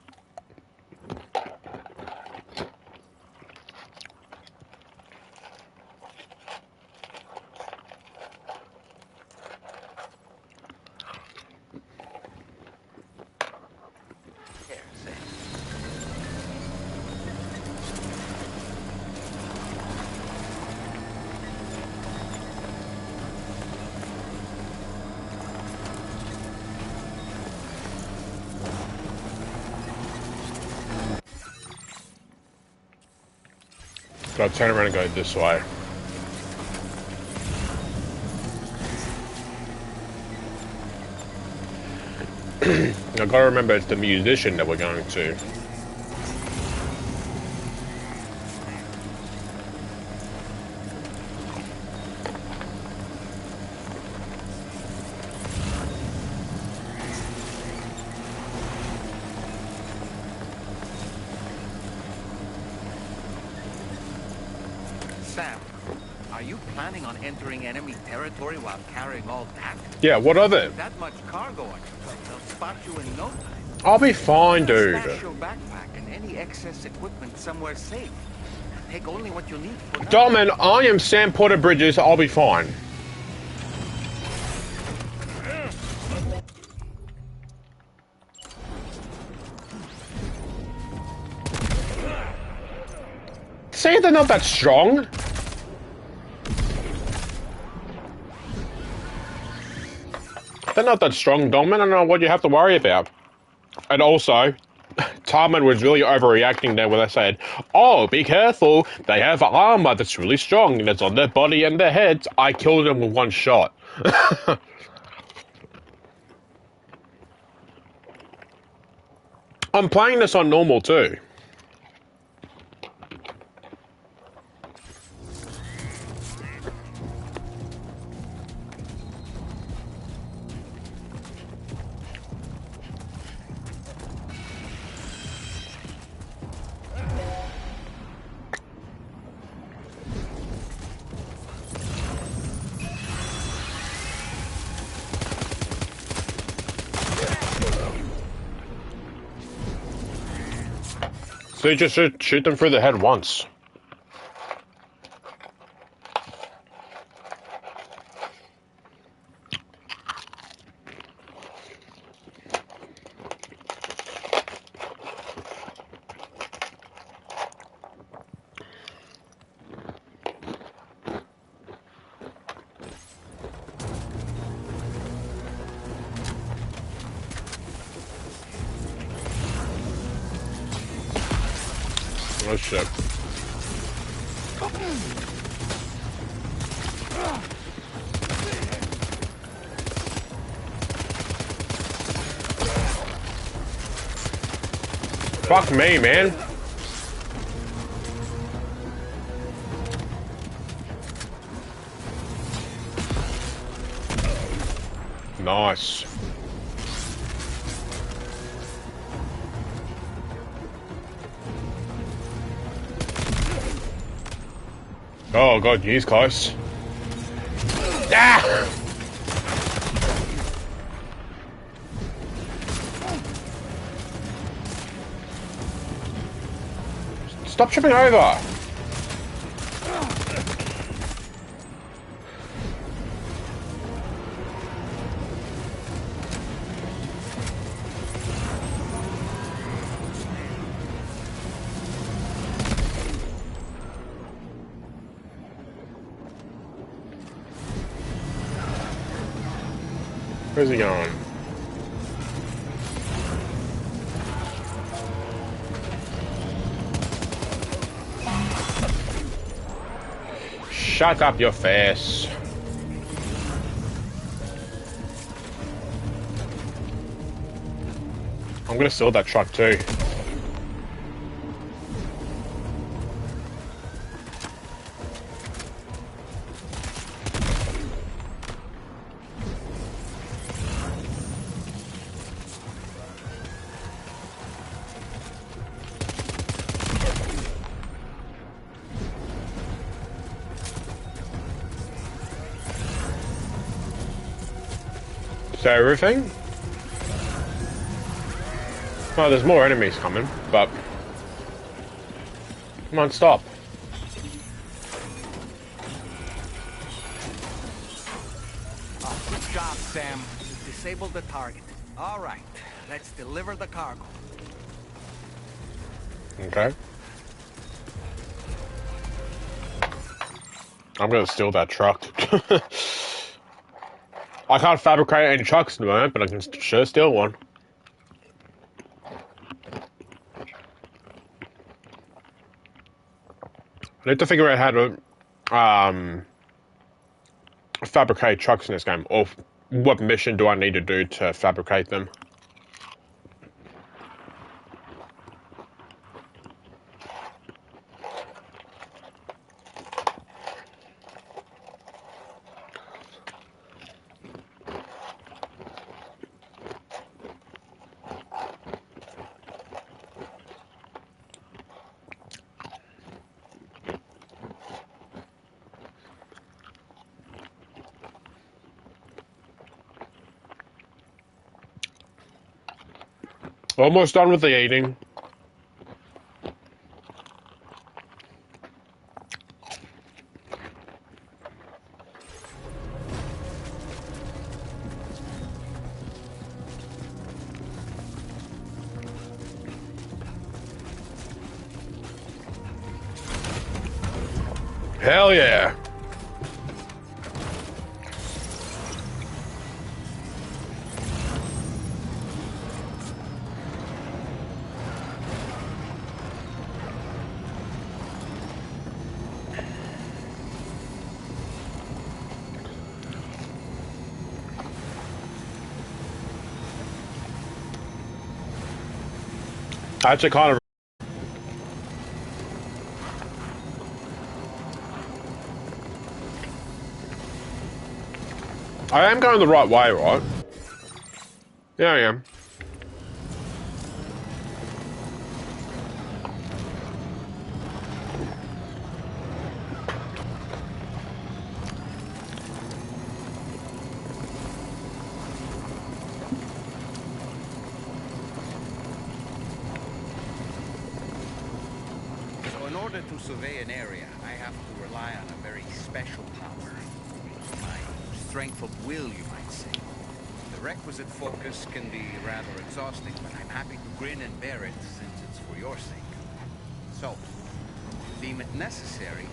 Gotta turn around and go this way. I gotta remember it's the musician that we're going to. Sam, are you planning on entering enemy territory while carrying all that? Yeah, what of it? That much cargo on you, they'll spot you in no time. I'll be fine, dude. Stash your backpack and any excess equipment somewhere safe. Take only what you need for now. Darman, I am Sam Porter Bridges. I'll be fine. See, they're not that strong. They're not that strong, Darman. I don't know what you have to worry about. And also, Tarman was really overreacting there when I said, "Oh, be careful, they have armor that's really strong and it's on their body and their heads." I killed them with one shot. I'm playing this on normal too. So you just shoot them through the head once. Oh shit. Fuck me, man. Nice. Oh god, he's close. Ah! Stop tripping over! Where's he going? Shut up your face. I'm gonna steal that truck too. So everything? Well, there's more enemies coming, but... Come on, stop. Oh, good job, Sam. You disabled the target. All right, let's deliver the cargo. Okay. I'm gonna steal that truck. I can't fabricate any trucks at the moment, but I can sure steal one. I need to figure out how to fabricate trucks in this game, or what mission do I need to do to fabricate them. Almost done with the eating. Hell yeah. Actually, kind of. I am going the right way, right? Yeah, I am. So in order to survey an area, I have to rely on a very special power. My strength of will, you might say. The requisite focus can be rather exhausting, but I'm happy to grin and bear it since it's for your sake. So, if you deem it necessary,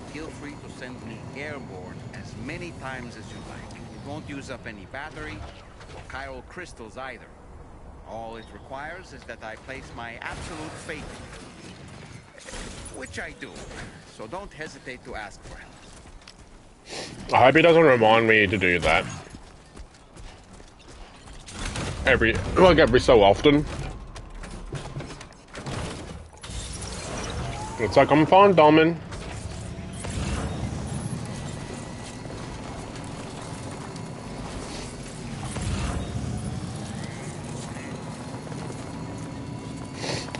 feel free to send me airborne as many times as you like. It won't use up any battery or chiral crystals either. All it requires is that I place my absolute faith in you. Which I do, so don't hesitate to ask for help. I hope he doesn't remind me to do that. Every so often. It's like, I'm fine, Domin.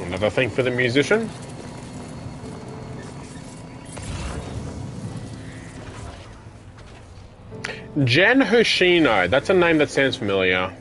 Another thing for the musician. Jen Hoshino. That's a name that sounds familiar.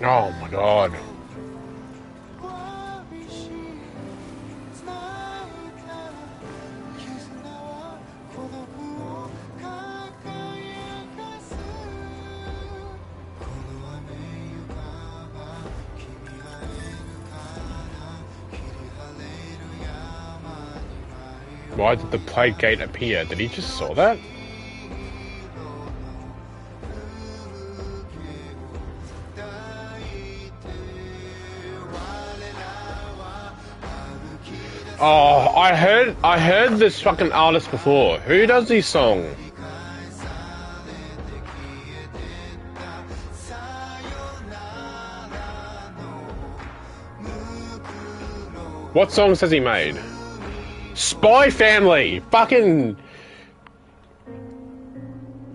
Oh my god. Why did the plague gate appear? Did he just saw that? Oh, I heard this fucking artist before. Who does this song? What songs has he made? Spy Family! Fucking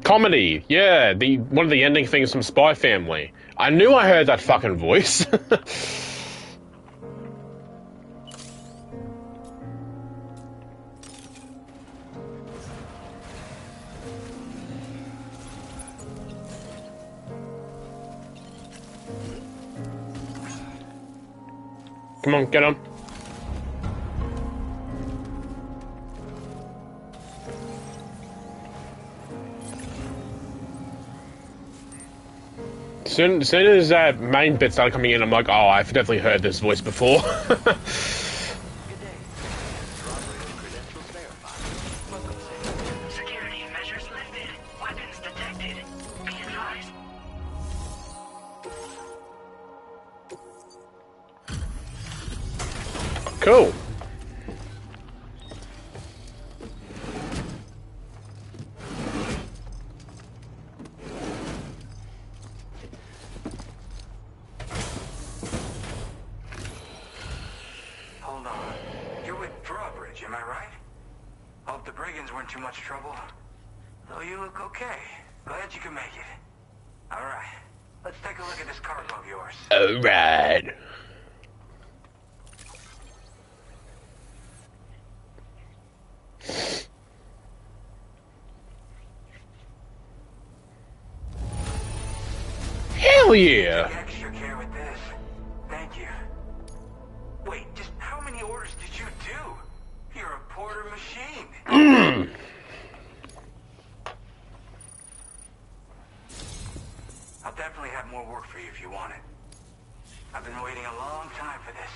comedy. Yeah, one of the ending things from Spy Family. I knew I heard that fucking voice. Come on, get on. Soon as that main bit started coming in, I'm like, oh, I've definitely heard this voice before. Security measures lifted. Weapons detected. Be advised. Cool. Hold on. You're with Drawbridge, am I right? Hope the brigands weren't too much trouble. Though you look okay. Glad you can make it. Alright. Let's take a look at this cargo of yours. Alright. Hell yeah! Take extra care with this. Thank you. Wait, just how many orders did you do? You're a porter machine. I'll definitely have more work for you if you want it. I've been waiting a long time for this.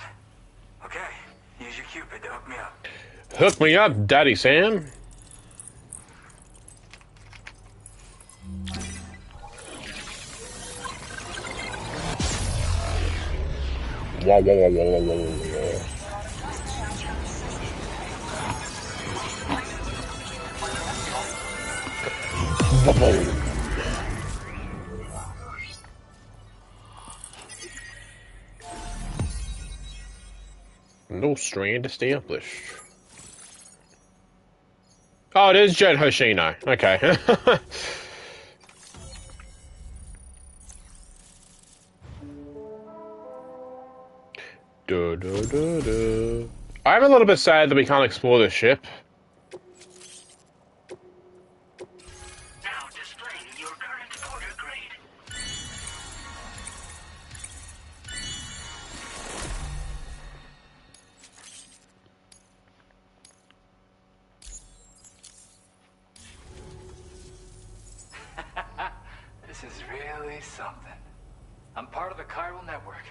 Okay, use your Cupid to hook me up. Hook me up, Daddy Sam. Wah, wah, wah, wah, wah, wah, wah. No strand established. Oh, it is Jen Hoshino. Okay. I'm a little bit sad that we can't explore this ship. Now displaying your current porter grade. This is really something. I'm part of the chiral network,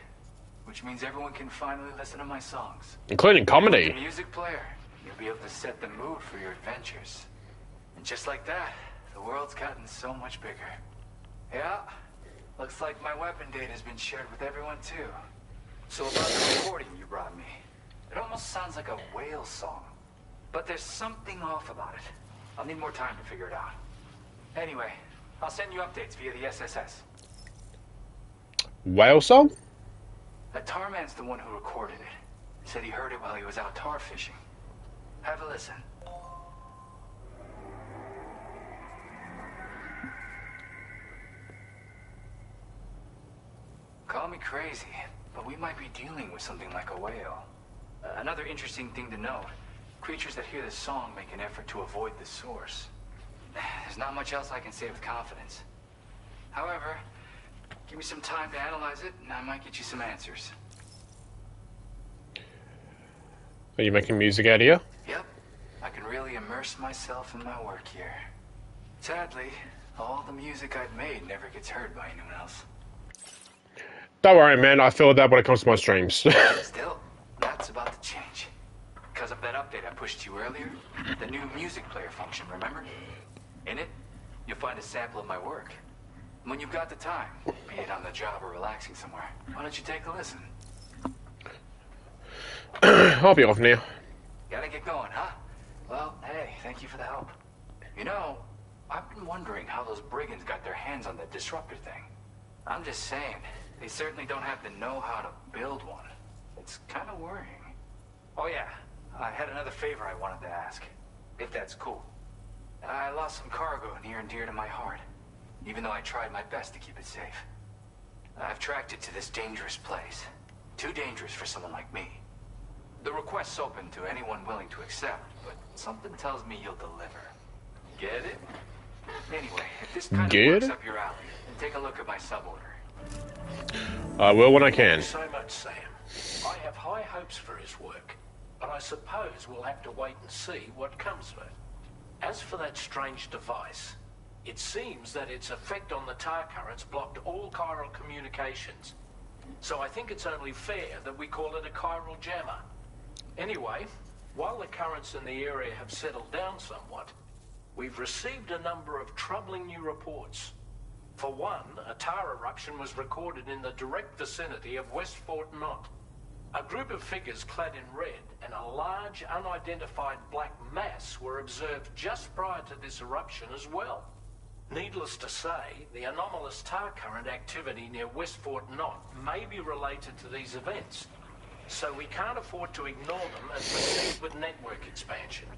which means everyone can finally listen to my songs. Including comedy. With the music player, you'll be able to set the mood for your adventures. And just like that, the world's gotten so much bigger. Yeah, looks like my weapon data has been shared with everyone too. So about the recording you brought me, it almost sounds like a whale song. But there's something off about it. I'll need more time to figure it out. Anyway, I'll send you updates via the SSS. Whale song? That Tarman's the one who recorded it. Said he heard it while he was out tar fishing. Have a listen. Call me crazy, but we might be dealing with something like a whale. Another interesting thing to note, creatures that hear this song make an effort to avoid the source. There's not much else I can say with confidence. However, give me some time to analyze it, and I might get you some answers. Are you making music out here? Yep. I can really immerse myself in my work here. Sadly, all the music I've made never gets heard by anyone else. Don't worry, man. I feel that when it comes to my streams. Still, that's about to change. Because of that update I pushed you earlier, the new music player function, remember? In it, you'll find a sample of my work. When you've got the time, be it on the job or relaxing somewhere, why don't you take a listen? I'll be off now. Gotta get going, huh? Well, hey, thank you for the help. You know, I've been wondering how those brigands got their hands on that disruptor thing. I'm just saying, they certainly don't have the know-how to build one. It's kind of worrying. Oh yeah, I had another favor I wanted to ask, if that's cool. I lost some cargo near and dear to my heart, even though I tried my best to keep it safe. I've tracked it to this dangerous place. Too dangerous for someone like me. The request's open to anyone willing to accept, but something tells me you'll deliver. Get it? Anyway, if this kind of works up your alley, then take a look at my suborder. I will when I can. So much, Sam. I have high hopes for his work, but I suppose we'll have to wait and see what comes of it. As for that strange device, It seems that its effect on the tar currents blocked all chiral communications. So I think it's only fair that we call it a chiral jammer. Anyway, while the currents in the area have settled down somewhat, we've received a number of troubling new reports. For one, a tar eruption was recorded in the direct vicinity of West Fort Knot. A group of figures clad in red and a large unidentified black mass were observed just prior to this eruption as well. Needless to say, the anomalous tar current activity near West Fort Knot may be related to these events, so we can't afford to ignore them and proceed with network expansion.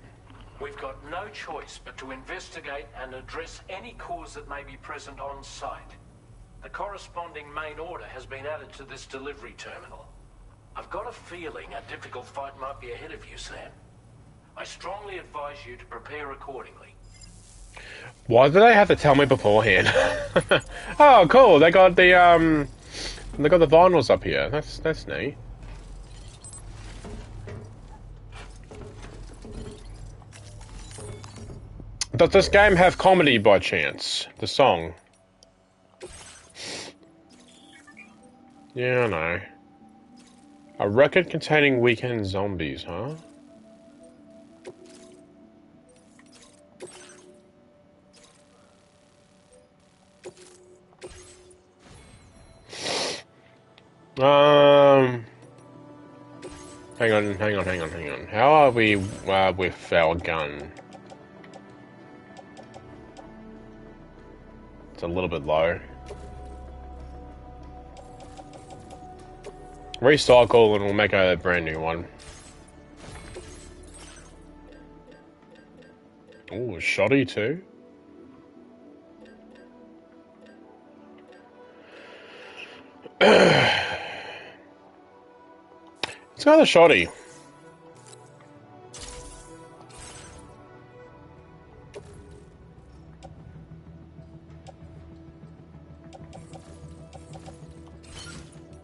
We've got no choice but to investigate and address any cause that may be present on site. The corresponding main order has been added to this delivery terminal. I've got a feeling a difficult fight might be ahead of you, Sam. I strongly advise you to prepare accordingly. Why did they have to tell me beforehand? Oh, cool. They got the vinyls up here. That's neat. Does this game have comedy by chance? The song? Yeah, I know. A record containing weekend zombies, huh? Hang on. How are we with our gun? It's a little bit low. Recycle and we'll make a brand new one. Ooh, shoddy too. It's got a shoddy.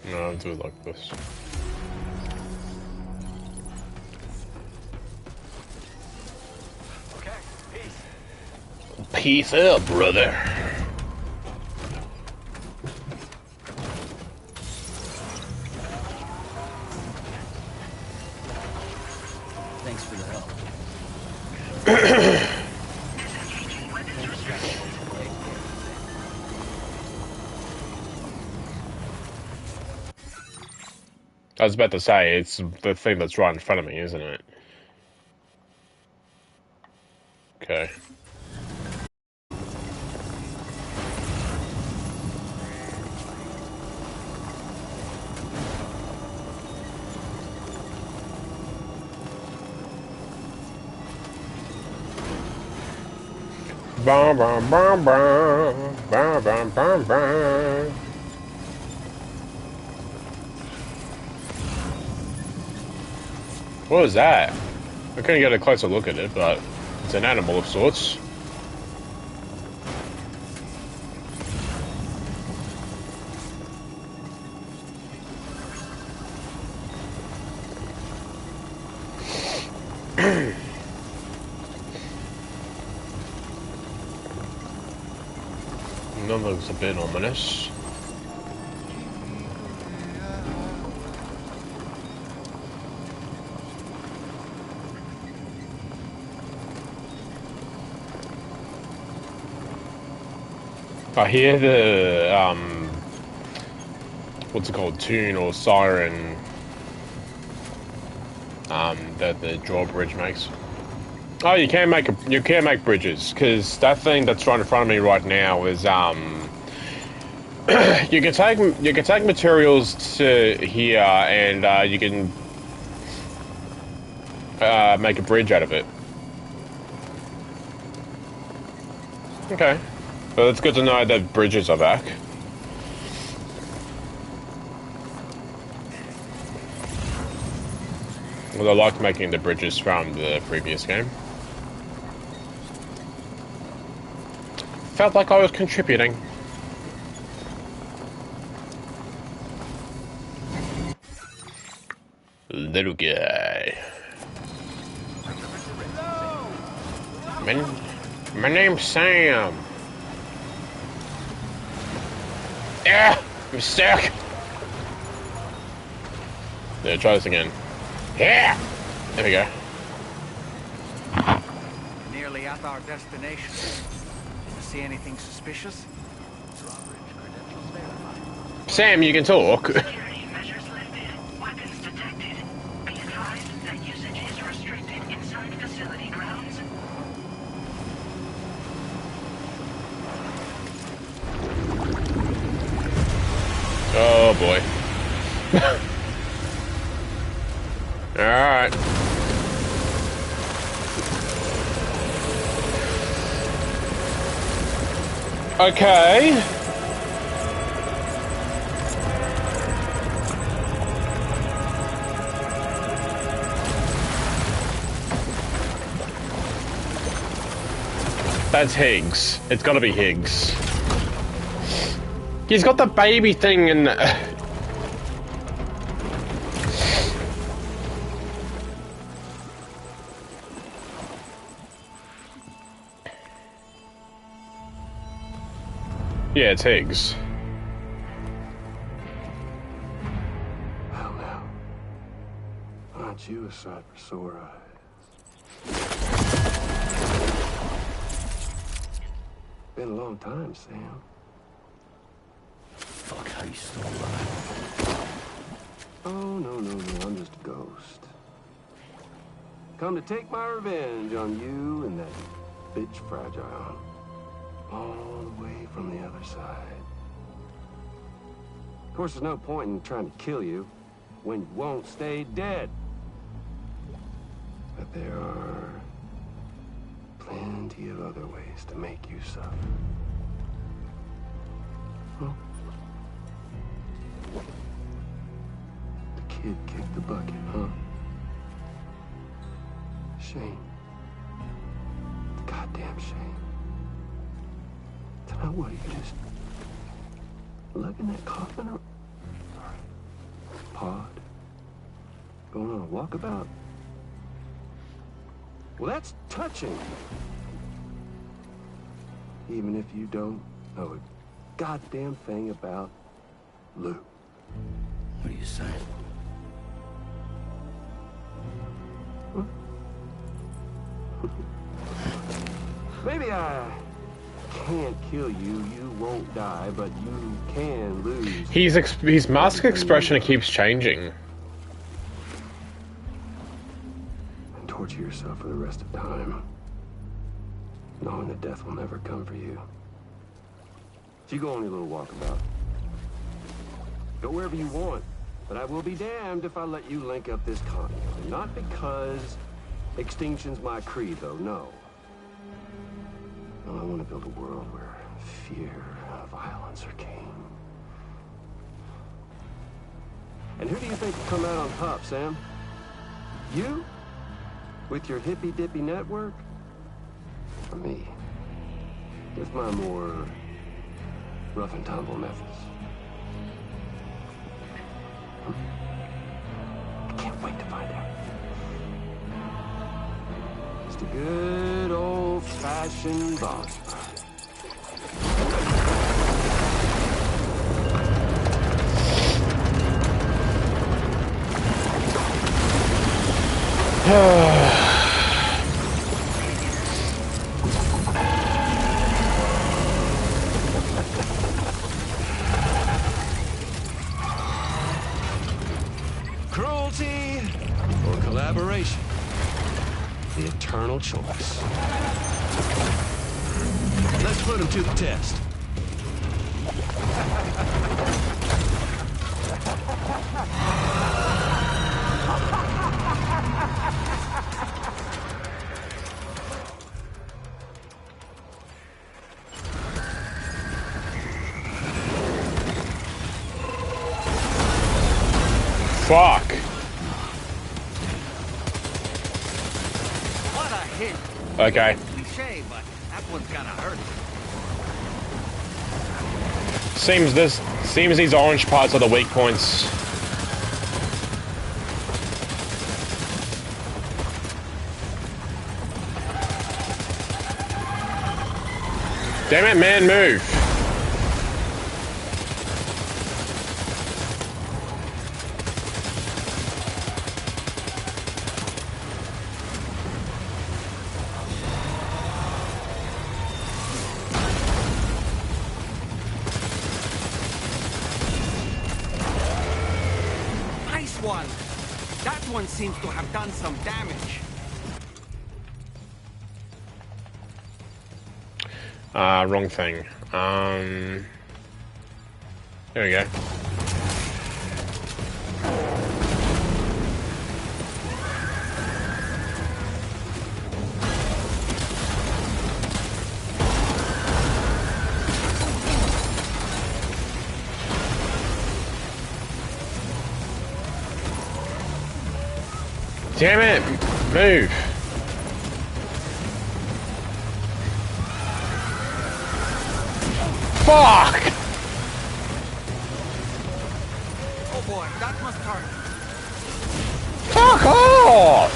No, I'll do it like this. Okay, peace. Peace out, brother. Thanks for the help. I was about to say, it's the thing that's right in front of me, isn't it? Okay. Bum, bum, bum, bum. Bum, bum, bum, bum. What was that? I couldn't get a closer look at it, but it's an animal of sorts. That looks a bit ominous. I hear the, what's it called, tune or siren, that the drawbridge makes. Oh, you can make bridges, because that thing that's right in front of me right now is, you can take materials to here and, you can, make a bridge out of it. Okay. Well, it's good to know that bridges are back. Well, I liked making the bridges from the previous game. Felt like I was contributing. Little guy. My name's Sam. Yeah, I'm stuck. Yeah, try this again. Yeah, there we go. Nearly at our destination. See anything suspicious? Sam, you can talk. Security measures lifted. Weapons detected. Be advised that usage is restricted inside facility grounds. Oh boy. Alright. Okay. That's Higgs. It's gotta be Higgs. He's got the baby thing and... yeah, it's Higgs. Hell now. Aren't you a sight for sore eyes? Been a long time, Sam. Fuck, how you still alive? Oh, no, I'm just a ghost. Come to take my revenge on you and that bitch Fragile. All the way from the other side. Of course, there's no point in trying to kill you when you won't stay dead. But there are plenty of other ways to make you suffer. Huh? The kid kicked the bucket, huh? Shame. Goddamn shame. Now what, are you just lugging that coffin or pod? Going on a walkabout? Well, that's touching. Even if you don't know a goddamn thing about Lou. What are you saying? Huh? Maybe I can't kill you, you won't die, but you can lose. His mask expression keeps changing. And torture yourself for the rest of time, knowing that death will never come for you. So you go on your little walkabout. Go wherever you want, but I will be damned if I let you link up this continent. Not because extinction's my creed, though, no. I want to build a world where fear and violence are king. And who do you think will come out on top, Sam? You? With your hippy-dippy network? Or me? With my more rough and tumble methods? I can't wait to find out. Just a good old-fashioned boss fight. Cruelty or collaboration? The eternal choice. Let's put him to the test. Fuck. What a hit. Okay. Cliche, but that one's gonna hurt. Seems these orange parts are the weak points. Damn it, man, move. one seems to have done some damage. Wrong thing. There we go. Damn it! Move! Fuck! Oh boy, that must hurt. Fuck off!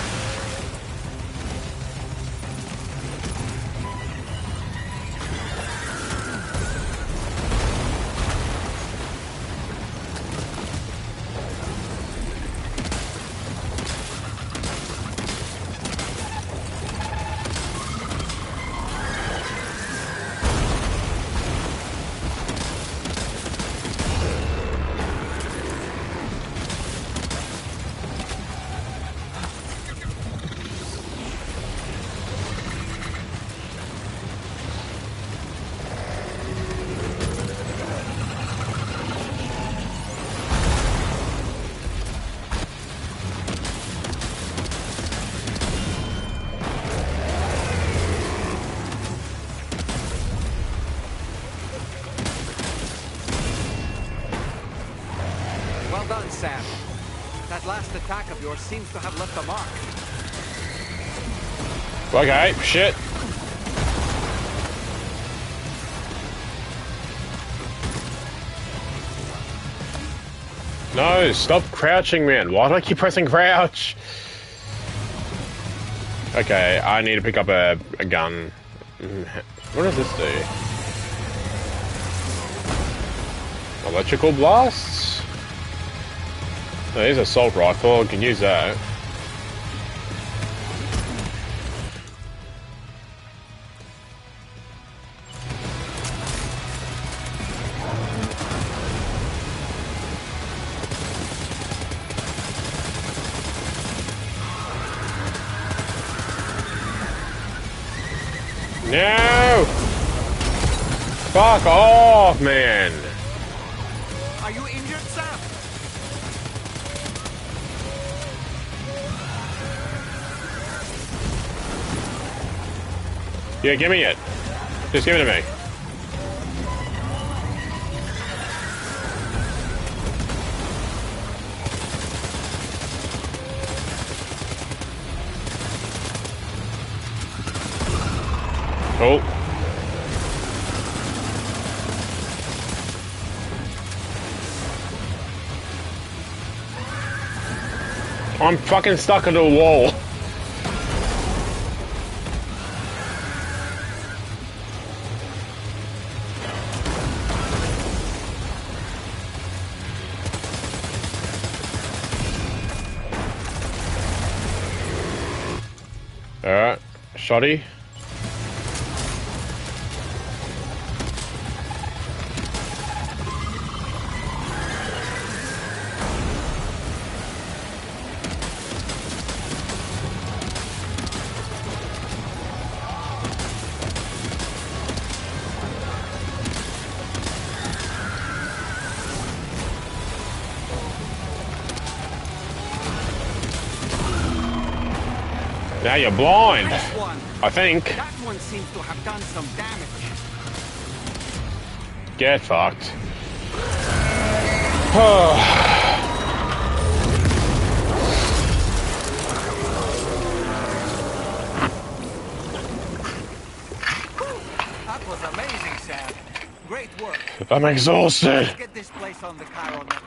Well done, Sam. That last attack of yours seems to have left a mark. Okay, shit. No, stop crouching, man. Why do I keep pressing crouch? Okay, I need to pick up a gun. What does this do? Electrical blasts? No, here's an assault rifle. I can use that. No! Fuck off, man! Are you injured, Sam? Yeah, give me it. Just give it to me. Oh. I'm fucking stuck into a wall. Alright, shoddy. Now you're blind, I think. That one seems to have done some damage. Get fucked. That was amazing, Sam. Great work. I'm exhausted. Let's get this place on the Chiral network.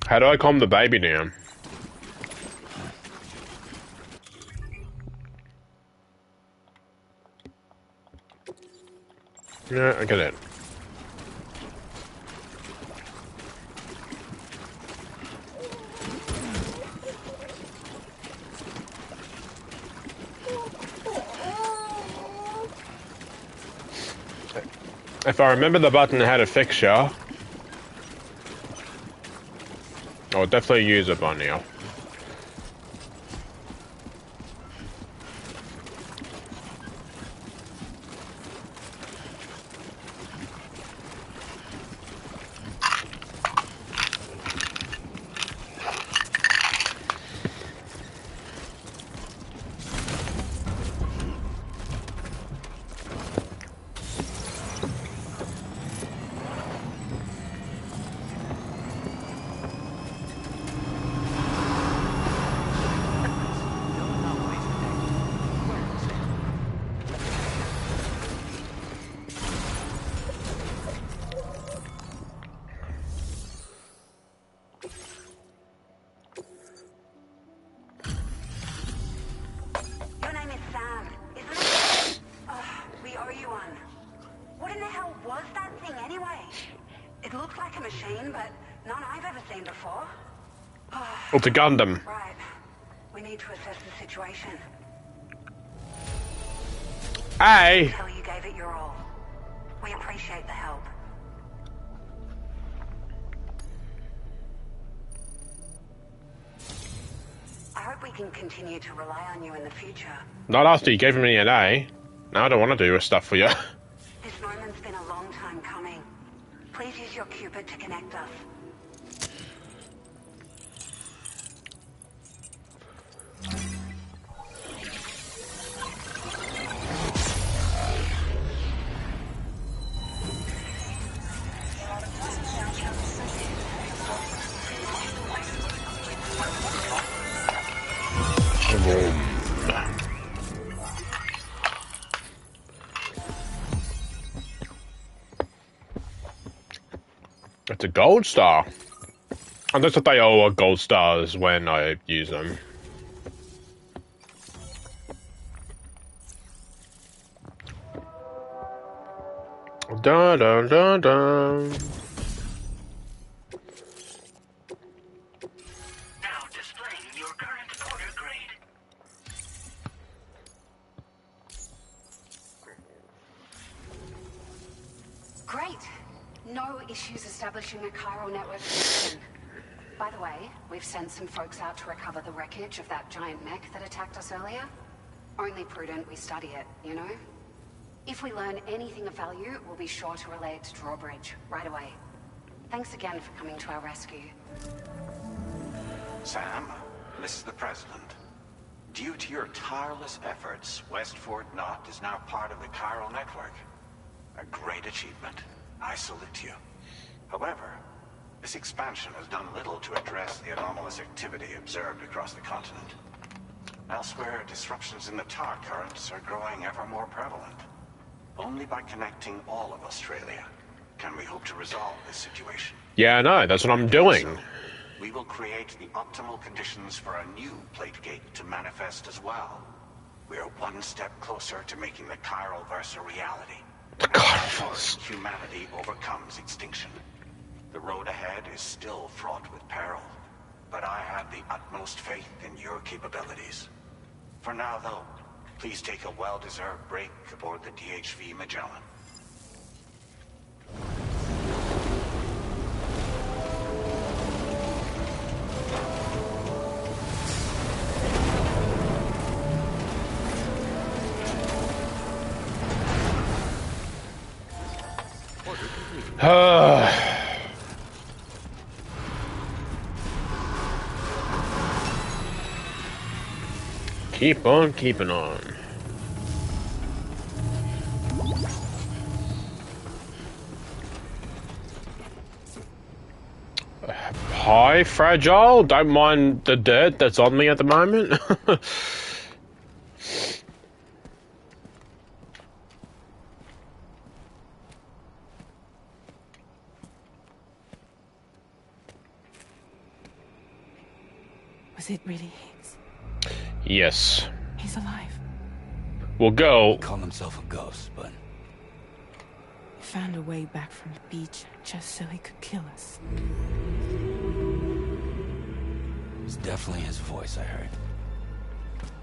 How do I calm the baby down? Yeah, I get it. If I remember the button had a fixture, I'll definitely use it by now. It's a Gundam. Right. We need to assess the situation. Hey! Tell you gave it your all. We appreciate the help. I hope we can continue to rely on you in the future. Not after you gave me an A. No, I don't want to do stuff for you. This moment's been a long time coming. Please use your Cupid to connect us. It's a gold star. And that's what they all are, gold stars when I use them. Dun dun dun dun. Now displaying your current porter grade. Great. No issues establishing a chiral network connection. By the way, we've sent some folks out to recover the wreckage of that giant mech that attacked us earlier. Only prudent we study it, you know? If we learn anything of value, we'll be sure to relay it to Drawbridge right away. Thanks again for coming to our rescue. Sam, this is the President. Due to your tireless efforts, West Fort Knot is now part of the chiral network. A great achievement. I salute you. However, this expansion has done little to address the anomalous activity observed across the continent. Elsewhere, disruptions in the tar currents are growing ever more prevalent. Only by connecting all of Australia can we hope to resolve this situation. Yeah, I know. That's what I'm doing. So, we will create the optimal conditions for a new Plategate to manifest as well. We are one step closer to making the chiral verse a reality. The chiral. Humanity overcomes extinction. The road ahead is still fraught with peril, but I have the utmost faith in your capabilities. For now, though, please take a well-deserved break aboard the DHV Magellan. Keep on keeping on. Hi, Fragile. Don't mind the dirt that's on me at the moment. Was it really Higgs? Yes. He's alive. We'll go. He called himself a ghost, but He found a way back from the beach just so he could kill us. it's definitely his voice I heard.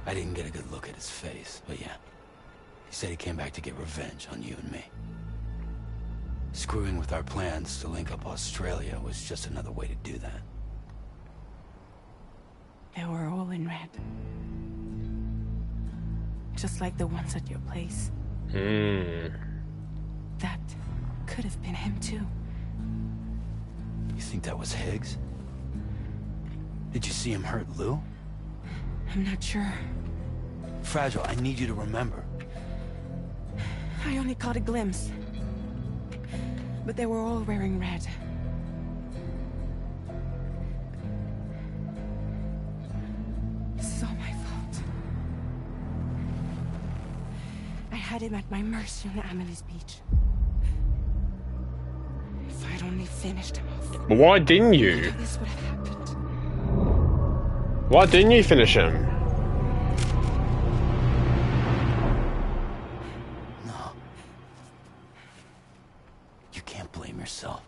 I didn't get a good look at his face, but yeah. He said he came back to get revenge on you and me. Screwing with our plans to link up Australia was just another way to do that. They were all in red. Just like the ones at your place. That could have been him too. You think that was Higgs? Did you see him hurt Lou? I'm not sure. Fragile, I need you to remember. I only caught a glimpse. But they were all wearing red. This is all my fault. I had him at my mercy on Amelie's beach. If I'd only finished him off. But why didn't you? This would have happened. Why didn't you finish him? No. You can't blame yourself.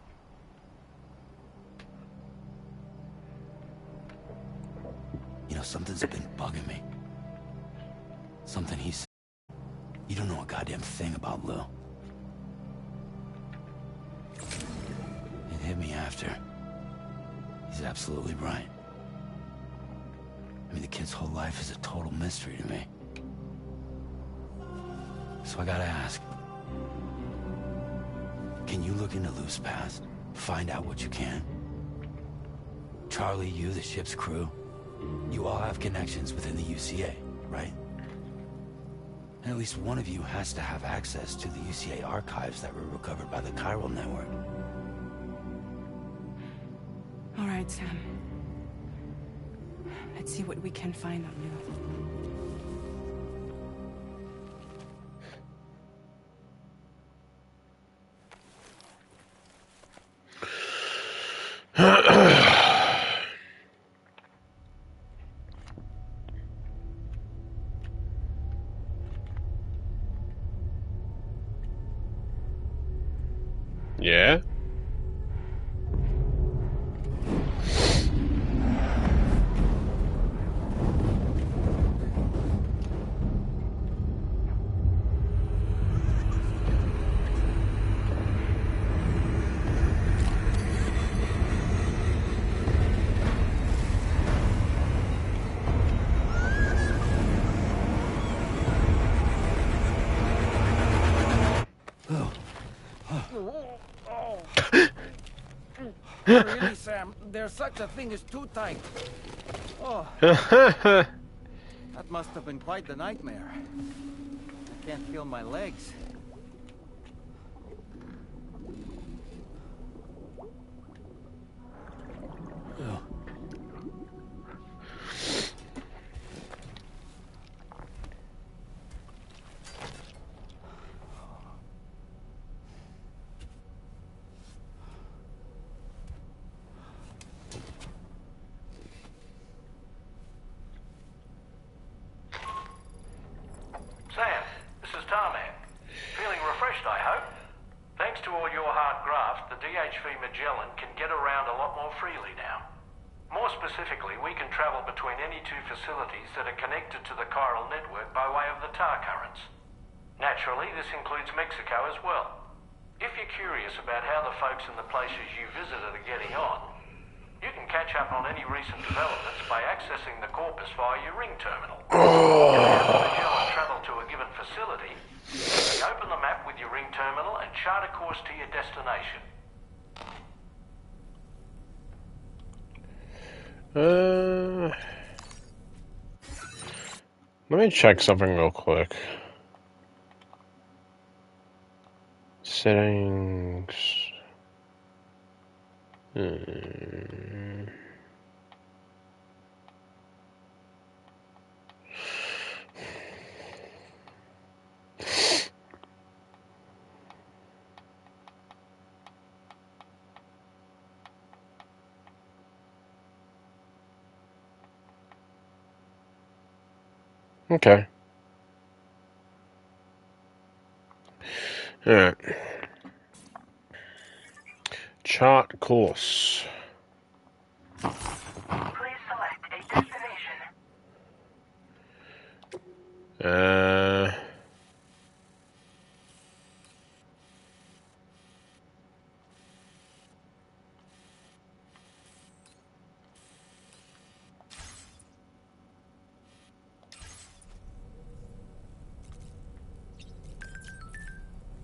You know, something's been bugging me. Something he said. You don't know a goddamn thing about Lou. It hit me after. He's absolutely right. I mean, the kid's whole life is a total mystery to me. So I gotta ask. Can you look into Lou's past? Find out what you can? Charlie, you, the ship's crew, you all have connections within the UCA, right? And at least one of you has to have access to the UCA archives that were recovered by the Chiral Network. All right, Sam. Let's see what we can find on Lou. Yeah? Really, Sam, there's such a thing as too tight. Oh. That must have been quite the nightmare. I can't feel my legs. Sam, this is Tarman. Feeling refreshed, I hope? Thanks to all your hard graft, the DHV Magellan can get around a lot more freely now. More specifically, we can travel between any two facilities that are connected to the chiral network by way of the tar currents. Naturally, this includes Mexico as well. If you're curious about how the folks in the places you visited are getting on, you can catch up on any recent developments by accessing the corpus via your ring terminal. If you have the Magellan travel to a given facility, you open the map with your ring terminal and chart a course to your destination. Let me check something real quick. Settings. Okay. Alright. Chart course. Please select a destination.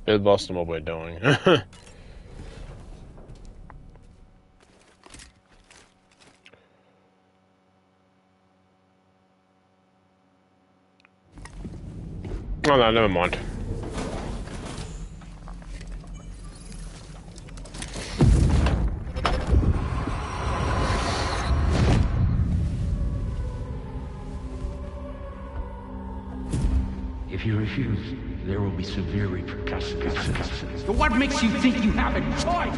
Bit lost in what we're doing. Oh no, never mind. If you refuse, there will be severe repercussions. But what makes you think you have a choice?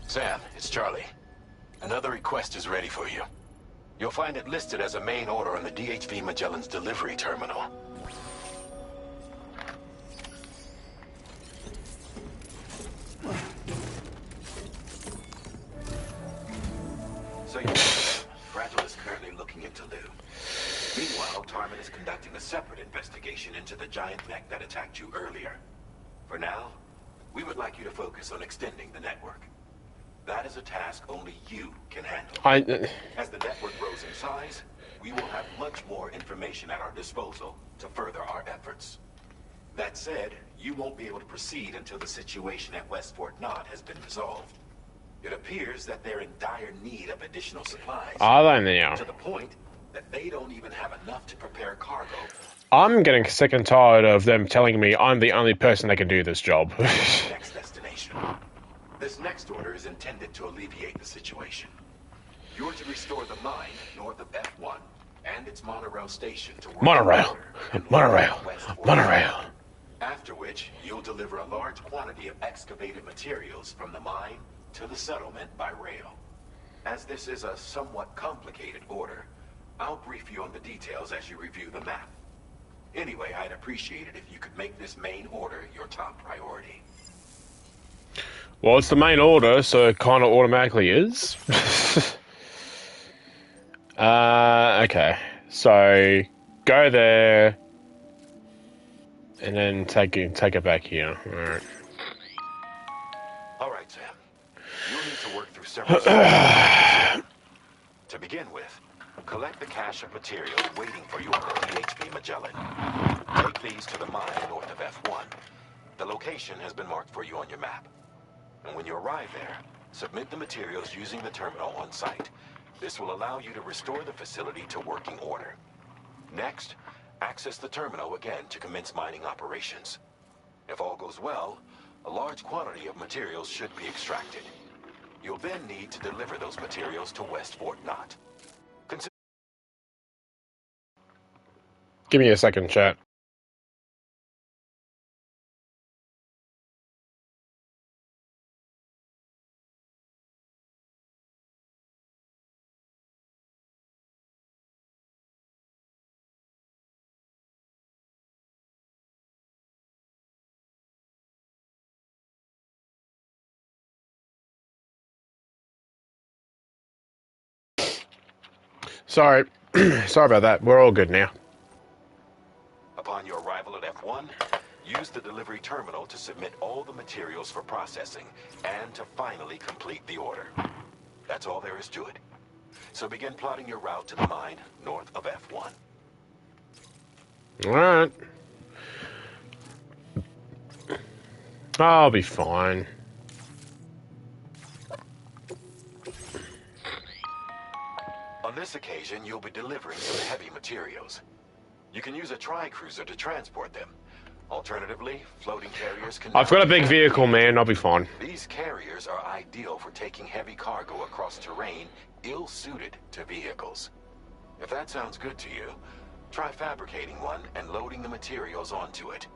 Sam, it's Charlie. Another request is ready for you. You'll find it listed as a main order on the DHV Magellan's delivery terminal. So you Fragile is currently looking into Lou. Meanwhile, Tarman is conducting a separate investigation into the giant mech that attacked you earlier. For now, we would like you to focus on extending the network. That is a task only you can handle. As the network grows in size, we will have much more information at our disposal to further our efforts. That said, you won't be able to proceed until the situation at West Fort Knott has been resolved. It appears that they're in dire need of additional supplies. Are they now? To the point that they don't even have enough to prepare cargo. I'm getting sick and tired of them telling me I'm the only person that can do this job. Next destination. This next order is intended to alleviate the situation. You're to restore the mine north of F1 and its monorail station to Monorail. After which, you'll deliver a large quantity of excavated materials from the mine to the settlement by rail. As this is a somewhat complicated order, I'll brief you on the details as you review the map. Anyway, I'd appreciate it if you could make this main order your top priority. Well, it's the main order, so it kind of automatically is. Okay. So, go there, and then take it back here. Alright. Alright, Sam. You'll need to work through several steps. To begin with, collect the cache of materials waiting for you on the DHV Magellan. Take these to the mine north of F1. The location has been marked for you on your map. And when you arrive there, submit the materials using the terminal on site. This will allow you to restore the facility to working order. Next, access the terminal again to commence mining operations. If all goes well, a large quantity of materials should be extracted. You'll then need to deliver those materials to West Fort Knott. Give me a second, chat. Sorry. Sorry about that. We're all good now. Upon your arrival at F1, use the delivery terminal to submit all the materials for processing and to finally complete the order. That's all there is to it. So begin plotting your route to the mine north of F1. Alright. I'll be fine. On this occasion, you'll be delivering some heavy materials. You can use a tri-cruiser to transport them. Alternatively, floating carriers can... I've got a big vehicle, man. I'll be fine. These carriers are ideal for taking heavy cargo across terrain ill-suited to vehicles. If that sounds good to you, try fabricating one and loading the materials onto it.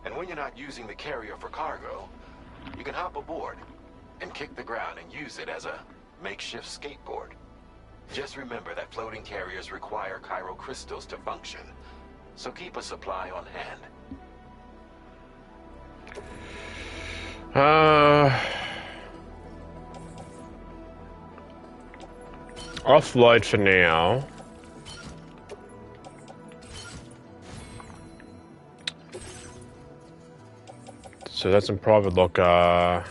And when you're not using the carrier for cargo, you can hop aboard and kick the ground and use it as a makeshift skateboard. Just remember that floating carriers require chiral crystals to function, so keep a supply on hand. Offload for now. So that's in private locker.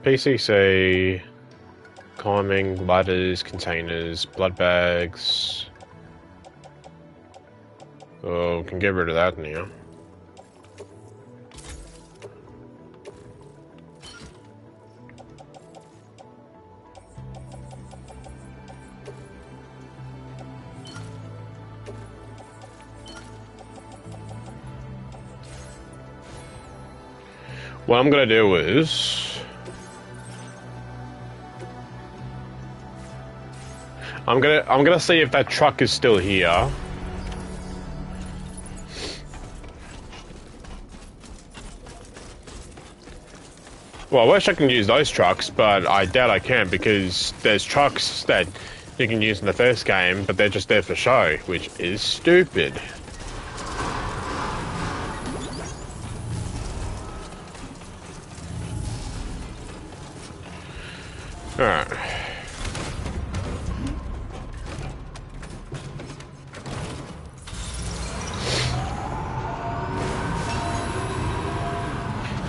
PCC, climbing, ladders, containers, blood bags. Oh, we can get rid of that now. What I'm gonna do is I'm gonna see if that truck is still here. Well, I wish I can use those trucks, but I doubt I can because there's trucks that you can use in the first game, but they're just there for show, which is stupid. Alright.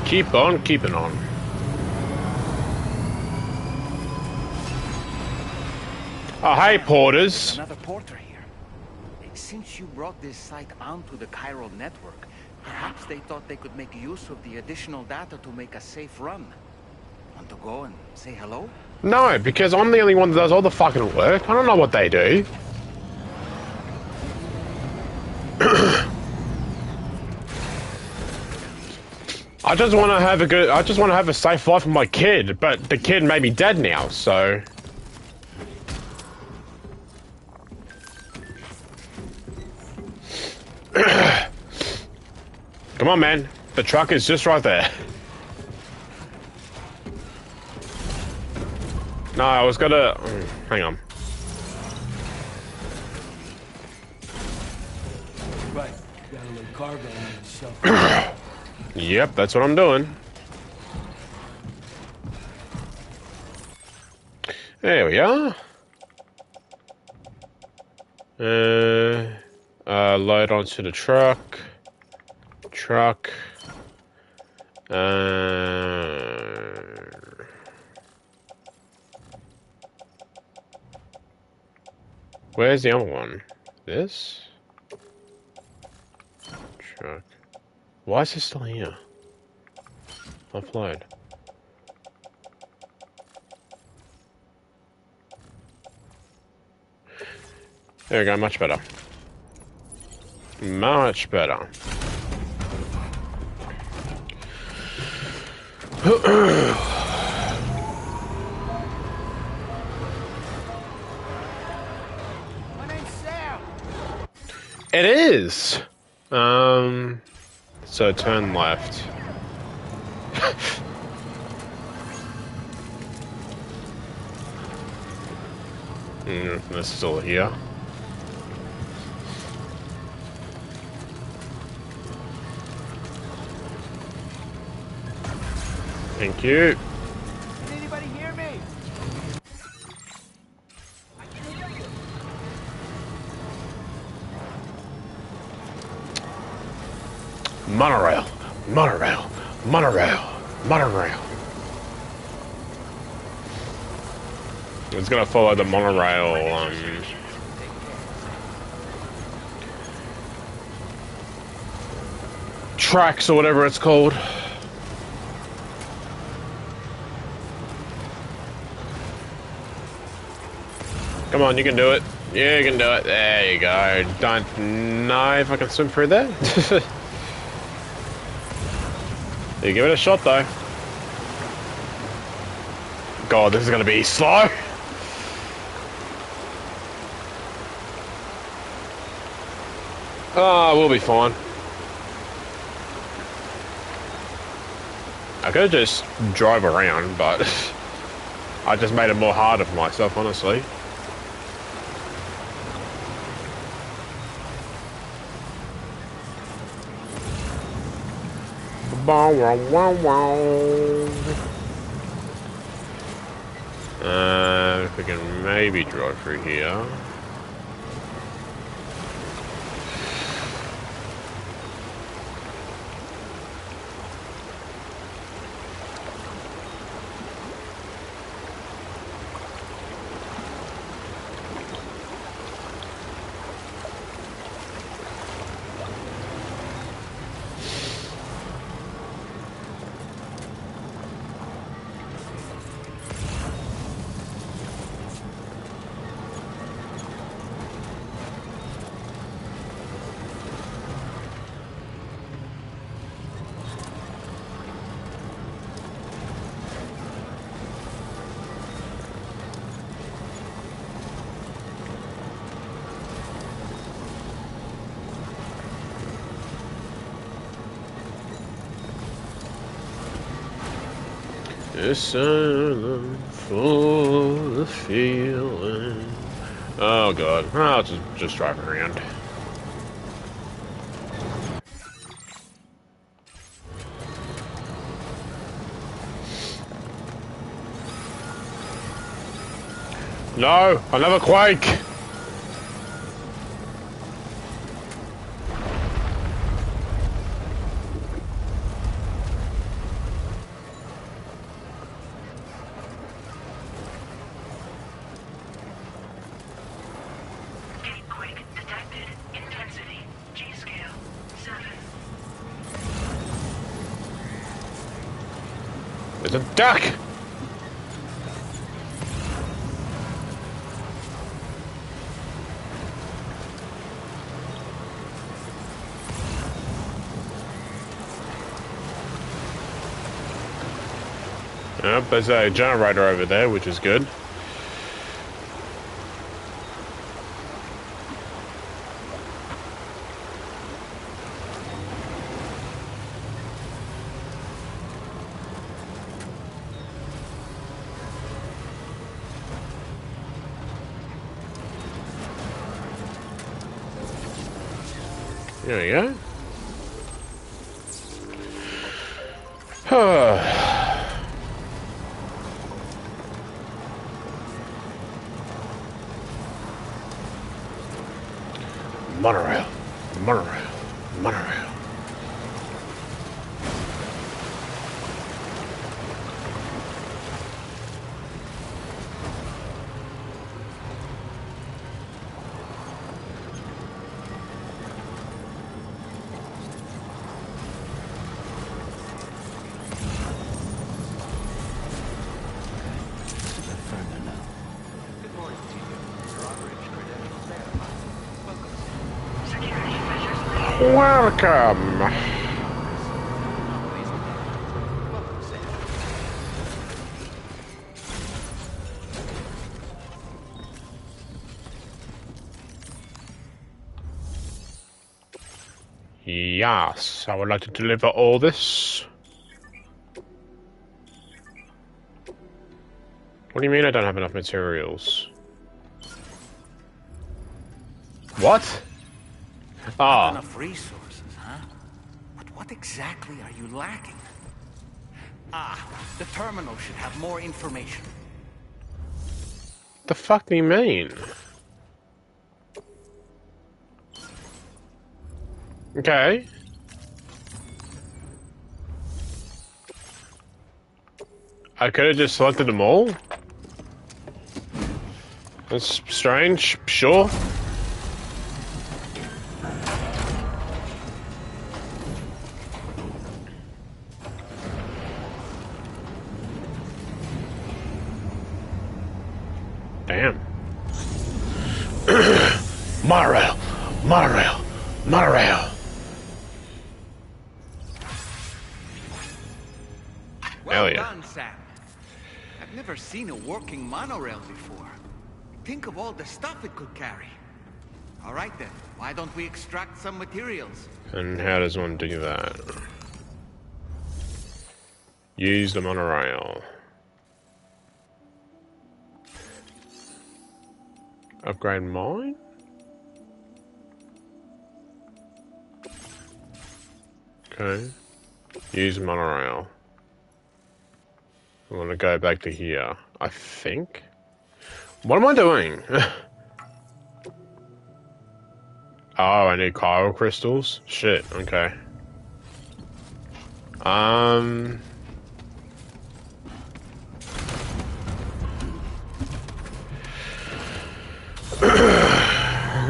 Keep on keeping on. Oh, hey, porters. Another porter here. Since you brought this site onto the chiral network, perhaps they thought they could make use of the additional data to make a safe run. Want to go and say hello? No, because I'm the only one that does all the fucking work. I don't know what they do. I just want to have a safe life for my kid, but the kid may be dead now, so. Come on, man. The truck is just right there. No, I was gonna... hang on. Right. Got a little cargo on the shelf. Yep, that's what I'm doing. There we are. Load onto the truck. Where's the other one? This? Truck. Why is it still here? Upload. There we go, much better. Much better. My name's Sam. It is! So turn left. It's still here. Thank you. Can anybody hear me? Monorail, monorail, monorail, monorail. It's gonna follow the monorail, tracks or whatever it's called. Come on, you can do it. You can do it. There you go. Don't know if I can swim through there. You give it a shot, though. God, this is going to be slow. Oh, we'll be fine. I could just drive around, but I just made it more harder for myself, honestly. If we can maybe drive through here. Listen for the feeling. Oh god, I'll just drive around. No, another quake! There's a duck! Yep, there's a generator over there, which is good. There we go. Monorail, monorail, monorail. Welcome. Yes, I would like to deliver all this. What do you mean I don't have enough materials? What? Not enough resources, huh? But what exactly are you lacking? The terminal should have more information. The fuck do you mean? Okay. I could have just selected them all? That's strange, sure. Damn. Monorail! Monorail! Monorail! Well done, Sam. I've never seen a working monorail before. Think of all the stuff it could carry. All right then, why don't we extract some materials? And how does one do that? Use the monorail. Upgrade mine? Okay. Use monorail. I want to go back to here, I think. What am I doing? Oh, I need chiral crystals? Shit, okay.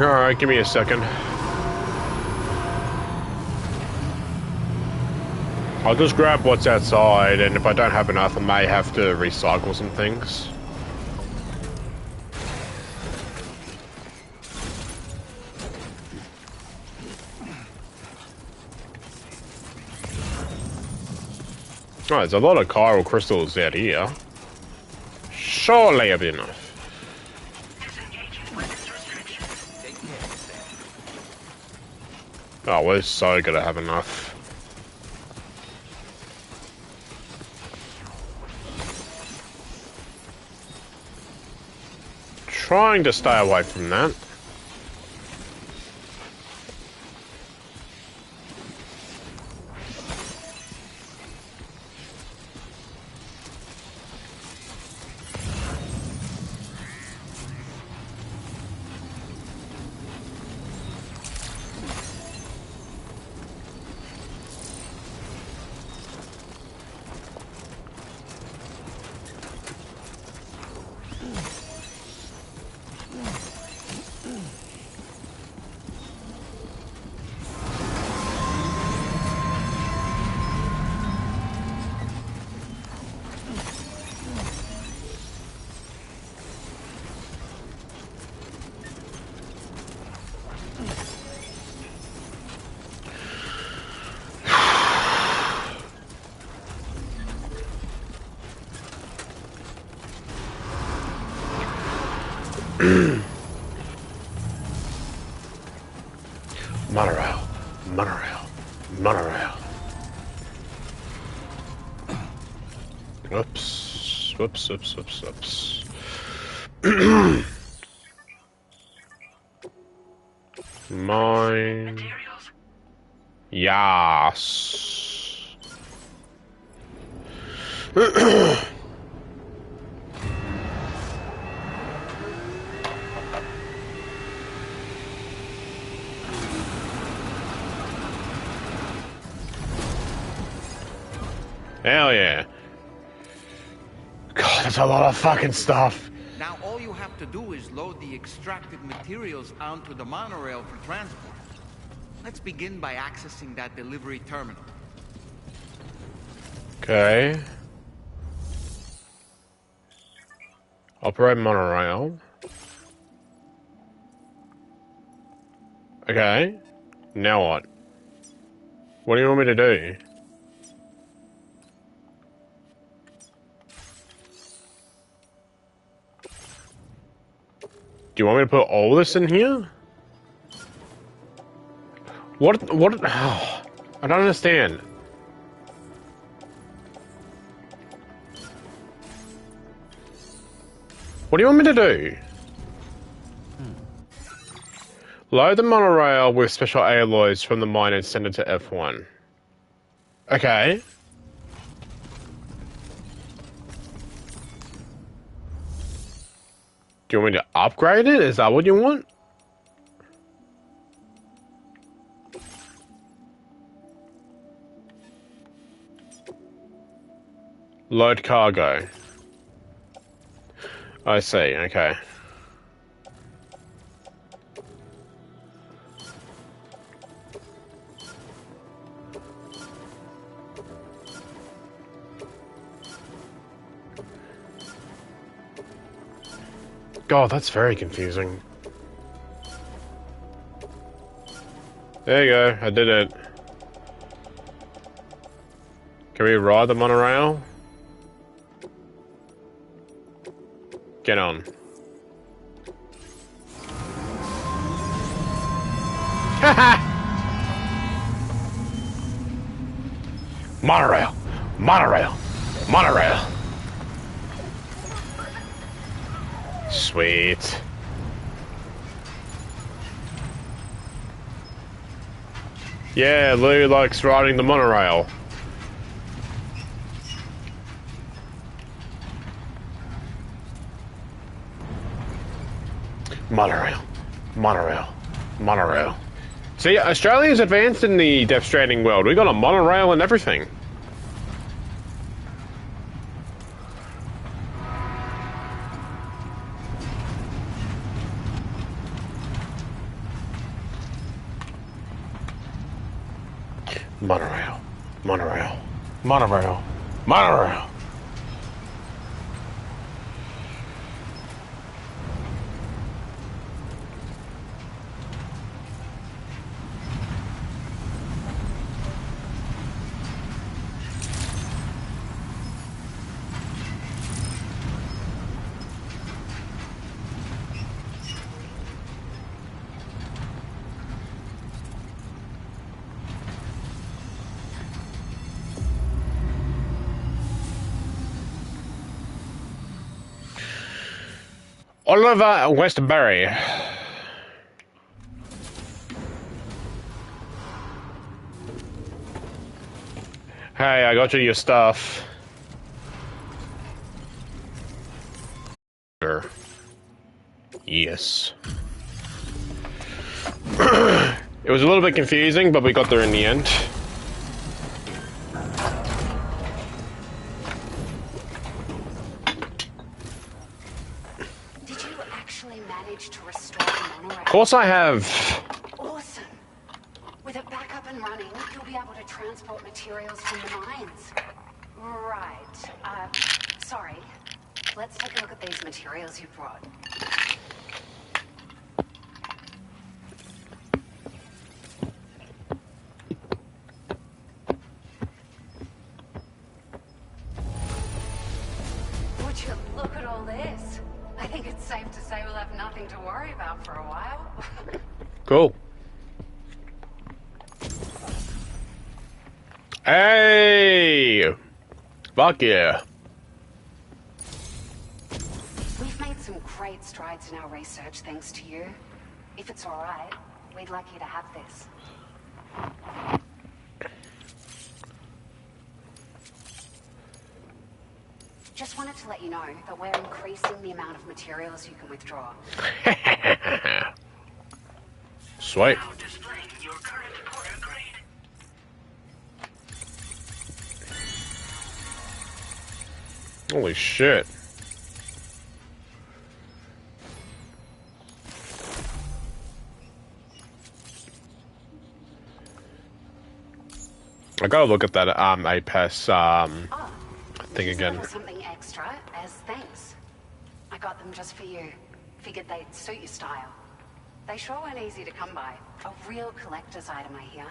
Alright, give me a second. I'll just grab what's outside, and if I don't have enough, I may have to recycle some things. Oh, there's a lot of chiral crystals out here. Surely I'll be enough. Oh, we're so gonna have enough. trying to stay away from that. Monorail, monorail, monorail. Oops, whoops, whoops, whoops, whoops. Mine. Yes. Hell yeah. God, that's a lot of fucking stuff. Now all you have to do is load the extracted materials onto the monorail for transport. Let's begin by accessing that delivery terminal. Okay. Operate monorail. Okay. Now what? What do you want me to do? Do you want me to put all this in here? What, oh, I don't understand. What do you want me to do? Load the monorail with special alloys from the mine and send it to F1. Okay. Do you want me to upgrade it? Is that what you want? Load cargo. I see, okay. God, that's very confusing. There you go, I did it. Can we ride the monorail? Get on. Monorail! Monorail! Monorail! Sweet. Yeah, Lou likes riding the monorail. Monorail. Monorail. Monorail. See, Australia's advanced in the Death Stranding world. We got a monorail and everything. Monorail. Monorail. Monorail. Monorail. Oliver Westbury. Hey, I got you your stuff. Sure. Yes. It was a little bit confusing, but we got there in the end. Did you actually manage to restore the monorail? Of course I have. Awesome. With it back up and running, you'll be able to transport materials from the mines. Right. Sorry. Let's take a look at these materials you brought. Would you look at all this? I think it's safe to say we'll have nothing to worry about for a while. Cool. Hey! Fuck yeah. We've made some great strides in our research thanks to you. If it's alright, we'd like you to have this. Just wanted to let you know that we're increasing the amount of materials you can withdraw. Sweet. Now displaying your current porter grade. Holy shit. I gotta look at that APES thing again. This is something extra as thanks. I got them just for you. Figured they'd suit your style. They sure weren't easy to come by. A real collector's item, I hear.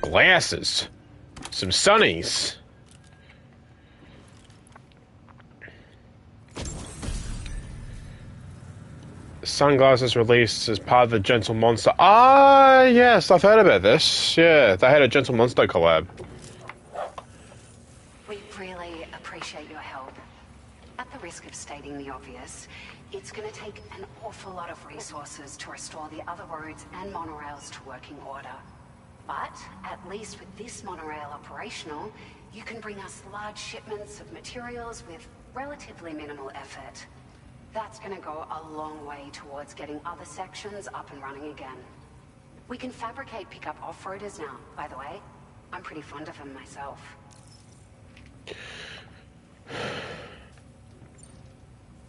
Glasses. Some sunnies. Sunglasses released as part of the Gentle Monster. Ah, yes, I've heard about this. Yeah, they had a Gentle Monster collab. We really appreciate your help. At the risk of stating the obvious, it's going to take an awful lot of resources to restore the other roads and monorails to working order. But at least with this monorail operational, you can bring us large shipments of materials with relatively minimal effort. That's going to go a long way towards getting other sections up and running again. We can fabricate pickup off-roaders now, by the way. I'm pretty fond of them myself.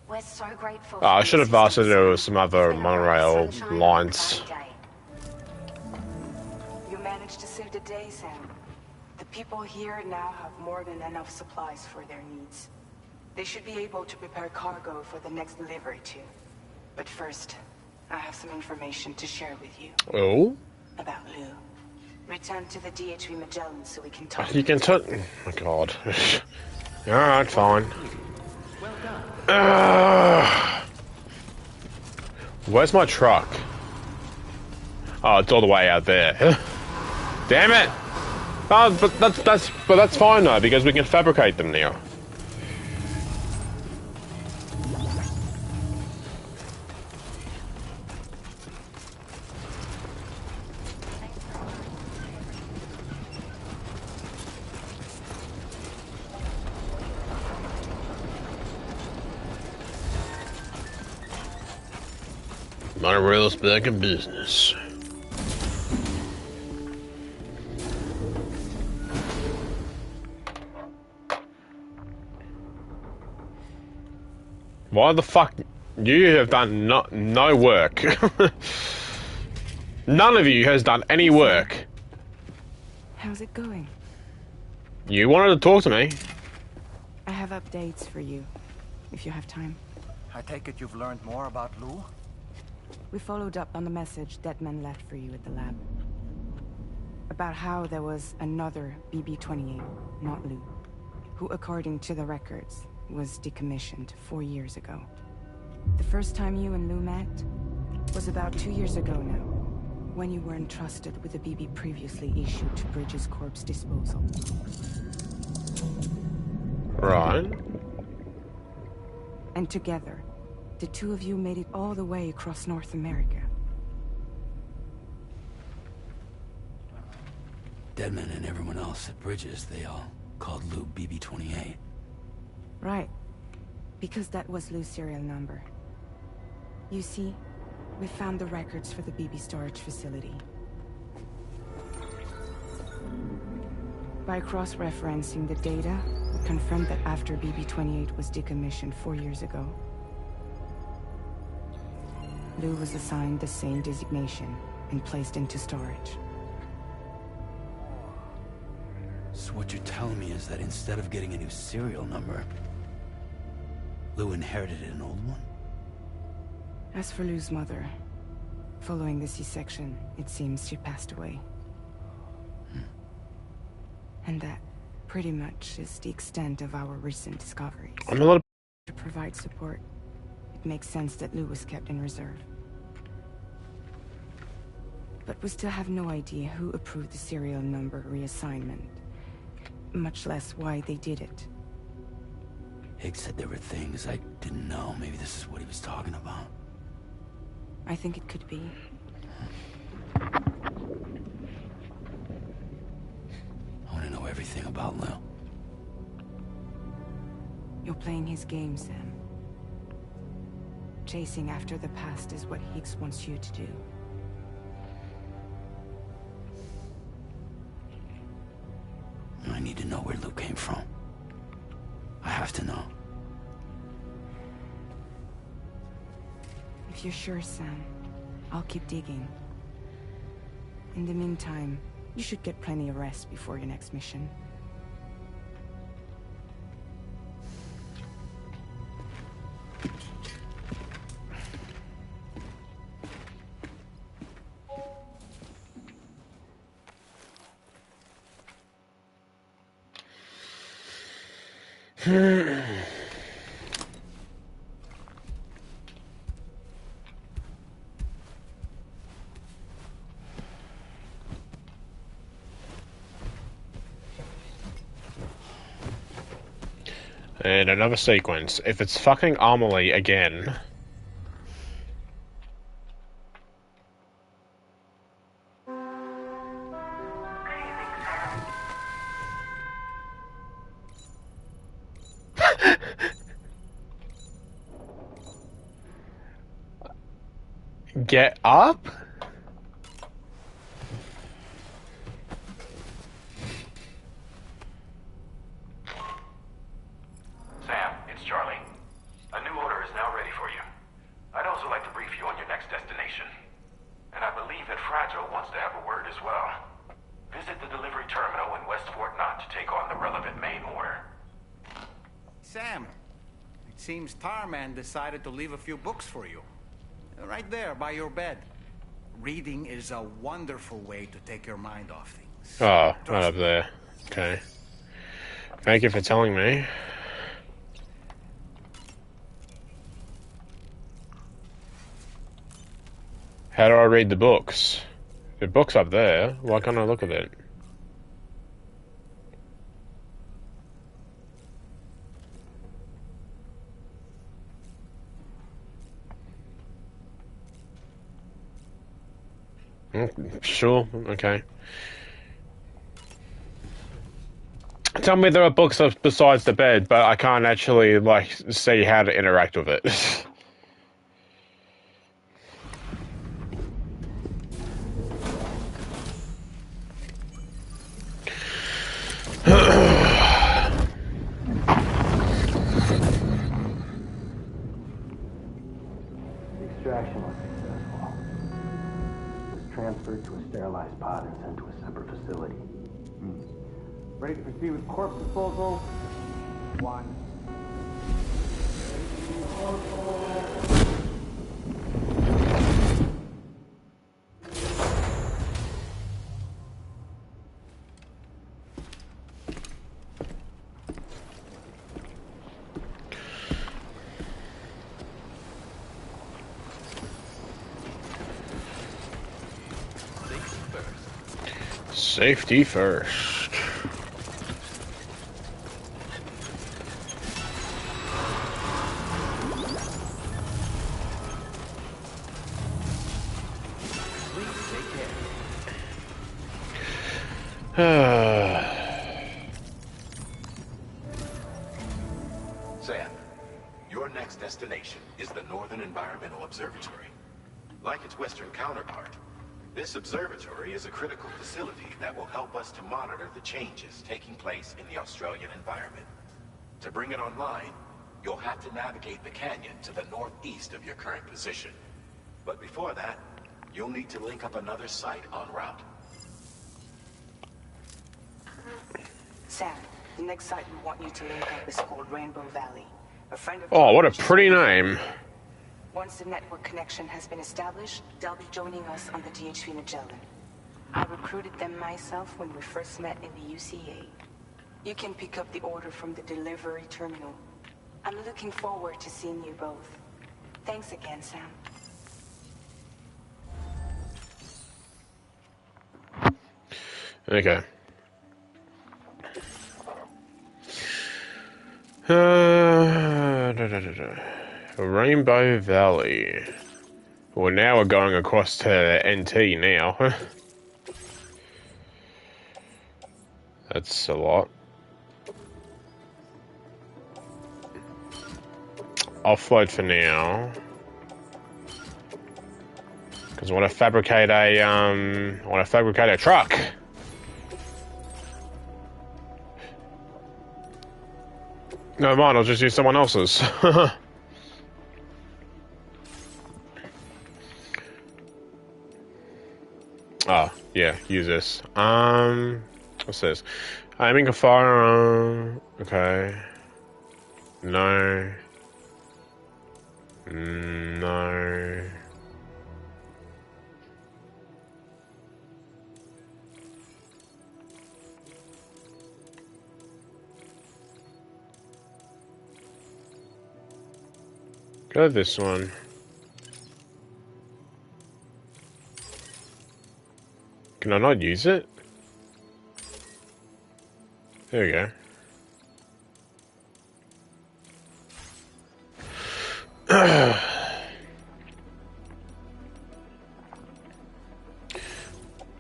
We're so grateful. Oh, I should have asked if there was some other monorail lines. You managed to save the day, Sam. The people here now have more than enough supplies for their needs. They should be able to prepare cargo for the next delivery too. But first, I have some information to share with you. Oh? About Lou. Return to the DHV Magellan so we can talk. You can talk. Oh my god. Alright, fine. Where's my truck? Oh, it's all the way out there. Damn it! Oh, but that's fine though, because we can fabricate them now. Monorail's back in business. Why the fuck? You have done no work. None of you has done any work. How's it going? You wanted to talk to me. I have updates for you, if you have time. I take it you've learned more about Lou? We followed up on the message Deadman left for you at the lab. About how there was another BB-28, not Lou, who, according to the records, was decommissioned 4 years ago. The first time you and Lou met was about 2 years ago now, when you were entrusted with the BB previously issued to Bridges Corp's disposal. Right. And together, the two of you made it all the way across North America. Deadman and everyone else at Bridges, they all called Lou BB-28. Right. Because that was Lou's serial number. You see, we found the records for the BB storage facility. By cross-referencing the data, we confirmed that after BB-28 was decommissioned 4 years ago, Lou was assigned the same designation and placed into storage. So what you're telling me is that instead of getting a new serial number, Lou inherited an old one? As for Lou's mother, following the C-section, it seems she passed away. And that pretty much is the extent of our recent discoveries. I'm a little... To provide support, it makes sense that Lou was kept in reserve. But we still have no idea who approved the serial number reassignment, much less why they did it. Higgs said there were things I didn't know. Maybe this is what he was talking about. I think it could be. I want to know everything about Lou. You're playing his game, Sam. Chasing after the past is what Higgs wants you to do. I need to know where Lou came from. I have to know. If you're sure, Sam, I'll keep digging. In the meantime, you should get plenty of rest before your next mission. And another sequence. If it's fucking Amelie again... Get up? Sam, it's Charlie. A new order is now ready for you. I'd also like to brief you on your next destination. And I believe that Fragile wants to have a word as well. Visit the delivery terminal in West Fort Knott to take on the relevant main order. Sam, it seems Tarman decided to leave a few books for you. Right there, by your bed. Reading is a wonderful way to take your mind off things. Oh, right up there. Okay. Thank you for telling me. How do I read the books? The book's up there. Why can't I look at it? Sure, okay. Tell me there are books besides the bed, but I can't actually, like, see how to interact with it. The extraction was successful. It was transferred to a sterilized pod and sent to a separate facility. Ready to proceed with corpse disposal? 1. Safety first. Sam, your next destination is the Northern Environmental Observatory. Like its Western counterpart, this observatory is a critical facility that will help us to monitor the changes taking place in the Australian environment. To bring it online, you'll have to navigate the canyon to the northeast of your current position. But before that, you'll need to link up another site en route. Sam, the next site we want you to link up is called Rainbow Valley. A friend of Oh, what a pretty name. Once the network connection has been established, they'll be joining us on the DHV Magellan. I recruited them myself when we first met in the UCA. You can pick up the order from the delivery terminal. I'm looking forward to seeing you both. Thanks again, Sam. Okay. Rainbow Valley. Well, now we're going across to NT now. That's a lot. Offload for now. Because I want to fabricate a truck. No, mine. I'll just use someone else's. Oh, yeah, use this. What's this? Aiming a firearm. Okay. No. No. Go this one. Can I not use it? There we go.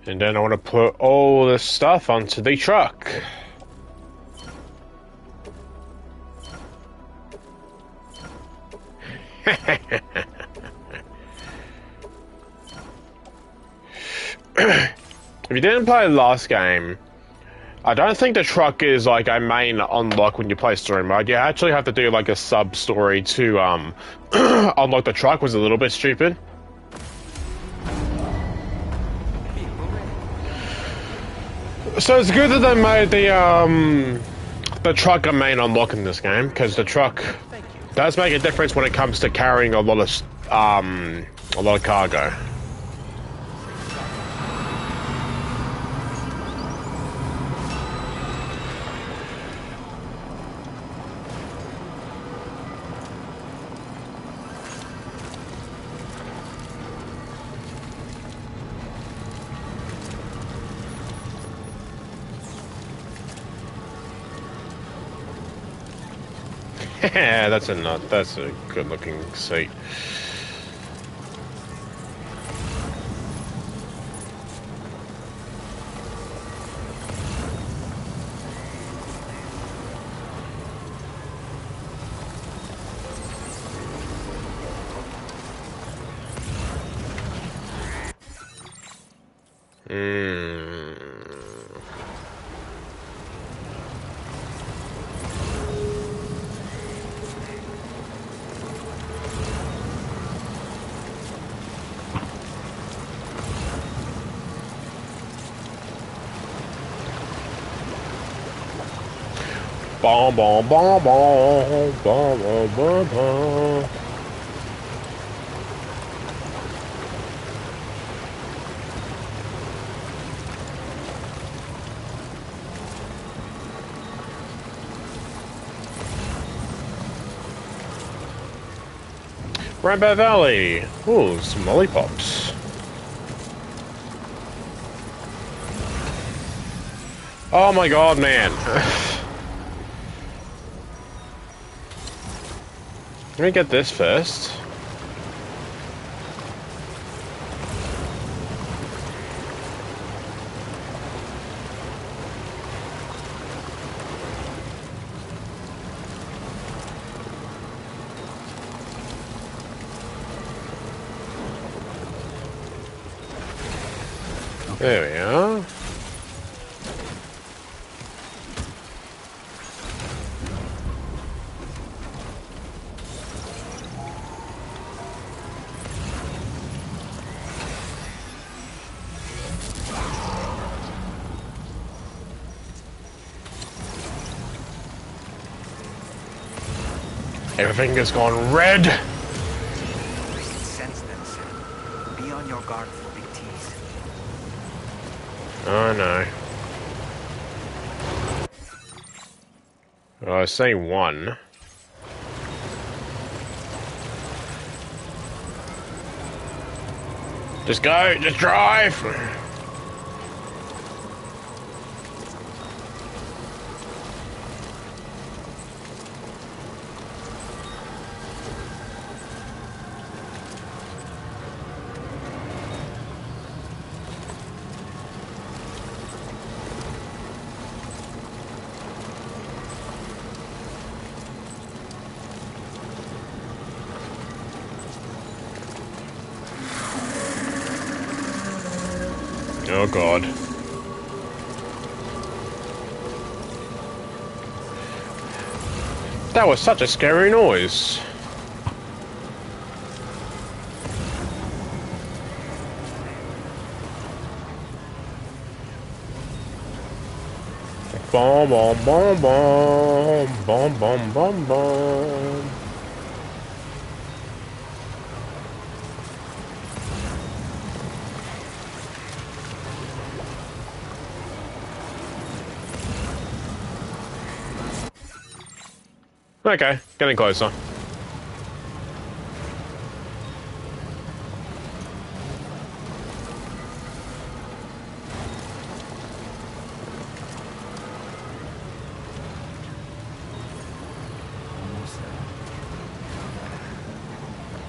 And then I want to put all this stuff onto the truck. If you didn't play the last game, I don't think the truck is like a main unlock when you play story mode. You actually have to do like a sub story to unlock the truck. Was a little bit stupid. So it's good that they made the truck a main unlock in this game, because the truck does make a difference when it comes to carrying a lot of cargo. Yeah, that's a good looking seat. Bom, bom, bom, bom, bom, bom, bom, bom. Rainbow Valley. Ooh, some lollipops. Oh my god, man. Let me get this first. There we are. Everything has gone red. Sense them, Sam. Be on your guard for big T's. Oh no. I see one. Just go, just drive. Oh god. That was such a scary noise. Boom, boom, boom, boom, boom, boom, boom, boom. Okay, getting closer.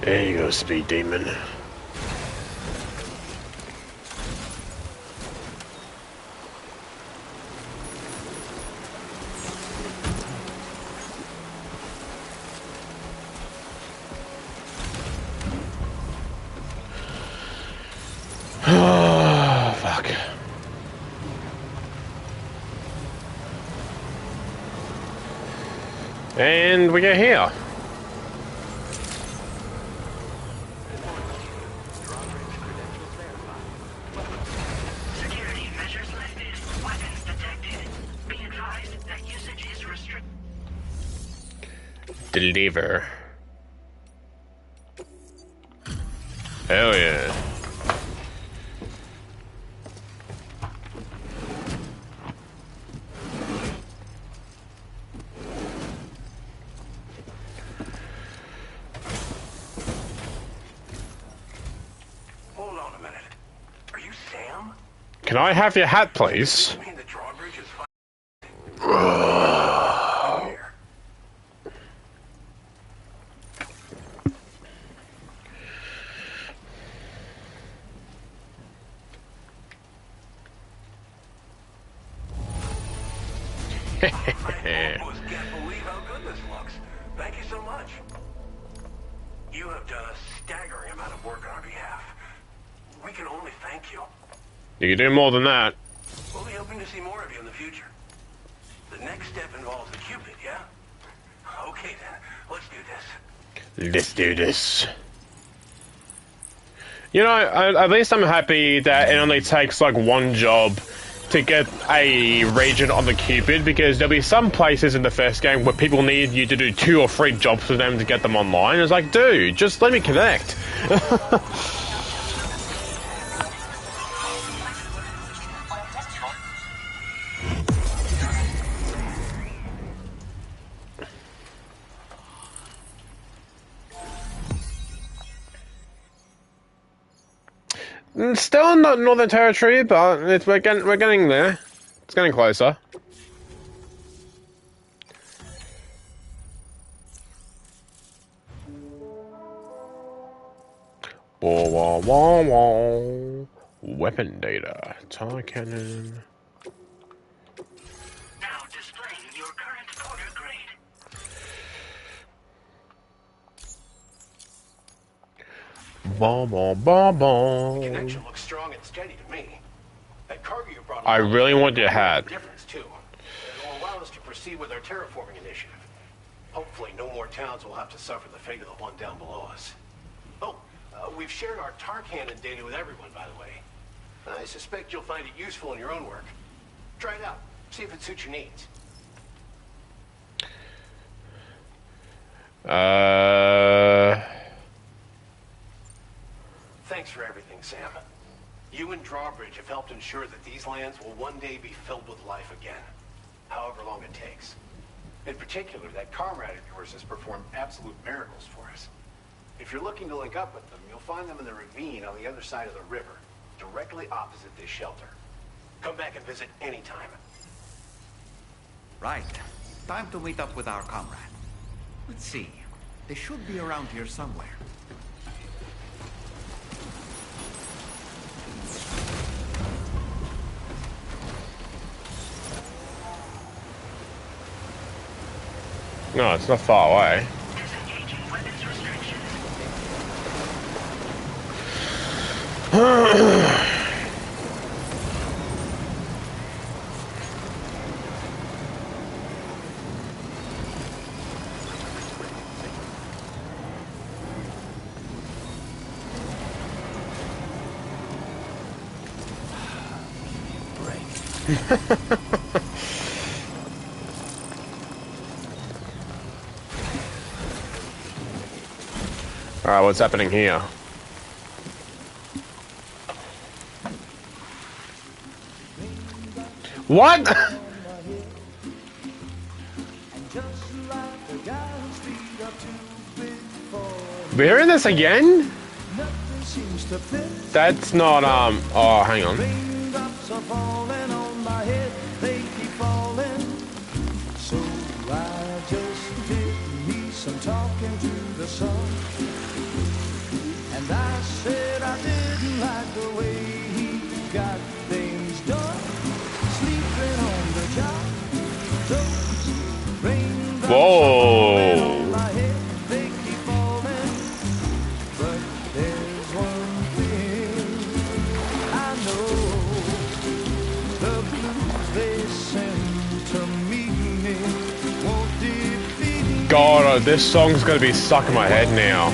There you go, Speed Demon. Oh, fuck. And we get here. Security measures lifted. Weapons detected. Be advised that usage is restricted. Deliver. Hell yeah. Hold on a minute. Are you Sam? Can I have your hat, please? You mean the drawbridge is I almost can't believe how good this looks. Thank you so much. You have done a staggering amount of work on our behalf. We can only thank you. You can do more than that. We'll be hoping to see more of you in the future. The next step involves the Cupid, yeah? Okay then, let's do this. Let's do this. You know, at least I'm happy that it only takes like one job to get a region on the Cupid, because there'll be some places in the first game where people need you to do 2 or 3 jobs for them to get them online. It's like, dude, just let me connect. Still not Northern Territory, but we're getting there. It's getting closer. Wah wah wah wah. Weapon data. Tar cannon. Now displaying your current porter grade. Bah, bah, bah, bah. Connection looks strong and steady to me. I really want your hat. Difference too. It will allow us to proceed with our terraforming initiative. Hopefully, no more towns will have to suffer the fate of the one down below us. Oh, we've shared our tar cannon data with everyone, by the way. I suspect you'll find it useful in your own work. Try it out. See if it suits your needs. Thanks for everything, Sam. You and Drawbridge have helped ensure that these lands will one day be filled with life again, however long it takes. In particular, that comrade of yours has performed absolute miracles for us. If you're looking to link up with them, you'll find them in the ravine on the other side of the river, directly opposite this shelter. Come back and visit anytime. Right. Time to meet up with our comrade. Let's see. They should be around here somewhere. No, it's not far away. Alright, what's happening here? What? We're hearing this again? That's not, oh, hang on. Talking to the sun, and I said I didn't like the way he got things done. Sleeping on the job, those raindrops falling on my head, they keep falling. But there's one thing I know, the blues they send to meet me won't defeat me. God, this song's gonna be stuck in my head now.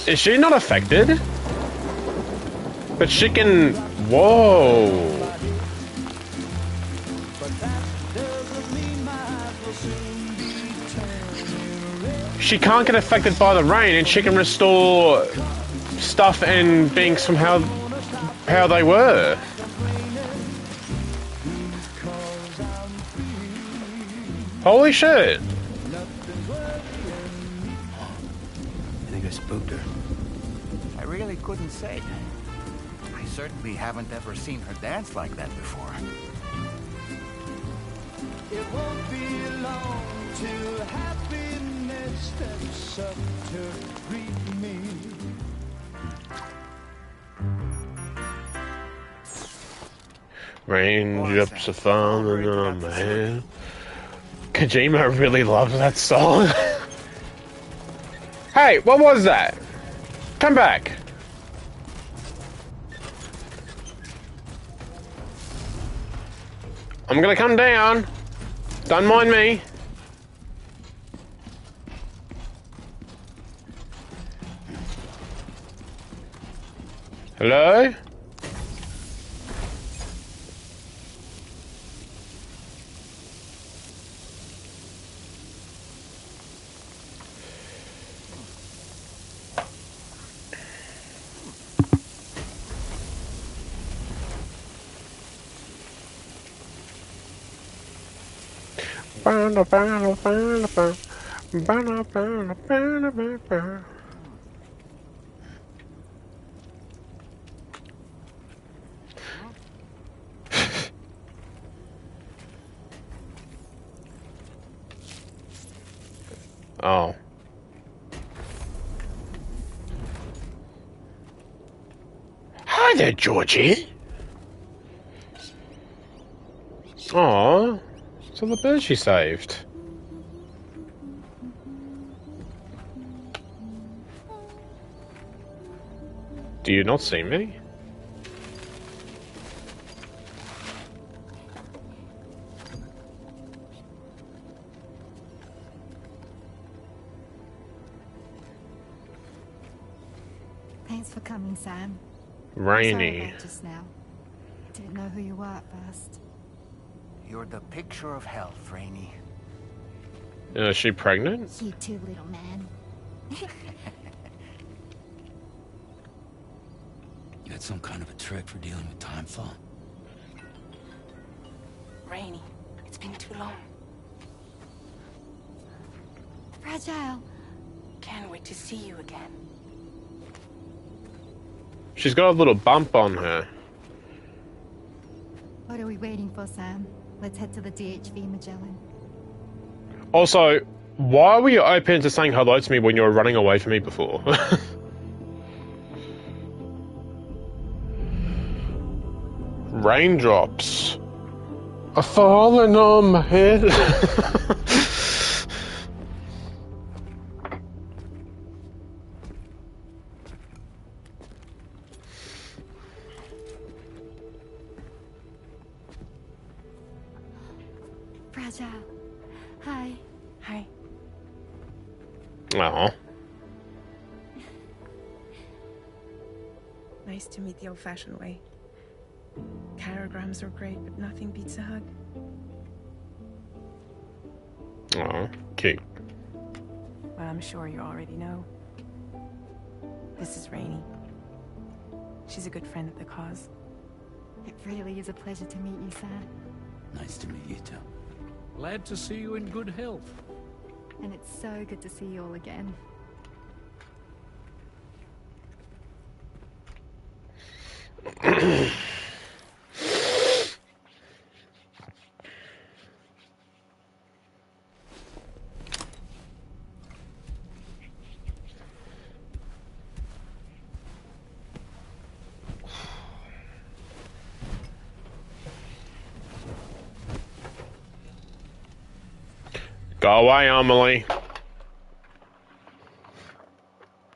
Is she not affected? But she can... Whoa. She can't get affected by the rain, and she can restore stuff and being somehow how they were. Holy shit. I think I spooked her. I really couldn't say. I certainly haven't ever seen her dance like that before. It won't be long till happiness steps up to greet me. Raindrops are falling on my head. Kojima really loves that song. Hey, what was that? Come back. I'm gonna come down. Don't mind me. Hello? Oh. Hi there, Georgie. Aw, so the bird she saved. Do you not see me? Thanks for coming, Sam. Rainy. Sorry about just now. Didn't know who you were at first. You're the picture of health, Rainey. Is she pregnant? You too, little man. You got some kind of a trick for dealing with timefall? Rainey, it's been too long. Fragile. Can't wait to see you again. She's got a little bump on her. What are we waiting for, Sam? Let's head to the DHV Magellan. Also, why were you open to saying hello to me when you were running away from me before? Raindrops are falling on my head. Fragile. Hi. Hi. Aw. Nice to meet the old-fashioned way. Chirograms are great, but nothing beats a hug. Aw, cute. Well, I'm sure you already know. This is Rainey. She's a good friend of the cause. It really is a pleasure to meet you, Sam. Nice to meet you too. Glad to see you in good health. And it's so good to see you all again. Go away, Emily.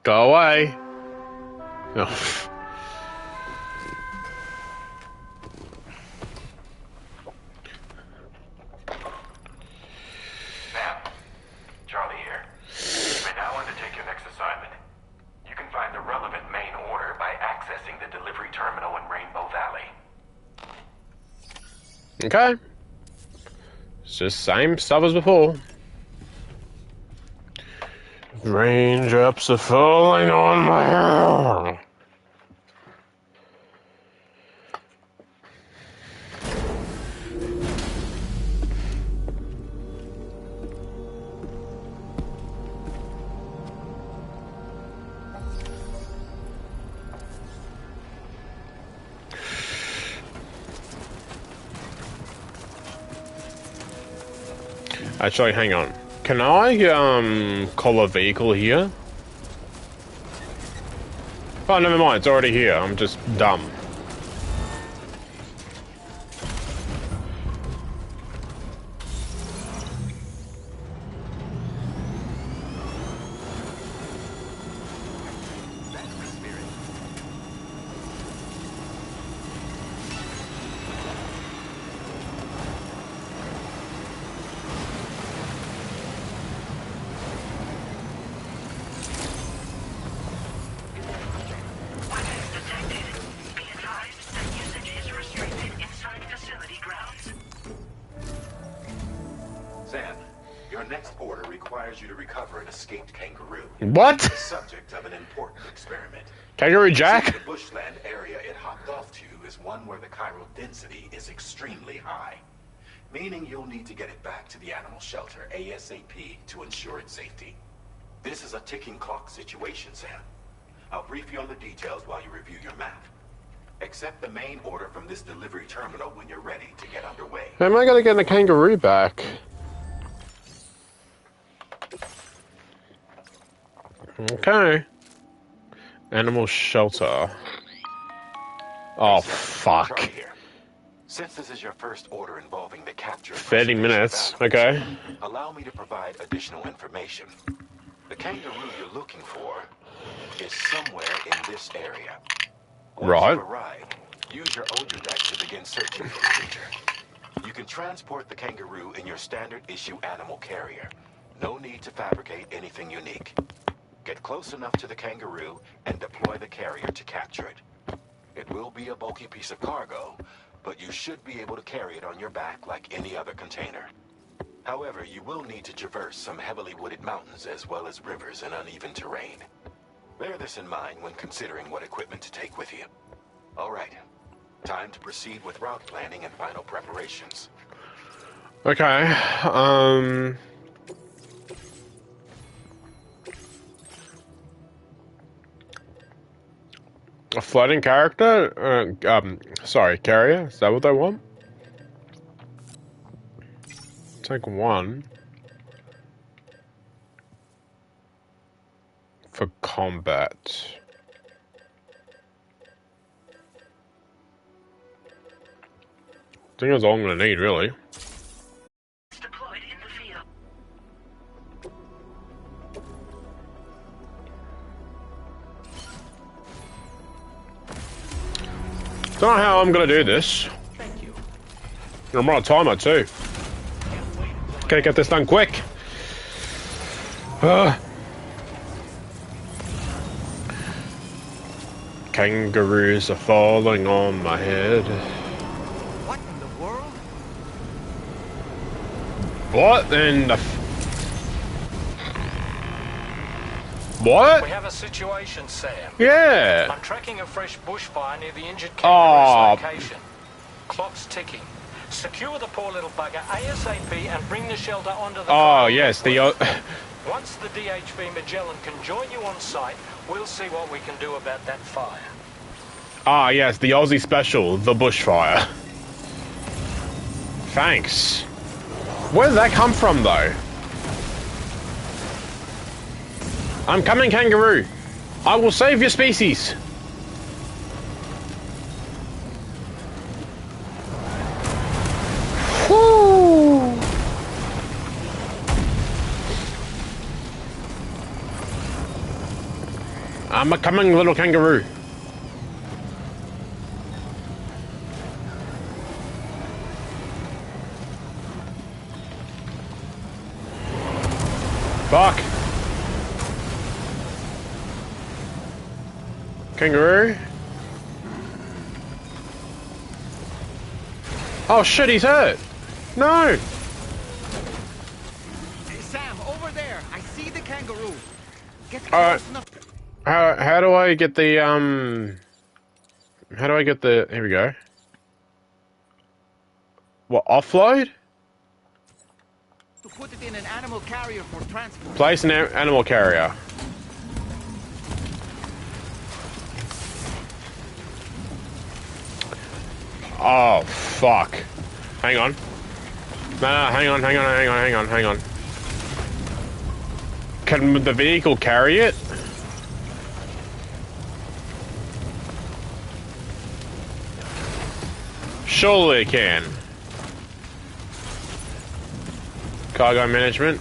Go away. Oh. Charlie here. You may now undertake your next assignment. You can find the relevant main order by accessing the delivery terminal in Rainbow Valley. Okay. It's just same stuff as before. Raindrops are falling on my hair. Actually, hang on. Can I, call a vehicle here? Oh, never mind. It's already here. I'm just dumb. What? Subject of an important experiment. Kangaroo Jack? The bushland area it hopped off to is one where the chiral density is extremely high, meaning you'll need to get it back to the animal shelter ASAP to ensure its safety. This is a ticking clock situation, Sam. I'll brief you on the details while you review your map. Accept the main order from this delivery terminal when you're ready to get underway. How am I gonna get the kangaroo back? Okay. Animal shelter. Oh, fuck. Since this is your first order involving the capture of 30 minutes, okay. Allow me to provide additional information. The kangaroo you're looking for is somewhere in this area. Once Right. you've arrived, use your Odra deck to begin searching for the creature. You can transport the kangaroo in your standard issue animal carrier. No need to fabricate anything unique. Get close enough to the kangaroo and deploy the carrier to capture it. It will be a bulky piece of cargo, but you should be able to carry it on your back like any other container. However, you will need to traverse some heavily wooded mountains as well as rivers and uneven terrain. Bear this in mind when considering what equipment to take with you. All right, time to proceed with route planning and final preparations. Okay, a floating character? Sorry, carrier? Is that what they want? Take one. For combat. I think that's all I'm gonna need, really. Don't know how I'm gonna do this. Thank you. I'm on a timer too. Gotta get this done quick. Kangaroos are falling on my head. What in the world? What in the What? We have a situation, Sam. Yeah. I'm tracking a fresh bushfire near the injured kangaroo's location. Clock's ticking. Secure the poor little bugger ASAP and bring the shelter onto the fire. Yes, the Once the DHV Magellan can join you on site, we'll see what we can do about that fire. Yes, the Aussie special, the bushfire. Thanks. Where did that come from, though? I'm coming, kangaroo. I will save your species. Woo! I'm a coming, little kangaroo. Fuck. Kangaroo? Oh shit, he's hurt! No! Hey, Sam, over there! I see the kangaroo! Get close enough. How do I get the, How do I get the... Here we go. What, offload? To put it in an animal carrier for transport. Place an animal carrier. Oh, fuck. Hang on. No, hang on. Can the vehicle carry it? Surely it can. Cargo management.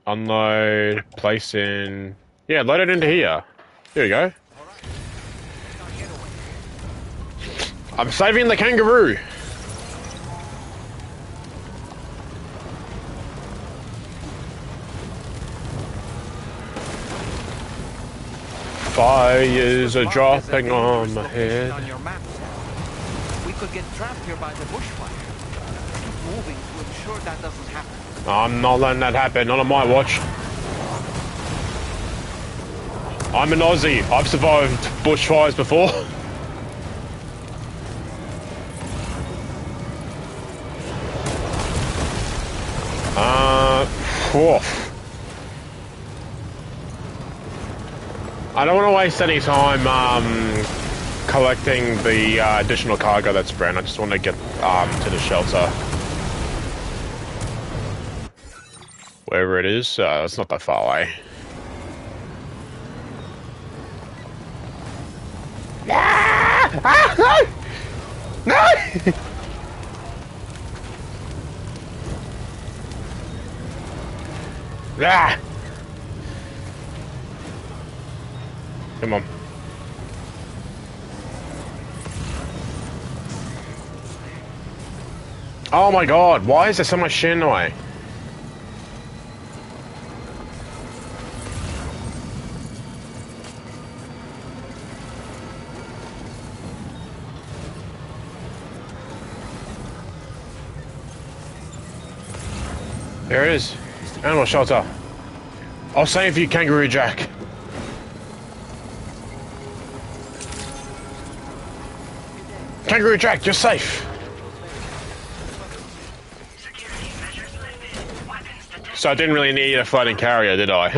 Unload, place in... Yeah, load it into here. Here we go. I'm saving the kangaroo. Fires are dropping on my head. On your map, Sam. We could get trapped here by the bushfire. Keep moving to ensure that doesn't happen. I'm not letting that happen, not on my watch. I'm an Aussie. I've survived bushfires before. I don't want to waste any time collecting the additional cargo that's brand. I just want to get to the shelter. Wherever it is, it's not that far away. No! No! Ah! Come on. Oh my god, why is there so much shit in the way? There it is. Animal shelter. I'll save you, Kangaroo Jack. Kangaroo Jack, you're safe. So I didn't really need a floating carrier, did I?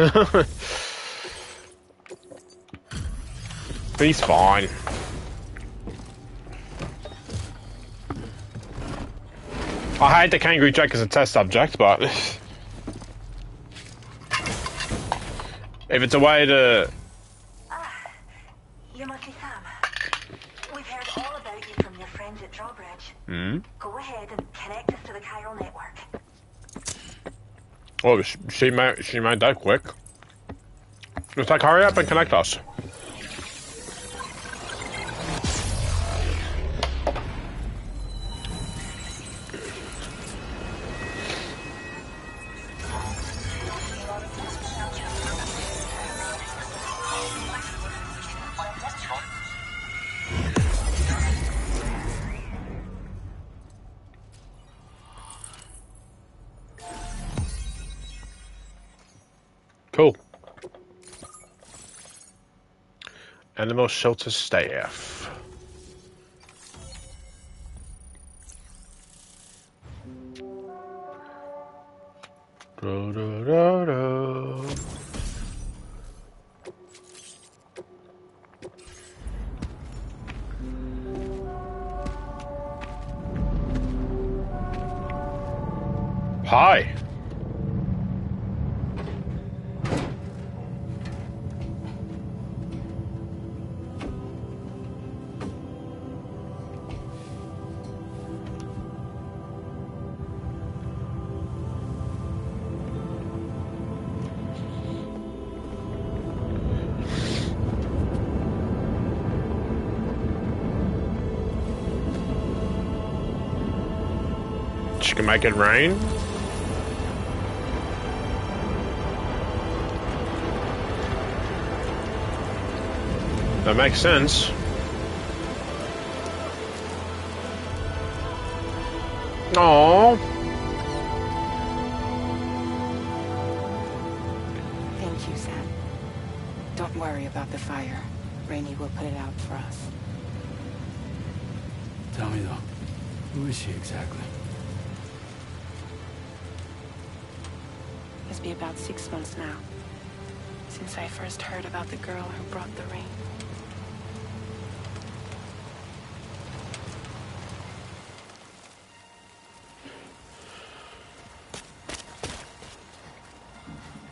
He's fine. I hate the Kangaroo Jack as a test subject, but if it's a way to... You must be Sam. We've heard all about you from your friends at Drawbridge. Go ahead and connect us to the chiral network. Oh, she made that quick. Just like, hurry up and connect us. Cool. Animal shelter staff. Da, da, da, da. Hi. She can make it rain. That makes sense. Aww. Thank you, Sam. Don't worry about the fire. Rainey will put it out for us. Tell me though, who is she exactly? Must be about 6 months now, since I first heard about the girl who brought the rain.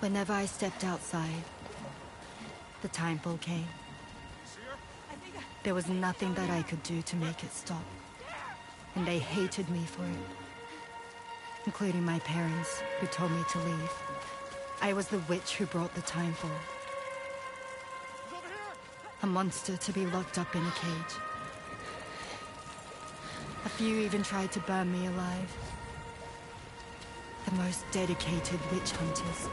Whenever I stepped outside, the timefall came. There was nothing that I could do to make it stop. And they hated me for it. Including my parents, who told me to leave. I was the witch who brought the timefall. A monster to be locked up in a cage. A few even tried to burn me alive. The most dedicated witch hunters.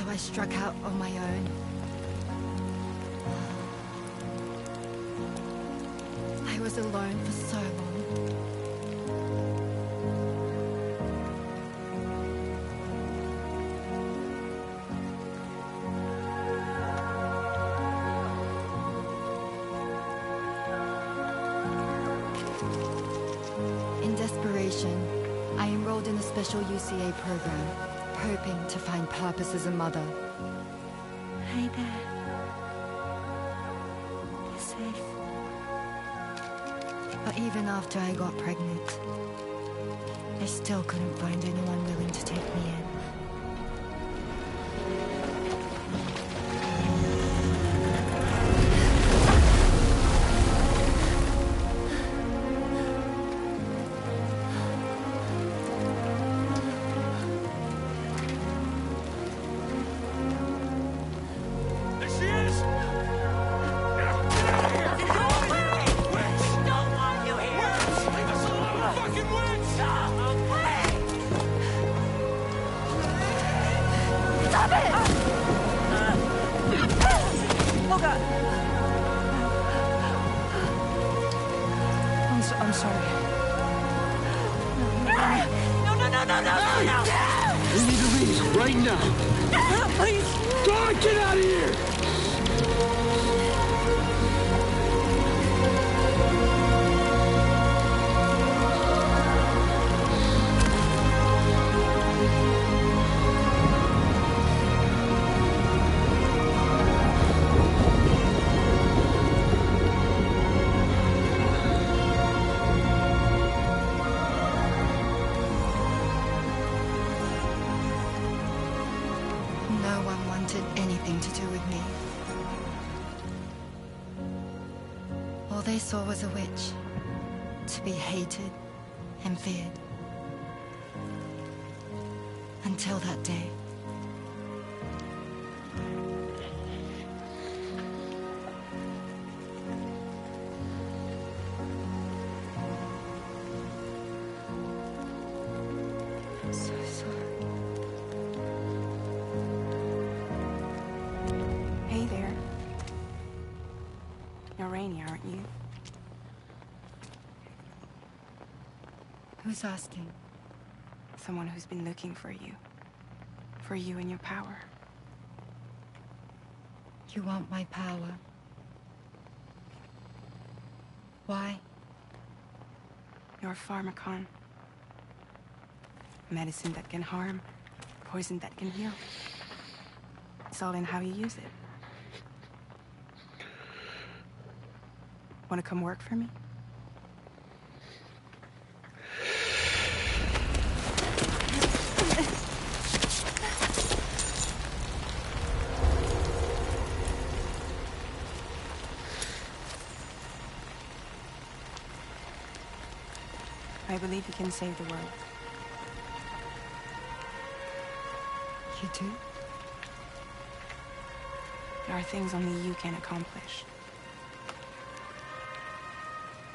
I struck out on my own. I was alone for so long. In desperation, I enrolled in a special UCA program. Hoping to find purpose as a mother. Hi there. But even after I got pregnant, I still couldn't find anyone willing to take me in. I'm sorry. No. We need to leave right now. Please. God, get out of here! No one wanted anything to do with me. All they saw was a witch, to be hated and feared. Until that day. I'm so sorry. Hey there. You're Rainey, aren't you? Who's asking? Someone who's been looking for you. For you and your power. You want my power? Why? You're a pharmacon. Medicine that can harm, poison that can heal. It's all in how you use it. Want to come work for me? I believe you can save the world. You do? There are things only you can accomplish.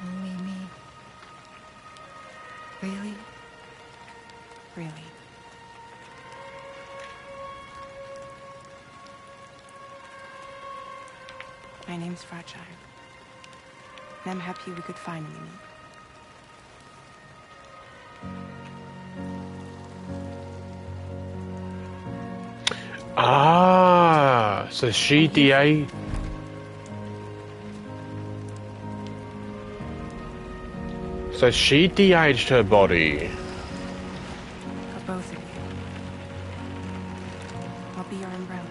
Only me. Really? Really. My name's Fragile. And I'm happy we could finally meet. Ah, so she de-aged. So she de-aged her body. For both of you. I'll be your umbrella.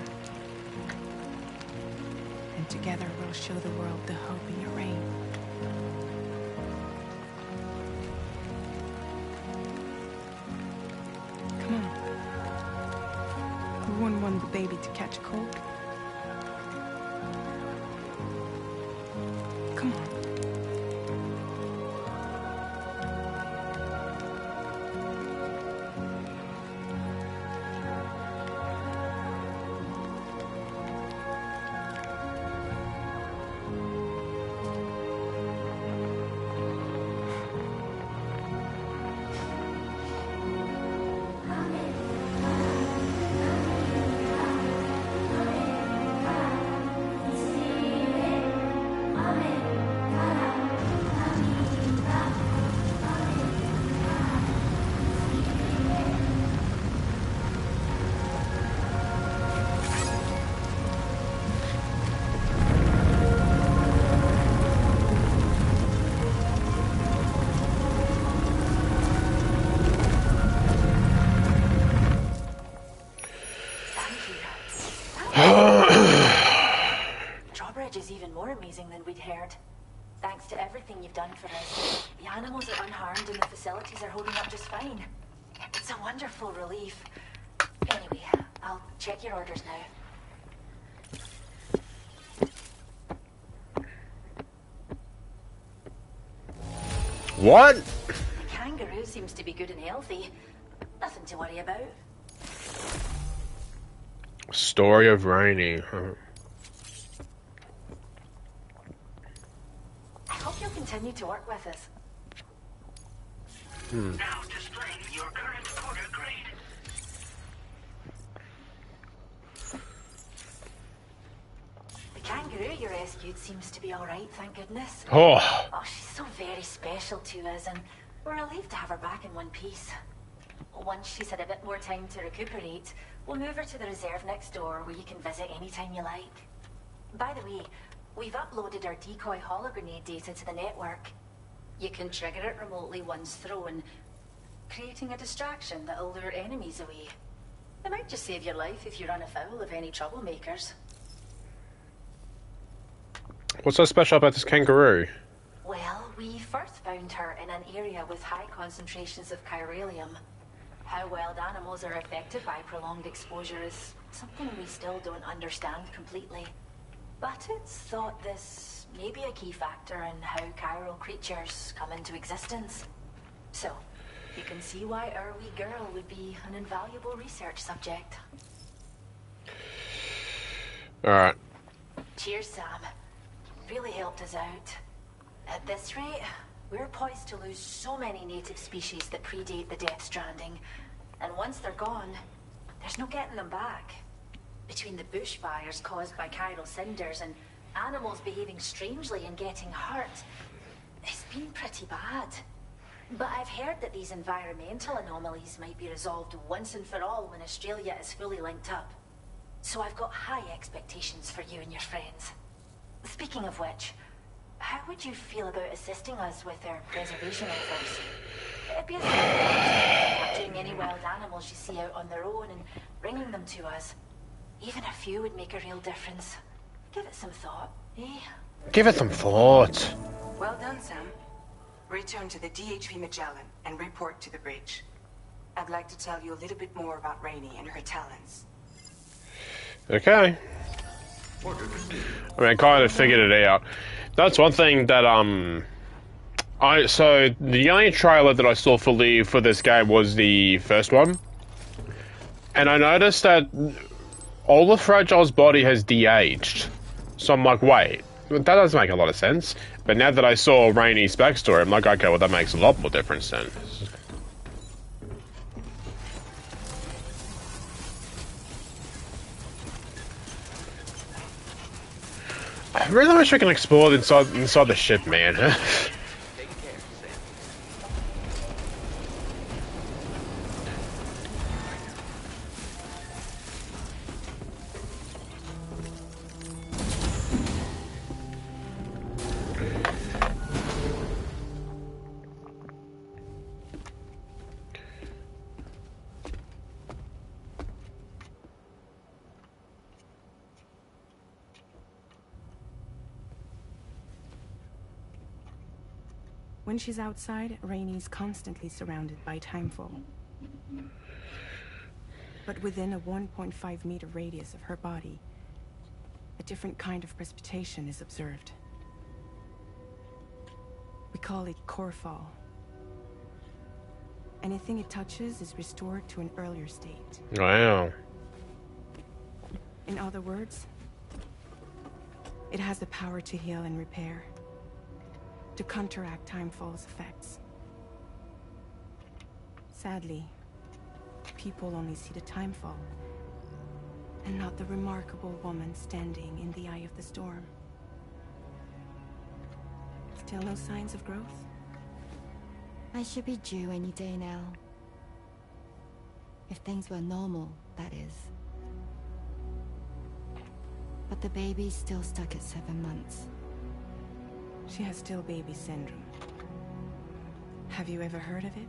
And together we'll show the world the hope in your reign. Come on. Who wouldn't want the baby to catch a cold? Come on. Drawbridge is even more amazing than we'd heard. Thanks to everything you've done for us, the animals are unharmed and the facilities are holding up just fine. It's a wonderful relief. Anyway, I'll check your orders now. What? The kangaroo seems to be good and healthy. Nothing to worry about. Story of Rainy. I hope you'll continue to work with us. Now displaying your current porter grade. The kangaroo you rescued seems to be alright, thank goodness. Oh. Oh, she's so very special to us, and we're relieved to have her back in one piece. Once she's had a bit more time to recuperate, we'll move her to the reserve next door where you can visit anytime you like. By the way, we've uploaded our decoy hologrenade data to the network. You can trigger it remotely once thrown, creating a distraction that'll lure enemies away. It might just save your life if you run afoul of any troublemakers. What's so special about this kangaroo? Well, we first found her in an area with high concentrations of chiralium. How wild animals are affected by prolonged exposure is something we still don't understand completely. But it's thought this may be a key factor in how chiral creatures come into existence. So, you can see why our wee girl would be an invaluable research subject. Alright. Cheers, Sam. Really helped us out. At this rate, we're poised to lose so many native species that predate the Death Stranding. And once they're gone, there's no getting them back. Between the bushfires caused by chiral cinders and animals behaving strangely and getting hurt, it's been pretty bad. But I've heard that these environmental anomalies might be resolved once and for all when Australia is fully linked up. So I've got high expectations for you and your friends. Speaking of which, how would you feel about assisting us with our preservation efforts? It'd be a simple capturing any wild animals you see out on their own and bringing them to us. Even a few would make a real difference. Give it some thought, eh? Give it some thought. Well done, Sam. Return to the DHV Magellan and report to the bridge. I'd like to tell you a little bit more about Rainey and her talents. Okay. I mean, I kind of figured it out. That's one thing that, so the only trailer that I saw for this game was the first one. And I noticed that all of Fragile's body has de-aged. So I'm like, wait, that does make a lot of sense. But now that I saw Rainey's backstory, I'm like, okay, well that makes a lot more difference then. I really wish I could explore inside the ship, man. When she's outside, Rainey's constantly surrounded by timefall. But within a 1.5 meter radius of her body, a different kind of precipitation is observed. We call it core fall. Anything it touches is restored to an earlier state. Wow. In other words, it has the power to heal and repair, to counteract timefall's effects. Sadly, people only see the timefall, and not the remarkable woman standing in the eye of the storm. Still no signs of growth? I should be due any day now. If things were normal, that is. But the baby's still stuck at 7 months. She has still baby syndrome. Have you ever heard of it?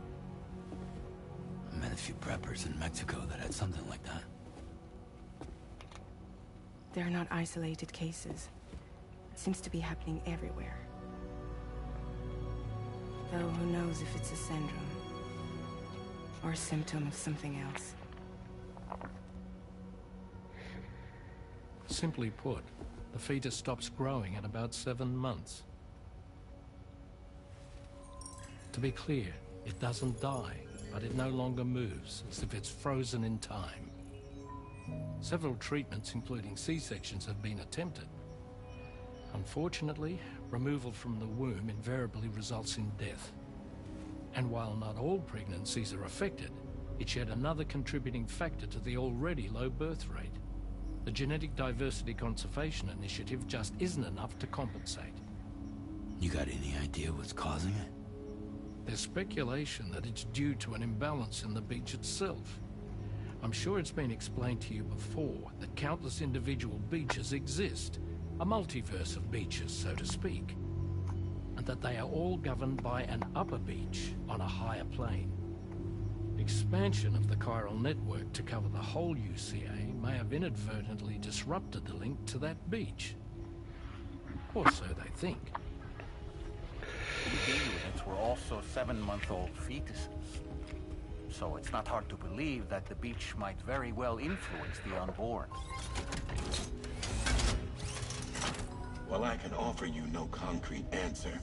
I met a few preppers in Mexico that had something like that. They're not isolated cases. It seems to be happening everywhere. Though who knows if it's a syndrome or a symptom of something else. Simply put, the fetus stops growing at about 7 months. To be clear, it doesn't die, but it no longer moves, as if it's frozen in time. Several treatments, including C-sections, have been attempted. Unfortunately, removal from the womb invariably results in death. And while not all pregnancies are affected, it's yet another contributing factor to the already low birth rate. The Genetic Diversity Conservation Initiative just isn't enough to compensate. You got any idea what's causing it? There's speculation that it's due to an imbalance in the beach itself. I'm sure it's been explained to you before that countless individual beaches exist, a multiverse of beaches, so to speak, and that they are all governed by an upper beach on a higher plane. Expansion of the chiral network to cover the whole UCA may have inadvertently disrupted the link to that beach. Or so they think. The units were also 7-month-old fetuses. So it's not hard to believe that the beach might very well influence the unborn. While I can offer you no concrete answer,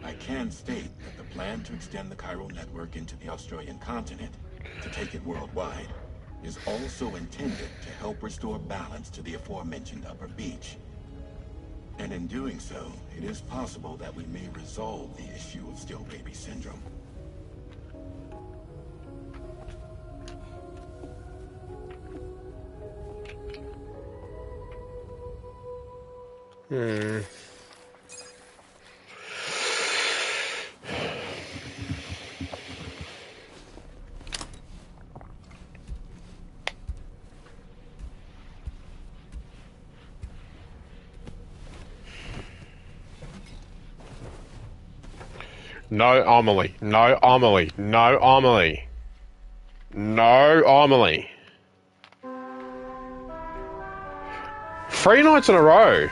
I can state that the plan to extend the chiral network into the Australian continent, to take it worldwide, is also intended to help restore balance to the aforementioned upper beach. And in doing so, it is possible that we may resolve the issue of still baby syndrome. No Amelie. No Amelie. No Amelie. No Amelie. 3 nights in a row.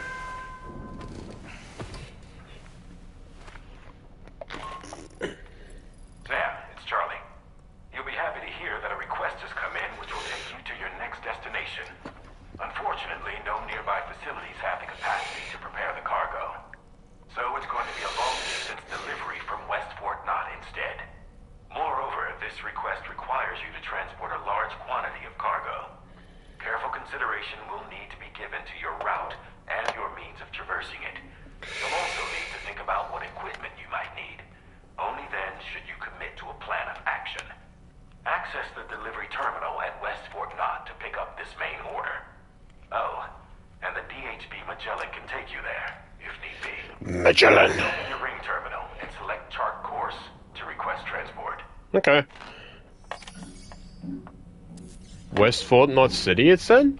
Sam, it's Charlie. You'll be happy to hear that a request has come in which will take you to your next destination. Unfortunately, no nearby facilities have the capacity to prepare the cargo. So it's going to be a long-distance delivery from West Fort Knott instead. Moreover, this request requires you to transport a large quantity of cargo. Careful consideration will need to be given to your route and your means of traversing it. You'll also need to think about what equipment you might need. Only then should you commit to a plan of action. Access the delivery terminal at West Fort Knott to pick up this main order. Oh, and the DHB Magellan can take you there, if need be. Magellan. Open your ring terminal and select chart course to request transport. Okay. West Fort Knott City, it said?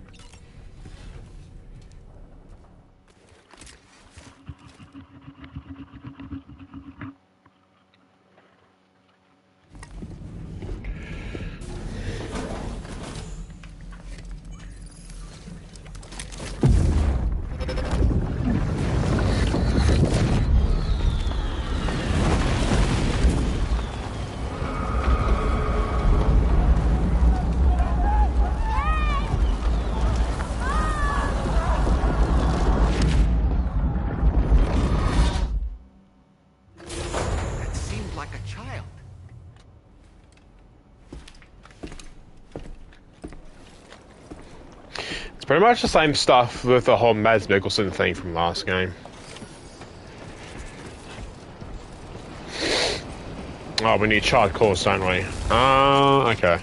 Pretty much the same stuff with the whole Mads Mikkelsen thing from last game. Oh, we need chart course, don't we? Okay.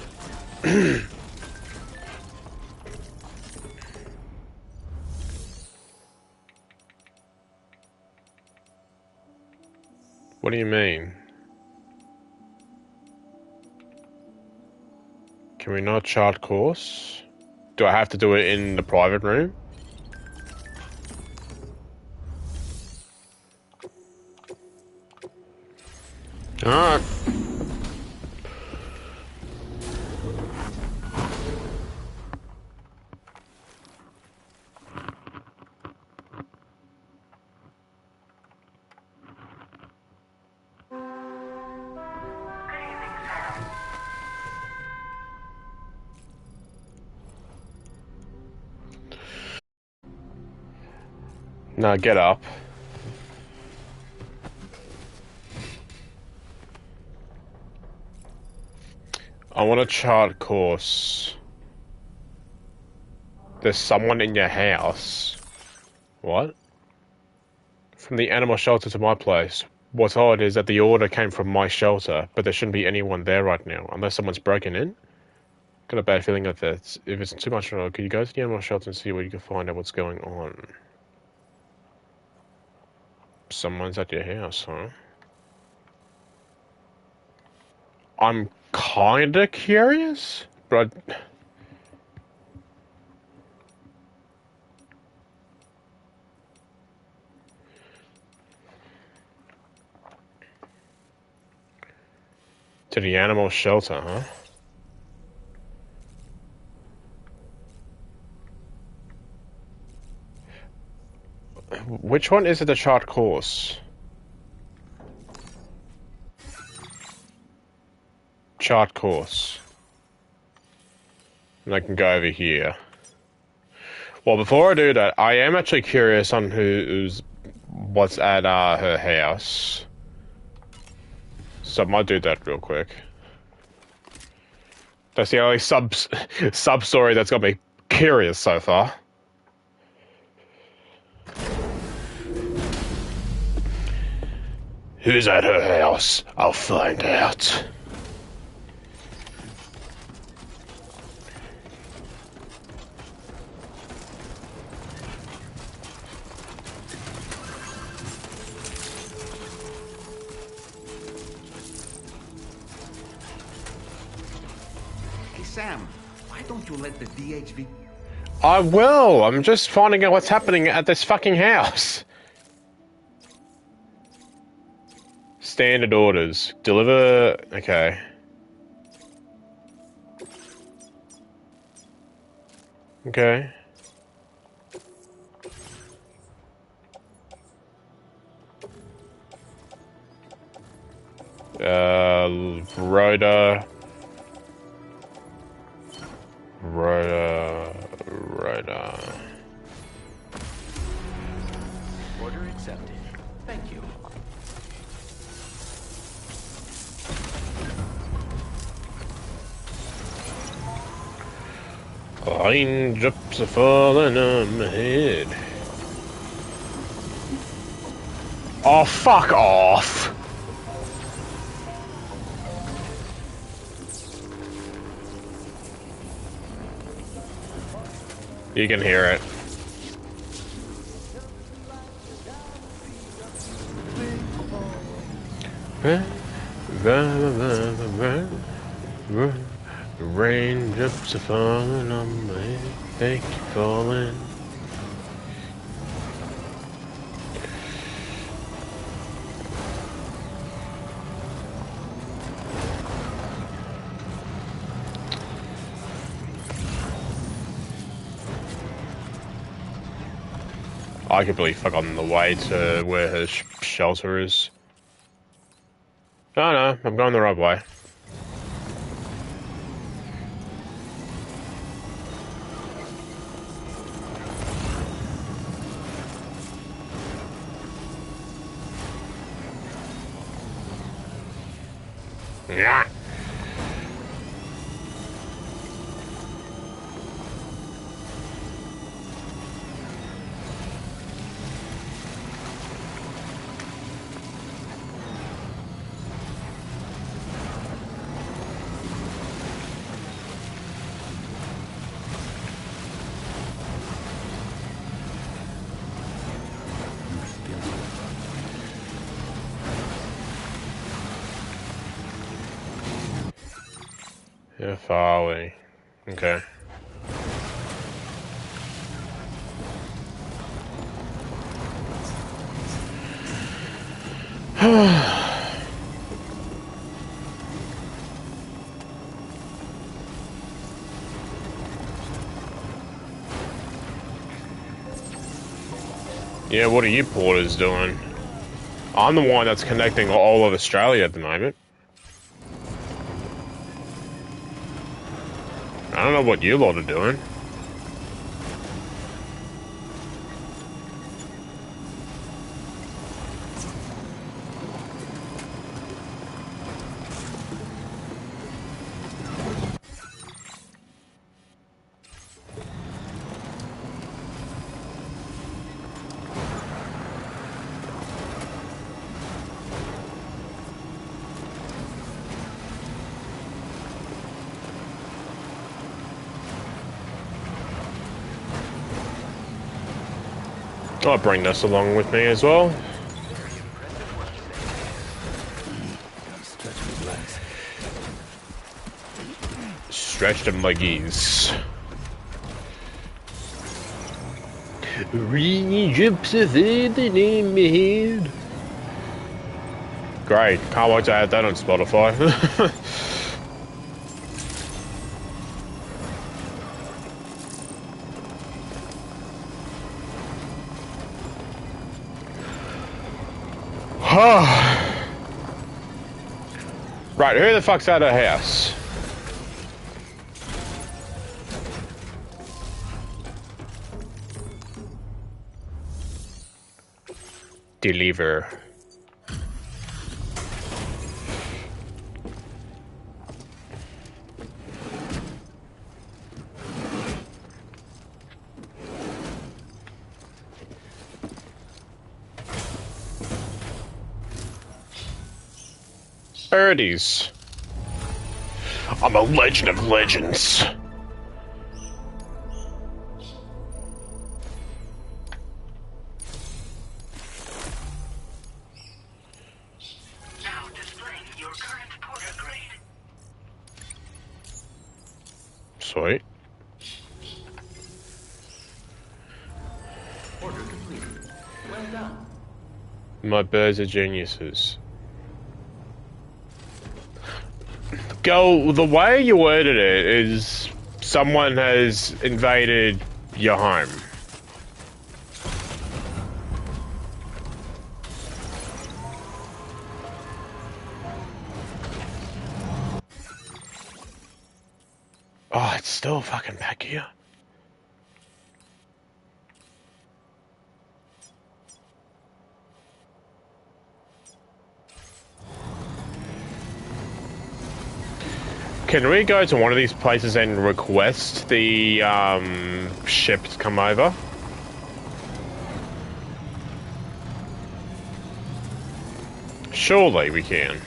What do you mean? Can we not chart course? Do I have to do it in the private room? Alright. No, get up. I want to chart course. There's someone in your house. What? From the animal shelter to my place. What's odd is that the order came from my shelter, but there shouldn't be anyone there right now, unless someone's broken in. Got a bad feeling that if it's too much, could you go to the animal shelter and see where you can find out what's going on? Someone's at your house, huh? I'm kinda curious, but to the animal shelter, huh? Which one is it, the chart course? Chart course. And I can go over here. Well, before I do that, I am actually curious on what's at her house. So I might do that real quick. That's the only sub story that's got me curious so far. Who's at her house? I'll find out. Hey, Sam, why don't you let the DHV... I will! I'm just finding out what's happening at this fucking house. Standard orders. Deliver... Okay. Okay. Rhoda... Order accepted. Thank you. Raindrops are falling on my head. Oh, fuck off! You can hear it. Raindrops are falling on my head. They keep falling. I completely forgotten the way to where her shelter is. Oh no, I'm going the right way. Yeah. How far are we? Okay. Yeah, what are you porters doing? I'm the one that's connecting all of Australia at the moment. I don't know what you lot are doing. I'll bring this along with me as well. Stretch them leggies. Great, can't wait to add that on Spotify. Right, who the fuck's at our house? Deliver. Birdies. I'm a legend of legends. Now displaying your current porter grade. Sweet. Order complete. Well done. My birds are geniuses. Go, the way you worded it is someone has invaded your home. Oh, it's still fucking back here. Can we go to one of these places and request the ship to come over? Surely we can.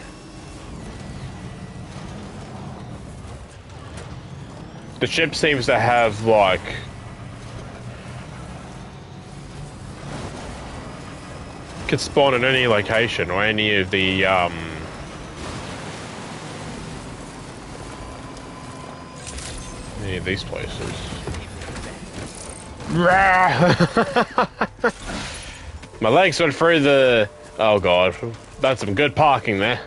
The ship seems to have, like... could spawn in any location or any of the, any of these places. My legs went through the... Oh god, that's some good parking there.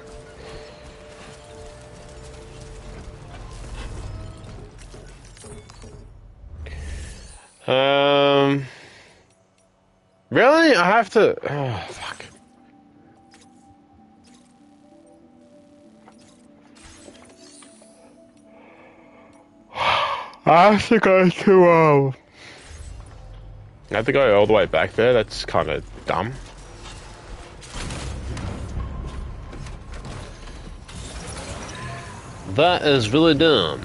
Really? I have to... Oh, fuck. I have to go to, I have to go all the way back there? That's kind of dumb. That is really dumb.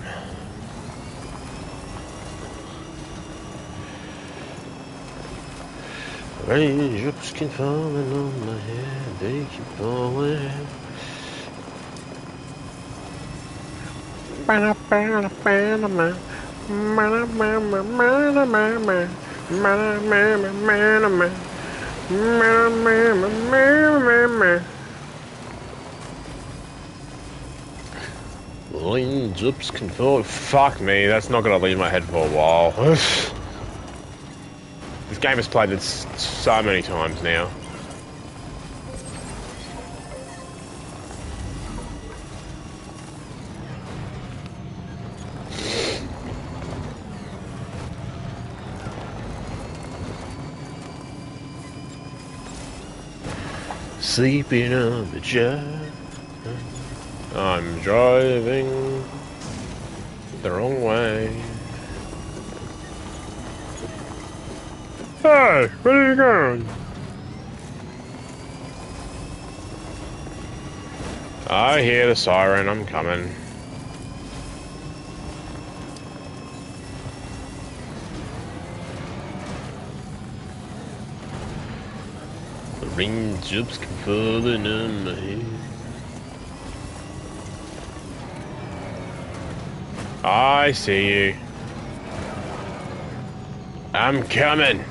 Raindrops keep falling on my head, they keep falling. Raindrops can fall. Fuck me, that's not gonna leave my head for a while. This game has played it so many times now. Sleeping on the job. I'm driving the wrong way. Hey, where are you going? I hear the siren, I'm coming. The raindrops keep falling on my head. I see you. I'm coming.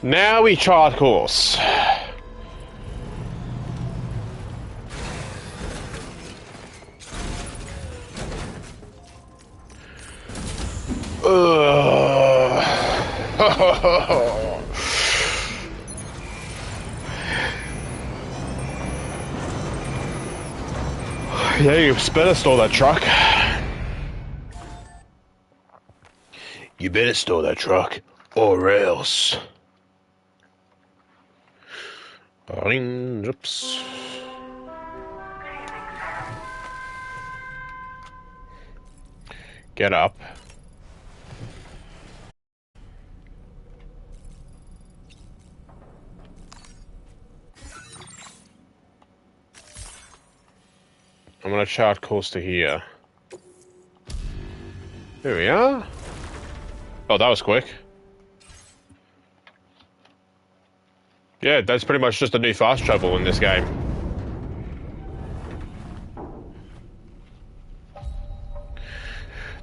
Now we chart course. Yeah, you better store that truck. You better store that truck, or else. Oops. Get up. I'm gonna chart course to here. Here we are. Oh, that was quick. Yeah, that's pretty much just a new fast travel in this game.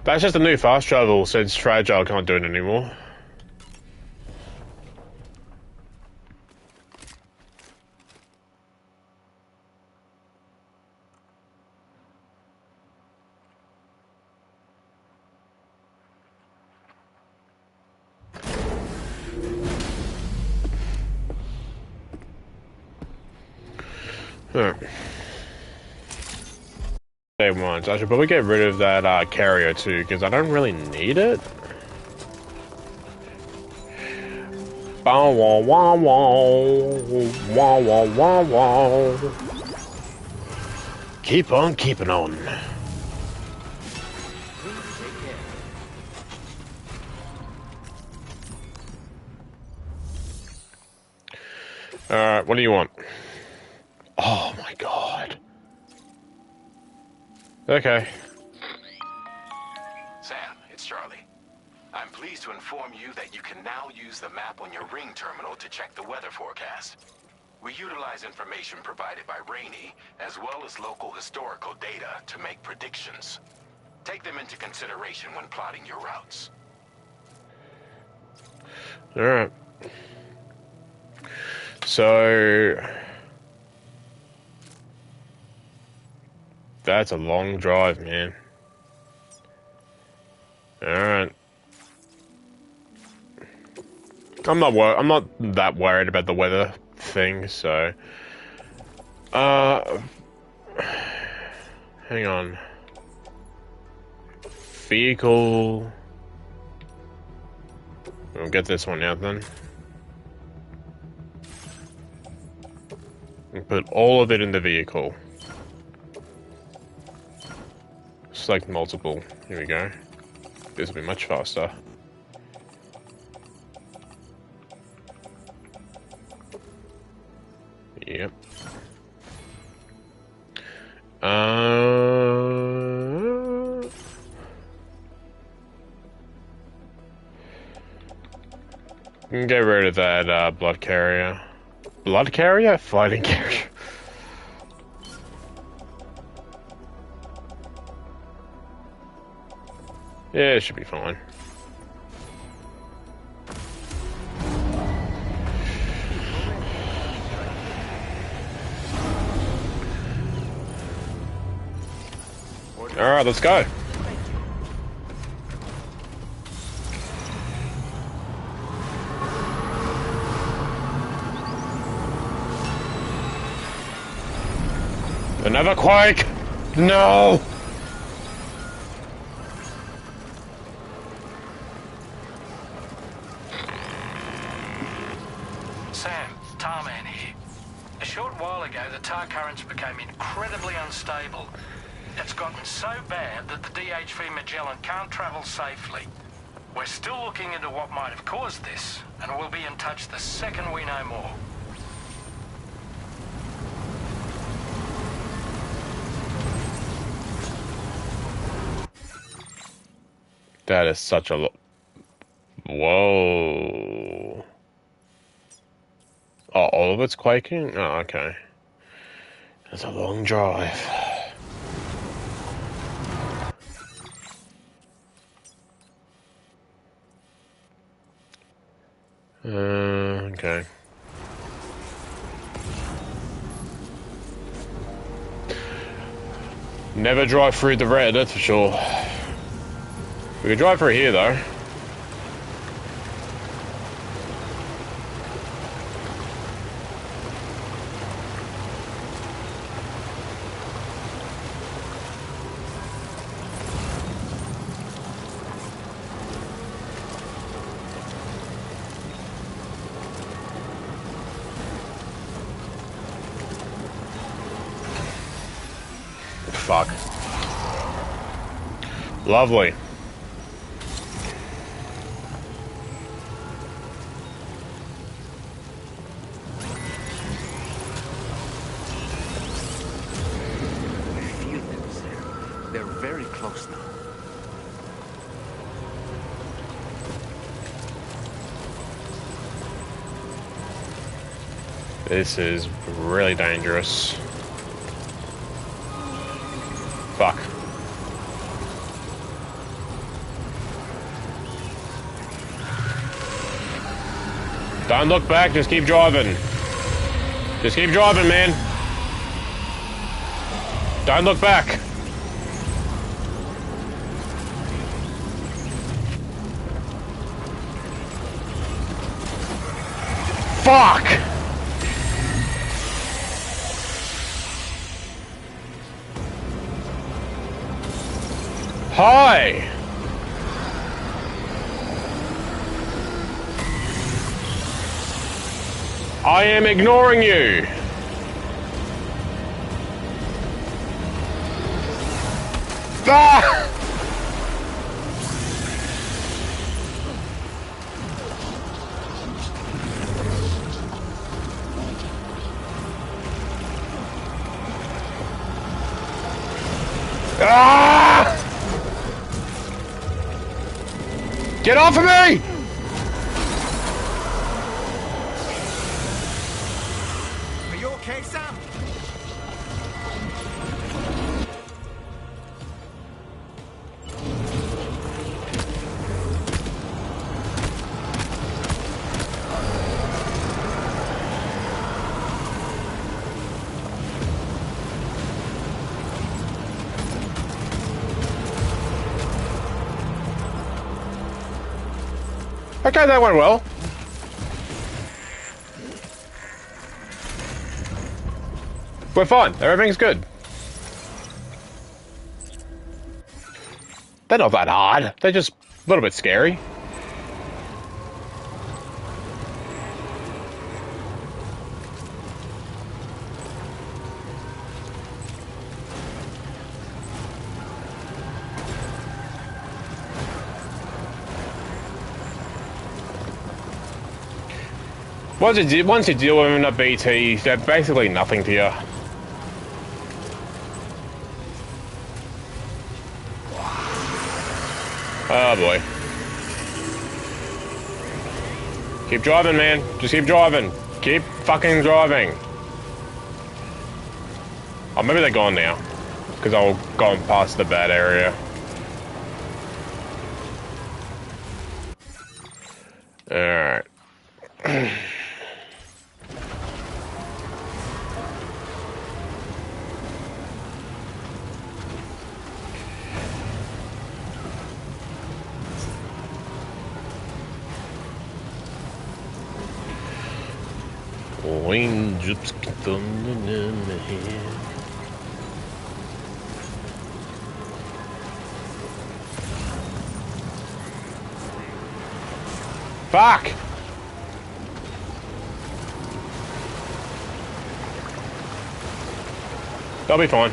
That's just a new fast travel since Fragile can't do it anymore. Huh. Day ones. I should probably get rid of that carrier too, because I don't really need it. Bow wow wow wow wow wow wow wow. Keep on keeping on. Alright, what do you want? Oh my god. Okay. Sam, it's Charlie. I'm pleased to inform you that you can now use the map on your ring terminal to check the weather forecast. We utilize information provided by Rainey, as well as local historical data, to make predictions. Take them into consideration when plotting your routes. Alright. So... that's a long drive, man. Alright. I'm not that worried about the weather thing, so... hang on. Vehicle... we'll get this one out then. And put all of it in the vehicle. Select multiple. Here we go. This will be much faster. Yep. Get rid of that blood carrier. Blood carrier? Fighting carrier. Yeah, it should be fine. Alright, let's go. Another quake! No! Sam, Tarman here. A short while ago, the tar currents became incredibly unstable. It's gotten so bad that the DHV Magellan can't travel safely. We're still looking into what might have caused this, and we'll be in touch the second we know more. That is such a lot. Whoa. Oh, all of it's quaking? Oh, okay. That's a long drive. Okay. Never drive through the red, that's for sure. We can drive through here, though. Fuck. Lovely. I feel them, Sam. They're very close now. This is really dangerous. Fuck. Don't look back, just keep driving. Just keep driving, man. Don't look back. Fuck! Hi! I am ignoring you. Ah! Ah! Get off of me! Are you okay, Sam? Okay, that went well. We're fine. Everything's good. They're not that hard. They're just a little bit scary. Once you deal with them in a BT, they're basically nothing to you. Oh boy. Keep driving, man. Just keep driving. Keep fucking driving. Oh, maybe they're gone now. Because I've gone past the bad area. Alright. Raindrops thumbing in my head. Fuck! They'll be fine.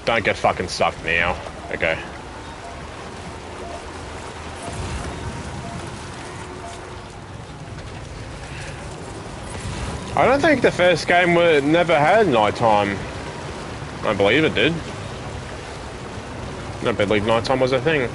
Don't get fucking sucked now. Okay. I don't think the first game never had nighttime. I believe it did. I don't believe nighttime was a thing.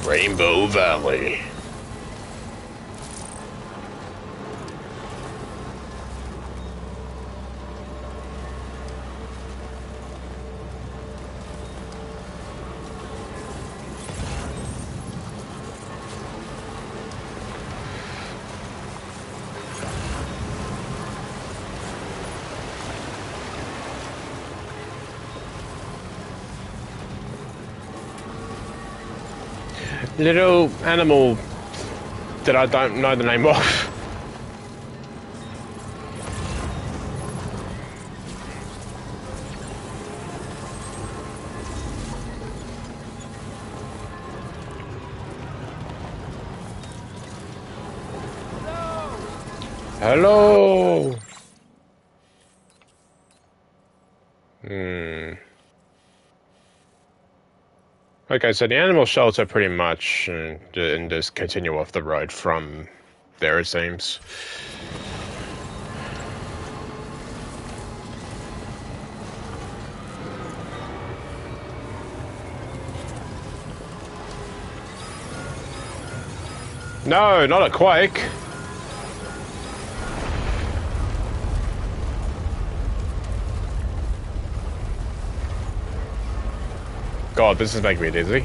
Rainbow Valley. Little animal that I don't know the name of. Hello. Okay, so the animal shelter pretty much and just continue off the road from there, it seems. No, not a quake. God, this is making me dizzy.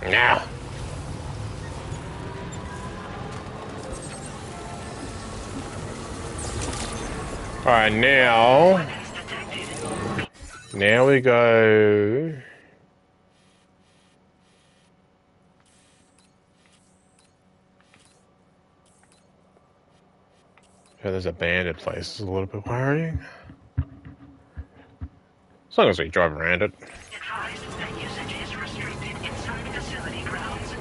Now. Alright, now we go. Yeah, there's a bandit place. It's a little bit worrying. As long as we drive around it. Advised that usage is restricted inside facility grounds.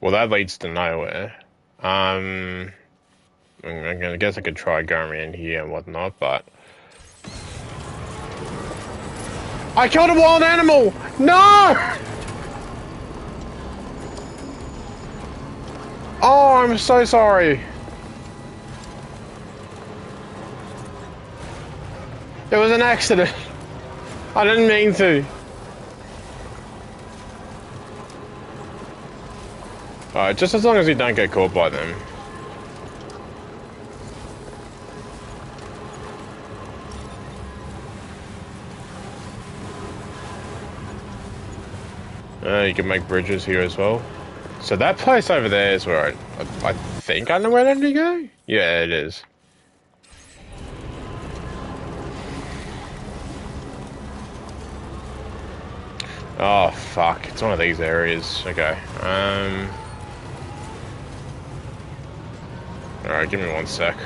Well, that leads to nowhere. I guess I could try going around here and whatnot, but... I killed a wild animal! No! Oh, I'm so sorry. It was an accident. I didn't mean to. Alright, just as long as you don't get caught by them. You can make bridges here as well. So that place over there is where I think I know where I need to go? Yeah, it is. Oh, fuck. It's one of these areas. Okay. Alright, give me 1 sec.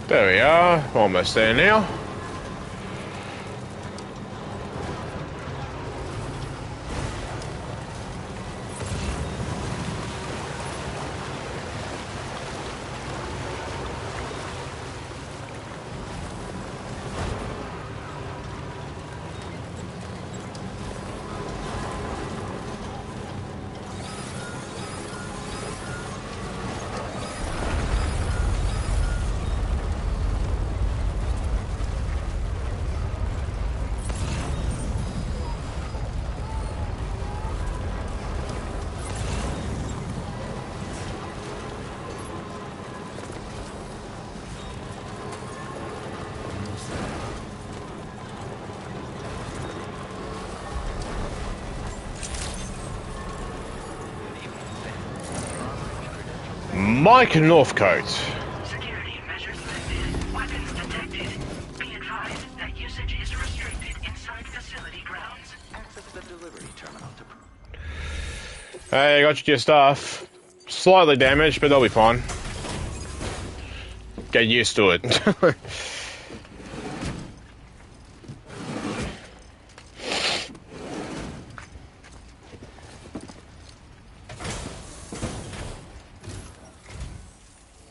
There we are, almost there now. Mike Northcote. Security measures lifted. Weapons detected. Be advised that usage is restricted inside facility grounds. Access the delivery terminal to... Hey, got your stuff. Slightly damaged, but they'll be fine. Get used to it.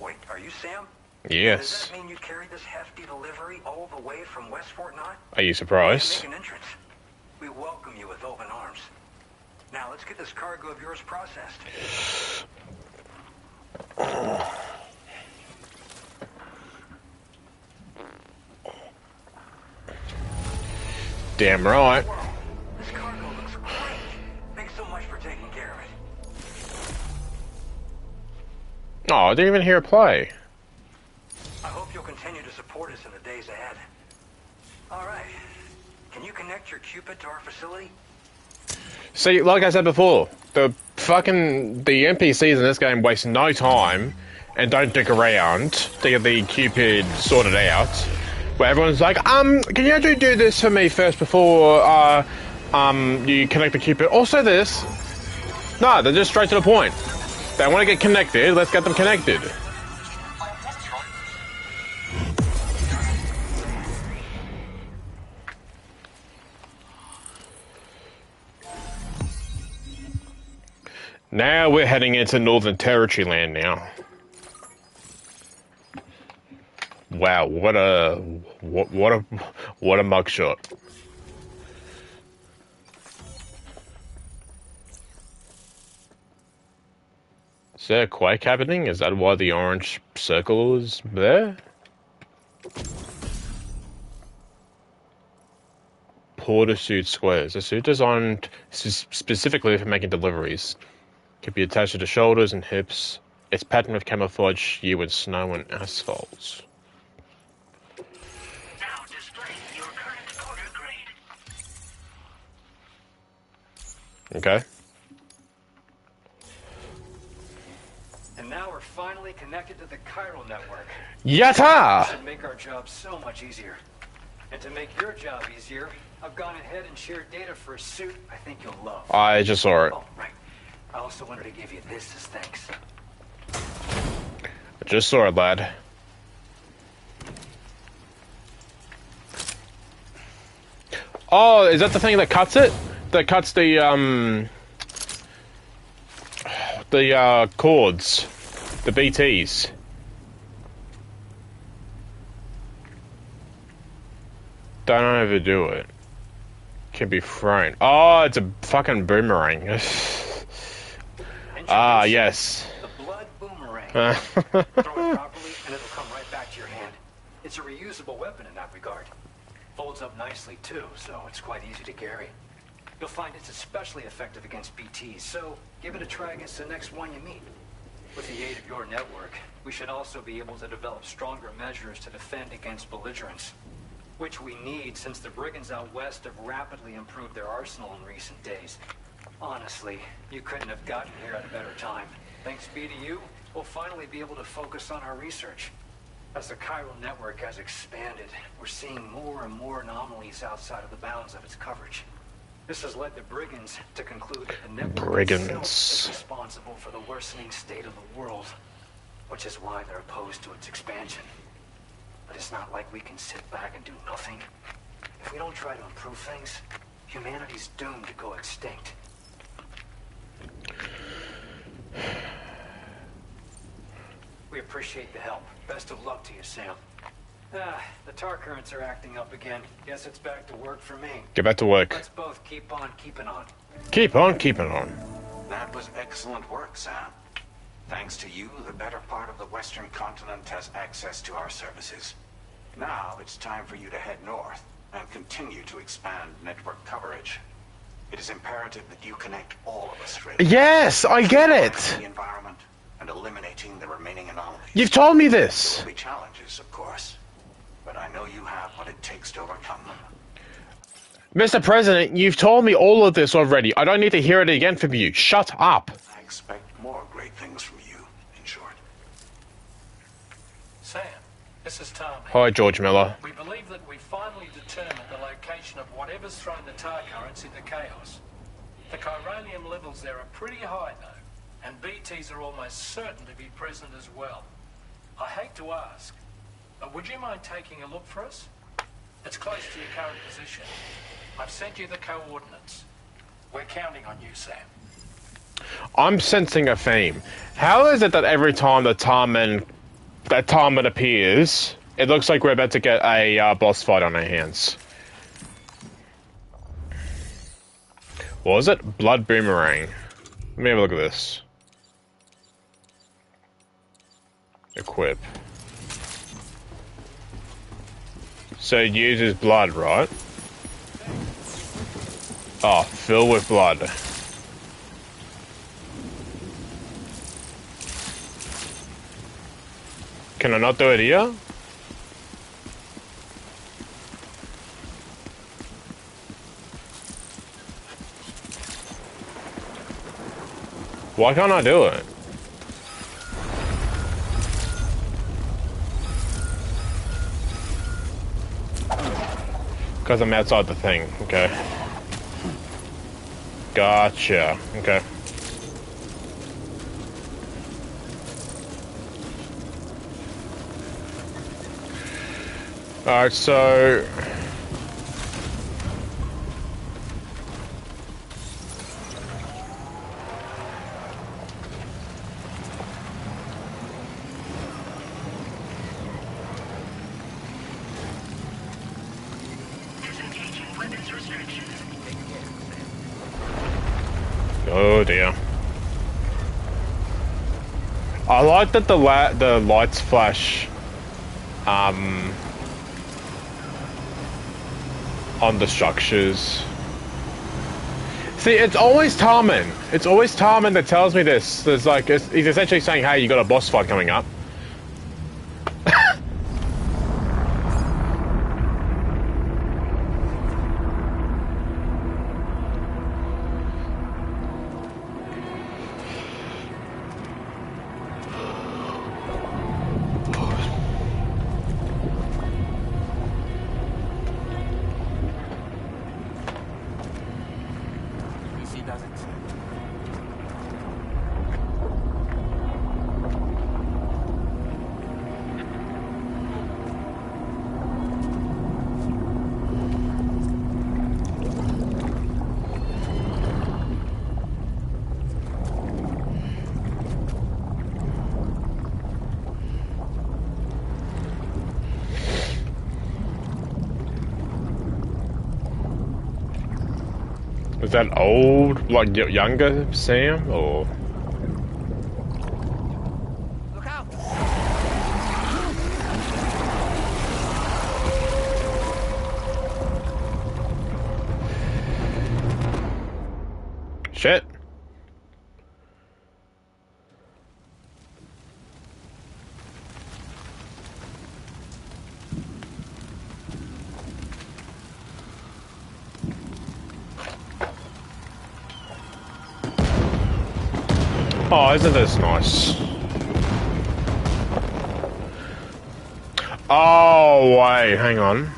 Wait, are you Sam? Yes. Does that mean you carried this hefty delivery all the way from West Fort Knott? Are you surprised? Make an entrance. We welcome you with open arms. Now let's get this cargo of yours processed. Damn right. This cargo looks great. Thanks so much for taking care of it. Oh, I didn't even hear it play. I hope you'll continue to support us in the days ahead. All right. Can you connect your Cupid to our facility? See, like I said before, the NPCs in this game waste no time and don't dick around to get the Cupid sorted out. Where everyone's like, can you actually do this for me first before you connect the Cupid? Also this. No, they're just straight to the point. They want to get connected, let's get them connected. Now we're heading into Northern Territory land now. Wow, what a mugshot. Is there a quake happening? Is that why the orange circle is there? Porter suit squares. A suit designed specifically for making deliveries. Can be attached to the shoulders and hips. It's patterned with camouflage you with snow and asphalt. Now display your current order grade. Okay. And now we're finally connected to the chiral network. Yatta! This should make our job so much easier. And to make your job easier, I've gone ahead and shared data for a suit I think you'll love. I just saw it. Oh, right. I also wanted to give you this as thanks. I just saw it, lad. Oh, is that the thing that cuts it? That cuts the cords, the BTs. Don't overdo it. Can be thrown. Oh, it's a fucking boomerang. Ah, yes. The blood boomerang. Throw it properly and it'll come right back to your hand. It's a reusable weapon in that regard. Folds up nicely too, so it's quite easy to carry. You'll find it's especially effective against BTs, so give it a try against the next one you meet. With the aid of your network, we should also be able to develop stronger measures to defend against belligerents, which we need since the brigands out west have rapidly improved their arsenal in recent days. Honestly, you couldn't have gotten here at a better time. Thanks be to you, we'll finally be able to focus on our research. As the chiral network has expanded, we're seeing more and more anomalies outside of the bounds of its coverage. This has led the brigands to conclude that the network itself is responsible for the worsening state of the world, which is why they're opposed to its expansion. But it's not like we can sit back and do nothing. If we don't try to improve things, humanity's doomed to go extinct. We appreciate the help. Best of luck to you, Sam. The tar currents are acting up again. Guess it's back to work for me. Get back to work. Let's both keep on keeping on. Keep on keeping on. That was excellent work, Sam. Thanks to you, the better part of the Western continent has access to our services. Now it's time for you to head north and continue to expand network coverage. It is imperative that you connect all of Australia. Yes, I get it. The environment and eliminating the remaining anomalies. You've told me this. There will be challenges, of course, but I know you have what it takes to overcome them. Mr. President, you've told me all of this already. I don't need to hear it again from you. Shut up. I expect more great things from you, in short. Sam, this is Tom. Hi, George Miller. We believe that we finally determined the location of whatever's thrown the tar currents into chaos. The chironium levels there are pretty high, though, and BTs are almost certain to be present as well. I hate to ask, but would you mind taking a look for us? It's close to your current position. I've sent you the coordinates. We're counting on you, Sam. I'm sensing a theme. How is it that every time that Tarman appears, it looks like we're about to get a boss fight on our hands? What was it? Blood Boomerang. Let me have a look at this. Equip. So it uses blood, right? Oh, fill with blood. Can I not do it here? Why can't I do it? Because I'm outside the thing, okay. Gotcha, okay. Alright, so... Oh dear. I like that the lights flash on the structures. See, it's always Tarman. It's always Tarman that tells me this. There's like, he's essentially saying, hey, you got a boss fight coming up. Is that old, like younger Sam, or? Look out! Shit. Oh, isn't this nice? Oh, wait, hang on.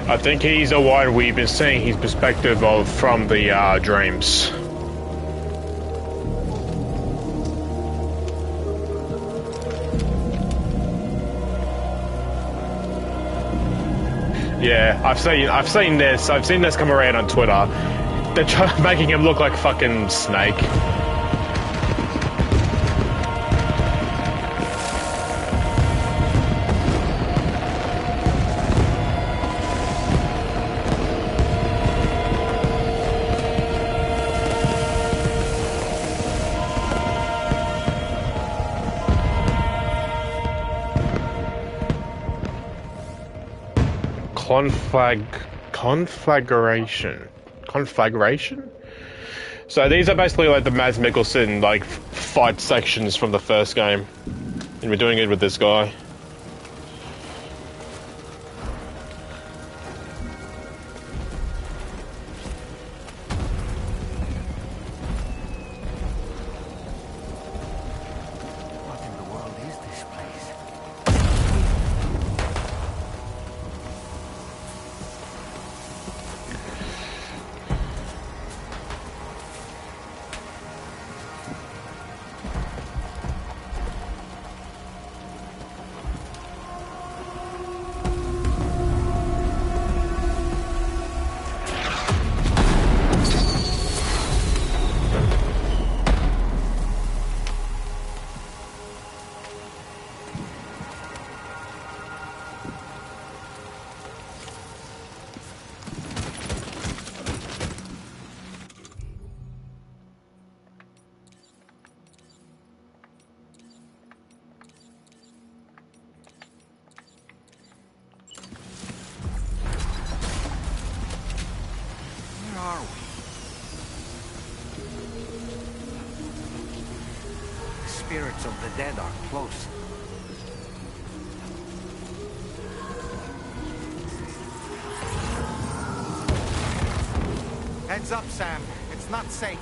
I think he's the one we've been seeing his perspective of from the dreams. Yeah, I've seen this. I've seen this come around on Twitter. They're making him look like fucking Snake. Conflagration? So these are basically like the Mads Mikkelsen like fight sections from the first game. And we're doing it with this guy. Spirits of the dead are close. Heads up, Sam. It's not safe.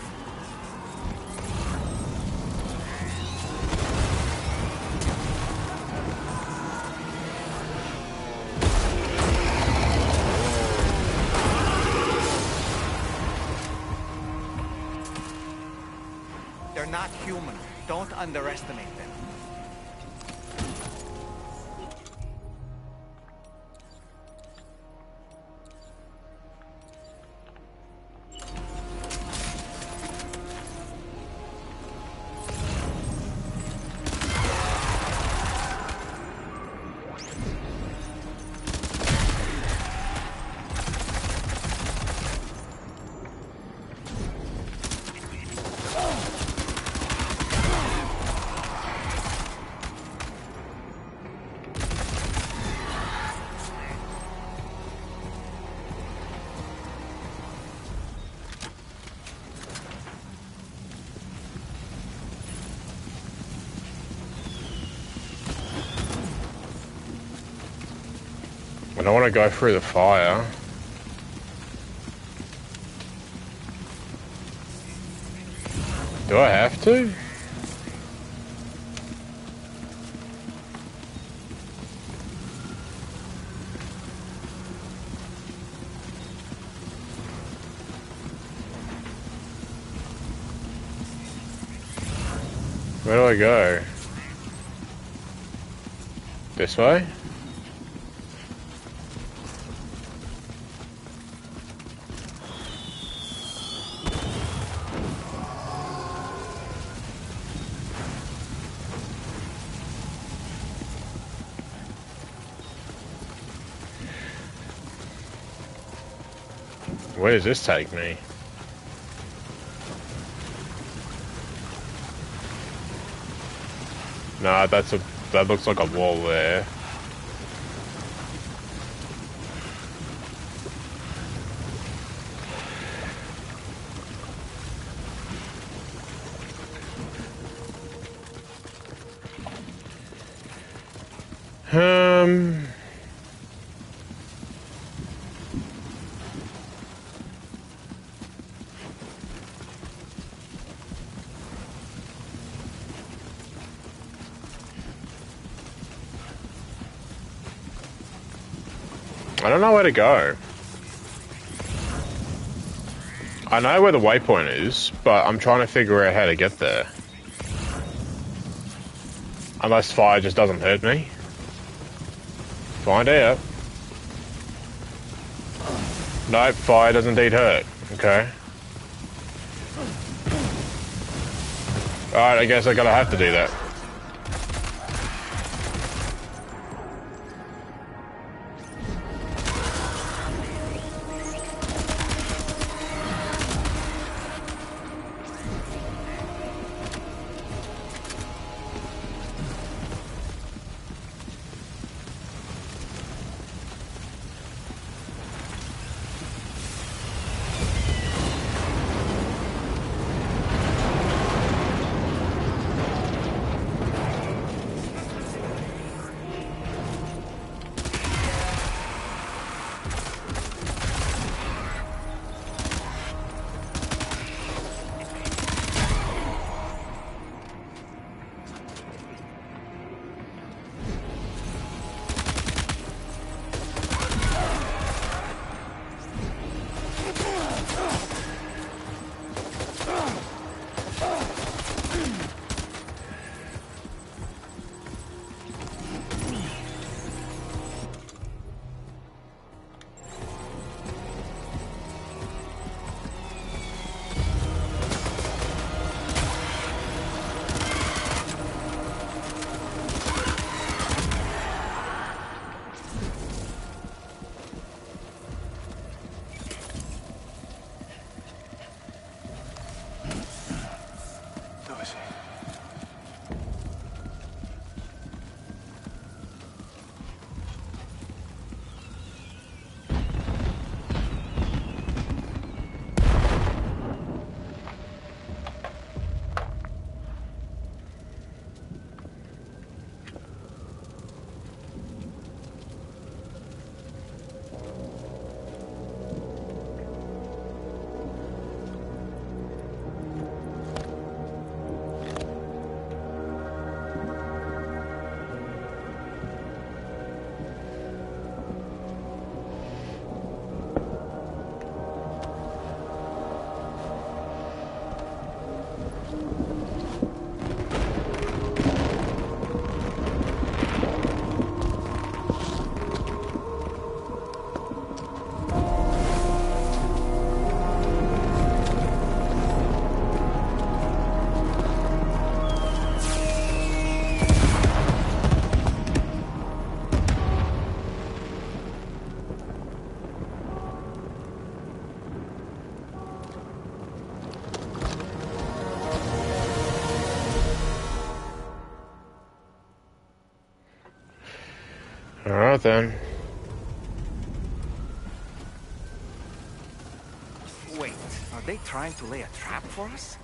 They're not human. Don't underestimate them. I don't want to go through the fire. Do I have to? Where do I go? This way? Where does this take me? Nah, that looks like a wall there. I don't know where to go. I know where the waypoint is, but I'm trying to figure out how to get there. Unless fire just doesn't hurt me. Find out. Nope, fire does indeed hurt. Okay. Alright, I guess I gotta have to do that. Alright then. Wait, are they trying to lay a trap for us?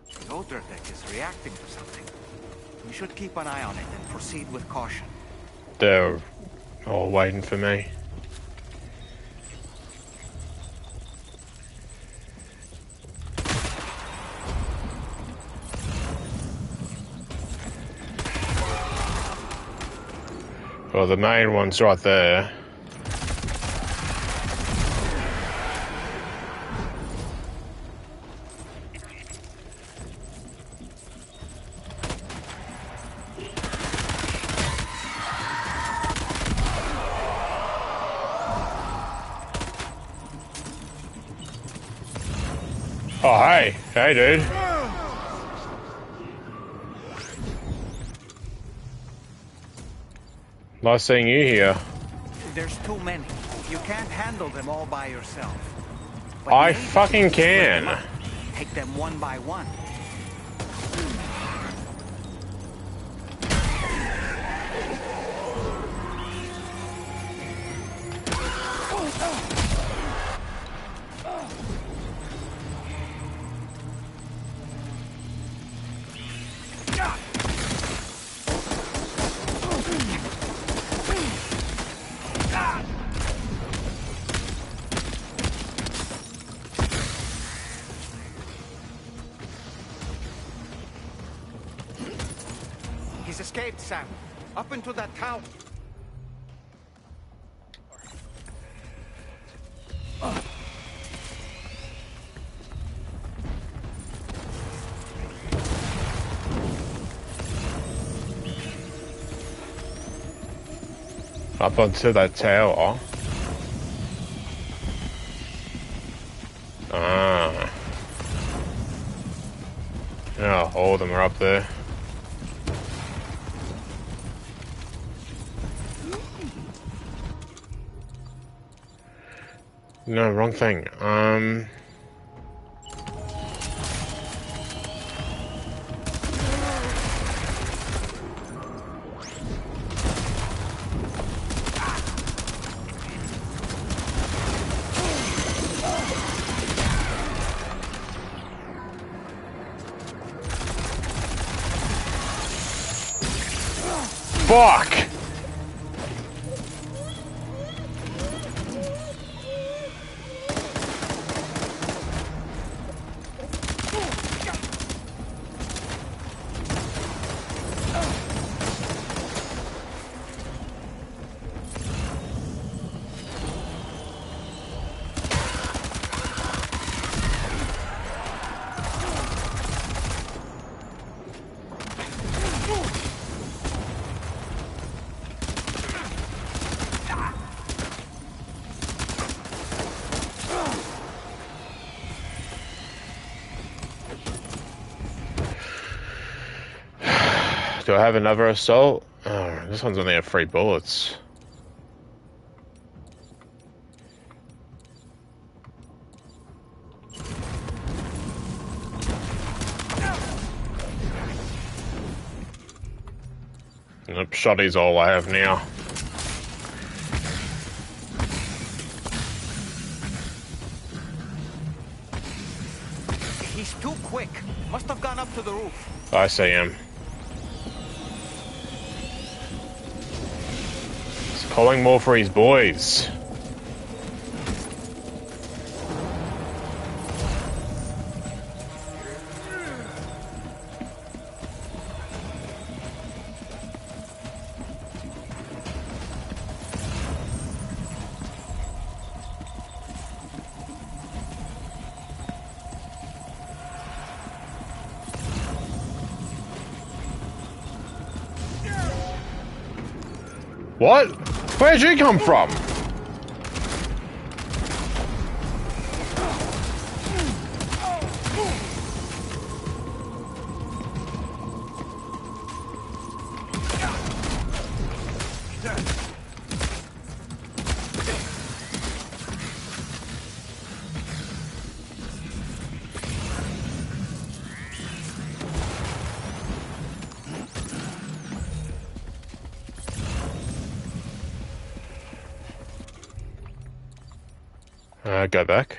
The Odra deck is reacting to something. We should keep an eye on it and proceed with caution. They're all waiting for me. Well, the main one's right there. Oh, hey. Hey, dude. Nice seeing you here. There's too many. You can't handle them all by yourself. I fucking can. Take them one by one. He's escaped, Sam. Up into that tower. Up onto that tower. Ah. Yeah, all of them are up there. No, wrong thing. Fuck! Do I have another assault? Oh, this one's only have 3 bullets. Nope, shotty's all I have now. He's too quick. Must have gone up to the roof. I see him. He's calling more for his boys. What? Where'd you come from? Go back.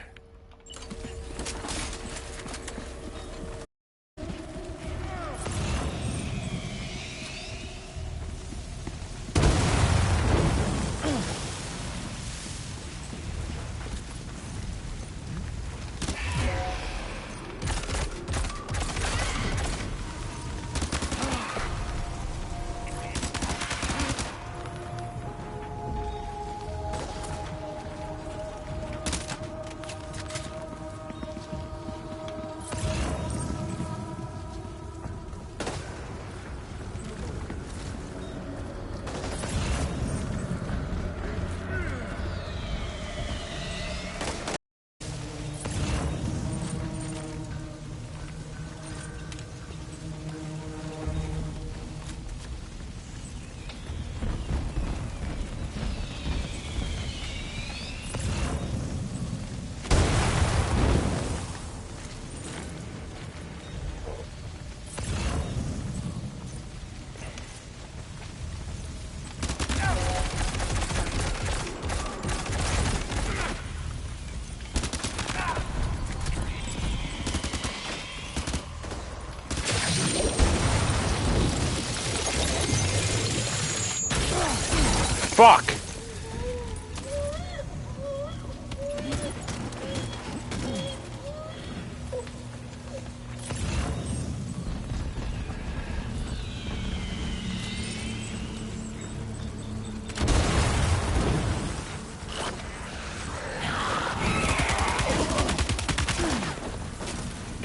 Fuck!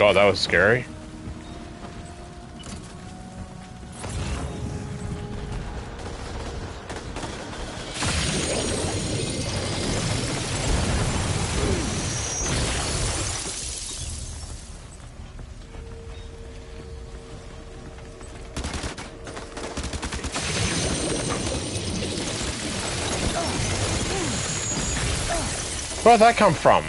God, that was scary. Where'd that come from?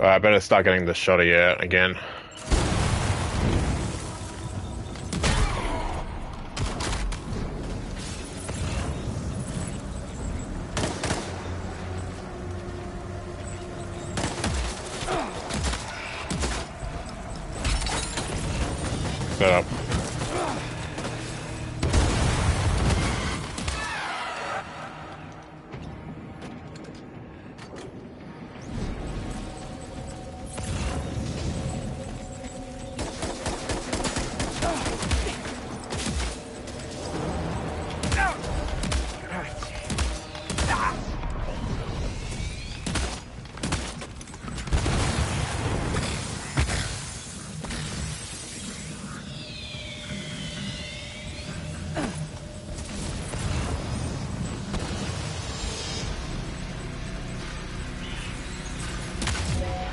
I better start getting the shot out again. Set up.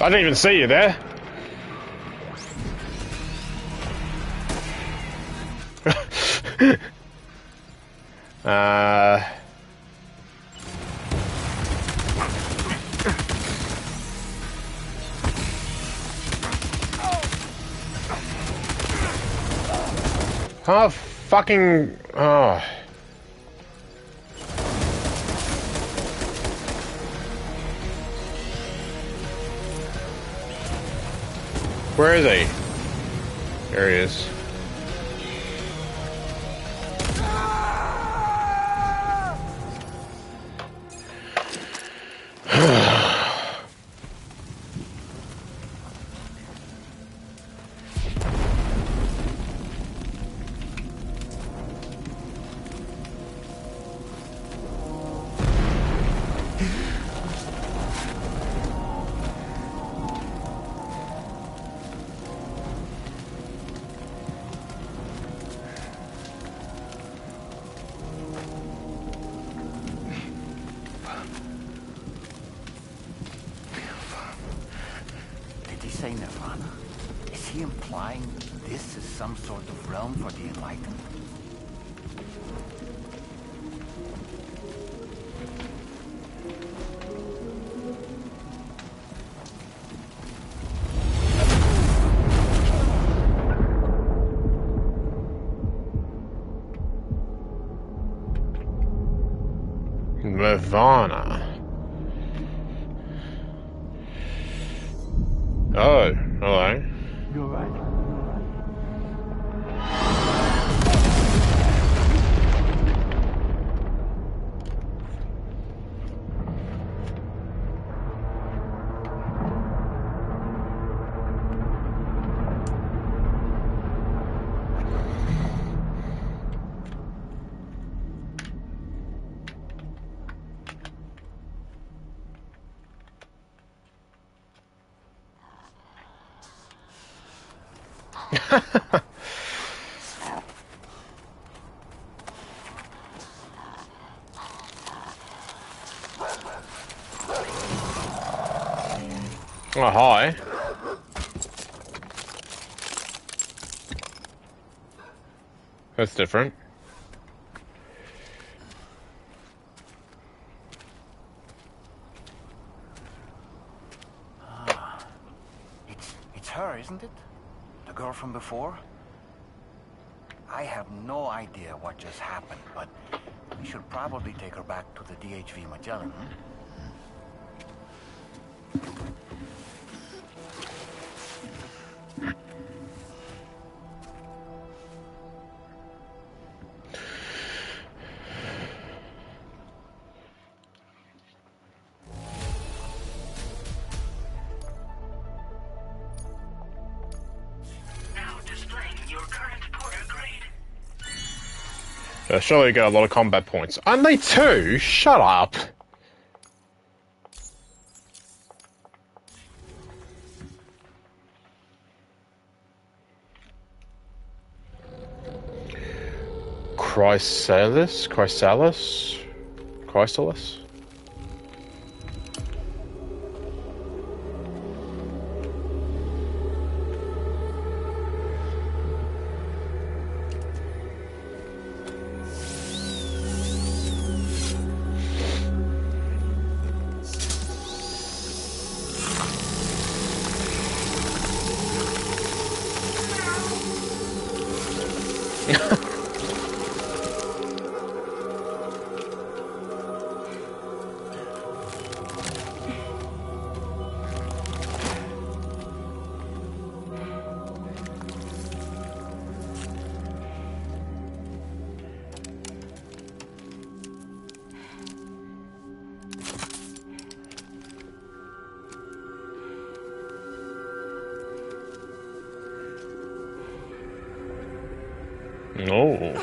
I didn't even see you there. How fucking... Oh. Where is he? There he is. Did he say Nirvana? Is he implying this is some sort of realm for the enlightened? Nirvana. Oh, hello. You're right. Oh, hi. That's different. Ah, it's her, isn't it? The girl from before? I have no idea what just happened, but we should probably take her back to the DHV Magellan, hmm? Surely you get a lot of combat points. Only 2? Shut up! Chrysalis? No.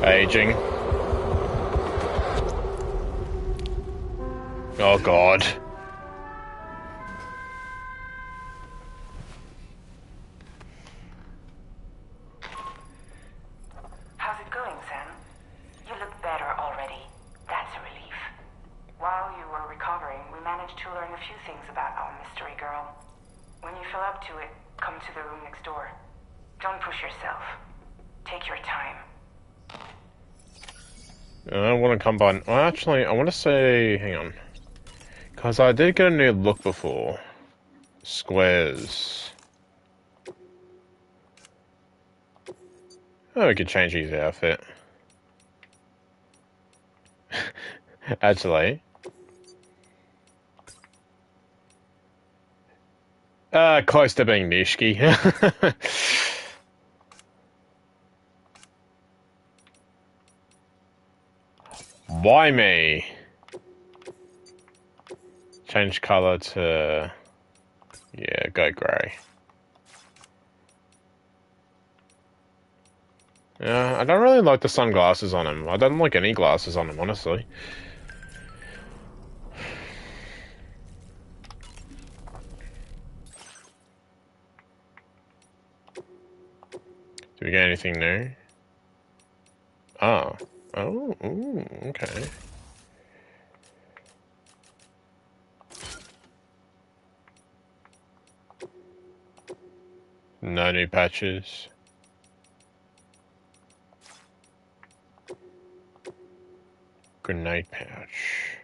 Aging. Oh god. How's it going, Sam? You look better already. That's a relief. While you were recovering, we managed to learn a few things about our mystery girl. When you feel up to it, come to the room next door. Don't push yourself. Take your time. I want to combine. Well, actually, I want to say. Hang on. Because I did get a new look before. Squares. Oh, we could change his outfit. Actually. Close to being Nishki. Why me? Change color to... Yeah, go grey. I don't really like the sunglasses on him. I don't like any glasses on him, honestly. Do we get anything new? Oh. Oh, ooh, okay. No new patches. Grenade pouch.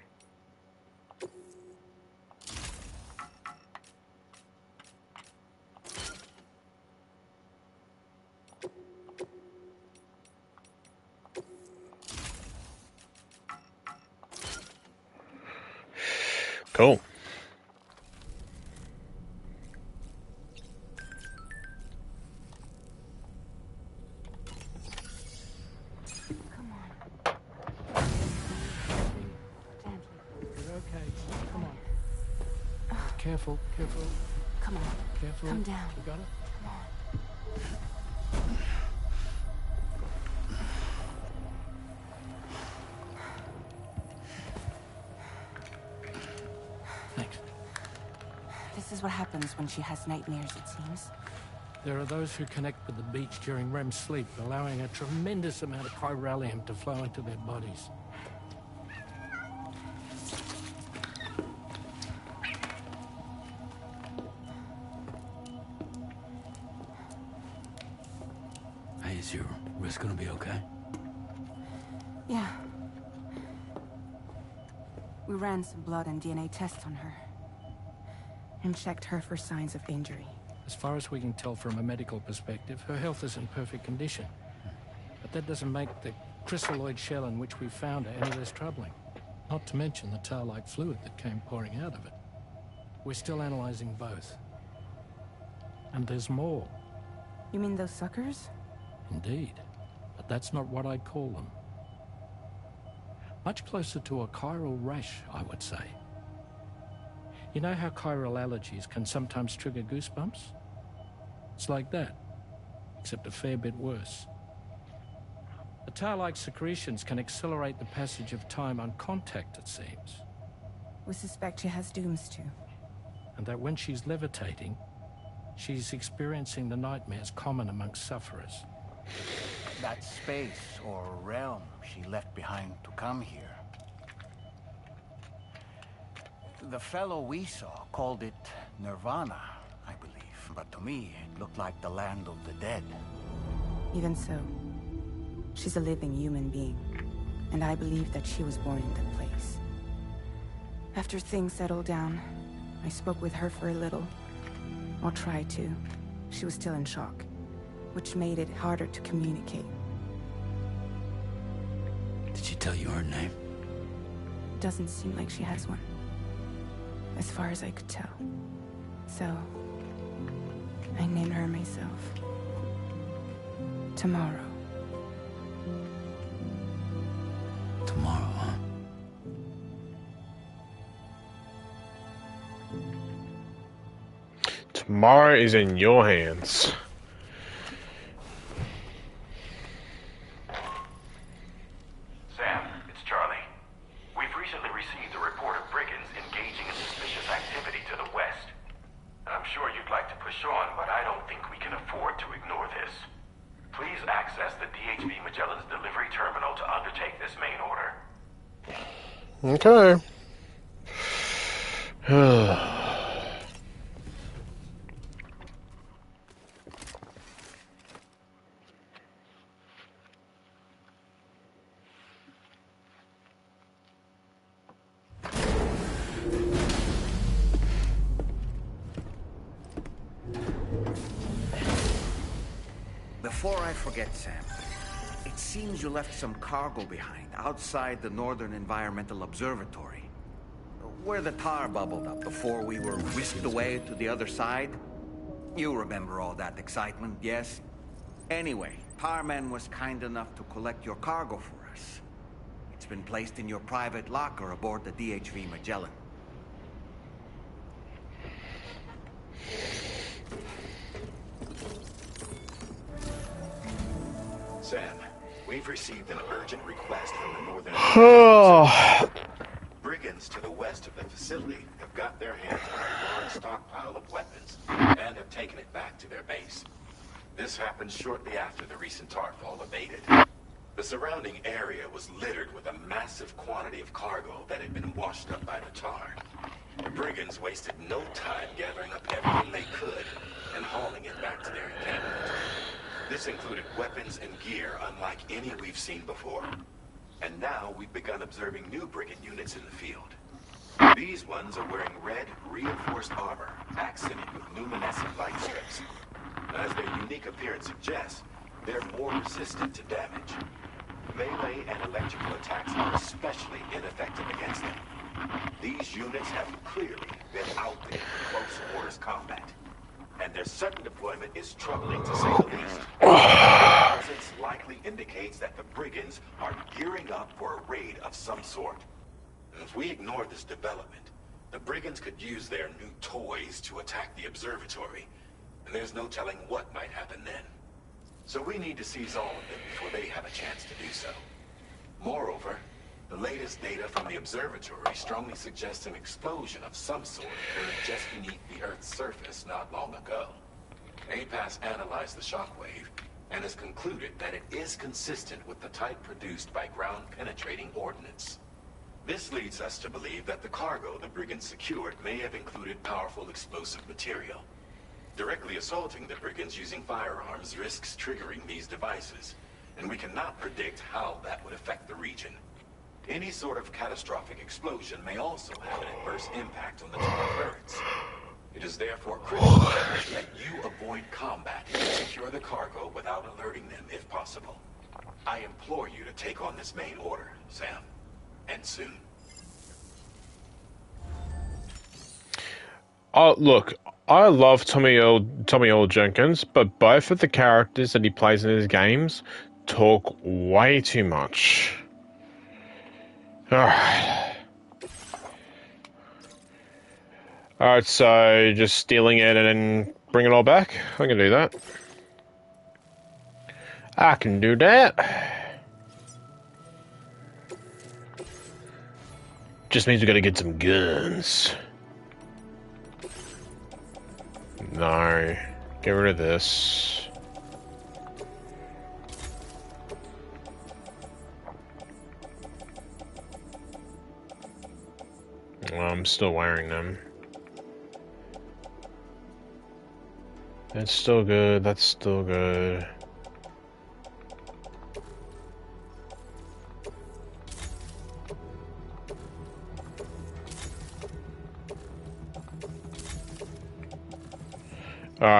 Cool. Careful, careful. Come on. Careful. Come down. You got it? Come on. Thanks. This is what happens when she has nightmares, it seems. There are those who connect with the beach during REM sleep, allowing a tremendous amount of chiralium to flow into their bodies. Hey, is your wrist gonna be okay? Yeah. We ran some blood and DNA tests on her. And checked her for signs of injury. As far as we can tell from a medical perspective, her health is in perfect condition. But that doesn't make the crystalloid shell in which we found her any less troubling. Not to mention the tar-like fluid that came pouring out of it. We're still analyzing both. And there's more. You mean those suckers? Indeed. But that's not what I'd call them. Much closer to a chiral rash, I would say. You know how chiral allergies can sometimes trigger goosebumps? It's like that, except a fair bit worse. The tar-like secretions can accelerate the passage of time on contact, it seems. We suspect she has dooms too. And that when she's levitating, she's experiencing the nightmares common amongst sufferers. That space or realm she left behind to come here. The fellow we saw called it Nirvana, I believe. But to me, it looked like the land of the dead. Even so, she's a living human being. And I believe that she was born in that place. After things settled down, I spoke with her for a little. Or tried to. She was still in shock, which made it harder to communicate. Did she tell you her name? Doesn't seem like she has one. As far as I could tell. So, I named her myself. Tomorrow. Tomorrow, huh? Tomorrow is in your hands. Sam, it's Charlie. We've recently received a report of brigands engaging in suspicious activity to the west. I'm sure you'd like to push on, but I don't think we can afford to ignore this. Please access the DHV Magellan's delivery terminal to undertake this main order. Okay. Before I forget, Sam, it seems you left some cargo behind outside the Northern Environmental Observatory, where the tar bubbled up before we were whisked away to the other side. You remember all that excitement, yes? Anyway, Tarman was kind enough to collect your cargo for us. It's been placed in your private locker aboard the DHV Magellan. Sam, we've received an urgent request from the Northern Brigands to the west of the facility have got their hands on a large stockpile of weapons and have taken it back to their base. This happened shortly after the recent tarfall abated. The surrounding area was littered with a massive quantity of cargo that had been washed up by the tar. The brigands wasted no time gathering up everything they could and hauling it back to their encampment. This included weapons and gear unlike any we've seen before. And now we've begun observing new brigand units in the field. These ones are wearing red, reinforced armor, accented with luminescent light strips. As their unique appearance suggests, they're more resistant to damage. Melee and electrical attacks are especially ineffective against them. These units have clearly been outfitted for close quarters combat. And their sudden deployment is troubling to say the least. Their presence likely indicates that the brigands are gearing up for a raid of some sort. And if we ignore this development, the brigands could use their new toys to attack the observatory, and there's no telling what might happen then. So we need to seize all of them before they have a chance to do so. Moreover, the latest data from the observatory strongly suggests an explosion of some sort occurred just beneath the Earth's surface not long ago. APAS analyzed the shockwave and has concluded that it is consistent with the type produced by ground-penetrating ordnance. This leads us to believe that the cargo the brigands secured may have included powerful explosive material. Directly assaulting the brigands using firearms risks triggering these devices, and we cannot predict how that would affect the region. Any sort of catastrophic explosion may also have an adverse impact on the tar currents. It is therefore critical that you avoid combat and secure the cargo without alerting them if possible. I implore you to take on this main order, Sam. And soon. Oh, look, I love Tommy Earl Jenkins, but both of the characters that he plays in his games talk way too much. Alright. Alright, so just stealing it and then bring it all back? I can do that. I can do that. Just means we gotta get some guns. No. Get rid of this. Well, I'm still wearing them. That's still good, that's still good.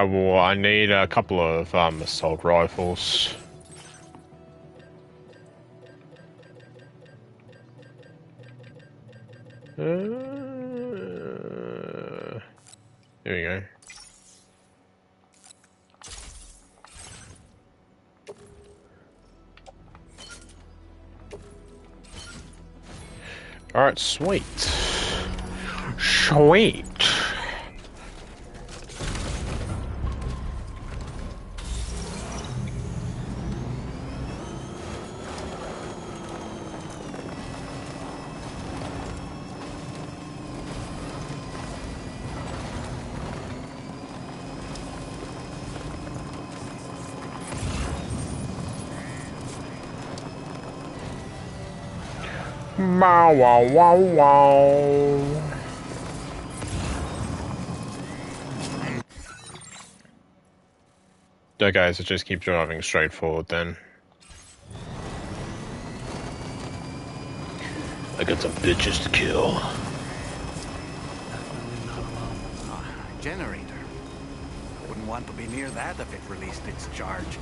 Well, I need a couple of assault rifles. Here we go. Alright, sweet. Sweet. Bow wow wow wow. Okay, so just keep driving straight forward then. I got some bitches to kill. Generator. I wouldn't want to be near that if it released its charge.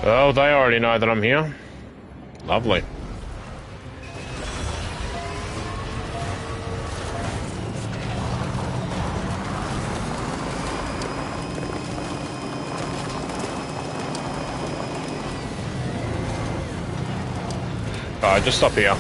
Oh, they already know that I'm here. Lovely. Alright, just stop here.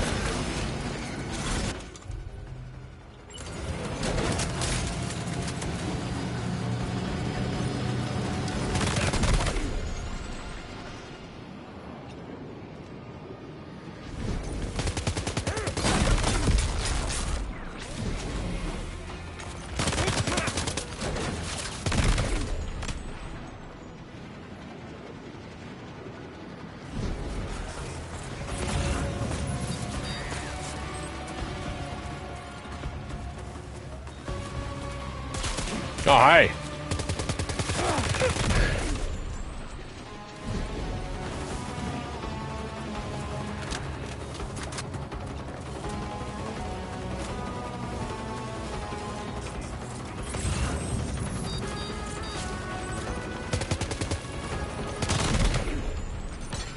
Oh, hey.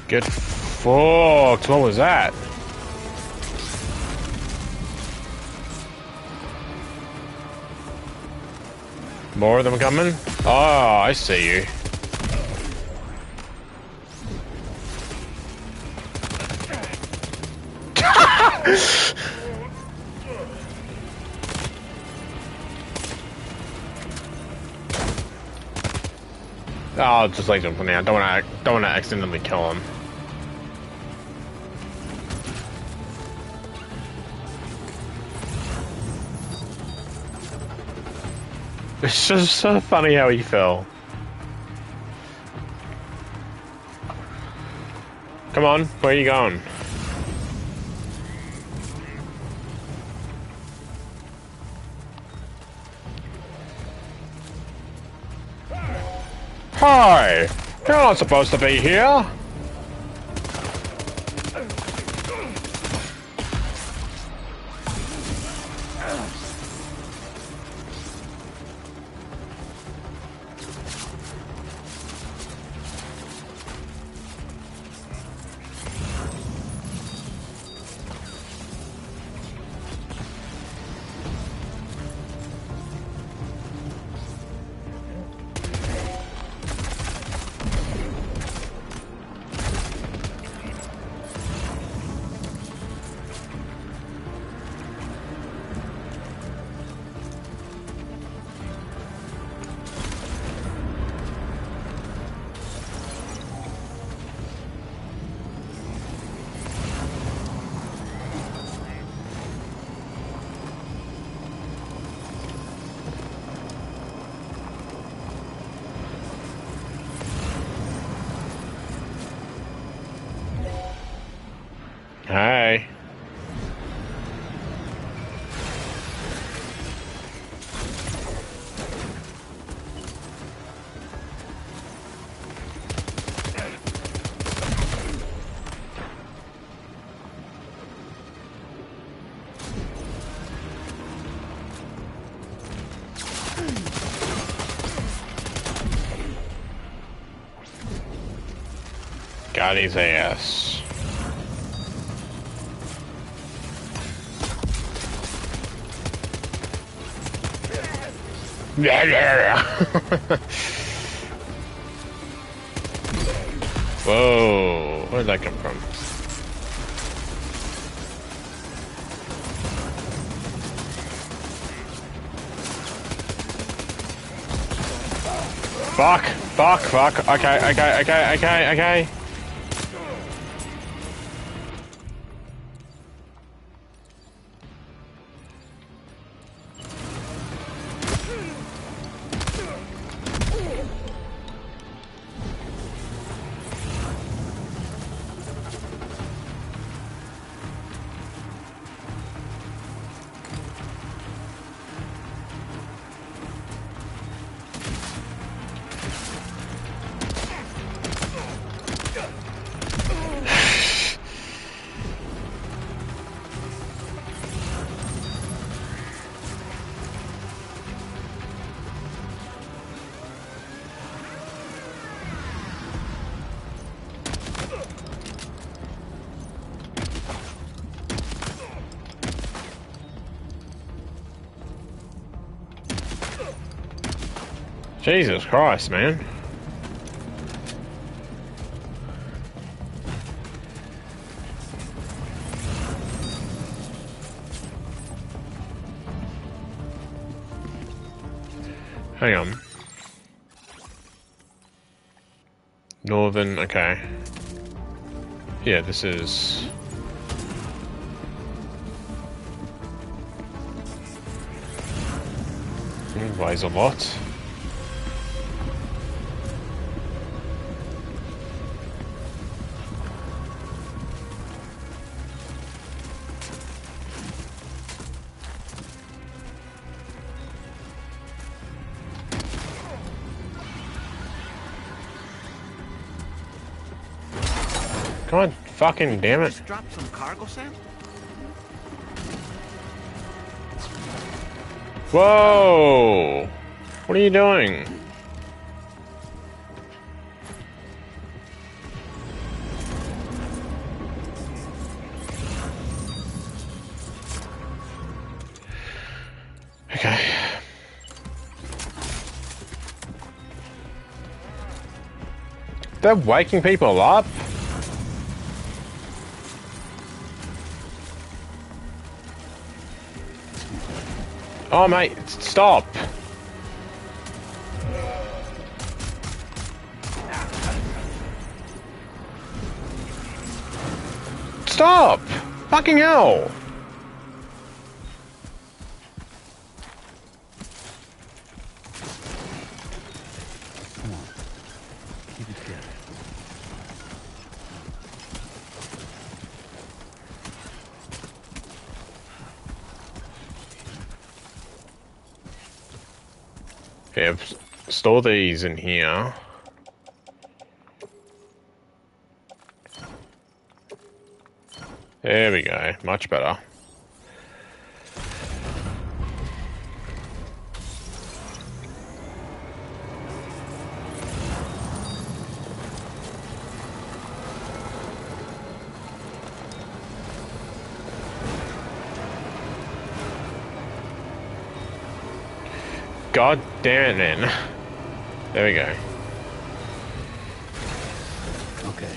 Get fucked. What was that? More of them coming? Oh, I see you. I'll just like jumping out. Don't wanna accidentally kill him. It's just so funny how he fell. Come on, where are you going? Hi! You're not supposed to be here! Hi. Got his ass. Whoa, where did that come from? Fuck. Okay. Jesus Christ, man. Hang on. Northern, okay. Yeah, this is... weighs a lot. God fucking damn it. Just drop some cargo, Sam? Whoa! What are you doing? Okay. They're waking people up? Oh, mate, stop. Stop! Fucking hell! Come on. Keep it together. Yeah, store these in here. There we go. Much better. God damn it. There we go. Okay.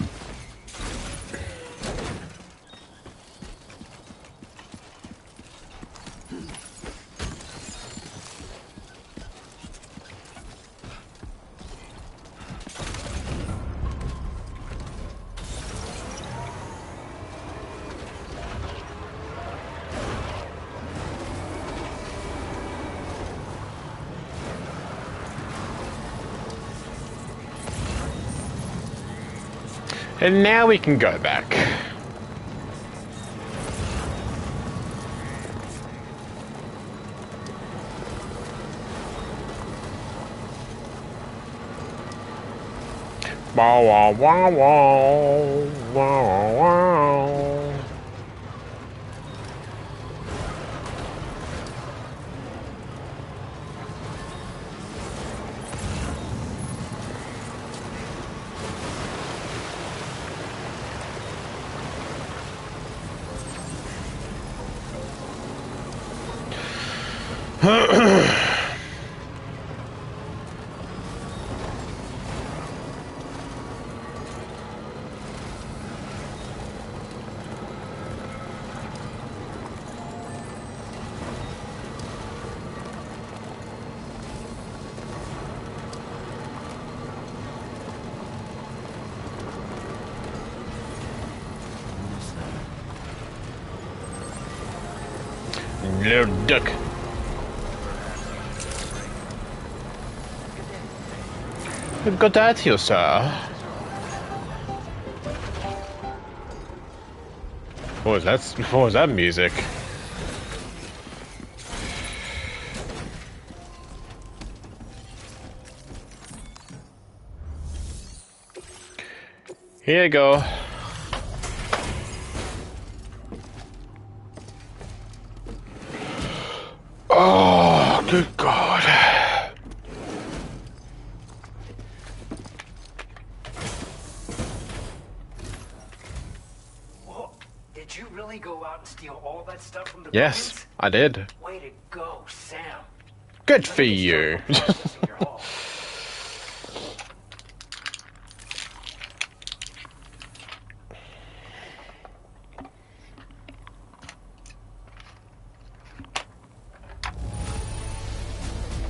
And now we can go back. Wow, wow, wow, wow, wow, wow. Little duck. Good at you, sir. What was that music? Here you go. Oh, good God. Whoa, did you really go out and steal all that stuff from the Yes, Guardians? I did. Way to go, Sam. Good for you.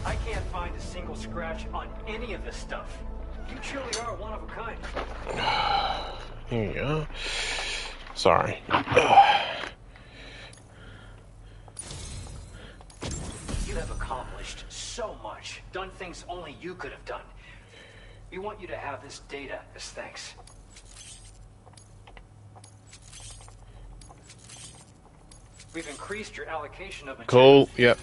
I can't find a single scratch on any of this stuff. You truly are one of a kind. Here you go. Sorry. You have accomplished so much, done things only you could have done. We want you to have this data as thanks. We've increased your allocation of materials. Cool, yep.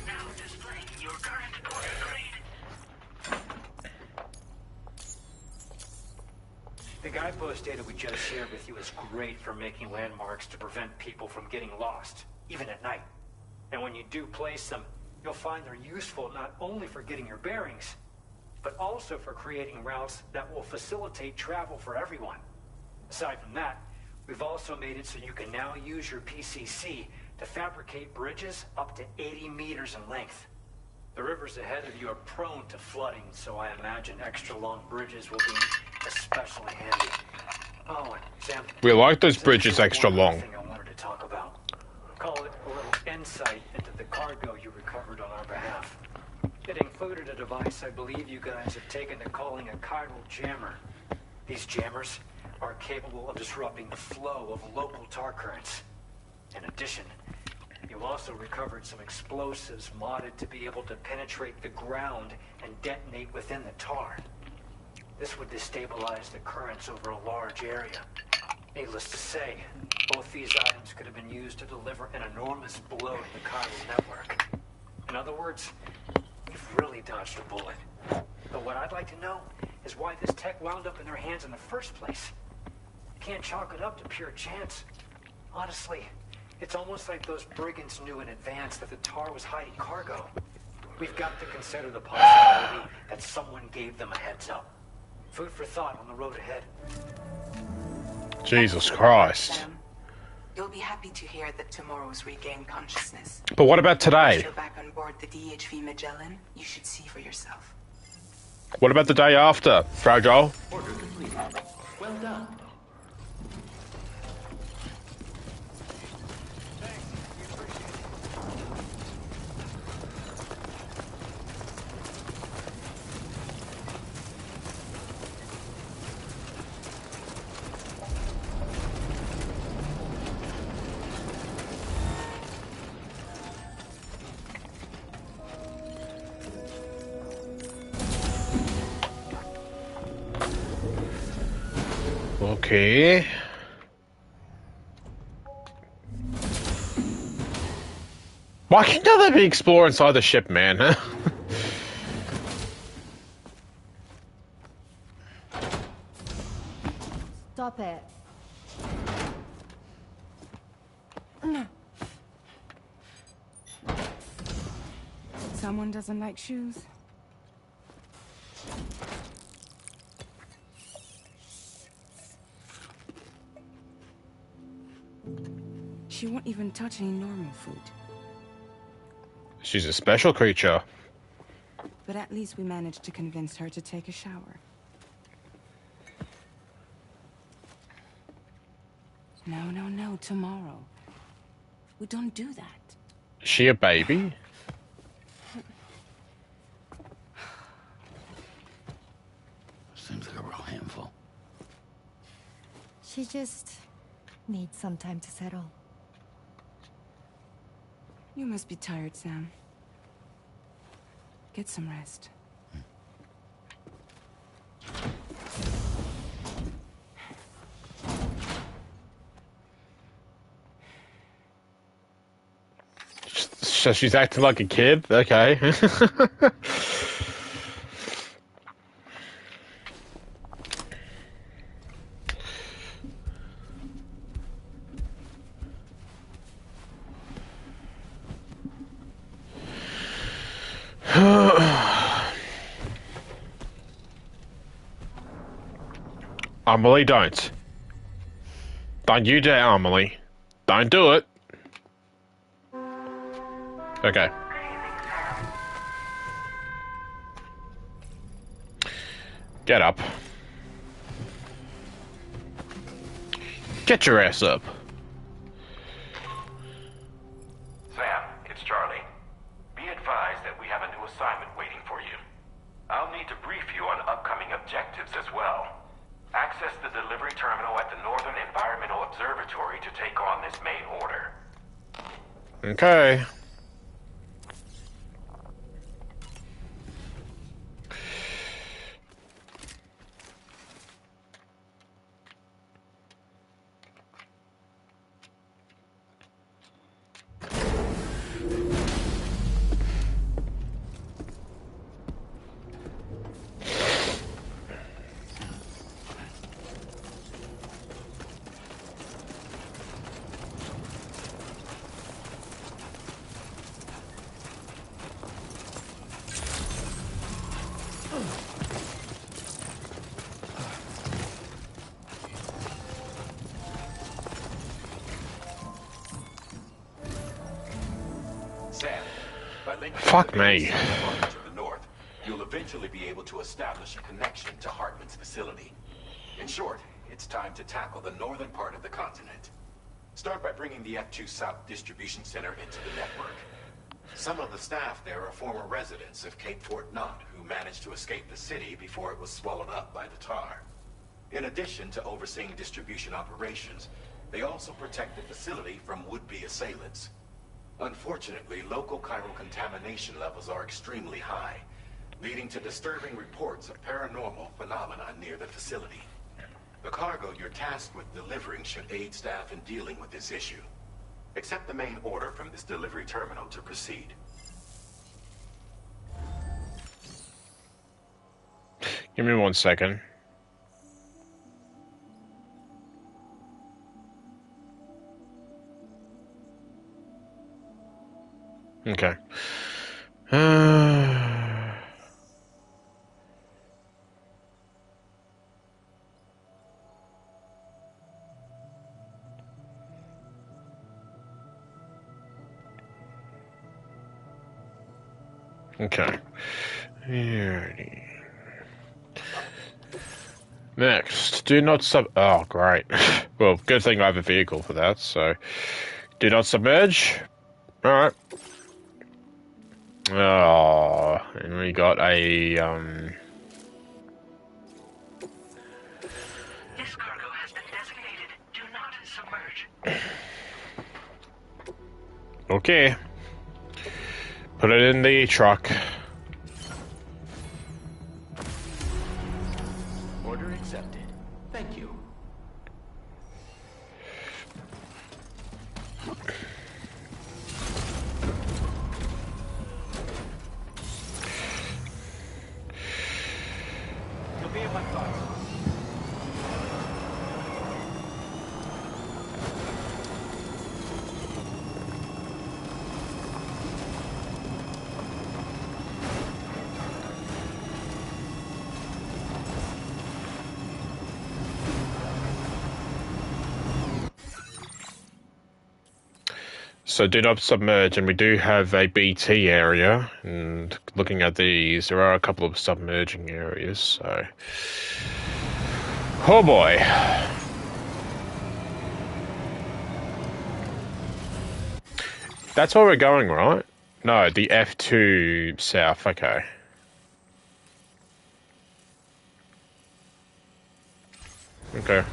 The guidepost data we just shared with you is great for making landmarks to prevent people from getting lost, even at night. And when you do place them, you'll find they're useful not only for getting your bearings, but also for creating routes that will facilitate travel for everyone. Aside from that, we've also made it so you can now use your PCC to fabricate bridges up to 80 meters in length. The rivers ahead of you are prone to flooding, so I imagine extra long bridges will be especially handy. Oh, and Sam, We like those bridges extra long. thing I wanted to talk about. Call it a little insight into the cargo you recovered on our behalf. It included a device I believe you guys have taken to calling a chiral jammer. These jammers are capable of disrupting the flow of local tar currents. In addition, you also recovered some explosives modded to be able to penetrate the ground and detonate within the tar. This would destabilize the currents over a large area. Needless to say, both these items could have been used to deliver an enormous blow to the chiral network. In other words, you've really dodged a bullet. But what I'd like to know is why this tech wound up in their hands in the first place. You can't chalk it up to pure chance. Honestly, it's almost like those brigands knew in advance that the tar was hiding cargo. We've got to consider the possibility that someone gave them a heads up. Food for thought on the road ahead. Jesus Christ. You'll be happy to hear that tomorrow's regained consciousness. But what about today? Once you're back on board the DHV Magellan, you should see for yourself. What about the day after, Fragile? Order complete. Well done. Okay. Why can't they be explore inside the ship, man? Huh? Stop it. Someone doesn't like shoes? She won't even touch any normal food. She's a special creature. But at least we managed to convince her to take a shower. No, tomorrow. We don't do that. Is she a baby? Seems like a real handful. She just needs some time to settle. You must be tired, Sam. Get some rest. So she's acting like a kid? Okay. Amelie, don't. Don't you dare, Amelie. Don't do it. Okay. Get up. Get your ass up. Sam, it's Charlie. Be advised that we have a new assignment waiting for you. I'll need to brief you on upcoming objectives as well. Access the delivery terminal at the Northern Environmental Observatory to take on this main order. Okay. Fuck me. To the north, you'll eventually be able to establish a connection to Hartman's facility. In short, it's time to tackle the northern part of the continent. Start by bringing the F2 South Distribution Center into the network. Some of the staff there are former residents of Cape Fort Knott who managed to escape the city before it was swallowed up by the tar. In addition to overseeing distribution operations, they also protect the facility from would-be assailants. Unfortunately, local chiral contamination levels are extremely high, leading to disturbing reports of paranormal phenomena near the facility. The cargo you're tasked with delivering should aid staff in dealing with this issue. Accept the main order from this delivery terminal to proceed. Give me 1 second. Okay. Okay. Alrighty. Next, do not oh, great. Well, good thing I have a vehicle for that, so... Do not submerge. Alright. Oh, and we got a, This cargo has been designated. Do not submerge. Okay. Put it in the truck. Order accepted. Thank you. You'll be in my thoughts. So do not submerge, and we do have a BT area, and looking at these, there are a couple of submerging areas, so... Oh boy! That's where we're going, right? No, the F2 south, okay. Okay.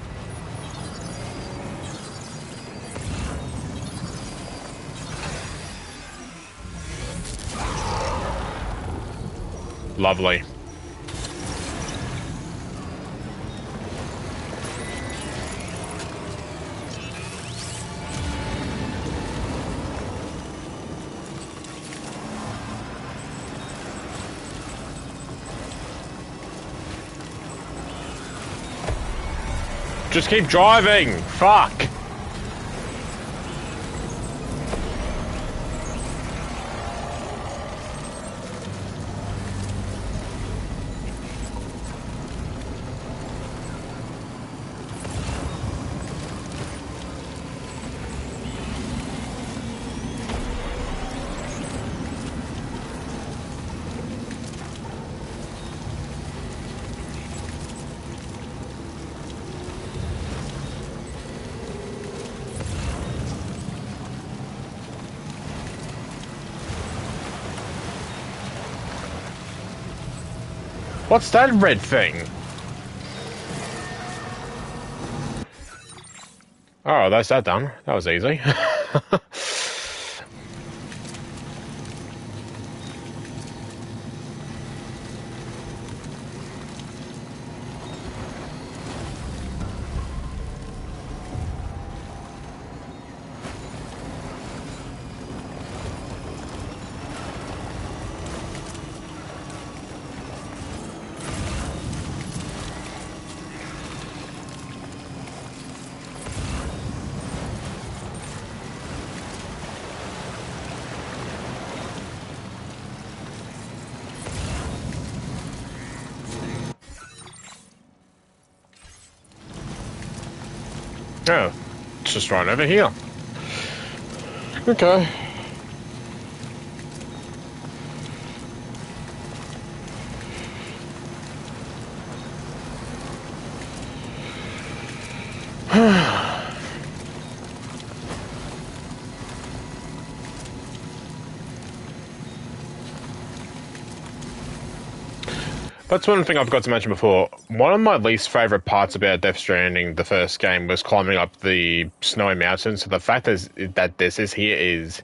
Lovely. Just keep driving! Fuck! What's that red thing? Oh, that's that done. That was easy. Oh, it's just right over here. Okay. That's one thing I forgot to mention before. One of my least favourite parts about Death Stranding, the first game, was climbing up the snowy mountains. So the fact that this is here is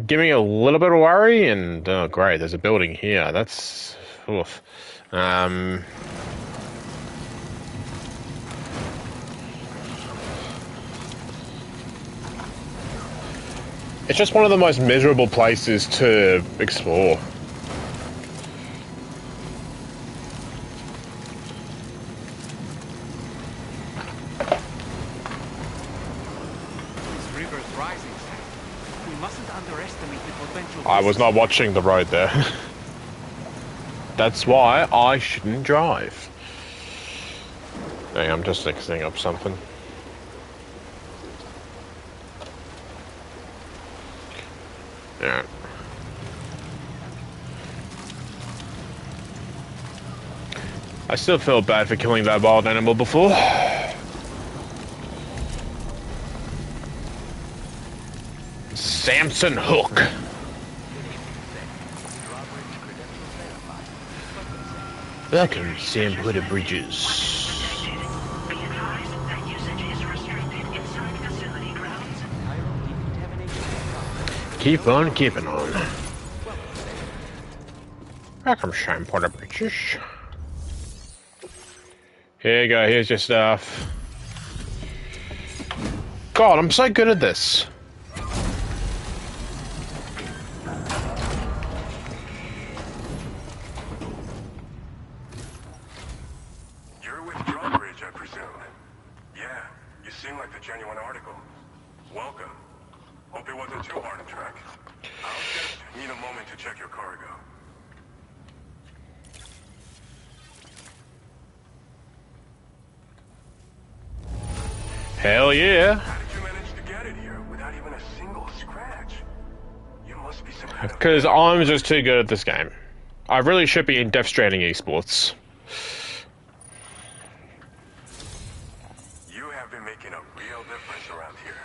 giving me a little bit of worry. And oh, great, there's a building here. That's oof. It's just one of the most miserable places to explore. I was not watching the road there. That's why I shouldn't drive. Hey, I'm just fixing up something. Yeah. I still feel bad for killing that wild animal before. Samson Hook. Welcome, Sam Huda Bridges. Keep on keeping on. Welcome, Sam Huda Bridges. Here you go, here's your stuff. God, I'm so good at this. You're with Drawbridge, I presume. Yeah, you seem like the genuine article. Welcome. Hope it wasn't too hard to track. I'll just need a moment to check your cargo. Hell yeah. How did you manage to get it here without even a single scratch? You must be some kind of... Because I'm just too good at this game. I really should be in Death Stranding esports. You have been making a real difference around here.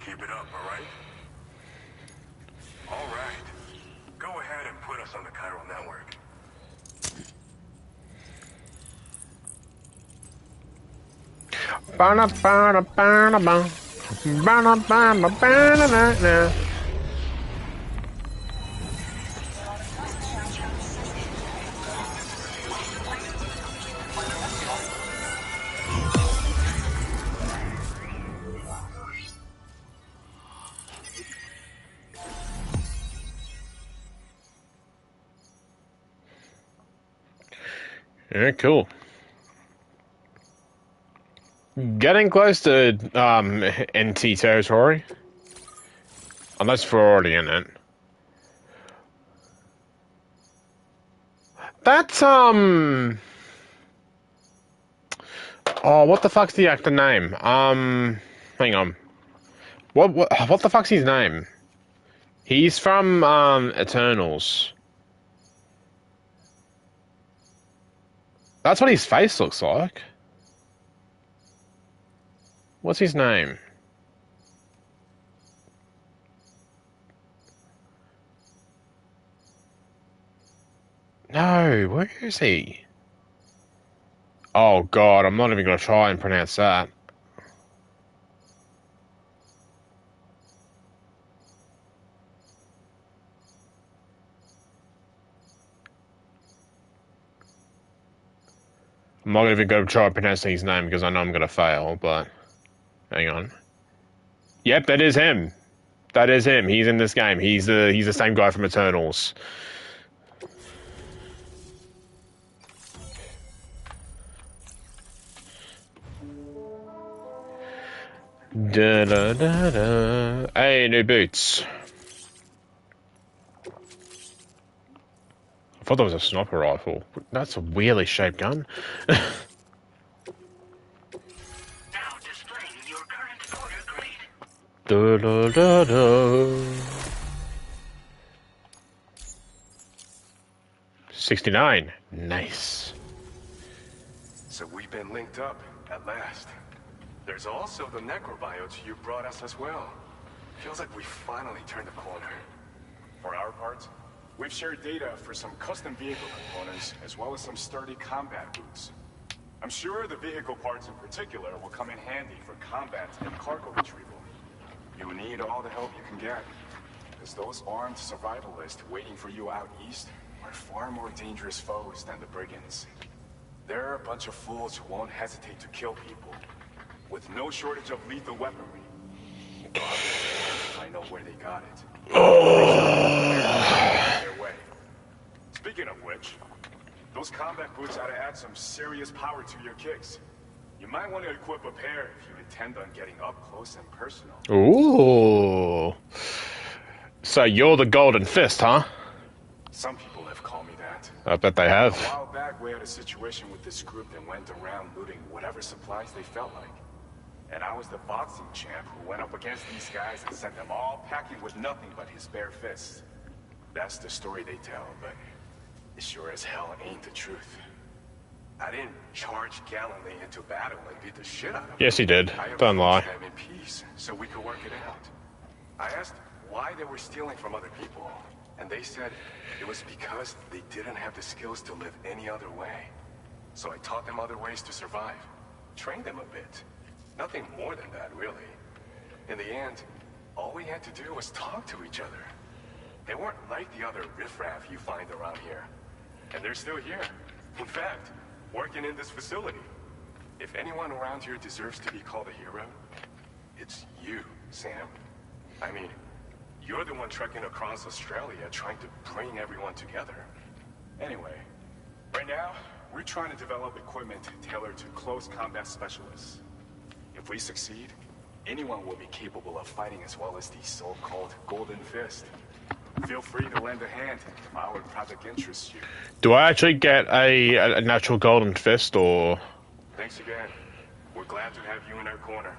Keep it up, alright? Alright. Go ahead and put us on the chiral network. Yeah, cool. Getting close to NT territory. Unless we're already in it. That's oh, what the fuck's the actor name? Hang on. What the fuck's his name? He's from Eternals. That's what his face looks like. What's his name? No, where is he? Oh god, I'm not even gonna try and pronounce that. I'm not even gonna try pronouncing his name because I know I'm gonna fail, but hang on. Yep, that is him. That is him. He's in this game. He's the same guy from Eternals. Da da da da. Hey, new boots. I thought that was a sniper rifle. That's a weirdly shaped gun. Da da da da. 69. Nice. So we've been linked up, at last. There's also the necrobiotes you brought us as well. Feels like we finally turned the corner. For our part, we've shared data for some custom vehicle components, as well as some sturdy combat boots. I'm sure the vehicle parts in particular will come in handy for combat and cargo retrieval. You need all the help you can get, because those armed survivalists waiting for you out east are far more dangerous foes than the brigands. They're a bunch of fools who won't hesitate to kill people, with no shortage of lethal weaponry. I know where they got it. Their way. Speaking of which, those combat boots ought to add some serious power to your kicks. You might want to equip a pair if you intend on getting up close and personal. Ooh. So you're the Golden Fist, huh? Some people have called me that. I bet they have. A while back, we had a situation with this group that went around looting whatever supplies they felt like. And I was the boxing champ who went up against these guys and sent them all packing with nothing but his bare fists. That's the story they tell, but it sure as hell ain't the truth. I didn't charge gallantly into battle and beat the shit out of them. Yes, he did. Don't lie. them in peace so we could work it out. I asked why they were stealing from other people, and they said it was because they didn't have the skills to live any other way. So I taught them other ways to survive, trained them a bit. Nothing more than that, really. In the end, all we had to do was talk to each other. They weren't like the other riffraff you find around here. And they're still here. In fact, working in this facility. If anyone around here deserves to be called a hero, it's you, Sam. I mean, you're the one trekking across Australia trying to bring everyone together. Anyway, right now, we're trying to develop equipment tailored to close combat specialists. If we succeed, anyone will be capable of fighting as well as the so-called Golden Fist. Feel free to lend a hand if our project interests you. Do I actually get a natural Golden Fist, or...? Thanks again. We're glad to have you in our corner.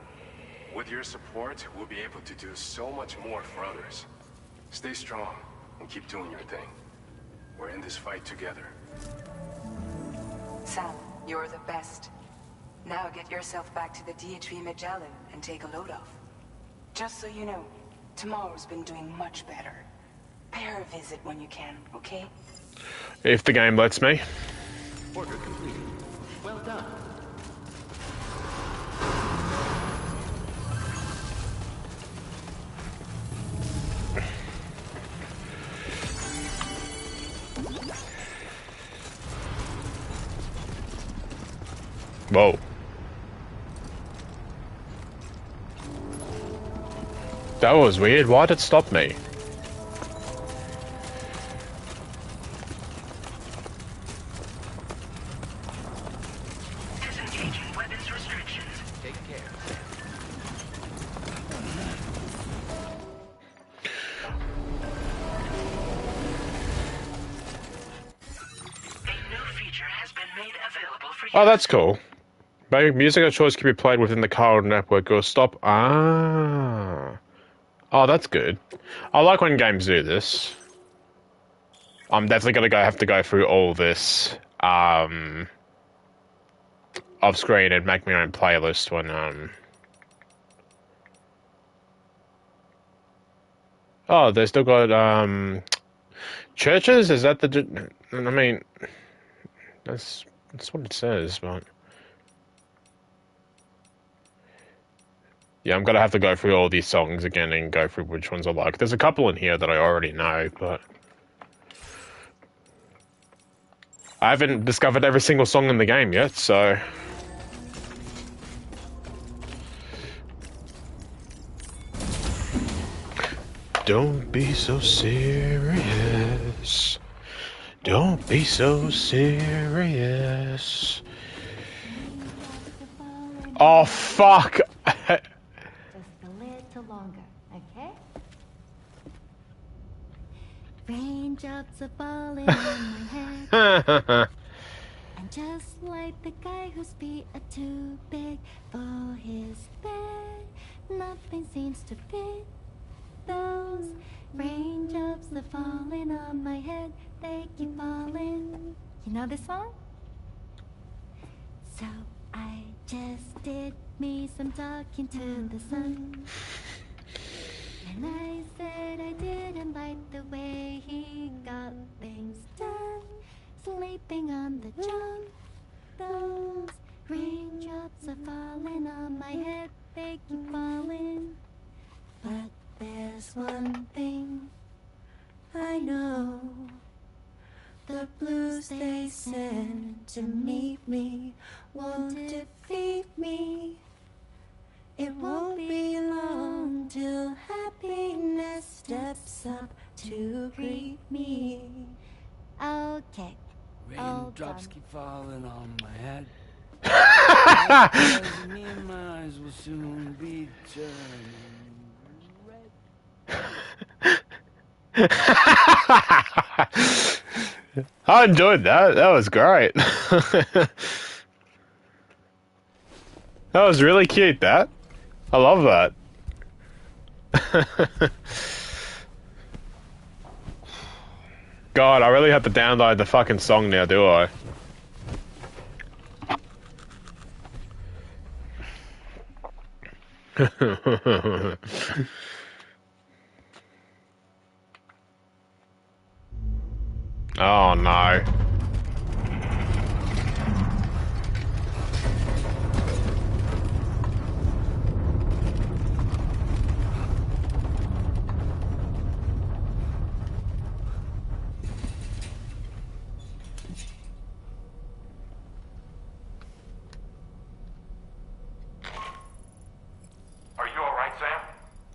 With your support, we'll be able to do so much more for others. Stay strong and keep doing your thing. We're in this fight together. Sam, you're the best. Now get yourself back to the DHV Magellan and take a load off. Just so you know, tomorrow's been doing much better. Pay her a visit when you can, okay? If the game lets me. Order completed. Well done. Whoa. That was weird. Why did it stop me? Disengaging weapons restrictions. Take care. A new feature has been made available for you. Oh, that's cool. Music of choice can be played within the Chiral network or stop. Ah. Oh, that's good. I like when games do this. I'm definitely gonna have to go through all this off screen and make my own playlist when Oh, they still got churches? Is that the? I mean, that's what it says, but. Yeah, I'm gonna have to go through all these songs again and go through which ones I like. There's a couple in here that I already know, but... I haven't discovered every single song in the game yet, so... Don't be so serious. Don't be so serious. Oh, fuck! Longer, okay? Raindrops are falling on my head. I'm just like the guy whose feet are too big for his bed. Nothing seems to fit. Those raindrops are falling on my head. They keep falling. You know this song? So I just did me some talking to the sun. And I said I didn't like the way he got things done. Sleeping on the job. Those raindrops are falling on my head. They keep falling. But there's one thing I know. The blues they send to meet me won't defeat me. It won't be long till happiness steps up to greet me. Okay. Raindrops keep falling on my head. Me and my eyes will soon be turning red. I enjoyed that. That was great. That was really cute, that. I love that. God, I really have to download the fucking song now, do I? Oh no. Are you alright, Sam?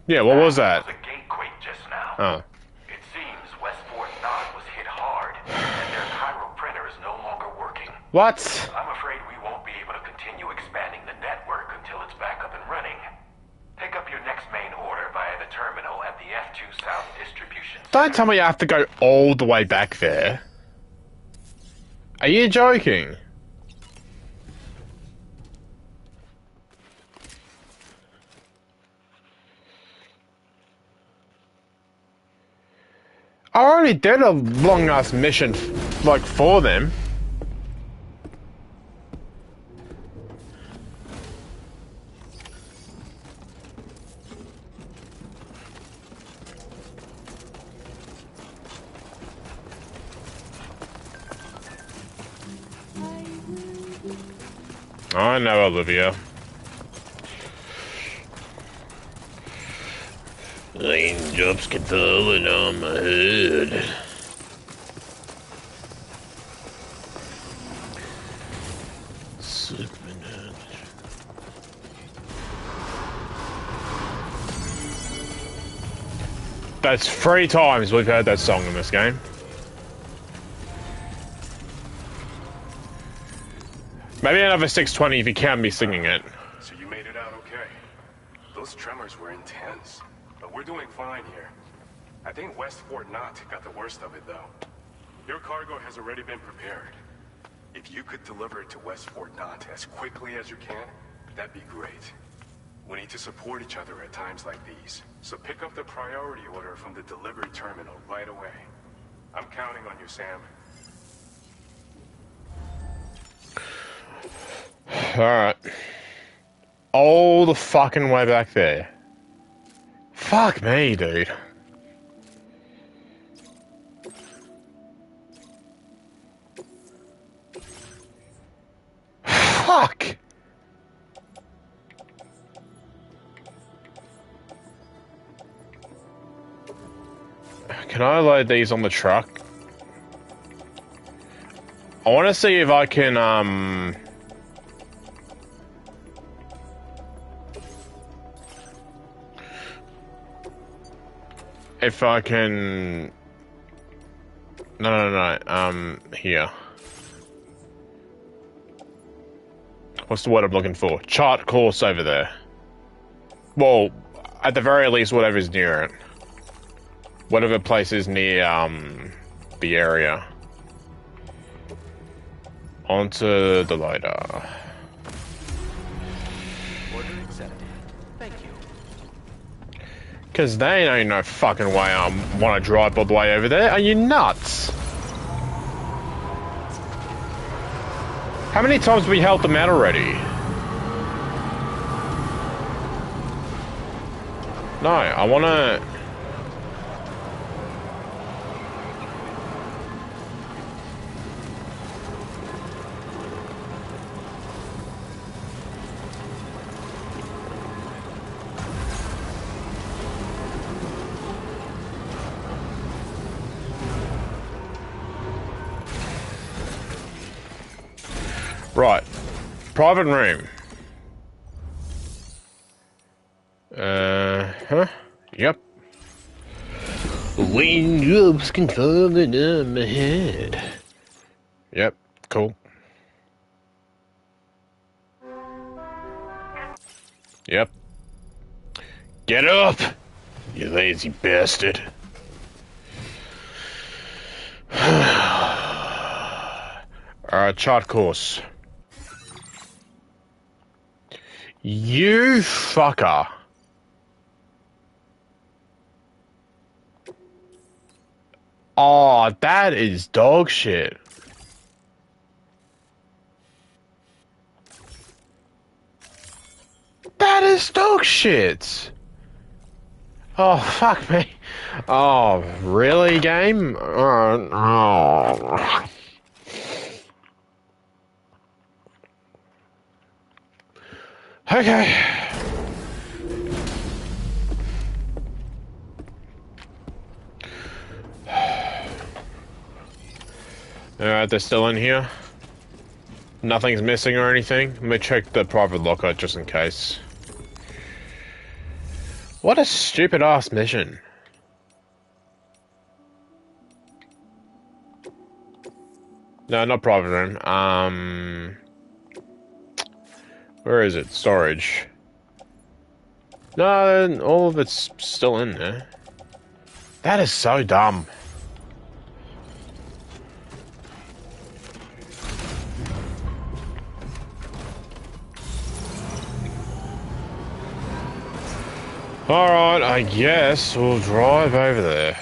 Yeah, what was that? It was a gateway just now. Oh. It seems Westport Knot was hit hard, and their Cairo printer is no longer working. What? I'm afraid we won't be able to continue expanding the network until it's back up and running. Pick up your next main order via the terminal at the F2 South Distribution Center. Don't tell me I have to go all the way back there. Are you joking? I already did a long-ass mission, like, for them. I know, Olivia. Raindrops keep falling on my head. That's 3 times we've heard that song in this game. Maybe another 620 if you count me singing it. So you made it out okay. Those tremors were intense, but we're doing fine here. I think West Fort Knot got the worst of it, though. Your cargo has already been prepared. If you could deliver it to West Fort Knot as quickly as you can, that'd be great. We need to support each other at times like these, so pick up the priority order from the delivery terminal right away. I'm counting on you, Sam. Alright. All the fucking way back there. Fuck me, dude. Fuck! Can I load these on the truck? I want to see if I can, if I can... No, here. What's the word I'm looking for? Chart course over there. Well, at the very least, whatever's near it. Whatever place is near, the area. Onto the loader. Order accepted. Thank you. Because they ain't no fucking way I want to drive all the way over there. Are you nuts? How many times have we helped them out already? No, I want to... Right. Private room. Huh? Yep. Raindrops can fall on my head. Yep, cool. Yep. Get up, you lazy bastard. chart course. You fucker. Oh, that is dog shit. That is dog shit. Oh, fuck me. Oh, really, game? Oh. Okay. Alright, they're still in here. Nothing's missing or anything. Let me check the private locker just in case. What a stupid ass mission. No, not private room. Where is it? Storage. No, all of it's still in there. That is so dumb. Alright, I guess we'll drive over there.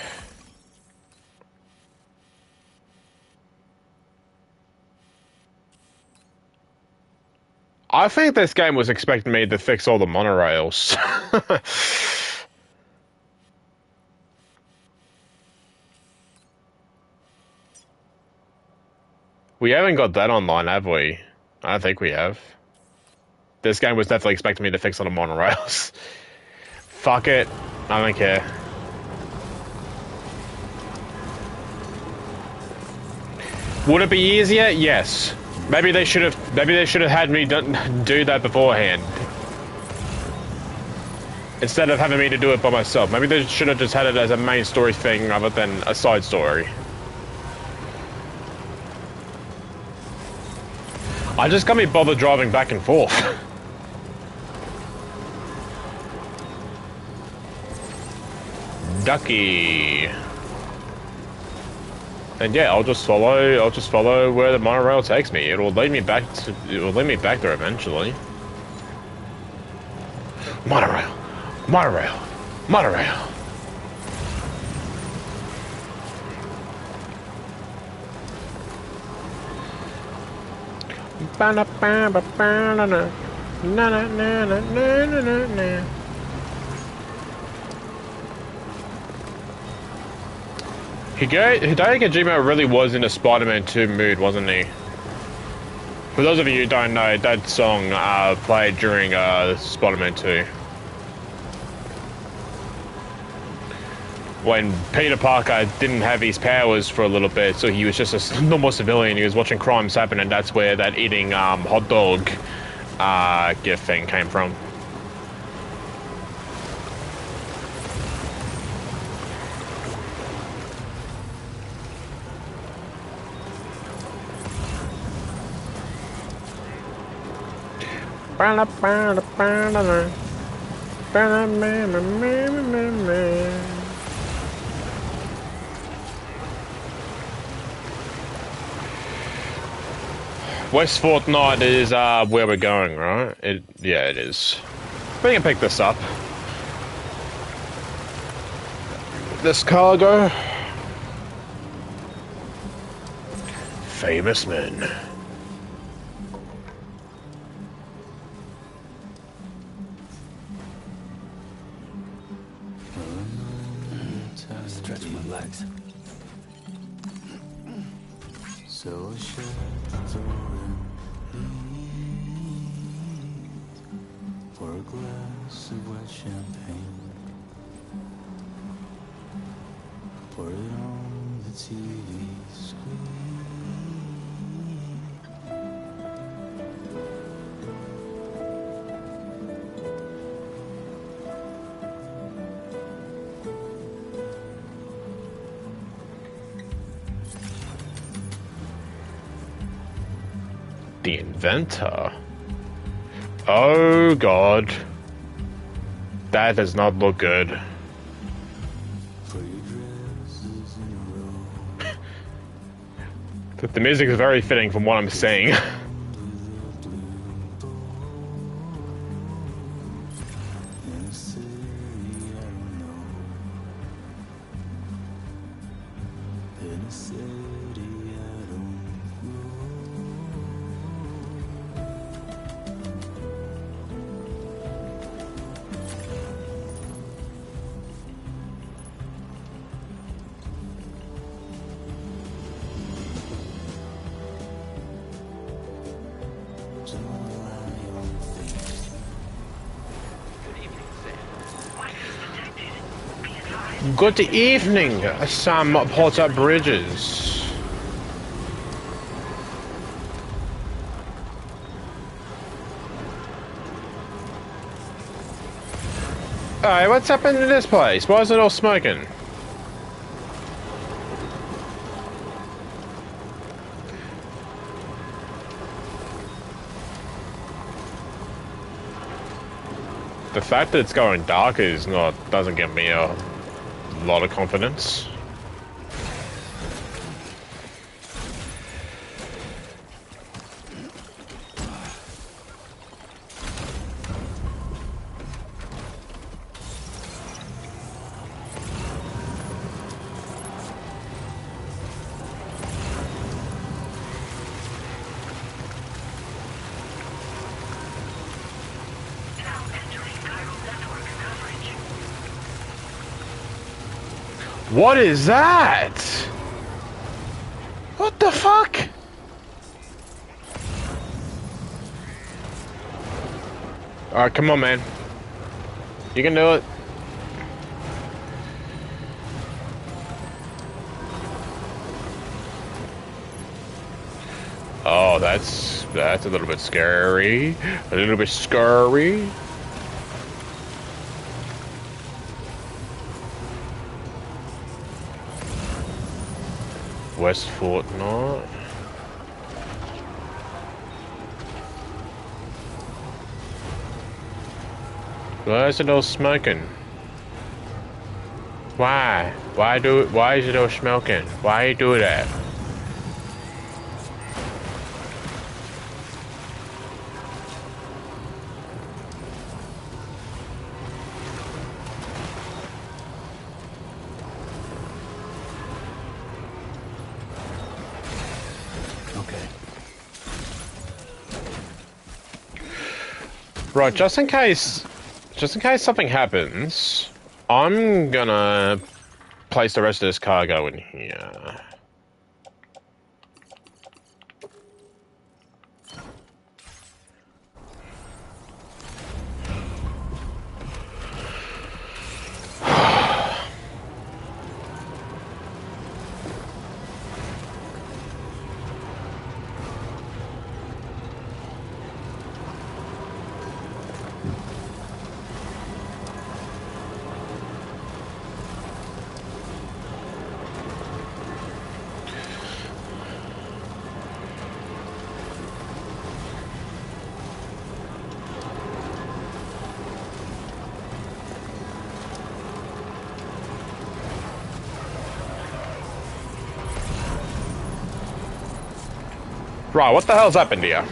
I think this game was expecting me to fix all the monorails. We haven't got that online, have we? I don't think we have. This game was definitely expecting me to fix all the monorails. Fuck it. I don't care. Would it be easier? Yes. Maybe they should have had me do that beforehand. Instead of having me to do it by myself. Maybe they should have just had it as a main story thing rather than a side story. I just can't be bothered driving back and forth. Ducky. And yeah, I'll just follow where the monorail takes me. It will lead me back there eventually. Monorail. Monorail. Monorail. Hideo Kojima really was in a Spider-Man 2 mood, wasn't he? For those of you who don't know, that song played during Spider-Man 2. When Peter Parker didn't have his powers for a little bit, so he was just a normal civilian. He was watching crimes happen, and that's where that eating hot dog gift thing came from. West Fortnite is where we're going, right? Yeah, it is. We can pick this up. This cargo. Famous men. Stretch my legs. So for a glass of wet champagne. Pour it on the TV screen. The inventor. Oh god. That does not look good. The music is very fitting from what I'm seeing. Good evening, Sam Porter Bridges. Alright, what's happened to this place? Why is it all smoking? The fact that it's going dark doesn't give me a lot of confidence. What is that? What the fuck? Alright, come on, man. You can do it. Oh, that's a little bit scary. A little bit scary. West Fortnite. Why is it all smoking? Why? Why is it all smoking? Why you do that? Right, just in case something happens, I'm gonna place the rest of this cargo in here. Right, what the hell's happened here?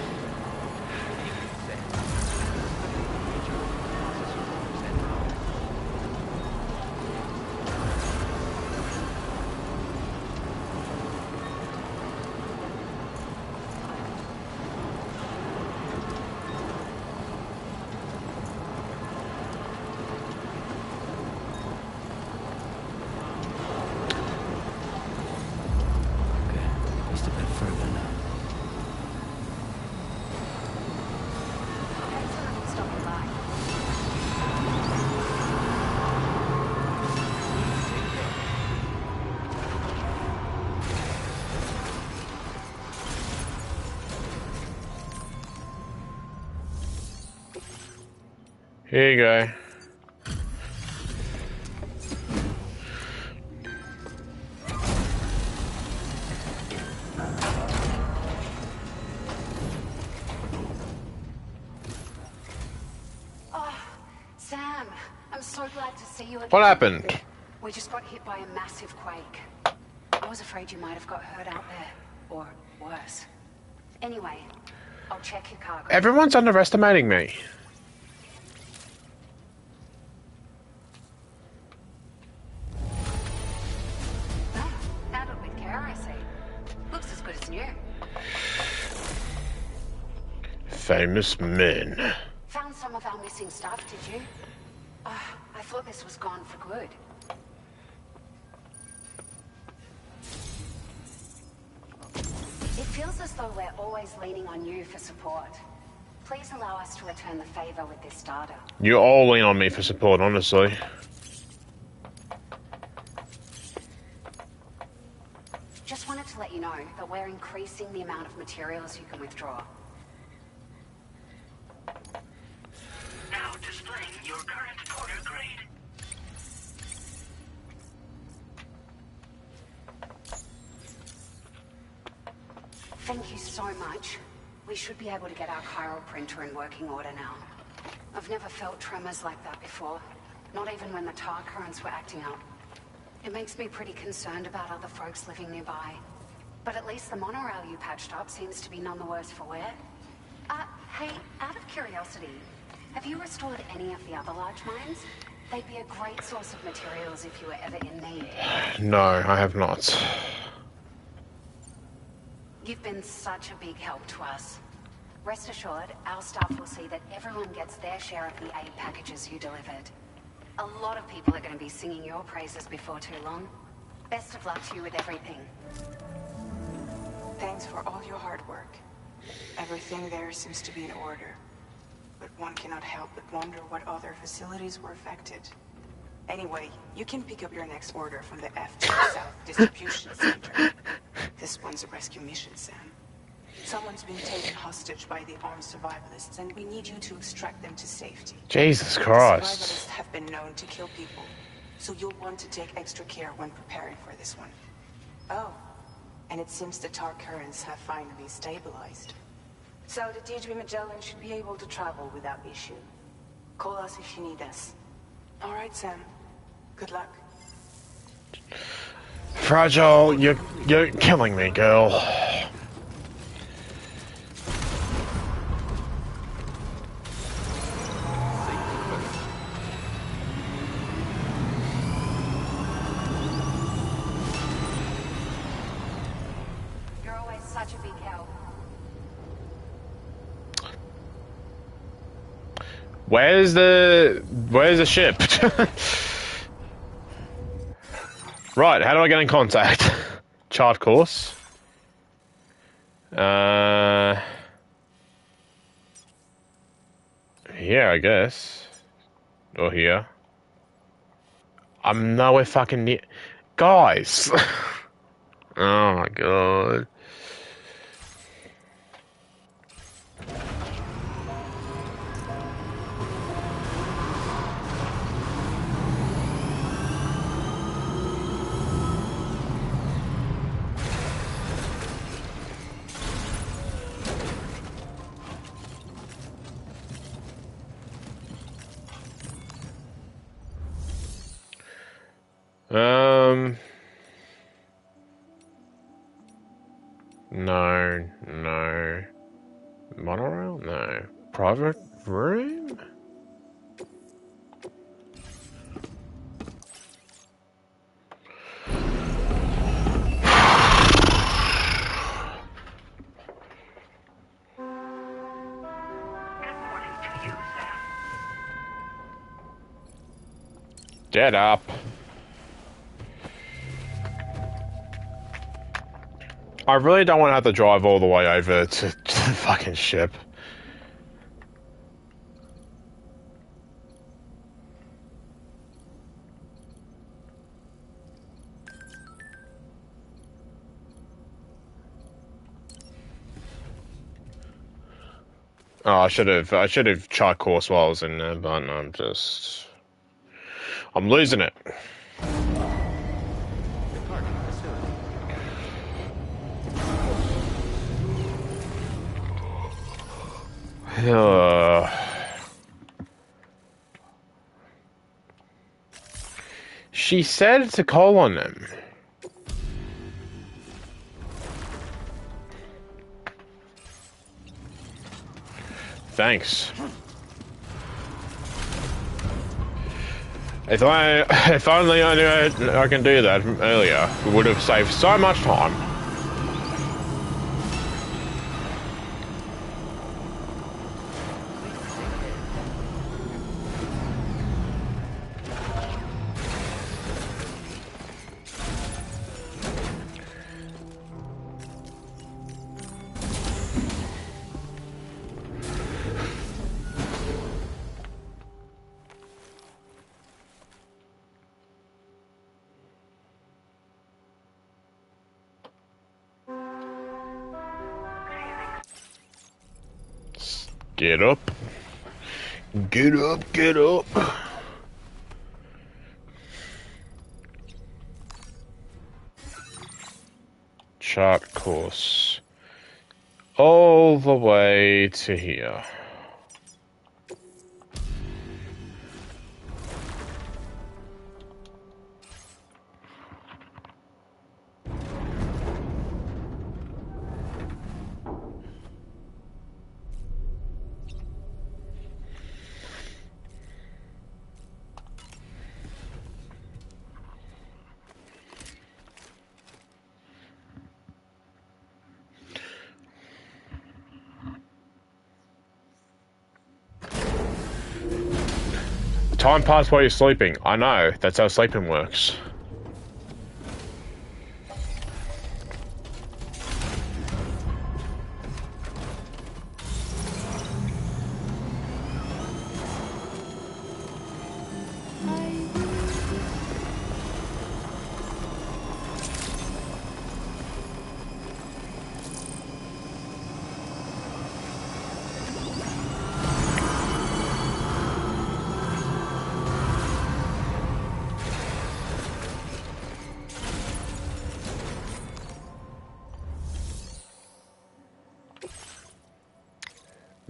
Here you go. Oh, Sam, I'm so glad to see you again. What happened? We just got hit by a massive quake. I was afraid you might have got hurt out there. Or worse. Anyway, I'll check your cargo. Everyone's underestimating me. Oh, handled with care, I see. Looks as good as new. Famous men. Found some of our missing stuff, did you? I thought this was gone for good. It feels as though we're always leaning on you for support. Please allow us to return the favor with this data. You all lean on me for support, honestly. Just wanted to let you know that we're increasing the amount of materials you can withdraw. Now displaying your current porter grade. Thank you so much. We should be able to get our chiral printer in working order now. I've never felt tremors like that before. Not even when the tar currents were acting up. It makes me pretty concerned about other folks living nearby. But at least the monorail you patched up seems to be none the worse for wear. Hey, out of curiosity, have you restored any of the other large mines? They'd be a great source of materials if you were ever in need. No, I have not. You've been such a big help to us. Rest assured, our staff will see that everyone gets their share of the aid packages you delivered. A lot of people are going to be singing your praises before too long. Best of luck to you with everything. Thanks for all your hard work. Everything there seems to be in order. But one cannot help but wonder what other facilities were affected. Anyway, you can pick up your next order from the F2 South Distribution Center. This one's a rescue mission, Sam. Someone's been taken hostage by the armed survivalists, and we need you to extract them to safety. Jesus The Christ. survivalists have been known to kill people, so you'll want to take extra care when preparing for this one. Oh, and it seems the tar currents have finally stabilized. So the DHB Magellan should be able to travel without issue. Call us if you need us. All right, Sam. Good luck. Fragile, you're killing me, girl. You're always such a big help. Where's the ship? Right, how do I get in contact? Chart course. Yeah, I guess. Or here. I'm nowhere fucking near. Guys! Oh my god. No. Monorail? No. Private room? Get up. I really don't want to have to drive all the way over to the fucking ship. Oh, I should have chart course while I was in there, but I'm losing it. She said to call on them. thanks. If only I knew I can do that earlier, we would have saved so much time. Get up. Get up, get up. Chart course. All the way to here. Time passed while you're sleeping. I know, that's how sleeping works.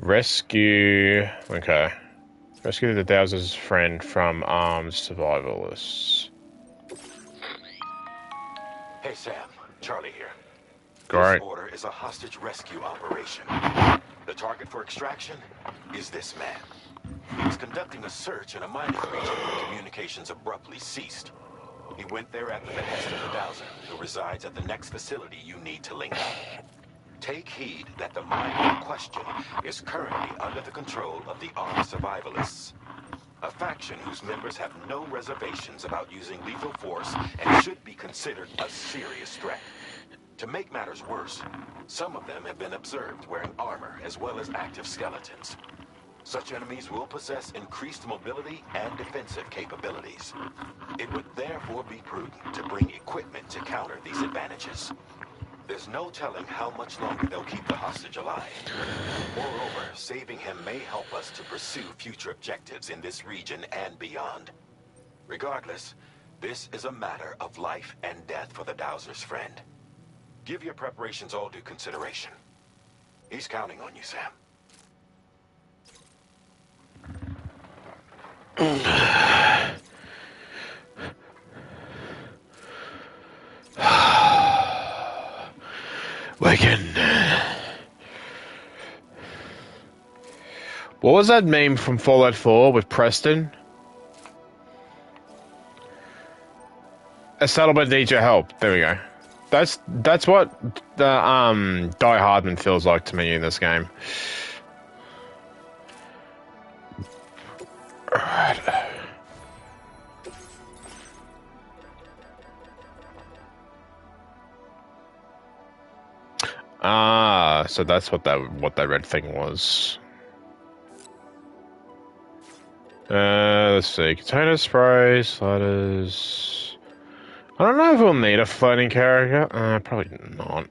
Rescue... Okay. Rescue the Dowser's friend from armed survivalists. Hey Sam, Charlie here. Great. This order is a hostage rescue operation. The target for extraction is this man. He was conducting a search in a mining region where communications abruptly ceased. He went there at the behest of the Dowser, who resides at the next facility you need to link up. Take heed that the mine in question is currently under the control of the armed survivalists. A faction whose members have no reservations about using lethal force and should be considered a serious threat. To make matters worse, some of them have been observed wearing armor as well as active skeletons. Such enemies will possess increased mobility and defensive capabilities. It would therefore be prudent to bring equipment to counter these advantages. There's no telling how much longer they'll keep the hostage alive. Moreover, saving him may help us to pursue future objectives in this region and beyond. Regardless, this is a matter of life and death for the Dowser's friend. Give your preparations all due consideration. He's counting on you, Sam. We can... What was that meme from Fallout 4 with Preston? A settlement needs your help. There we go. That's what the Die Hardman feels like to me in this game. Alright. Ah, so that's what that red thing was. Let's see. Container spray, sliders. I don't know if we'll need a floating character. Probably not.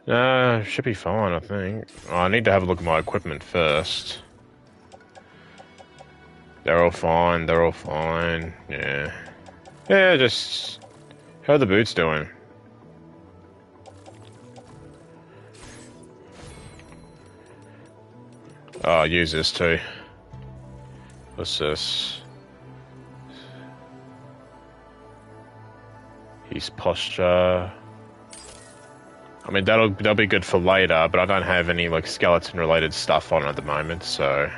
Nah. Should be fine, I think. Oh, I need to have a look at my equipment first. They're all fine. They're all fine. Yeah. Yeah, just... How are the boots doing? Oh, I'll use this too. What's this? His posture. I mean, that'll be good for later, but I don't have any, like, skeleton-related stuff on at the moment, so...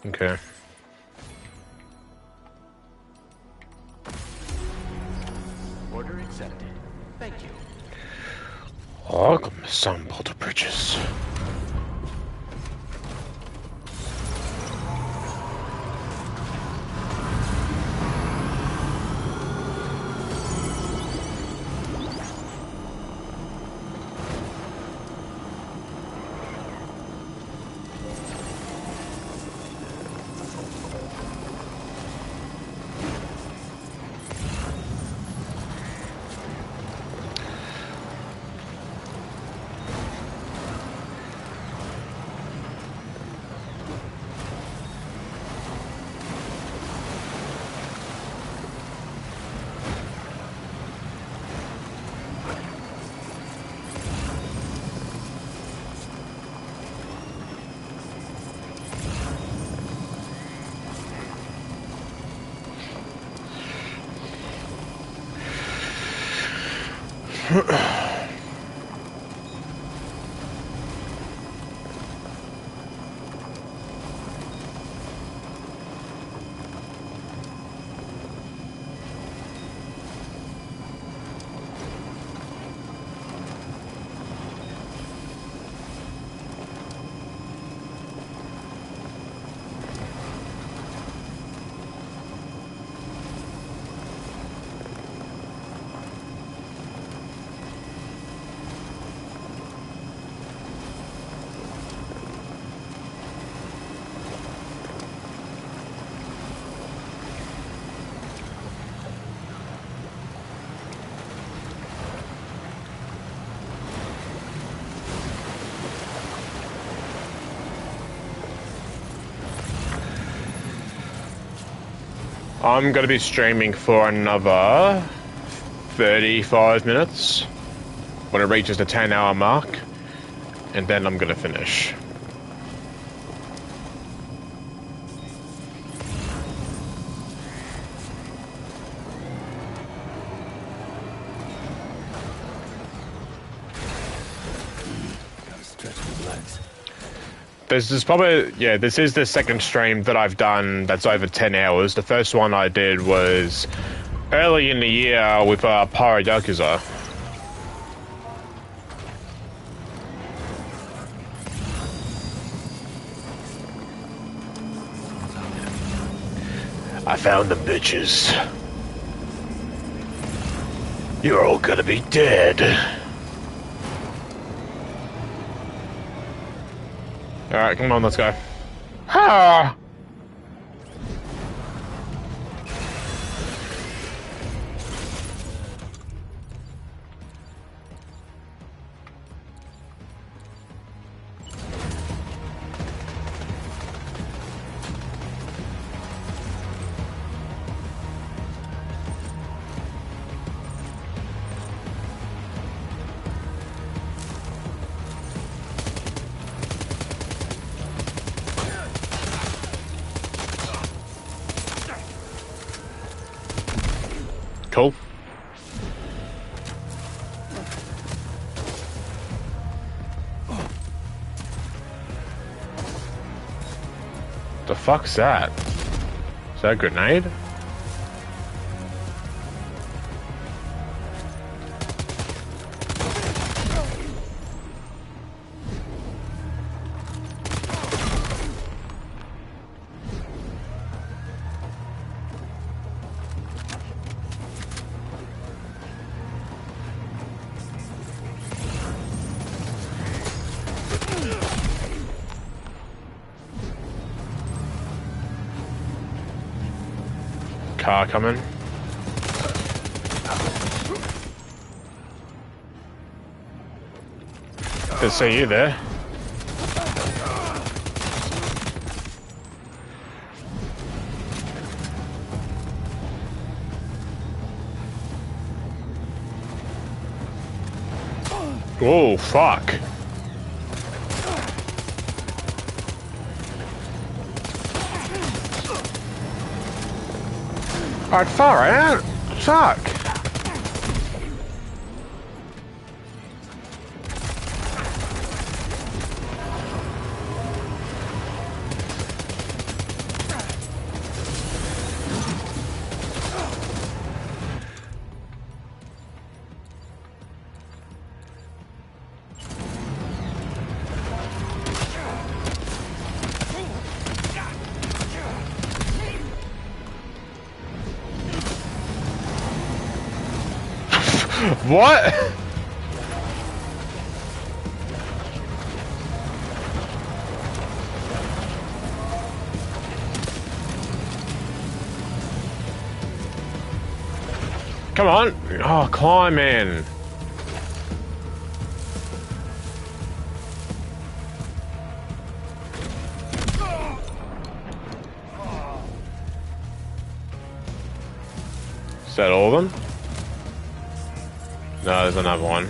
Okay. Order accepted. Thank you. Welcome, some Boulder Bridges. I'm going to be streaming for another 35 minutes when it reaches the 10-hour mark, and then I'm going to finish. This is probably, yeah, this is the second stream that I've done that's over 10 hours. The first one I did was early in the year with Pyro Yakuza. I found the bitches. You're all gonna be dead. Alright, come on, let's go. Ha! Cool. The fuck's that? Is that a grenade? Car coming. Good to see you there. Oh, fuck. Alright, far out. Fuck. What? Come on. Oh, climb in. Is that all of them? No, there's another one.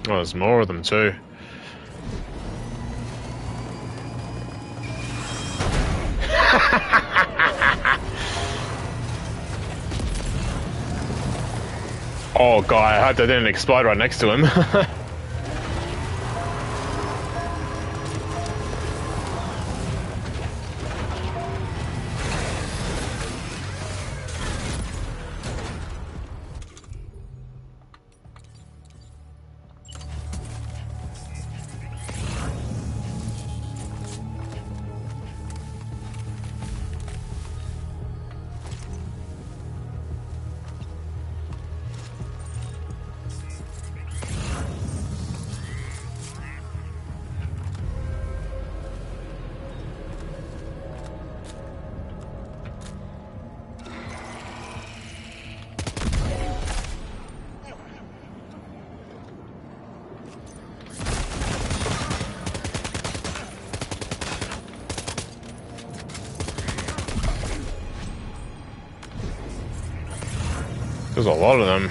Oh, there's more of them too. Oh god, I hope they didn't explode right next to him. There's a lot of them.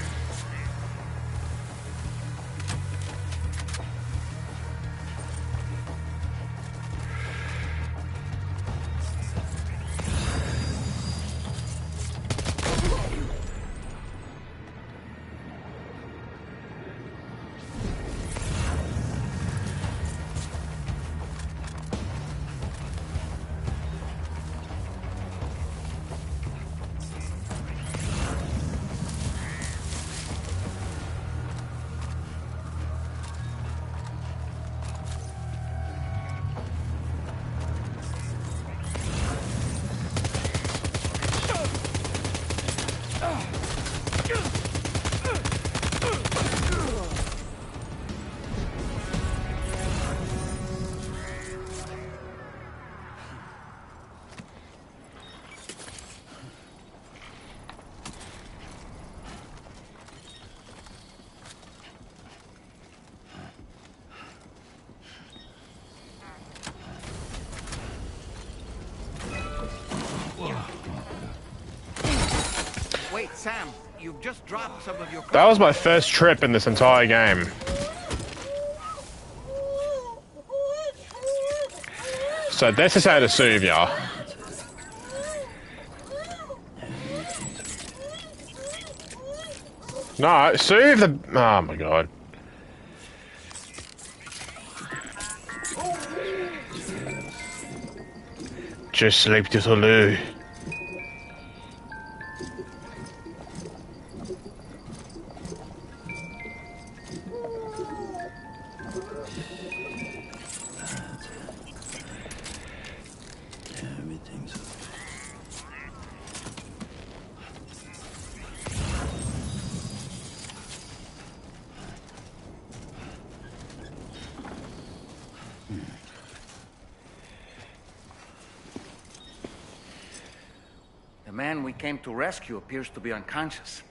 Wait, Sam, you've just dropped some of your... That was my first trip in this entire game. So this is how to soothe ya. No, soothe the... Oh my god. Just sleep, Lou. man we came to rescue appears to be unconscious.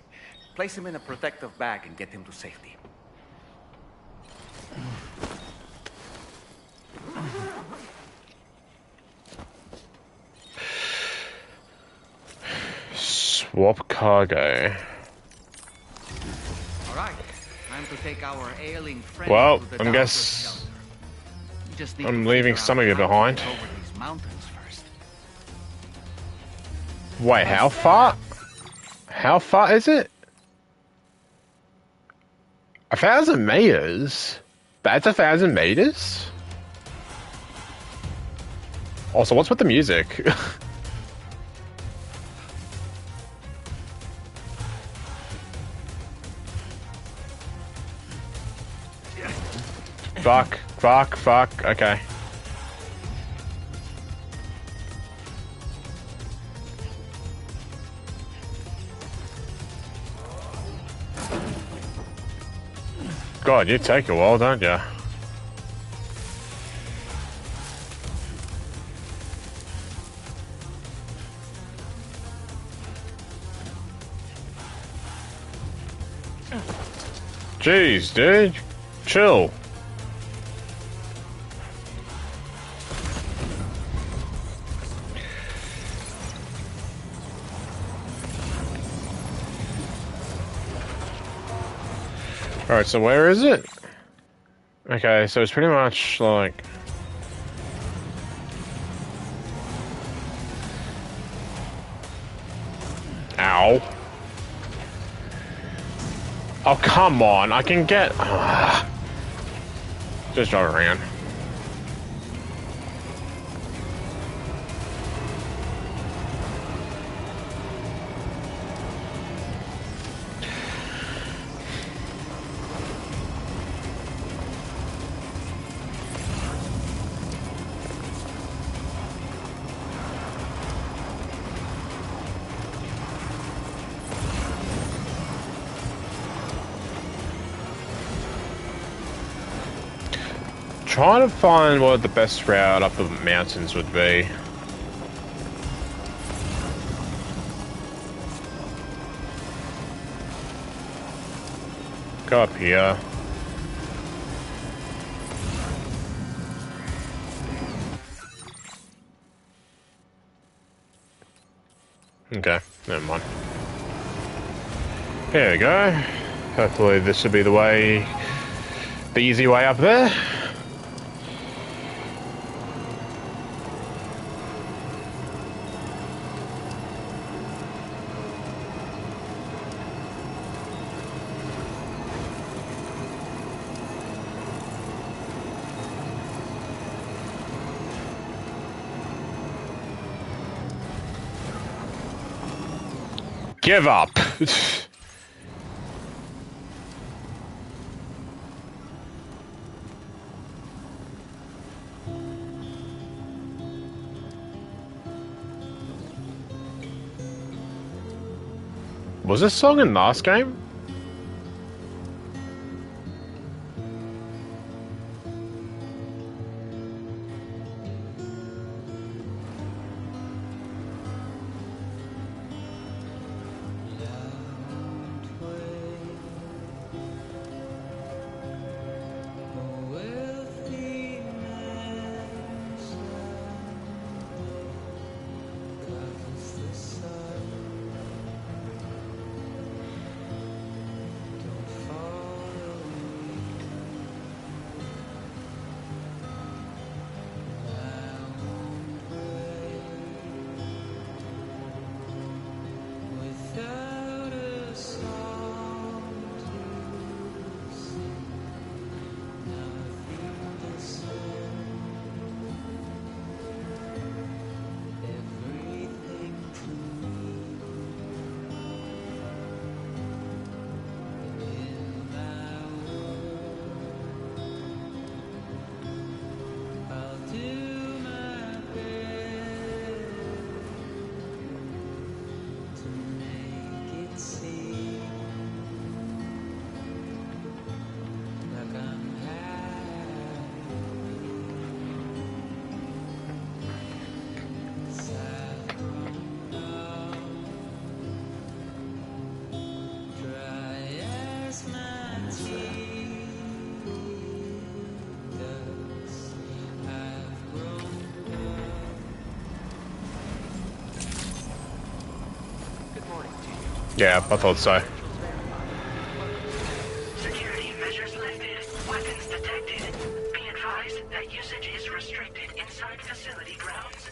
Place him in a protective bag and get him to safety. Swap cargo. All right, time to take our ailing friend Well, to the I doctor's guess shelter. We just need I'm to leaving figure some out of you how to behind. get over these mountains first. Wait, how far? How far is it? 1,000 meters? That's 1,000 meters? Also, what's with the music? Fuck, fuck, fuck, okay. God, you take a while, don't you? Jeez, dude. Chill. Alright, so where is it? Okay, so it's pretty much like... Ow. Oh, come on, I can get... Just drive around. Trying to find what the best route up the mountains would be. Go up here. Okay, never mind. Here we go. Hopefully this should be the way, the easy way up there. Give up. Was this song in last game? Yeah, I thought so. Security measures lifted. Weapons detected. Be advised that usage is restricted inside facility grounds.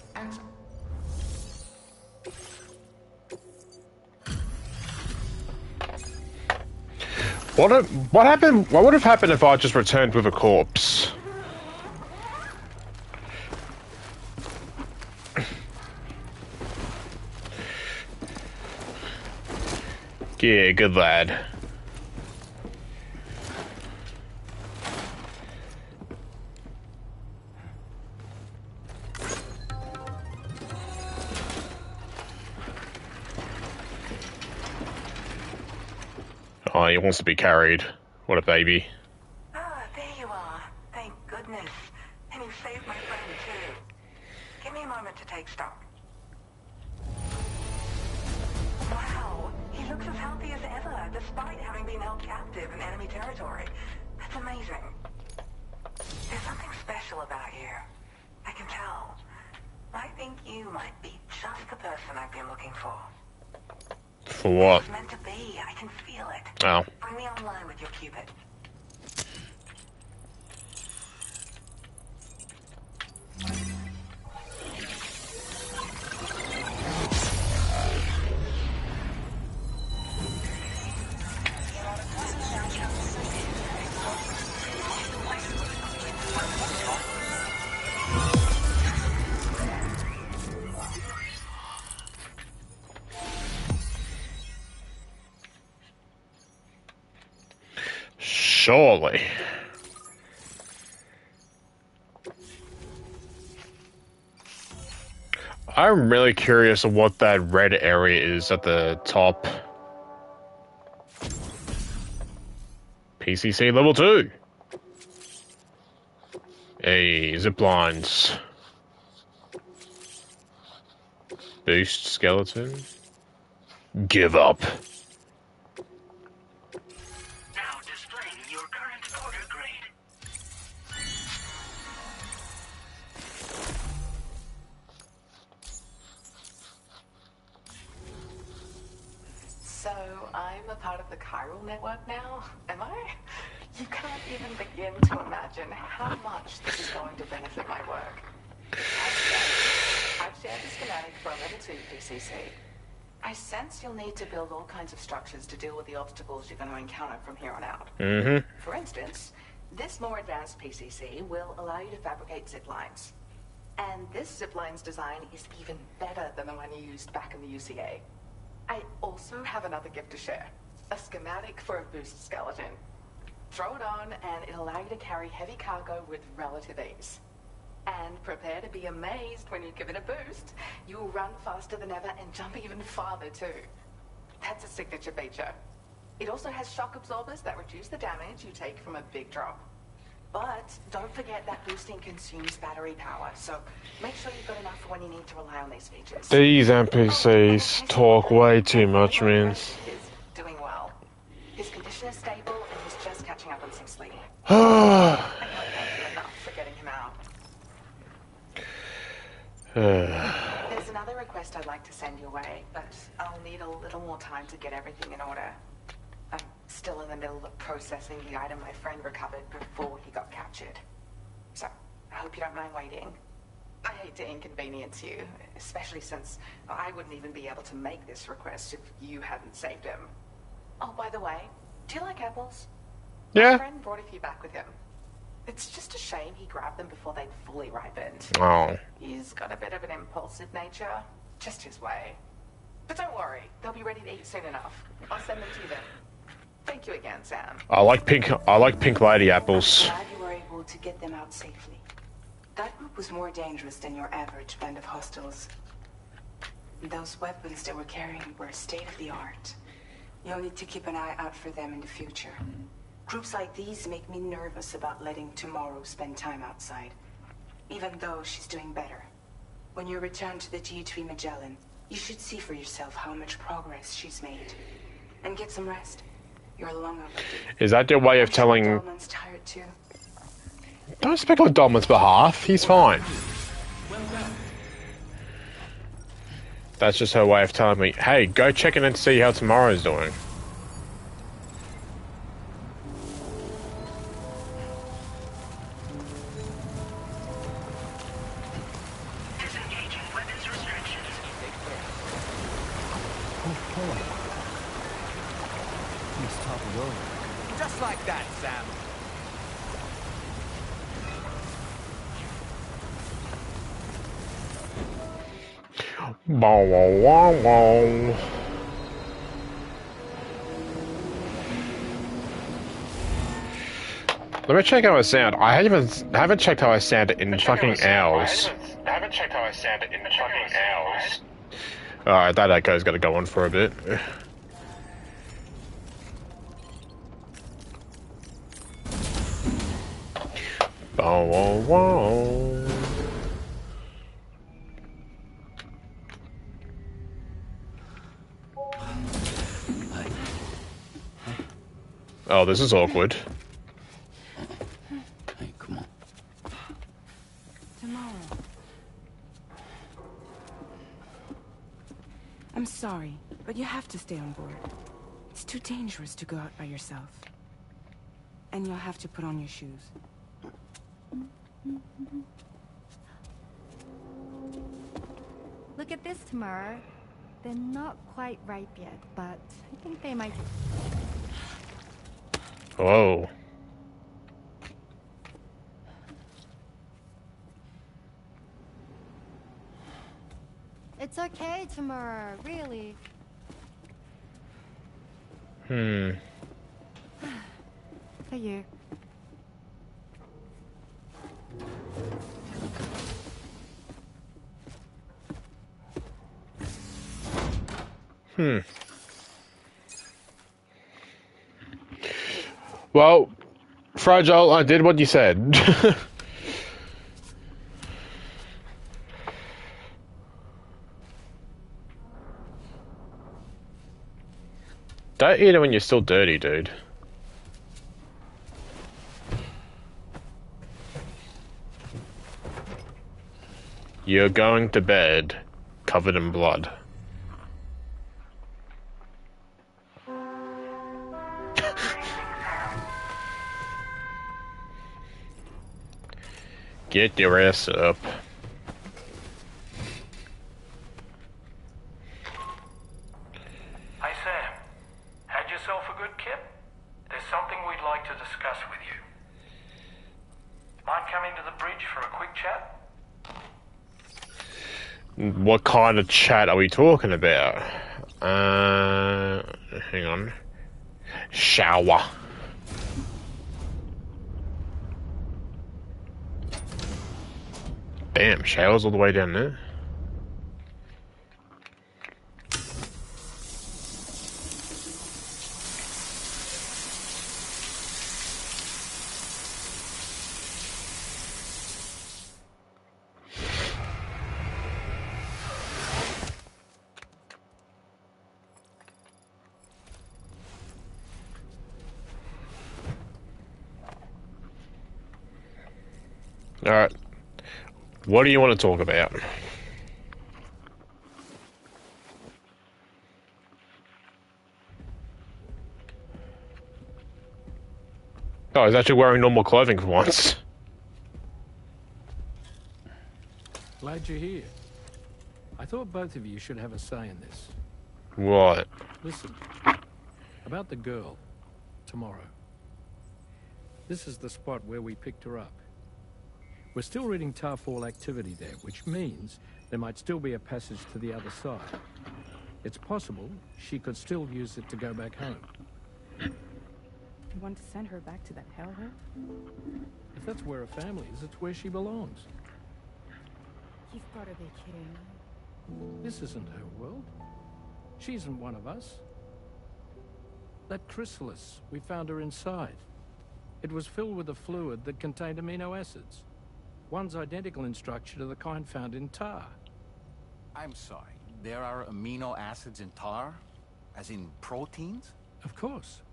What happened? What would have happened if I just returned with a corpse? Yeah, good lad. Oh, he wants to be carried. What a baby. Ah, there you are. Thank goodness. And you saved my friend, too. Give me a moment to take stock. Wow, he looks as healthy as ever, despite having been held captive in enemy territory. That's amazing. There's something special about you. I can tell. I think you might be just the person I've been looking for. For what? It's meant to be. I can feel it. Oh. Bring me online with your Cupid. Surely. I'm really curious of what that red area is at the top. PCC level 2. Hey, zip lines. Boost skeleton. Give up. Now displaying your current order grade. So, I'm a part of the chiral network now, am I? You can't even begin to imagine how much this is going to benefit my work. I've shared the schematic for a level 2 PCC. I sense you'll need to build all kinds of structures to deal with the obstacles you're going to encounter from here on out. Mm-hmm. For instance, this more advanced PCC will allow you to fabricate zip lines. And this zip line's design is even better than the one you used back in the UCA. I also have another gift to share. A schematic for a boost skeleton. Throw it on and it'll allow you to carry heavy cargo with relative ease. And prepare to be amazed when you give it a boost. You'll run faster than ever and jump even farther too. That's a signature feature. It also has shock absorbers that reduce the damage you take from a big drop. But don't forget that boosting consumes battery power, so make sure you've got enough for when you need to rely on these features. These NPCs talk way too much, man. He's doing well. His condition is stable and he's just catching up on some sleep. Ah. I can't thank you enough for getting him out. There's another request I'd like to send your way, but I'll need a little more time to get everything in order. I'm still in the middle of processing the item my friend recovered before he got captured. So, I hope you don't mind waiting. I hate to inconvenience you, especially since I wouldn't even be able to make this request if you hadn't saved him. Oh, by the way, do you like apples? Yeah. My friend brought a few back with him. It's just a shame he grabbed them before they'd fully ripened. Oh. He's got a bit of an impulsive nature. Just his way. But don't worry, they'll be ready to eat soon enough. I'll send them to you then. Thank you again, Sam. I like pink lady apples. I'm glad you were able to get them out safely. That group was more dangerous than your average band of hostiles. Those weapons they were carrying were state-of-the-art. You'll need to keep an eye out for them in the future. Groups like these make me nervous about letting Tomorrow spend time outside, even though she's doing better. When you return to the GHV Magellan, you should see for yourself how much progress she's made. And get some rest. You're long overdue. Is that your way of telling... Dolman's tired too. Don't speak on Dolman's behalf. He's fine. That's just her way of telling me, hey, go check in and see how tomorrow's doing. Just like that, Sam. Bow, wow, wow, wow. Let me check how I sound. I haven't checked how I sound in fucking hours. I haven't checked how I sound in fucking hours. Alright, that echo's gotta go on for a bit. Bow, wow, wow. Oh, this is awkward. Hey, come on. Tomorrow. I'm sorry, but you have to stay on board. It's too dangerous to go out by yourself. And you'll have to put on your shoes. Look at this, Tamara. They're not quite ripe yet, but I think they might... Whoa. It's okay, Tamara, really. For you. Well, Fragile, I did what you said. Don't eat it when you're still dirty, dude. You're going to bed covered in blood. Get your ass up. Hey Sam, had yourself a good kip? There's something we'd like to discuss with you. Mind coming to the bridge for a quick chat? What kind of chat are we talking about? Hang on. Shower. Damn, shower's all the way down there. Alright. What do you want to talk about? Oh, he's actually wearing normal clothing for once. Glad you're here. I thought both of you should have a say in this. What? Listen, about the girl, tomorrow. This is the spot where we picked her up. We're still reading Tarfall activity there, which means there might still be a passage to the other side. It's possible she could still use it to go back home. You want to send her back to that hellhole? If that's where her family is, it's where she belongs. You've got to be kidding. This isn't her world. She isn't one of us. That chrysalis, we found her inside. It was filled with a fluid that contained amino acids. One's identical in structure to the kind found in tar. I'm sorry, there are amino acids in tar? As in proteins? Of course.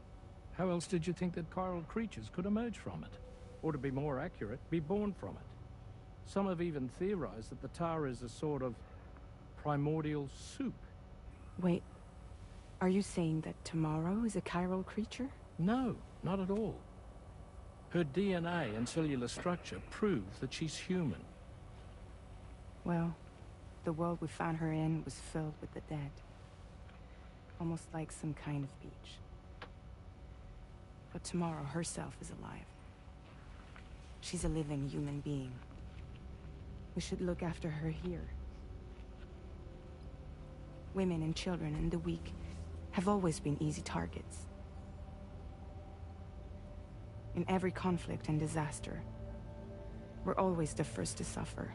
How else did you think that chiral creatures could emerge from it? Or to be more accurate, be born from it? Some have even theorized that the tar is a sort of primordial soup. Wait, are you saying that Tomorrow is a chiral creature? No, not at all. Her DNA and cellular structure prove that she's human. Well, the world we found her in was filled with the dead. Almost like some kind of beach. But Tomorrow herself is alive. She's a living human being. We should look after her here. Women and children and the weak have always been easy targets. In every conflict and disaster, we're always the first to suffer.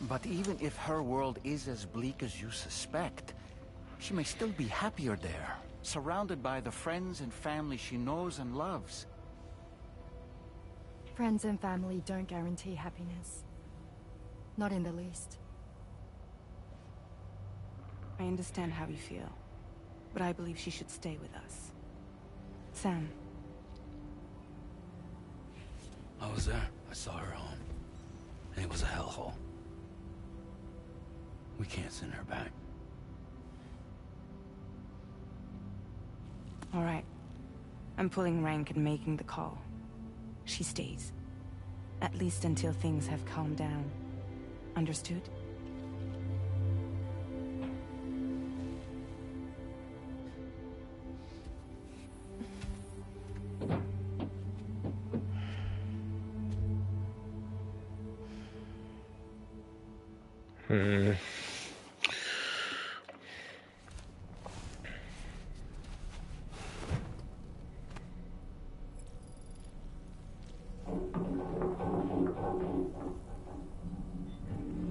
But even if her world is as bleak as you suspect, she may still be happier there, surrounded by the friends and family she knows and loves. Friends and family don't guarantee happiness. Not in the least. I understand how you feel, but I believe she should stay with us. Sam. I was there. I saw her home. And it was a hellhole. We can't send her back. All right. I'm pulling rank and making the call. She stays. At least until things have calmed down. Understood?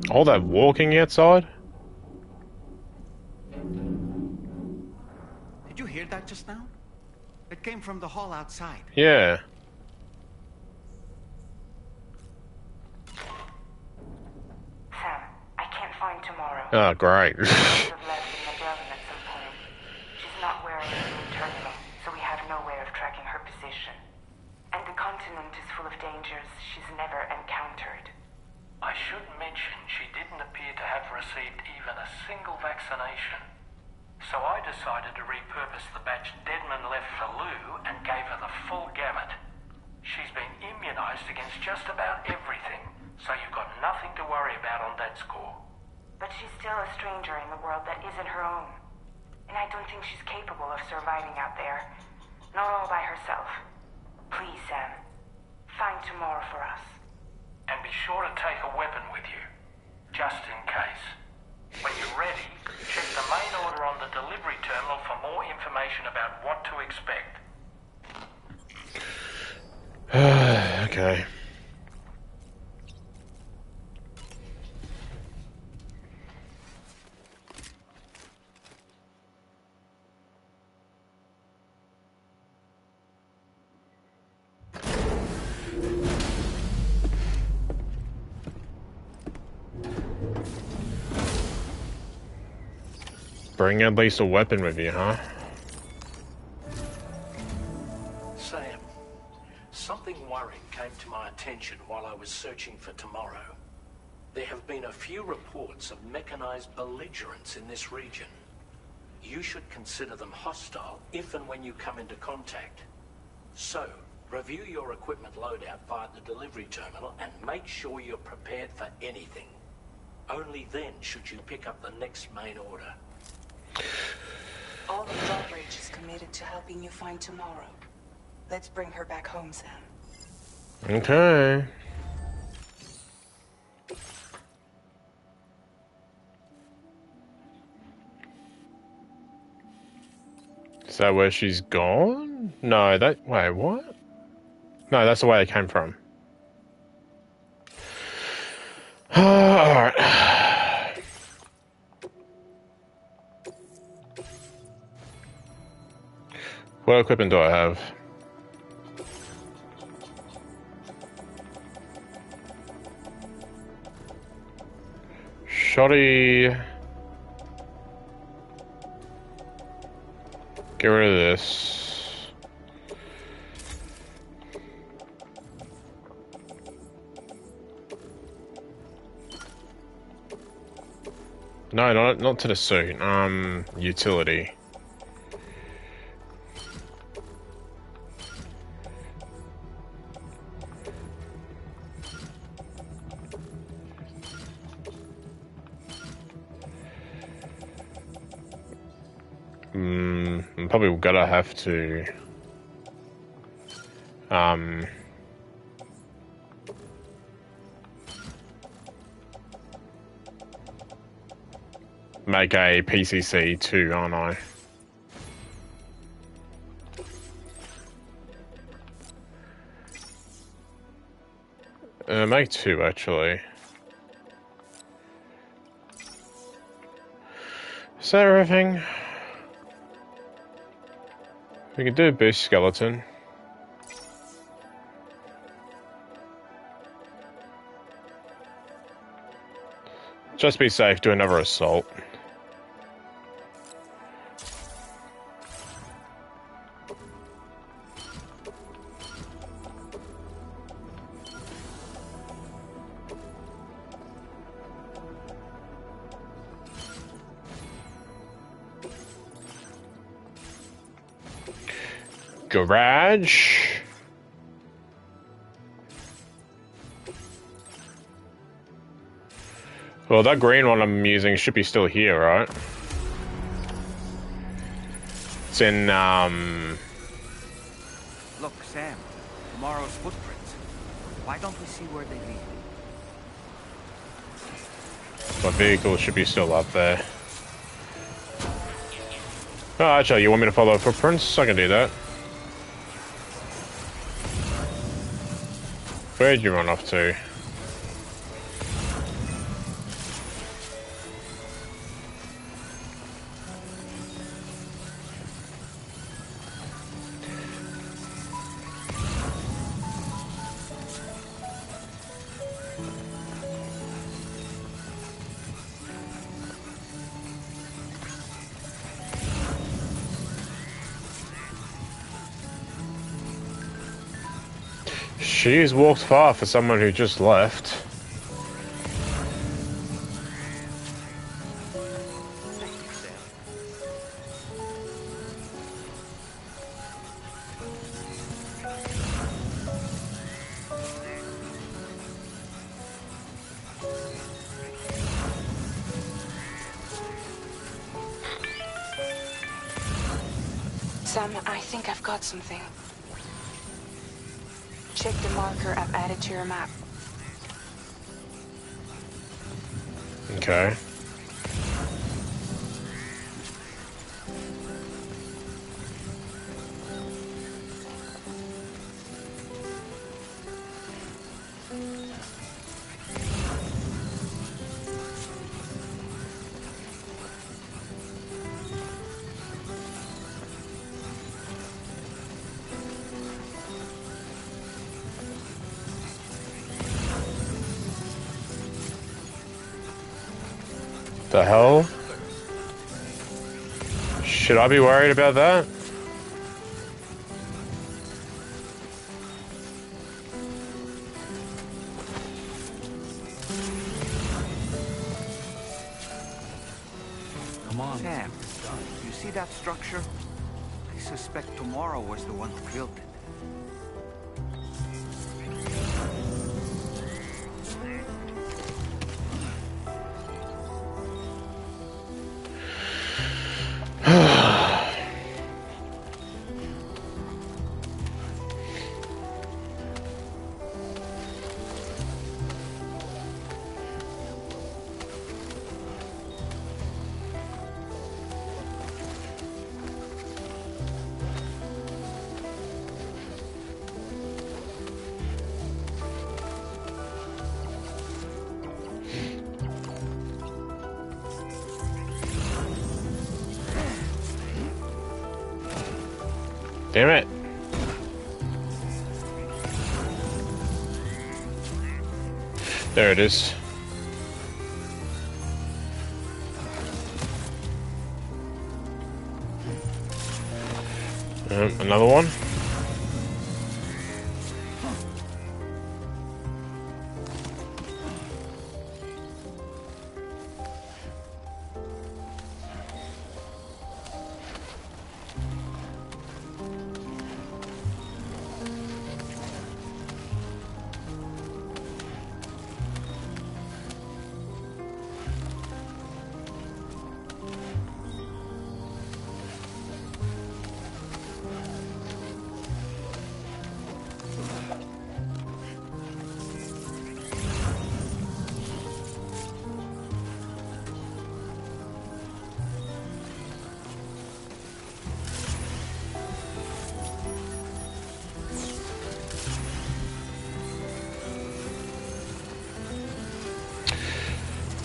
All that walking outside? Did you hear that just now? It came from the hall outside. Yeah. Sam, I can't find Tomorrow. Oh, great. She must have left in Magellan at some point. She's not wearing a new terminal, so we have no way of tracking her position. And the continent is full of dangers she's never encountered. I should mention she didn't appear to have received even a single vaccination. So I decided to repurpose the batch Deadman left for Lou and gave her the full gamut. She's been immunized against just about everything, so you've got nothing to worry about on that score. But she's still a stranger in the world that isn't her own. And I don't think she's capable of surviving out there. Not all by herself. Please, Sam. Find Tomorrow for us. And be sure to take a weapon with you, just in case. When you're ready, check the main order on the delivery terminal for more information about what to expect. Okay. Bring at least a weapon with you, huh? Sam, something worrying came to my attention while I was searching for Tomorrow. There have been a few reports of mechanized belligerents in this region. You should consider them hostile if and when you come into contact. So, review your equipment loadout via the delivery terminal and make sure you're prepared for anything. Only then should you pick up the next main order. All the drawbridge is committed to helping you find Tomorrow. Let's bring her back home, Sam. Okay. Is that where she's gone? No, that... Wait, what? No, that's the way they came from. Alright. What equipment do I have? Shoddy. Get rid of this. No, not to the suit. Utility. I'm probably gonna have to make a PCC too, aren't I? Make two actually. Is that everything? We can do a boost skeleton. Just be safe, do another assault. Garage. Well, that green one I'm using should be still here, right? It's in, Look, Sam. Tomorrow's footprints. Why don't we see where they lead? my vehicle should be still up there. Oh, actually, you want me to follow footprints? I can do that. Where'd you run off to? She's walked far for someone who just left. Sam, I think I've got something. Check the marker I've added to your map. Okay. The hell? Should I be worried about that? Come on. Sam, you see that structure? I suspect Tomorrow was the one who built it. Damn it. There it is. Another one.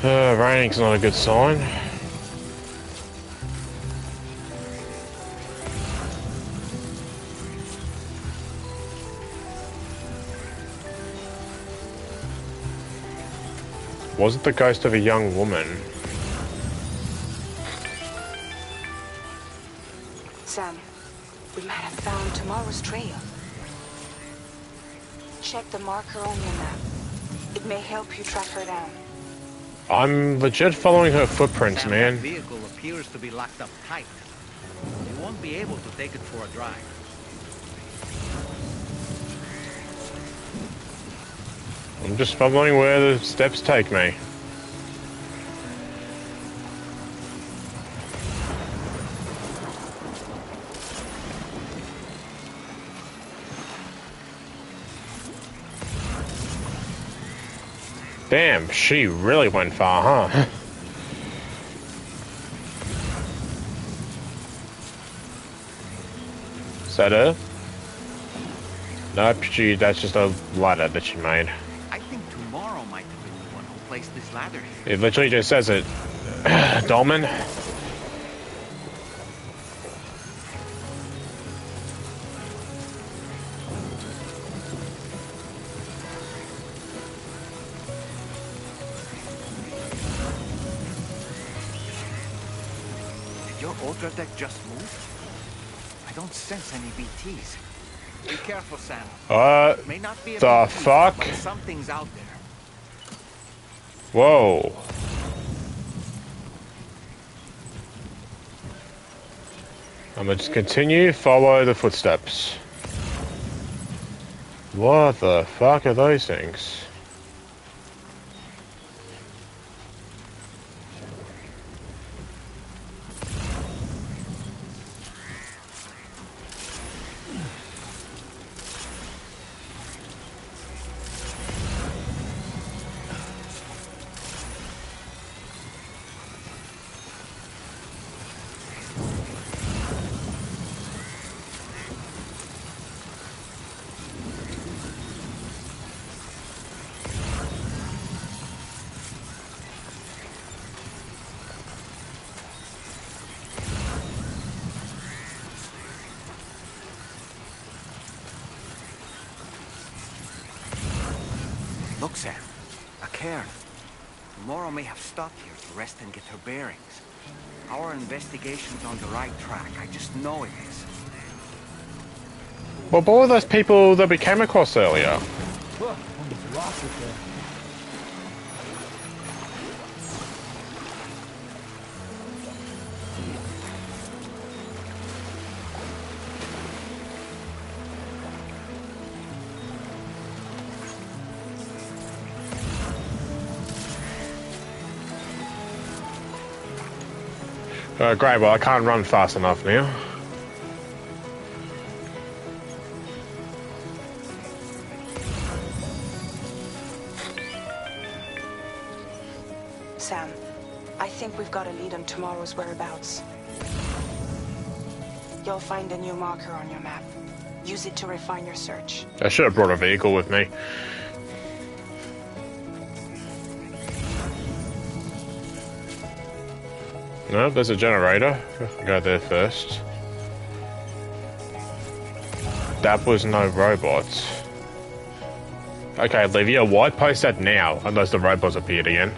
Raining's not a good sign. Was it the ghost of a young woman? Sam, we might have found tomorrow's trail. Check the marker on your map. It may help you track her down. I'm legit following her footprints, Sam, man. that vehicle appears to be locked up tight. You won't be able to take it for a drive. I'm just following where the steps take me. Damn, she really went far, huh? Is that her? Nope, that's just a ladder that she made. I think tomorrow might have been the one who placed this ladder here. It literally just says it. Dolman. Did your ultra deck just move? I don't sense any BTs. Be careful, Sam. It may not be a the BT, fuck? but something's out there. Whoa. I'm gonna just continue, follow the footsteps. What the fuck are those things? Look, Sam. A cairn. Tomorrow may have stopped here to rest and get her bearings. Our investigation's on the right track. I just know it is. Well, what were those people that we came across earlier? Great, well I can't run fast enough now. Sam, I think we've got a lead on tomorrow's whereabouts. You'll find a new marker on your map. Use it to refine your search. I should have brought a vehicle with me. No, there's a generator. Go there first. That was no robots. Okay, Olivia, why post that now? Unless the robots appeared again.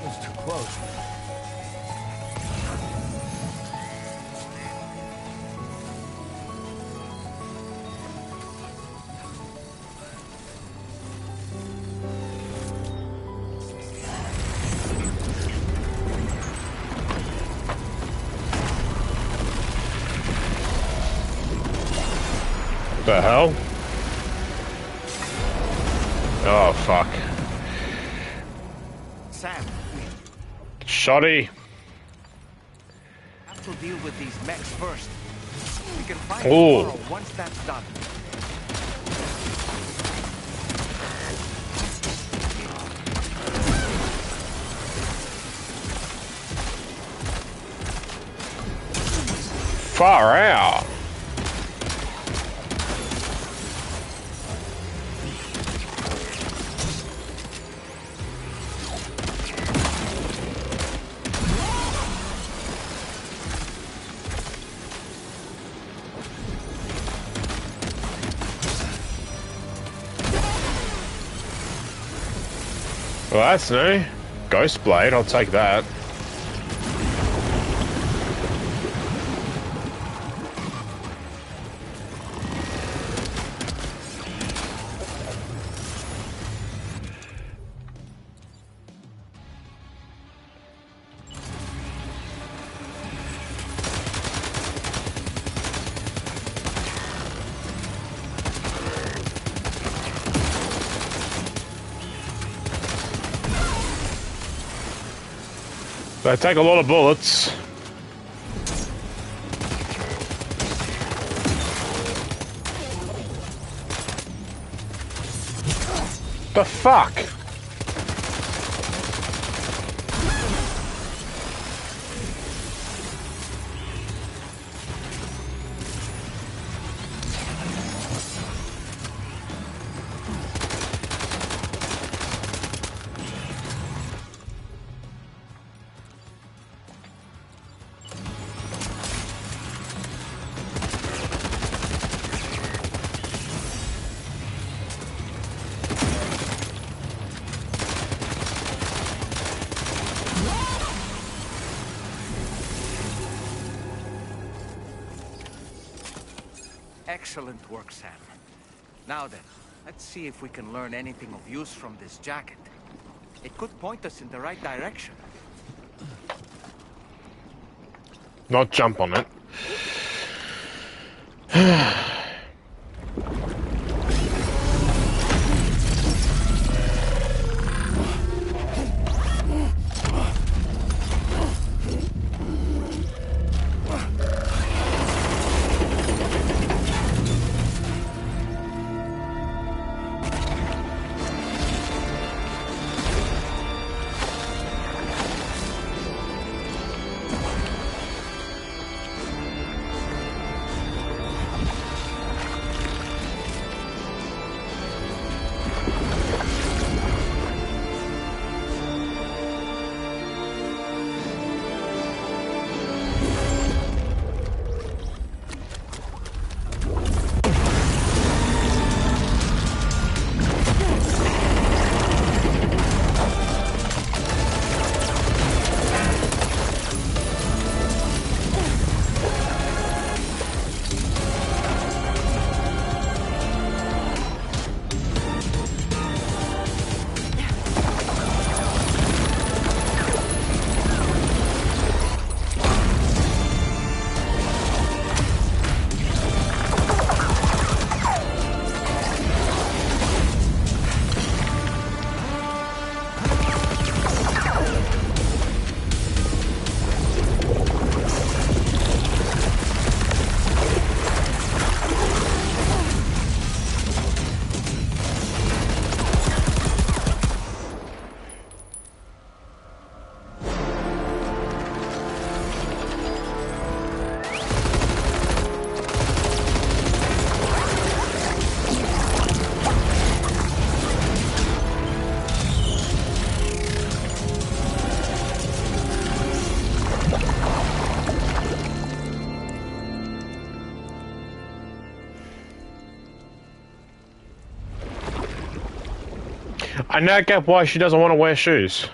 It's too close. The hell? Oh, fuck. Sam, Shoddy. have to deal with these mechs first. We can find Ooh. tomorrow once that's done. Far out. Well, that's new. Ghost Blade, I'll take that. They take a lot of bullets. The fuck? Excellent work, Sam. Now then, let's see if we can learn anything of use from this jacket. It could point us in the right direction. Not jump on it. I now get why she doesn't want to wear shoes.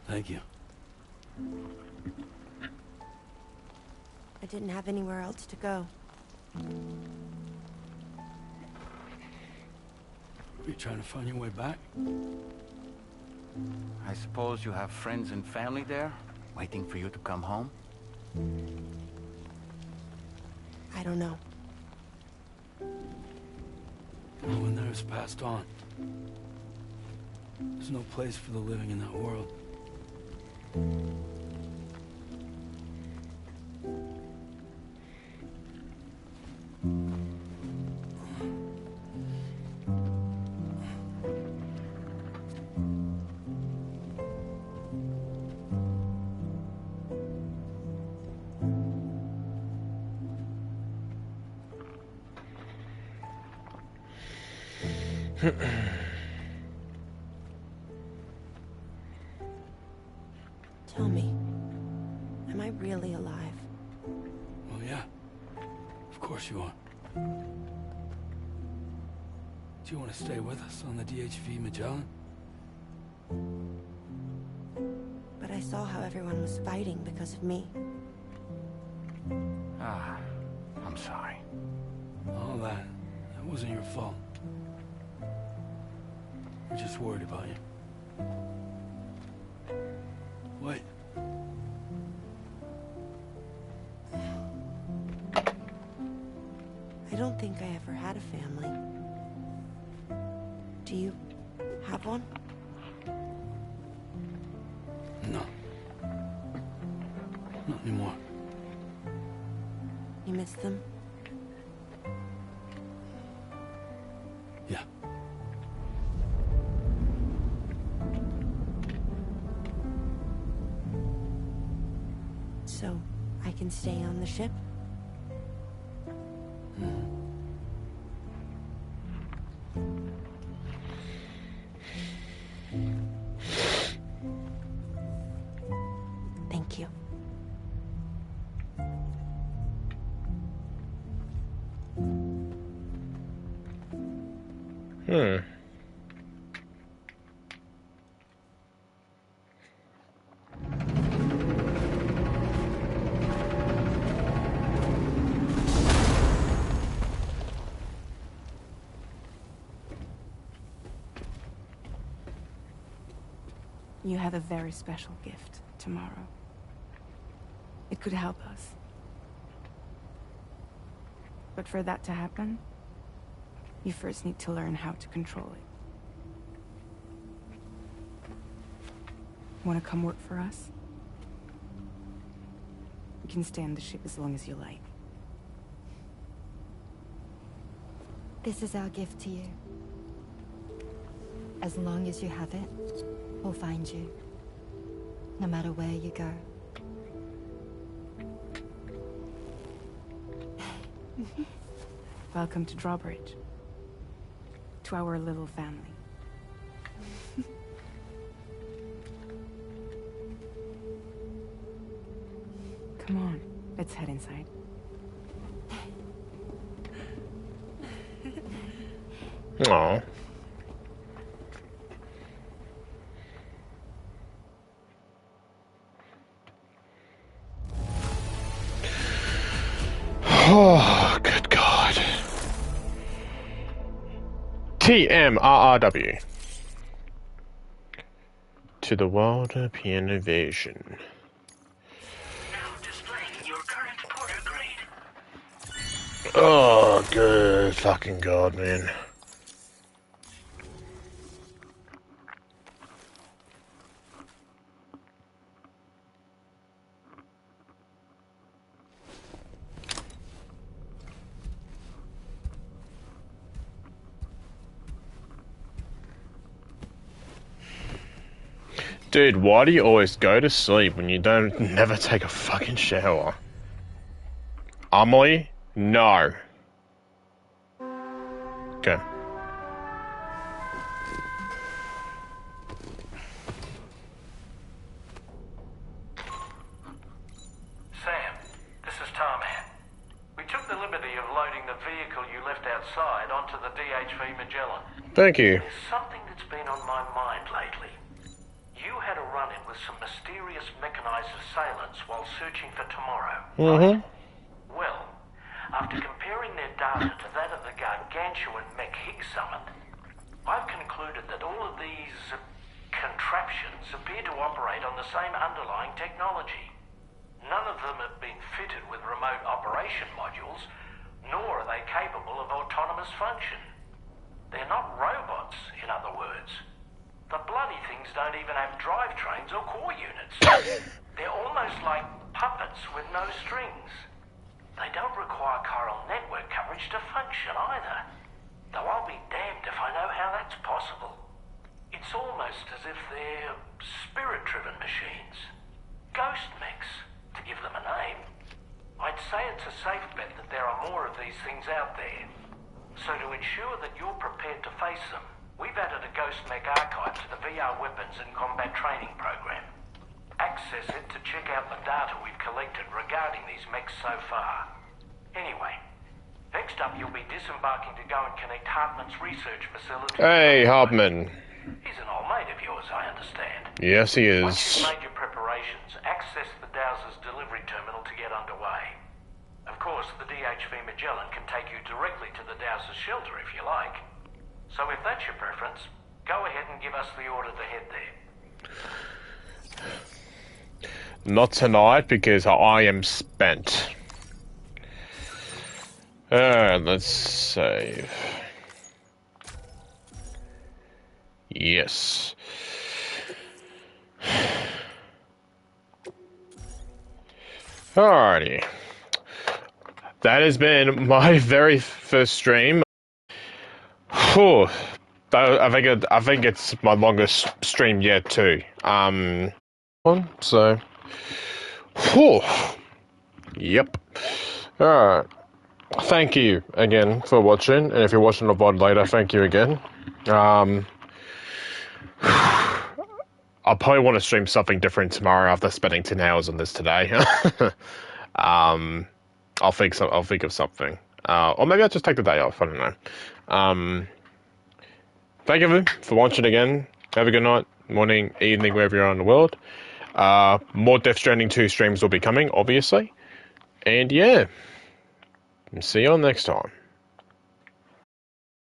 Thank you. I didn't have anywhere else to go. Are you trying to find your way back? I suppose you have friends and family there, waiting for you to come home? I don't know. No one there has passed on. There's no place for the living in that world. Tell me, am I really alive? Well, yeah. Of course you are. Do you want to stay with us on the DHV Magellan? But I saw how everyone was fighting because of me. Ah, I'm sorry. All that wasn't your fault. We're just worried about you. What? I don't think I ever had a family. Do you have one? No. Not anymore. You miss them? Yeah. So, I can stay on the ship? Thank you. You have a very special gift tomorrow. It could help us. But for that to happen, you first need to learn how to control it. Want to come work for us? You can stay on the ship as long as you like. This is our gift to you. As long as you have it, we'll find you. No matter where you go. Welcome to Drawbridge. To our little family. Come on, let's head inside. Aww. Oh, good God. TMRRW. To the world of innovation. Oh, good fucking God, man. Dude, why do you always go to sleep when you never take a fucking shower? Amelie? No. Okay. Sam, this is Tarman. We took the liberty of loading the vehicle you left outside onto the DHV Magellan. Thank you. There's something that's been on my mind lately. You had a run-in with some mysterious mechanized assailants while searching for tomorrow. Mm-hmm. Well, after comparing their data to that of the gargantuan mech Higgs summoned, I've concluded that all of these contraptions appear to operate on the same underlying technology. None of them have been fitted with remote operation modules, nor are they capable of autonomous function. They're not robots, in other words. The bloody things don't even have drivetrains or core units. They're almost like puppets with no strings. They don't require chiral network coverage to function either. Though I'll be damned if I know how that's possible. It's almost as if they're spirit-driven machines. Ghost mechs, to give them a name. I'd say it's a safe bet that there are more of these things out there. So to ensure that you're prepared to face them, we've added a Ghost Mech archive to the VR weapons and combat training program. Access it to check out the data we've collected regarding these mechs so far. Anyway, next up you'll be disembarking to go and connect Hartman's research facility. Hey, Hartman. He's an old mate of yours, I understand. Yes, he is. Once you've made your preparations, access the Dowser's delivery terminal to get underway. Of course, the DHV Magellan can take you directly to the Dowser's shelter if you like. So if that's your preference, go ahead and give us the order to head there. Not tonight, because I am spent. Let's save. Yes. Alrighty. That has been my very first stream. Whew. I think it's my longest stream yet too. So. Whew. Yep. Alright. Thank you again for watching, and if you're watching the VOD later, thank you again. I'll probably want to stream something different tomorrow after spending 10 hours on this today. I'll think of something. Or maybe I'll just take the day off, I don't know. Thank you for watching again. Have a good night, morning, evening, wherever you are in the world. More Death Stranding 2 streams will be coming, obviously. And yeah, see you all next time.